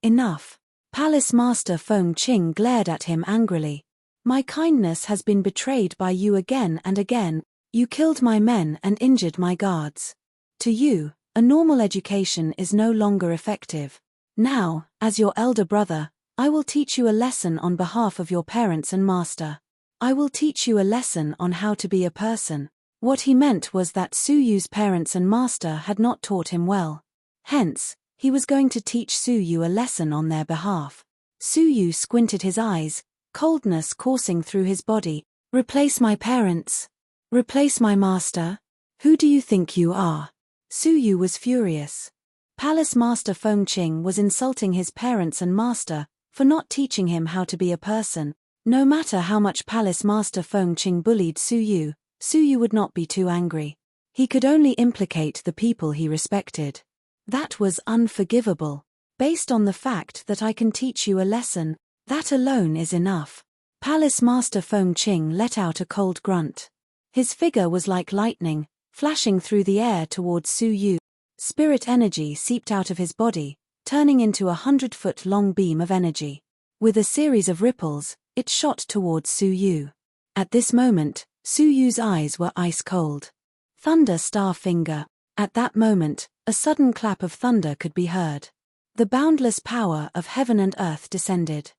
Enough. Palace Master Fengqing glared at him angrily. My kindness has been betrayed by you again and again. You killed my men and injured my guards. To you, a normal education is no longer effective. Now, as your elder brother, I will teach you a lesson on behalf of your parents and master. I will teach you a lesson on how to be a person. What he meant was that Su Yu's parents and master had not taught him well. Hence, he was going to teach Su Yu a lesson on their behalf. Su Yu squinted his eyes, coldness coursing through his body. Replace my parents? Replace my master? Who do you think you are? Su Yu was furious. Palace Master Fengqing was insulting his parents and master for not teaching him how to be a person. No matter how much Palace Master Fengqing bullied Su Yu would not be too angry. He could only implicate the people he respected. That was unforgivable. Based on the fact that I can teach you a lesson, that alone is enough. Palace Master Fengqing let out a cold grunt. His figure was like lightning, flashing through the air towards Su Yu. Spirit energy seeped out of his body, turning into a 100-foot-long beam of energy. With a series of ripples, it shot towards Su Yu. At this moment, Su Yu's eyes were ice cold. Thunder Star Finger. At that moment, a sudden clap of thunder could be heard. The boundless power of heaven and earth descended.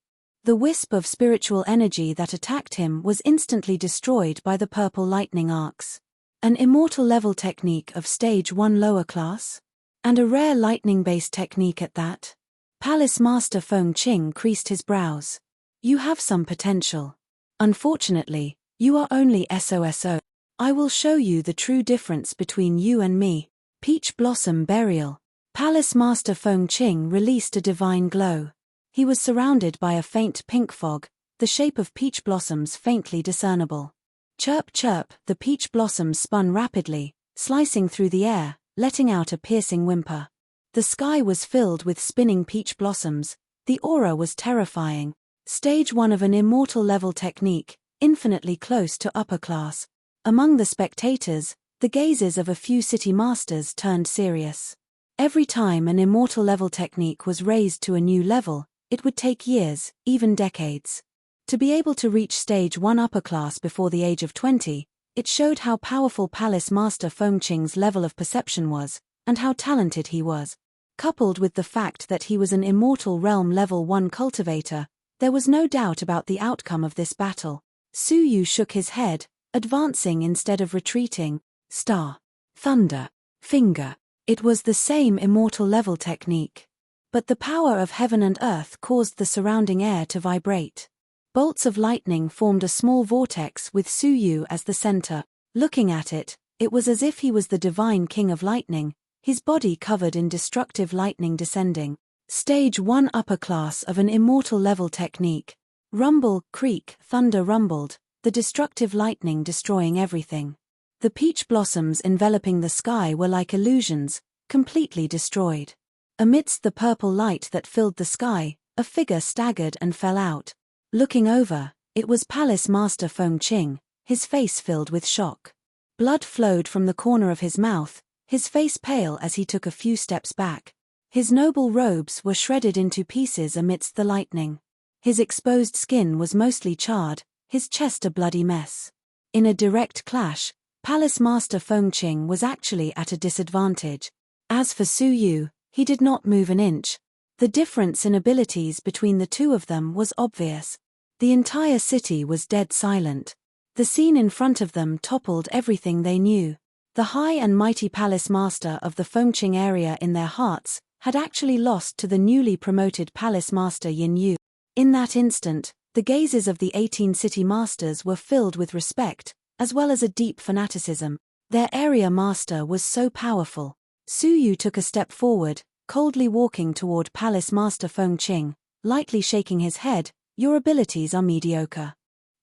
The wisp of spiritual energy that attacked him was instantly destroyed by the purple lightning arcs. An immortal level technique of stage 1 lower class? And a rare lightning-based technique at that? Palace Master Fengqing creased his brows. You have some potential. Unfortunately, you are only SOSO. I will show you the true difference between you and me. Peach Blossom Burial. Palace Master Fengqing released a divine glow. He was surrounded by a faint pink fog, the shape of peach blossoms faintly discernible. Chirp chirp, the peach blossoms spun rapidly, slicing through the air, letting out a piercing whimper. The sky was filled with spinning peach blossoms. The aura was terrifying. Stage 1 of an immortal level technique, infinitely close to upper class. Among the spectators, the gazes of a few city masters turned serious. Every time an immortal level technique was raised to a new level, it would take years, even decades. To be able to reach stage 1 upper class before the age of 20, it showed how powerful Palace Master Fengqing's level of perception was, and how talented he was. Coupled with the fact that he was an immortal realm level 1 cultivator, there was no doubt about the outcome of this battle. Su Yu shook his head, advancing instead of retreating. Star, thunder, finger. It was the same immortal level technique. But the power of heaven and earth caused the surrounding air to vibrate. Bolts of lightning formed a small vortex with Su Yu as the center. Looking at it, it was as if he was the divine king of lightning, his body covered in destructive lightning descending. Stage 1 upper class of an immortal level technique. Rumble, creak, thunder rumbled, the destructive lightning destroying everything. The peach blossoms enveloping the sky were like illusions, completely destroyed. Amidst the purple light that filled the sky, a figure staggered and fell out. Looking over, it was Palace Master Fengqing, his face filled with shock. Blood flowed from the corner of his mouth, his face pale as he took a few steps back. His noble robes were shredded into pieces amidst the lightning. His exposed skin was mostly charred, his chest a bloody mess. In a direct clash, Palace Master Fengqing was actually at a disadvantage. As for Su Yu, he did not move an inch. The difference in abilities between the two of them was obvious. The entire city was dead silent. The scene in front of them toppled everything they knew. The high and mighty Palace Master of the Fengqing area in their hearts had actually lost to the newly promoted Palace Master Yin Yu. In that instant, the gazes of the 18 city masters were filled with respect, as well as a deep fanaticism. Their area master was so powerful. Su Yu took a step forward, coldly walking toward Palace Master Fengqing, lightly shaking his head. Your abilities are mediocre.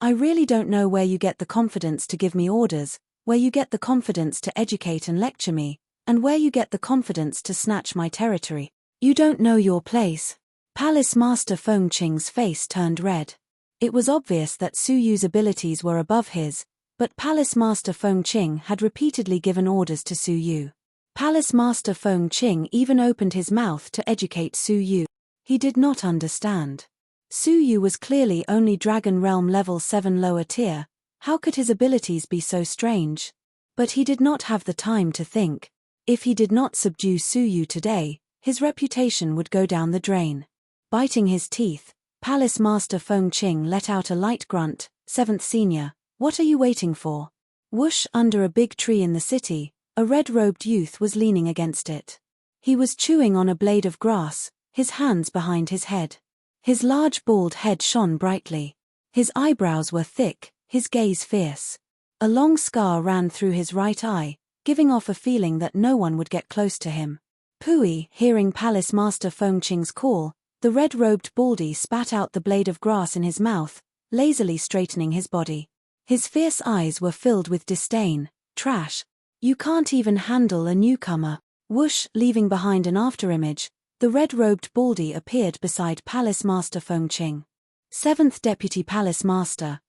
I really don't know where you get the confidence to give me orders, where you get the confidence to educate and lecture me, and where you get the confidence to snatch my territory. You don't know your place. Palace Master Fengqing's face turned red. It was obvious that Su Yu's abilities were above his, but Palace Master Feng Qing had repeatedly given orders to Su Yu. Palace Master Feng Qing even opened his mouth to educate Su Yu. He did not understand. Su Yu was clearly only Dragon Realm level 7 lower tier. How could his abilities be so strange? But he did not have the time to think. If he did not subdue Su Yu today, his reputation would go down the drain. Biting his teeth, Palace Master Feng Qing let out a light grunt. 7th Senior, what are you waiting for? Whoosh! Under a big tree in the city, a red-robed youth was leaning against it. He was chewing on a blade of grass, his hands behind his head. His large bald head shone brightly. His eyebrows were thick, his gaze fierce. A long scar ran through his right eye, giving off a feeling that no one would get close to him. Pui, hearing Palace Master Feng Qing's call, the red-robed baldy spat out the blade of grass in his mouth, lazily straightening his body. His fierce eyes were filled with disdain. Trash. You can't even handle a newcomer. Whoosh! Leaving behind an afterimage, the red-robed baldy appeared beside Palace Master Feng Qing. 7th Deputy Palace Master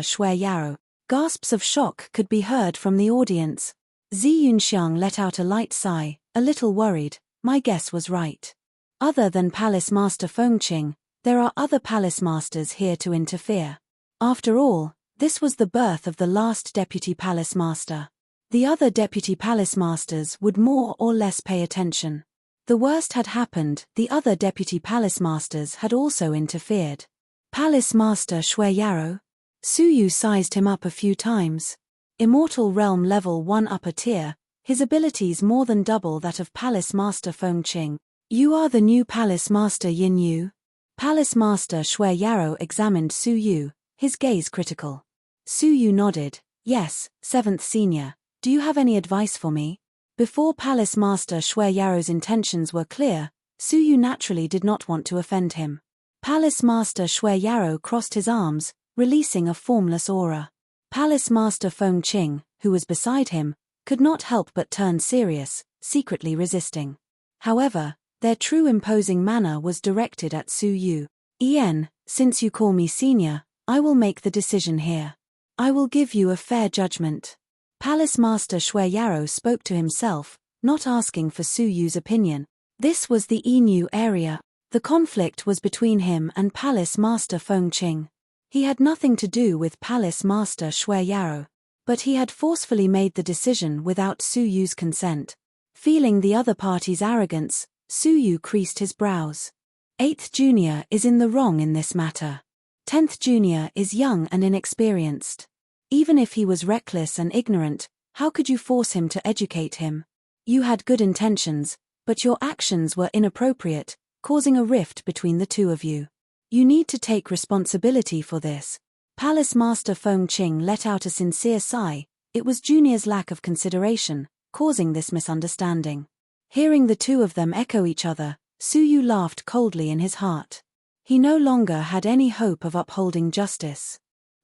Shui Yaro. Gasps of shock could be heard from the audience. Zi Yunxiang let out a light sigh, a little worried. My guess was right. Other than Palace Master Feng Qing, there are other Palace Masters here to interfere. After all, this was the birth of the last Deputy Palace Master. The other Deputy Palace Masters would more or less pay attention. The worst had happened, the other Deputy Palace Masters had also interfered. Palace Master Shui Yaro? Su Yu sized him up a few times. Immortal Realm level 1 upper tier, his abilities more than double that of Palace Master Feng Qing. You are the new Palace Master Yin Yu? Palace Master Shui Yaro examined Su Yu, his gaze critical. Su Yu nodded. Yes, 7th Senior. Do you have any advice for me? Before Palace Master Shui Yaro's intentions were clear, Su Yu naturally did not want to offend him. Palace Master Shui Yaro crossed his arms, releasing a formless aura. Palace Master Feng Qing, who was beside him, could not help but turn serious, secretly resisting. However, their true imposing manner was directed at Su Yu. Since you call me senior, I will make the decision here. I will give you a fair judgment. Palace Master Shui Yaro spoke to himself, not asking for Su Yu's opinion. This was the Inu area. The conflict was between him and Palace Master Feng Qing. He had nothing to do with Palace Master Shui Yaro, but he had forcefully made the decision without Su Yu's consent. Feeling the other party's arrogance, Su Yu creased his brows. 8th Junior is in the wrong in this matter. 10th Junior is young and inexperienced. Even if he was reckless and ignorant, how could you force him to educate him? You had good intentions, but your actions were inappropriate, causing a rift between the two of you. You need to take responsibility for this. Palace Master Feng Qing let out a sincere sigh. It was Junior's lack of consideration, causing this misunderstanding. Hearing the two of them echo each other, Su Yu laughed coldly in his heart. He no longer had any hope of upholding justice.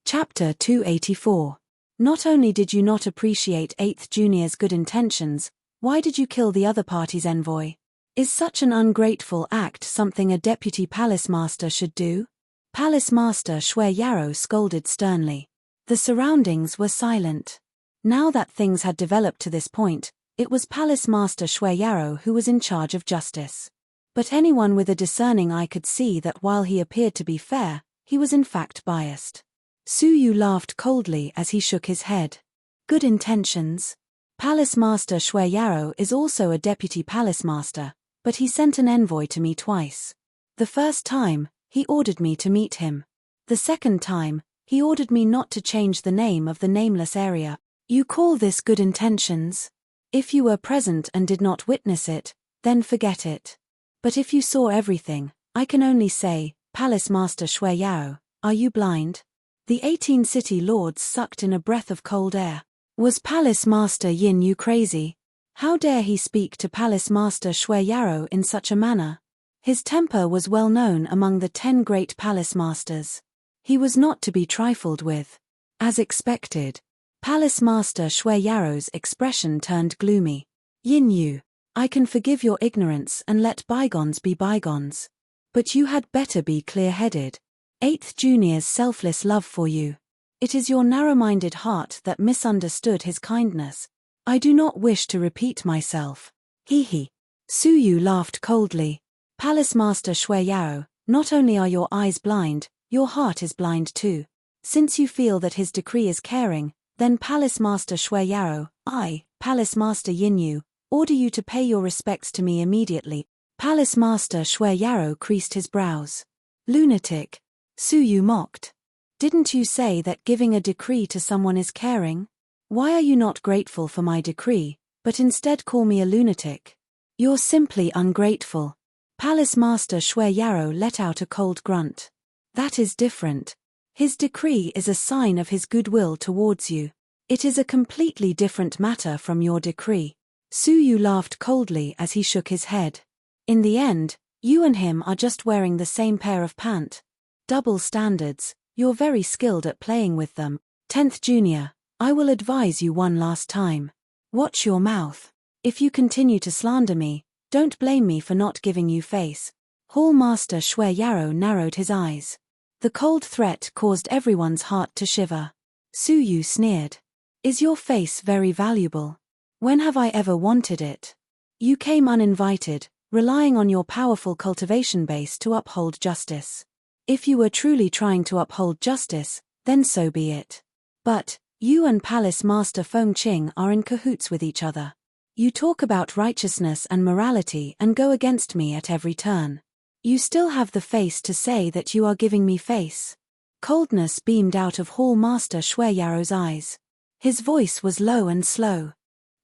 Chapter 284. Not only did you not appreciate 8th Junior's good intentions, why did you kill the other party's envoy? Is such an ungrateful act something a deputy palace master should do? Palace Master Shui Yaro scolded sternly. The surroundings were silent. Now that things had developed to this point, it was Palace Master Shui Yaro who was in charge of justice. But anyone with a discerning eye could see that while he appeared to be fair, he was in fact biased. Su Yu laughed coldly as he shook his head. Good intentions. Palace Master Shui Yaro is also a deputy palace master, but he sent an envoy to me twice. The first time, he ordered me to meet him. The second time, he ordered me not to change the name of the nameless area. You call this good intentions? If you were present and did not witness it, then forget it. But if you saw everything, I can only say, Palace Master Shui Yaro, are you blind? The 18 city lords sucked in a breath of cold air. Was Palace Master Yin Yu crazy? How dare he speak to Palace Master Shui Yaro in such a manner? His temper was well known among the 10 great palace masters. He was not to be trifled with. As expected, Palace Master Shui Yaro's expression turned gloomy. Yin Yu, I can forgive your ignorance and let bygones be bygones. But you had better be clear-headed. 8th Junior's selfless love for you. It is your narrow-minded heart that misunderstood his kindness. I do not wish to repeat myself. Hee hee. Suyu laughed coldly. Palace Master Shueyao, not only are your eyes blind, your heart is blind too. Since you feel that his decree is caring, then Palace Master Shueyao, I, Palace Master Yinyu, order you to pay your respects to me immediately. Palace Master Shueyao creased his brows. Lunatic. Suyu mocked. Didn't you say that giving a decree to someone is caring? Why are you not grateful for my decree, but instead call me a lunatic? You're simply ungrateful. Palace Master Shueyao let out a cold grunt. That is different. His decree is a sign of his goodwill towards you. It is a completely different matter from your decree. Suyu laughed coldly as he shook his head. In the end, you and him are just wearing the same pair of pant. Double standards, you're very skilled at playing with them. 10th Junior, I will advise you one last time. Watch your mouth. If you continue to slander me, don't blame me for not giving you face. Hall Master Shueyao narrowed his eyes. The cold threat caused everyone's heart to shiver. Suyu sneered. Is your face very valuable? When have I ever wanted it? You came uninvited, relying on your powerful cultivation base to uphold justice. If you were truly trying to uphold justice, then so be it. But, you and Palace Master Fengqing are in cahoots with each other. You talk about righteousness and morality and go against me at every turn. You still have the face to say that you are giving me face. Coldness beamed out of Hall Master Shueyao's eyes. His voice was low and slow.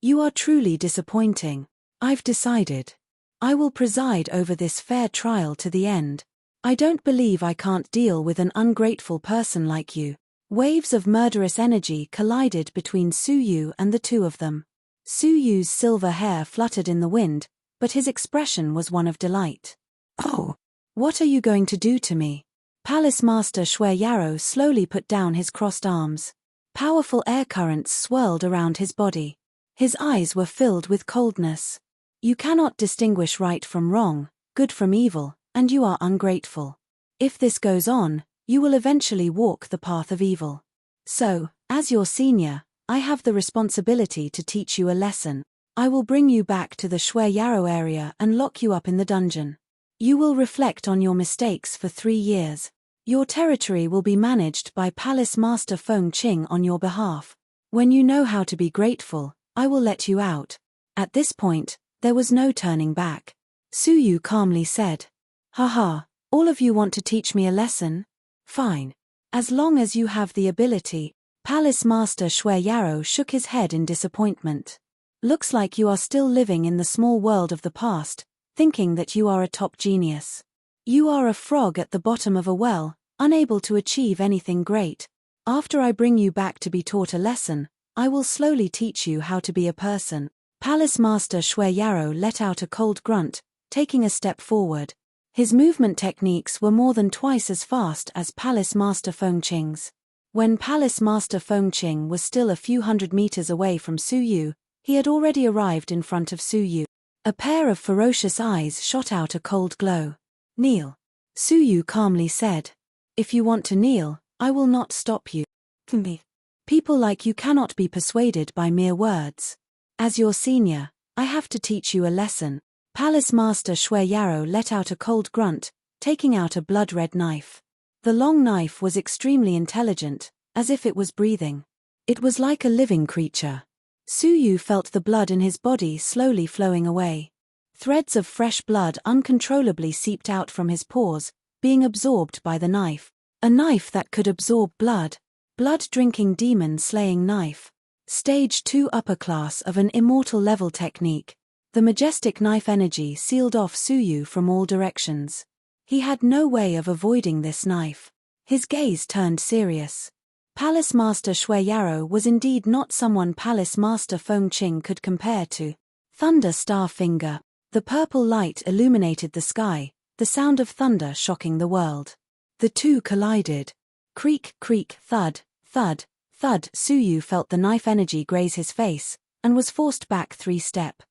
You are truly disappointing. I've decided. I will preside over this fair trial to the end. I don't believe I can't deal with an ungrateful person like you. Waves of murderous energy collided between Suyu and the two of them. Suyu's silver hair fluttered in the wind, but his expression was one of delight. Oh! What are you going to do to me? Palace Master Shueyao slowly put down his crossed arms. Powerful air currents swirled around his body. His eyes were filled with coldness. You cannot distinguish right from wrong, good from evil, and you are ungrateful. If this goes on, you will eventually walk the path of evil. So, as your senior, I have the responsibility to teach you a lesson. I will bring you back to the Shueyao area and lock you up in the dungeon. You will reflect on your mistakes for 3 years. Your territory will be managed by Palace Master Fengqing on your behalf. When you know how to be grateful, I will let you out. At this point, there was no turning back. Suyu calmly said. Haha, all of you want to teach me a lesson? Fine. As long as you have the ability. Palace Master Shueyao shook his head in disappointment. Looks like you are still living in the small world of the past, thinking that you are a top genius. You are a frog at the bottom of a well, unable to achieve anything great. After I bring you back to be taught a lesson, I will slowly teach you how to be a person. Palace Master Shueyao let out a cold grunt, taking a step forward. His movement techniques were more than twice as fast as Palace Master Fengqing's. When Palace Master Fengqing was still a few hundred meters away from Suyu, he had already arrived in front of Suyu. A pair of ferocious eyes shot out a cold glow. Kneel. Suyu calmly said. If you want to kneel, I will not stop you. People like you cannot be persuaded by mere words. As your senior, I have to teach you a lesson. Palace Master Shueyao let out a cold grunt, taking out a blood-red knife. The long knife was extremely intelligent, as if it was breathing. It was like a living creature. Suyu felt the blood in his body slowly flowing away. Threads of fresh blood uncontrollably seeped out from his pores, being absorbed by the knife. A knife that could absorb blood. Blood-drinking demon-slaying knife. Stage 2 upper class of an immortal level technique. The majestic knife energy sealed off Suyu from all directions. He had no way of avoiding this knife. His gaze turned serious. Palace Master Shueyao was indeed not someone Palace Master Fengqing could compare to. Thunder Star Finger. The purple light illuminated the sky, the sound of thunder shocking the world. The two collided. Creak, creak, thud, thud, thud. Suyu felt the knife energy graze his face, and was forced back 3 steps.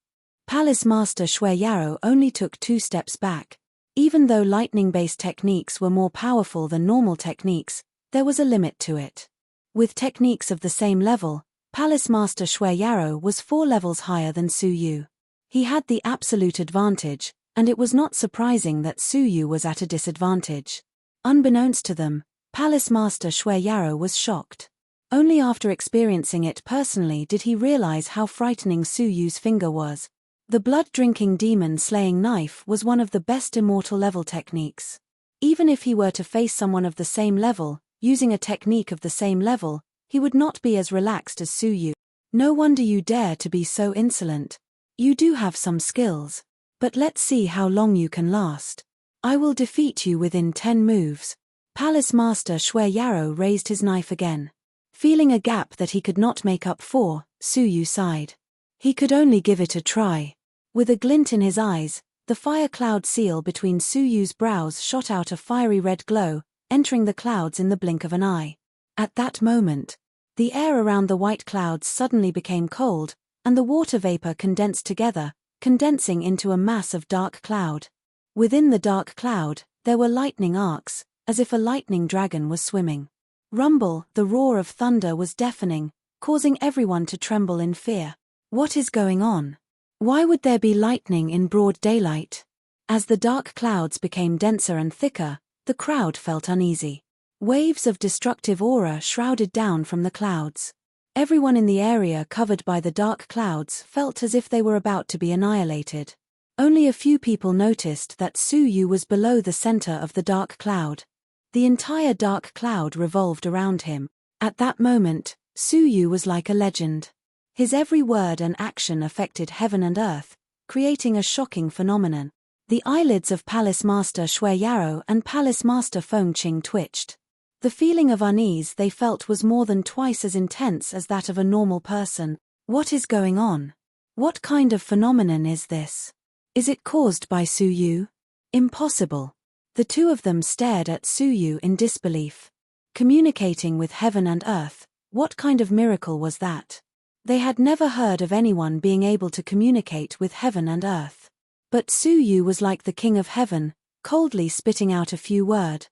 Palace Master Shueyao only took 2 steps back. Even though lightning-based techniques were more powerful than normal techniques, there was a limit to it. With techniques of the same level, Palace Master Shui Yarrow was 4 levels higher than Su Yu. He had the absolute advantage, and it was not surprising that Su Yu was at a disadvantage. Unbeknownst to them, Palace Master Shui Yarrow was shocked. Only after experiencing it personally did he realize how frightening Su Yu's finger was. The blood-drinking demon-slaying knife was one of the best immortal level techniques. Even if he were to face someone of the same level, using a technique of the same level, he would not be as relaxed as Su Yu. No wonder you dare to be so insolent. You do have some skills. But let's see how long you can last. I will defeat you within 10 moves. Palace Master Shui Yarrow raised his knife again. Feeling a gap that he could not make up for, Su Yu sighed. He could only give it a try. With a glint in his eyes, the fire cloud seal between Su Yu's brows shot out a fiery red glow, entering the clouds in the blink of an eye. At that moment, the air around the white clouds suddenly became cold, and the water vapor condensed together, condensing into a mass of dark cloud. Within the dark cloud, there were lightning arcs, as if a lightning dragon was swimming. Rumble, the roar of thunder was deafening, causing everyone to tremble in fear. What is going on? Why would there be lightning in broad daylight? As the dark clouds became denser and thicker, the crowd felt uneasy. Waves of destructive aura shrouded down from the clouds. Everyone in the area covered by the dark clouds felt as if they were about to be annihilated. Only a few people noticed that Su Yu was below the center of the dark cloud. The entire dark cloud revolved around him. At that moment, Su Yu was like a legend. His every word and action affected heaven and earth, creating a shocking phenomenon. The eyelids of Palace Master Shui Yarrow and Palace Master Feng Qing twitched. The feeling of unease they felt was more than twice as intense as that of a normal person. What is going on? What kind of phenomenon is this? Is it caused by Su Yu? Impossible. The two of them stared at Su Yu in disbelief. Communicating with heaven and earth, what kind of miracle was that? They had never heard of anyone being able to communicate with heaven and earth. But Su Yu was like the king of heaven, coldly spitting out a few words.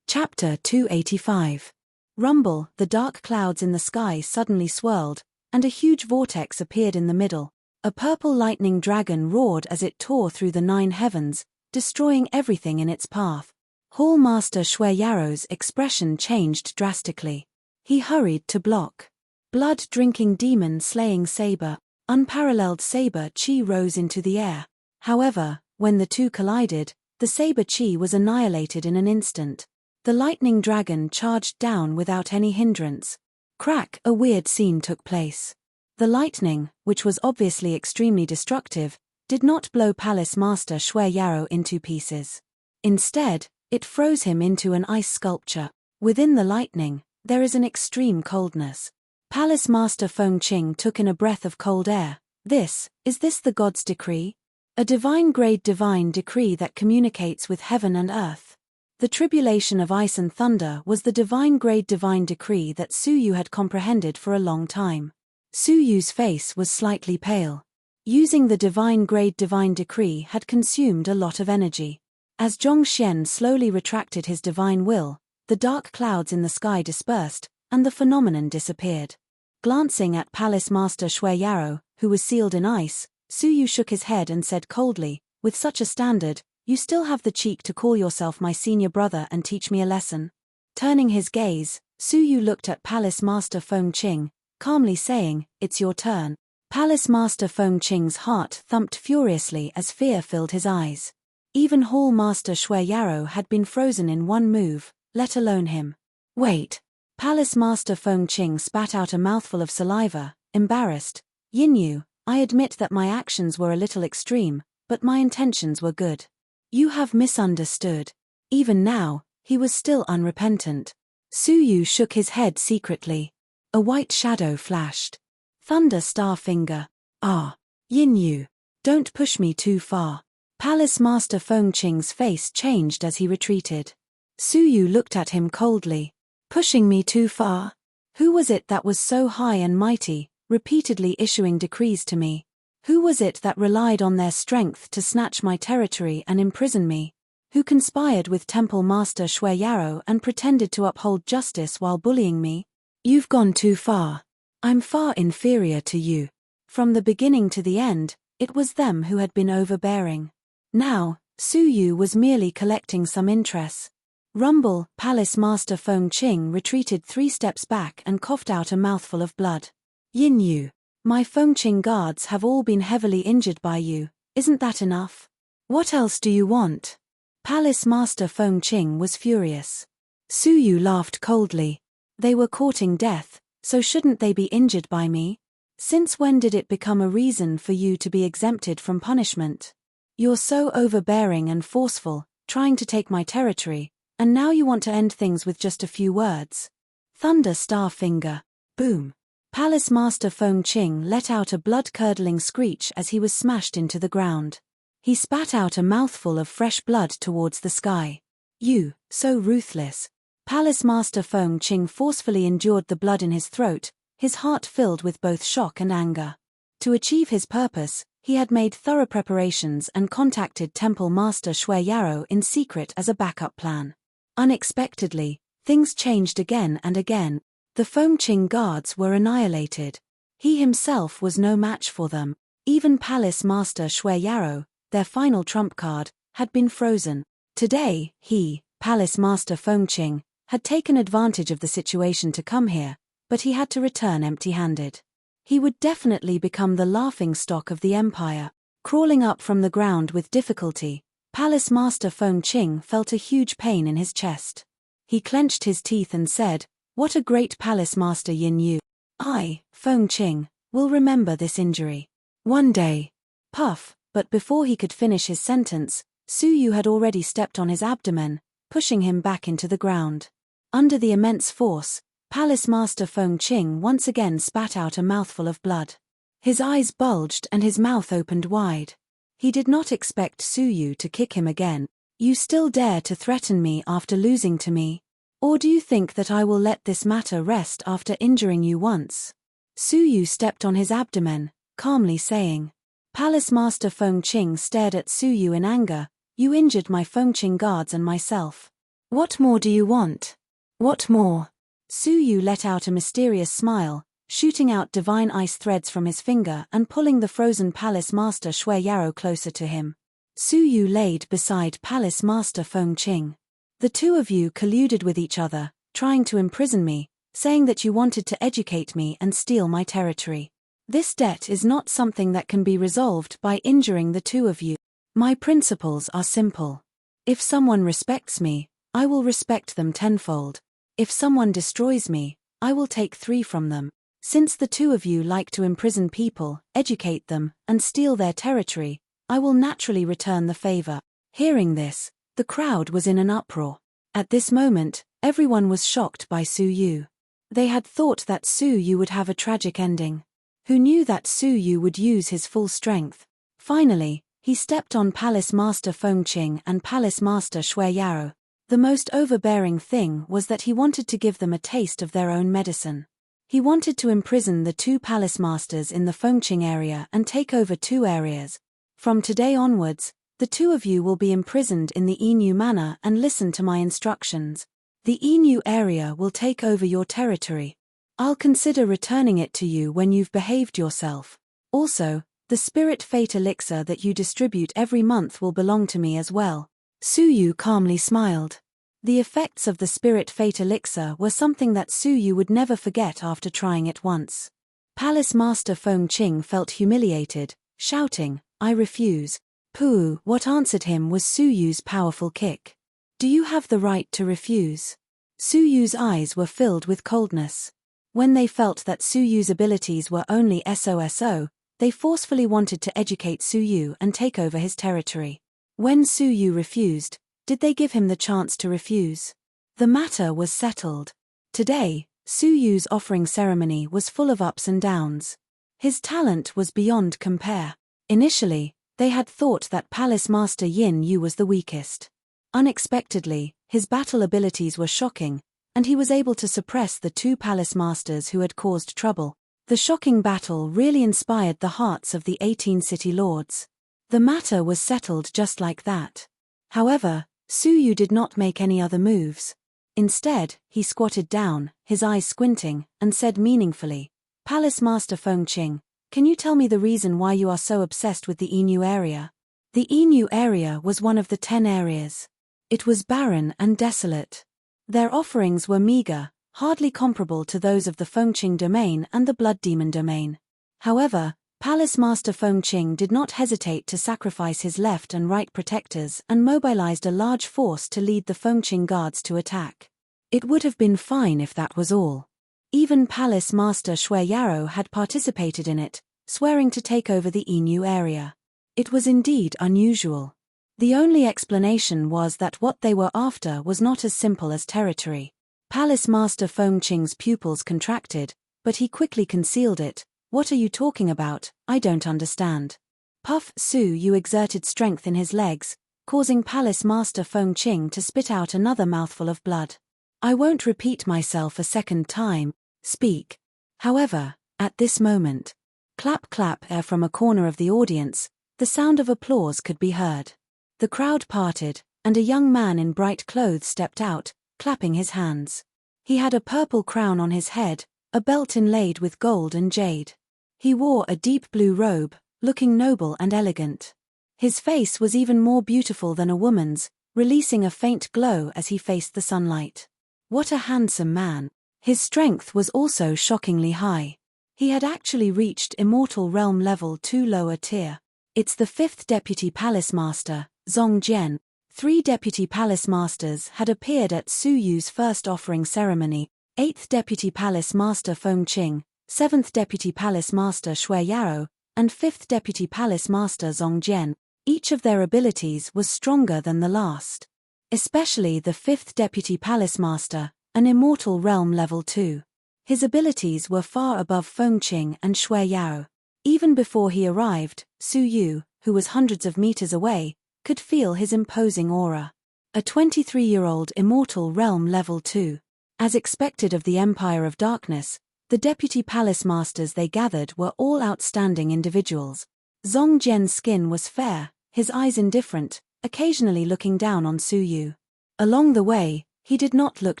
Chapter 285. Rumble, the dark clouds in the sky suddenly swirled, and a huge vortex appeared in the middle. A purple lightning dragon roared as it tore through the 9 heavens, destroying everything in its path. Hall Master Shui Yarrow's expression changed drastically. He hurried to block. Blood-drinking demon-slaying saber, unparalleled saber chi rose into the air. However, when the two collided, the saber chi was annihilated in an instant. The lightning dragon charged down without any hindrance. Crack! A weird scene took place. The lightning, which was obviously extremely destructive, did not blow Palace Master Shui Yarrow into pieces. Instead, it froze him into an ice sculpture. Within the lightning, there is an extreme coldness. Palace Master Feng Qing took in a breath of cold air. Is this the god's decree? A divine-grade divine decree that communicates with heaven and earth. The tribulation of ice and thunder was the divine-grade divine decree that Su Yu had comprehended for a long time. Su Yu's face was slightly pale. Using the divine-grade divine decree had consumed a lot of energy. As Zhongxian slowly retracted his divine will, the dark clouds in the sky dispersed, and the phenomenon disappeared. Glancing at Palace Master Shui Yarrow, who was sealed in ice, Su Yu shook his head and said coldly, "With such a standard, you still have the cheek to call yourself my senior brother and teach me a lesson?" Turning his gaze, Su Yu looked at Palace Master Feng Qing, calmly saying, "It's your turn." Palace Master Feng Qing's heart thumped furiously as fear filled his eyes. Even Hall Master Shui Yarrow had been frozen in one move, let alone him. "Wait." Palace Master Feng Qing spat out a mouthful of saliva, embarrassed. "Yinyu, I admit that my actions were a little extreme, but my intentions were good. You have misunderstood." Even now, he was still unrepentant. Su Yu shook his head secretly. A white shadow flashed. Thunder Star Finger. "Ah. Yinyu. Don't push me too far." Palace Master Feng Qing's face changed as he retreated. Su Yu looked at him coldly. "Pushing me too far? Who was it that was so high and mighty, repeatedly issuing decrees to me? Who was it that relied on their strength to snatch my territory and imprison me? who conspired with Temple Master Shui Yarrow and pretended to uphold justice while bullying me? You've gone too far. I'm far inferior to you. From the beginning to the end, it was them who had been overbearing. Now, Su Yu was merely collecting some interest. Rumble, Palace Master Feng Qing retreated 3 steps back and coughed out a mouthful of blood. Yin Yu, my Feng Qing guards have all been heavily injured by you, isn't that enough? What else do you want? Palace Master Feng Qing was furious. Su Yu laughed coldly. They were courting death, so shouldn't they be injured by me? Since when did it become a reason for you to be exempted from punishment? You're so overbearing and forceful, trying to take my territory, and now you want to end things with just a few words. Thunder Star Finger. Boom. Palace Master Feng Qing let out a blood-curdling screech as he was smashed into the ground. He spat out a mouthful of fresh blood towards the sky. You, so ruthless. Palace Master Feng Qing forcefully endured the blood in his throat, his heart filled with both shock and anger. To achieve his purpose, he had made thorough preparations and contacted Temple Master Shui Yarrow in secret as a backup plan. Unexpectedly, things changed again and again. The Feng Qing guards were annihilated. He himself was no match for them. Even Palace Master Shui Yarrow, their final trump card, had been frozen. Today, he, Palace Master Feng Qing, had taken advantage of the situation to come here, but he had to return empty-handed. He would definitely become the laughingstock of the empire. Crawling up from the ground with difficulty, Palace Master Feng Qing felt a huge pain in his chest. He clenched his teeth and said, "What a great Palace Master Yin Yu. I, Feng Qing, will remember this injury. One day." Puff, but before he could finish his sentence, Su Yu had already stepped on his abdomen, pushing him back into the ground. Under the immense force, Palace Master Feng Qing once again spat out a mouthful of blood. His eyes bulged and his mouth opened wide. He did not expect Su Yu to kick him again. "You still dare to threaten me after losing to me? Or do you think that I will let this matter rest after injuring you once?" Su Yu stepped on his abdomen, calmly saying. Palace Master Feng Qing stared at Su Yu in anger. "You injured my Feng Qing guards and myself. What more do you want? What more?" Su Yu let out a mysterious smile, shooting out divine ice threads from his finger and pulling the frozen Palace Master Shui Yarrow closer to him. Su Yu laid beside Palace Master Feng Qing. "The two of you colluded with each other, trying to imprison me, saying that you wanted to educate me and steal my territory. This debt is not something that can be resolved by injuring the two of you. My principles are simple. If someone respects me, I will respect them tenfold. If someone destroys me, I will take 3 from them. Since the two of you like to imprison people, educate them, and steal their territory, I will naturally return the favor." Hearing this, the crowd was in an uproar. At this moment, everyone was shocked by Su Yu. They had thought that Su Yu would have a tragic ending. Who knew that Su Yu would use his full strength? Finally, he stepped on Palace Master Feng Qing and Palace Master Shui Yarrow. The most overbearing thing was that he wanted to give them a taste of their own medicine. He wanted to imprison the 2 palace masters in the Feng Qing area and take over 2 areas. "From today onwards, the 2 of you will be imprisoned in the Inu manor and listen to my instructions. The Inu area will take over your territory. I'll consider returning it to you when you've behaved yourself. Also, the spirit fate elixir that you distribute every month will belong to me as well." Su Yu calmly smiled. The effects of the spirit fate elixir were something that Su Yu would never forget after trying it once. Palace Master Feng Qing felt humiliated, shouting, "I refuse." Pooh! What answered him was Su Yu's powerful kick. "Do you have the right to refuse?" Su Yu's eyes were filled with coldness. When they felt that Su Yu's abilities were only SOSO, they forcefully wanted to educate Su Yu and take over his territory. When Su Yu refused, did they give him the chance to refuse? The matter was settled. Today, Su Yu's offering ceremony was full of ups and downs. His talent was beyond compare. Initially, they had thought that Palace Master Yin Yu was the weakest. Unexpectedly, his battle abilities were shocking, and he was able to suppress the 2 palace masters who had caused trouble. The shocking battle really inspired the hearts of the 18 city lords. The matter was settled just like that. However, Su Yu did not make any other moves. Instead, he squatted down, his eyes squinting, and said meaningfully, "Palace Master Feng Qing, can you tell me the reason why you are so obsessed with the Inu area?" The Inu area was one of the 10 areas. It was barren and desolate. Their offerings were meager, hardly comparable to those of the Feng Qing domain and the Blood Demon domain. However, Palace Master Feng Qing did not hesitate to sacrifice his left and right protectors and mobilized a large force to lead the Feng Qing guards to attack. It would have been fine if that was all. Even Palace Master Shui Yarrow had participated in it, swearing to take over the Inu area. It was indeed unusual. The only explanation was that what they were after was not as simple as territory. Palace Master Feng Qing's pupils contracted, but he quickly concealed it. "What are you talking about? I don't understand." Puff Su Yu exerted strength in his legs, causing Palace Master Feng Qing to spit out another mouthful of blood. "I won't repeat myself a second time. Speak." However, at this moment, clap clap from a corner of the audience, the sound of applause could be heard. The crowd parted, and a young man in bright clothes stepped out, clapping his hands. He had a purple crown on his head, a belt inlaid with gold and jade. He wore a deep blue robe, looking noble and elegant. His face was even more beautiful than a woman's, releasing a faint glow as he faced the sunlight. What a handsome man. His strength was also shockingly high. He had actually reached Immortal Realm Level 2 lower tier. It's the 5th Deputy Palace Master, Zong Jian. 3 Deputy Palace Masters had appeared at Su Yu's first offering ceremony: 8th Deputy Palace Master Feng Qing, 7th Deputy Palace Master Shui Yarrow, and 5th Deputy Palace Master Zong Jian. Each of their abilities was stronger than the last. Especially the 5th Deputy Palace Master, an Immortal Realm Level 2. His abilities were far above Feng Qing and Shui Yao. Even before he arrived, Su Yu, who was hundreds of meters away, could feel his imposing aura. A 23-year-old Immortal Realm Level 2. As expected of the Empire of Darkness, the Deputy Palace Masters they gathered were all outstanding individuals. Zong Jian's skin was fair, his eyes indifferent, occasionally looking down on Su Yu. Along the way, he did not look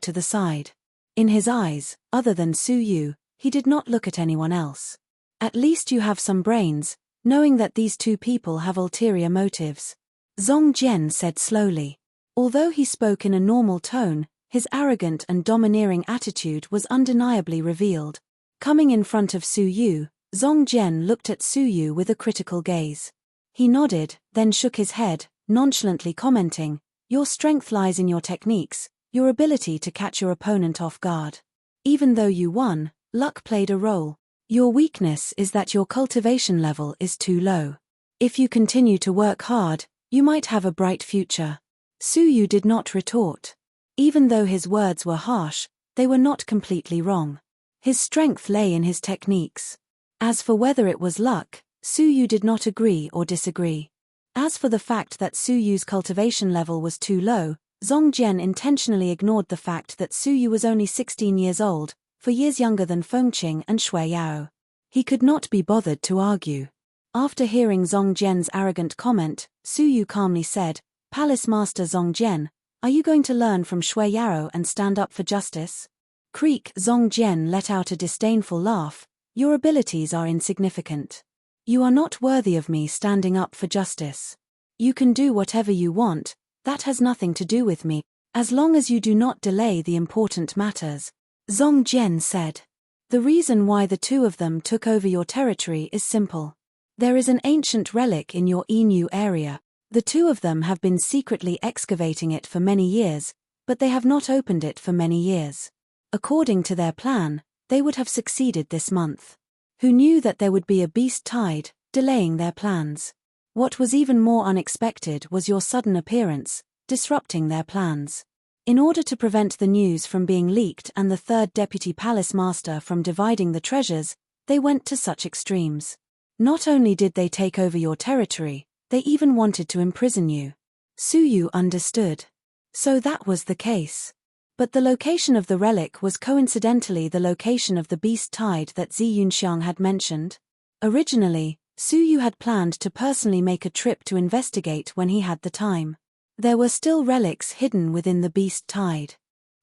to the side. In his eyes, other than Su Yu, he did not look at anyone else. "At least you have some brains, knowing that these two people have ulterior motives," Zong Jian said slowly. Although he spoke in a normal tone, his arrogant and domineering attitude was undeniably revealed. Coming in front of Su Yu, Zong Jian looked at Su Yu with a critical gaze. He nodded, then shook his head, nonchalantly commenting, "Your strength lies in your techniques, your ability to catch your opponent off guard. Even though you won, luck played a role. Your weakness is that your cultivation level is too low. If you continue to work hard, you might have a bright future." Su Yu did not retort. Even though his words were harsh, they were not completely wrong. His strength lay in his techniques. As for whether it was luck, Su Yu did not agree or disagree. As for the fact that Su Yu's cultivation level was too low, Zong Jian intentionally ignored the fact that Su Yu was only 16 years old, 4 years younger than Feng Qing and Shui Yao. He could not be bothered to argue. After hearing Zong Jian's arrogant comment, Su Yu calmly said, "Palace Master Zong Jian, are you going to learn from Shui Yarrow and stand up for justice?" Creak. Zong Jian let out a disdainful laugh. "Your abilities are insignificant. You are not worthy of me standing up for justice. You can do whatever you want, that has nothing to do with me, as long as you do not delay the important matters," Zong Jian said. "The reason why the two of them took over your territory is simple. There is an ancient relic in your Inu area. The two of them have been secretly excavating it for many years, but they have not opened it for many years. According to their plan, they would have succeeded this month. Who knew that there would be a beast tide, delaying their plans? What was even more unexpected was your sudden appearance, disrupting their plans. In order to prevent the news from being leaked and the 3rd Deputy Palace Master from dividing the treasures, they went to such extremes. Not only did they take over your territory, they even wanted to imprison you." Su Yu understood. So that was the case. But the location of the relic was coincidentally the location of the beast tide that Zi Yunxiang had mentioned. Originally, Su Yu had planned to personally make a trip to investigate when he had the time. There were still relics hidden within the beast tide.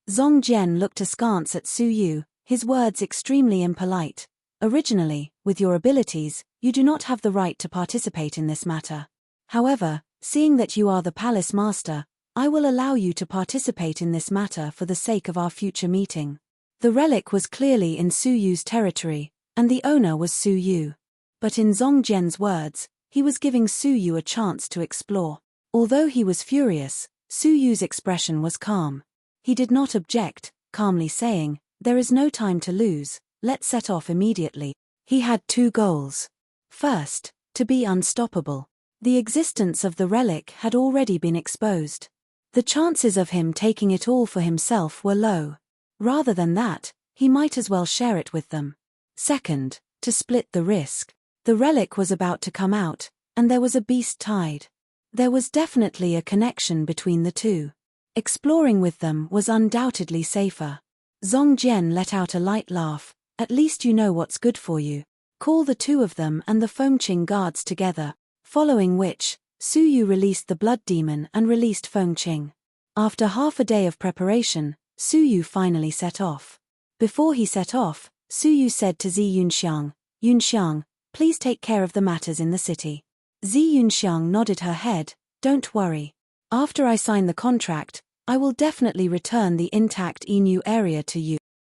Zongjian looked askance at Su Yu, his words extremely impolite. Originally, with your abilities, you do not have the right to participate in this matter. However, seeing that you are the palace master, I will allow you to participate in this matter for the sake of our future meeting. The relic was clearly in Su Yu's territory, and the owner was Su Yu. But in Zongjian's words, he was giving Su Yu a chance to explore. Although he was furious, Su Yu's expression was calm. He did not object, calmly saying, "There is no time to lose, let's set off immediately." He had two goals. First, to be unstoppable. The existence of the relic had already been exposed. The chances of him taking it all for himself were low. Rather than that, he might as well share it with them. Second, to split the risk. The relic was about to come out, and there was a beast tide. There was definitely a connection between the two. Exploring with them was undoubtedly safer. Zongjian let out a light laugh. "At least you know what's good for you. Call the two of them and the Fengqing guards together." Following which, Su Yu released the blood demon and released Fengqing. After half a day of preparation, Su Yu finally set off. Before he set off, Su Yu said to Zi Yunxiang, "Yunxiang, please take care of the matters in the city." Zi Yunxiang nodded her head, "Don't worry. After I sign the contract, I will definitely return the intact Inu area to you."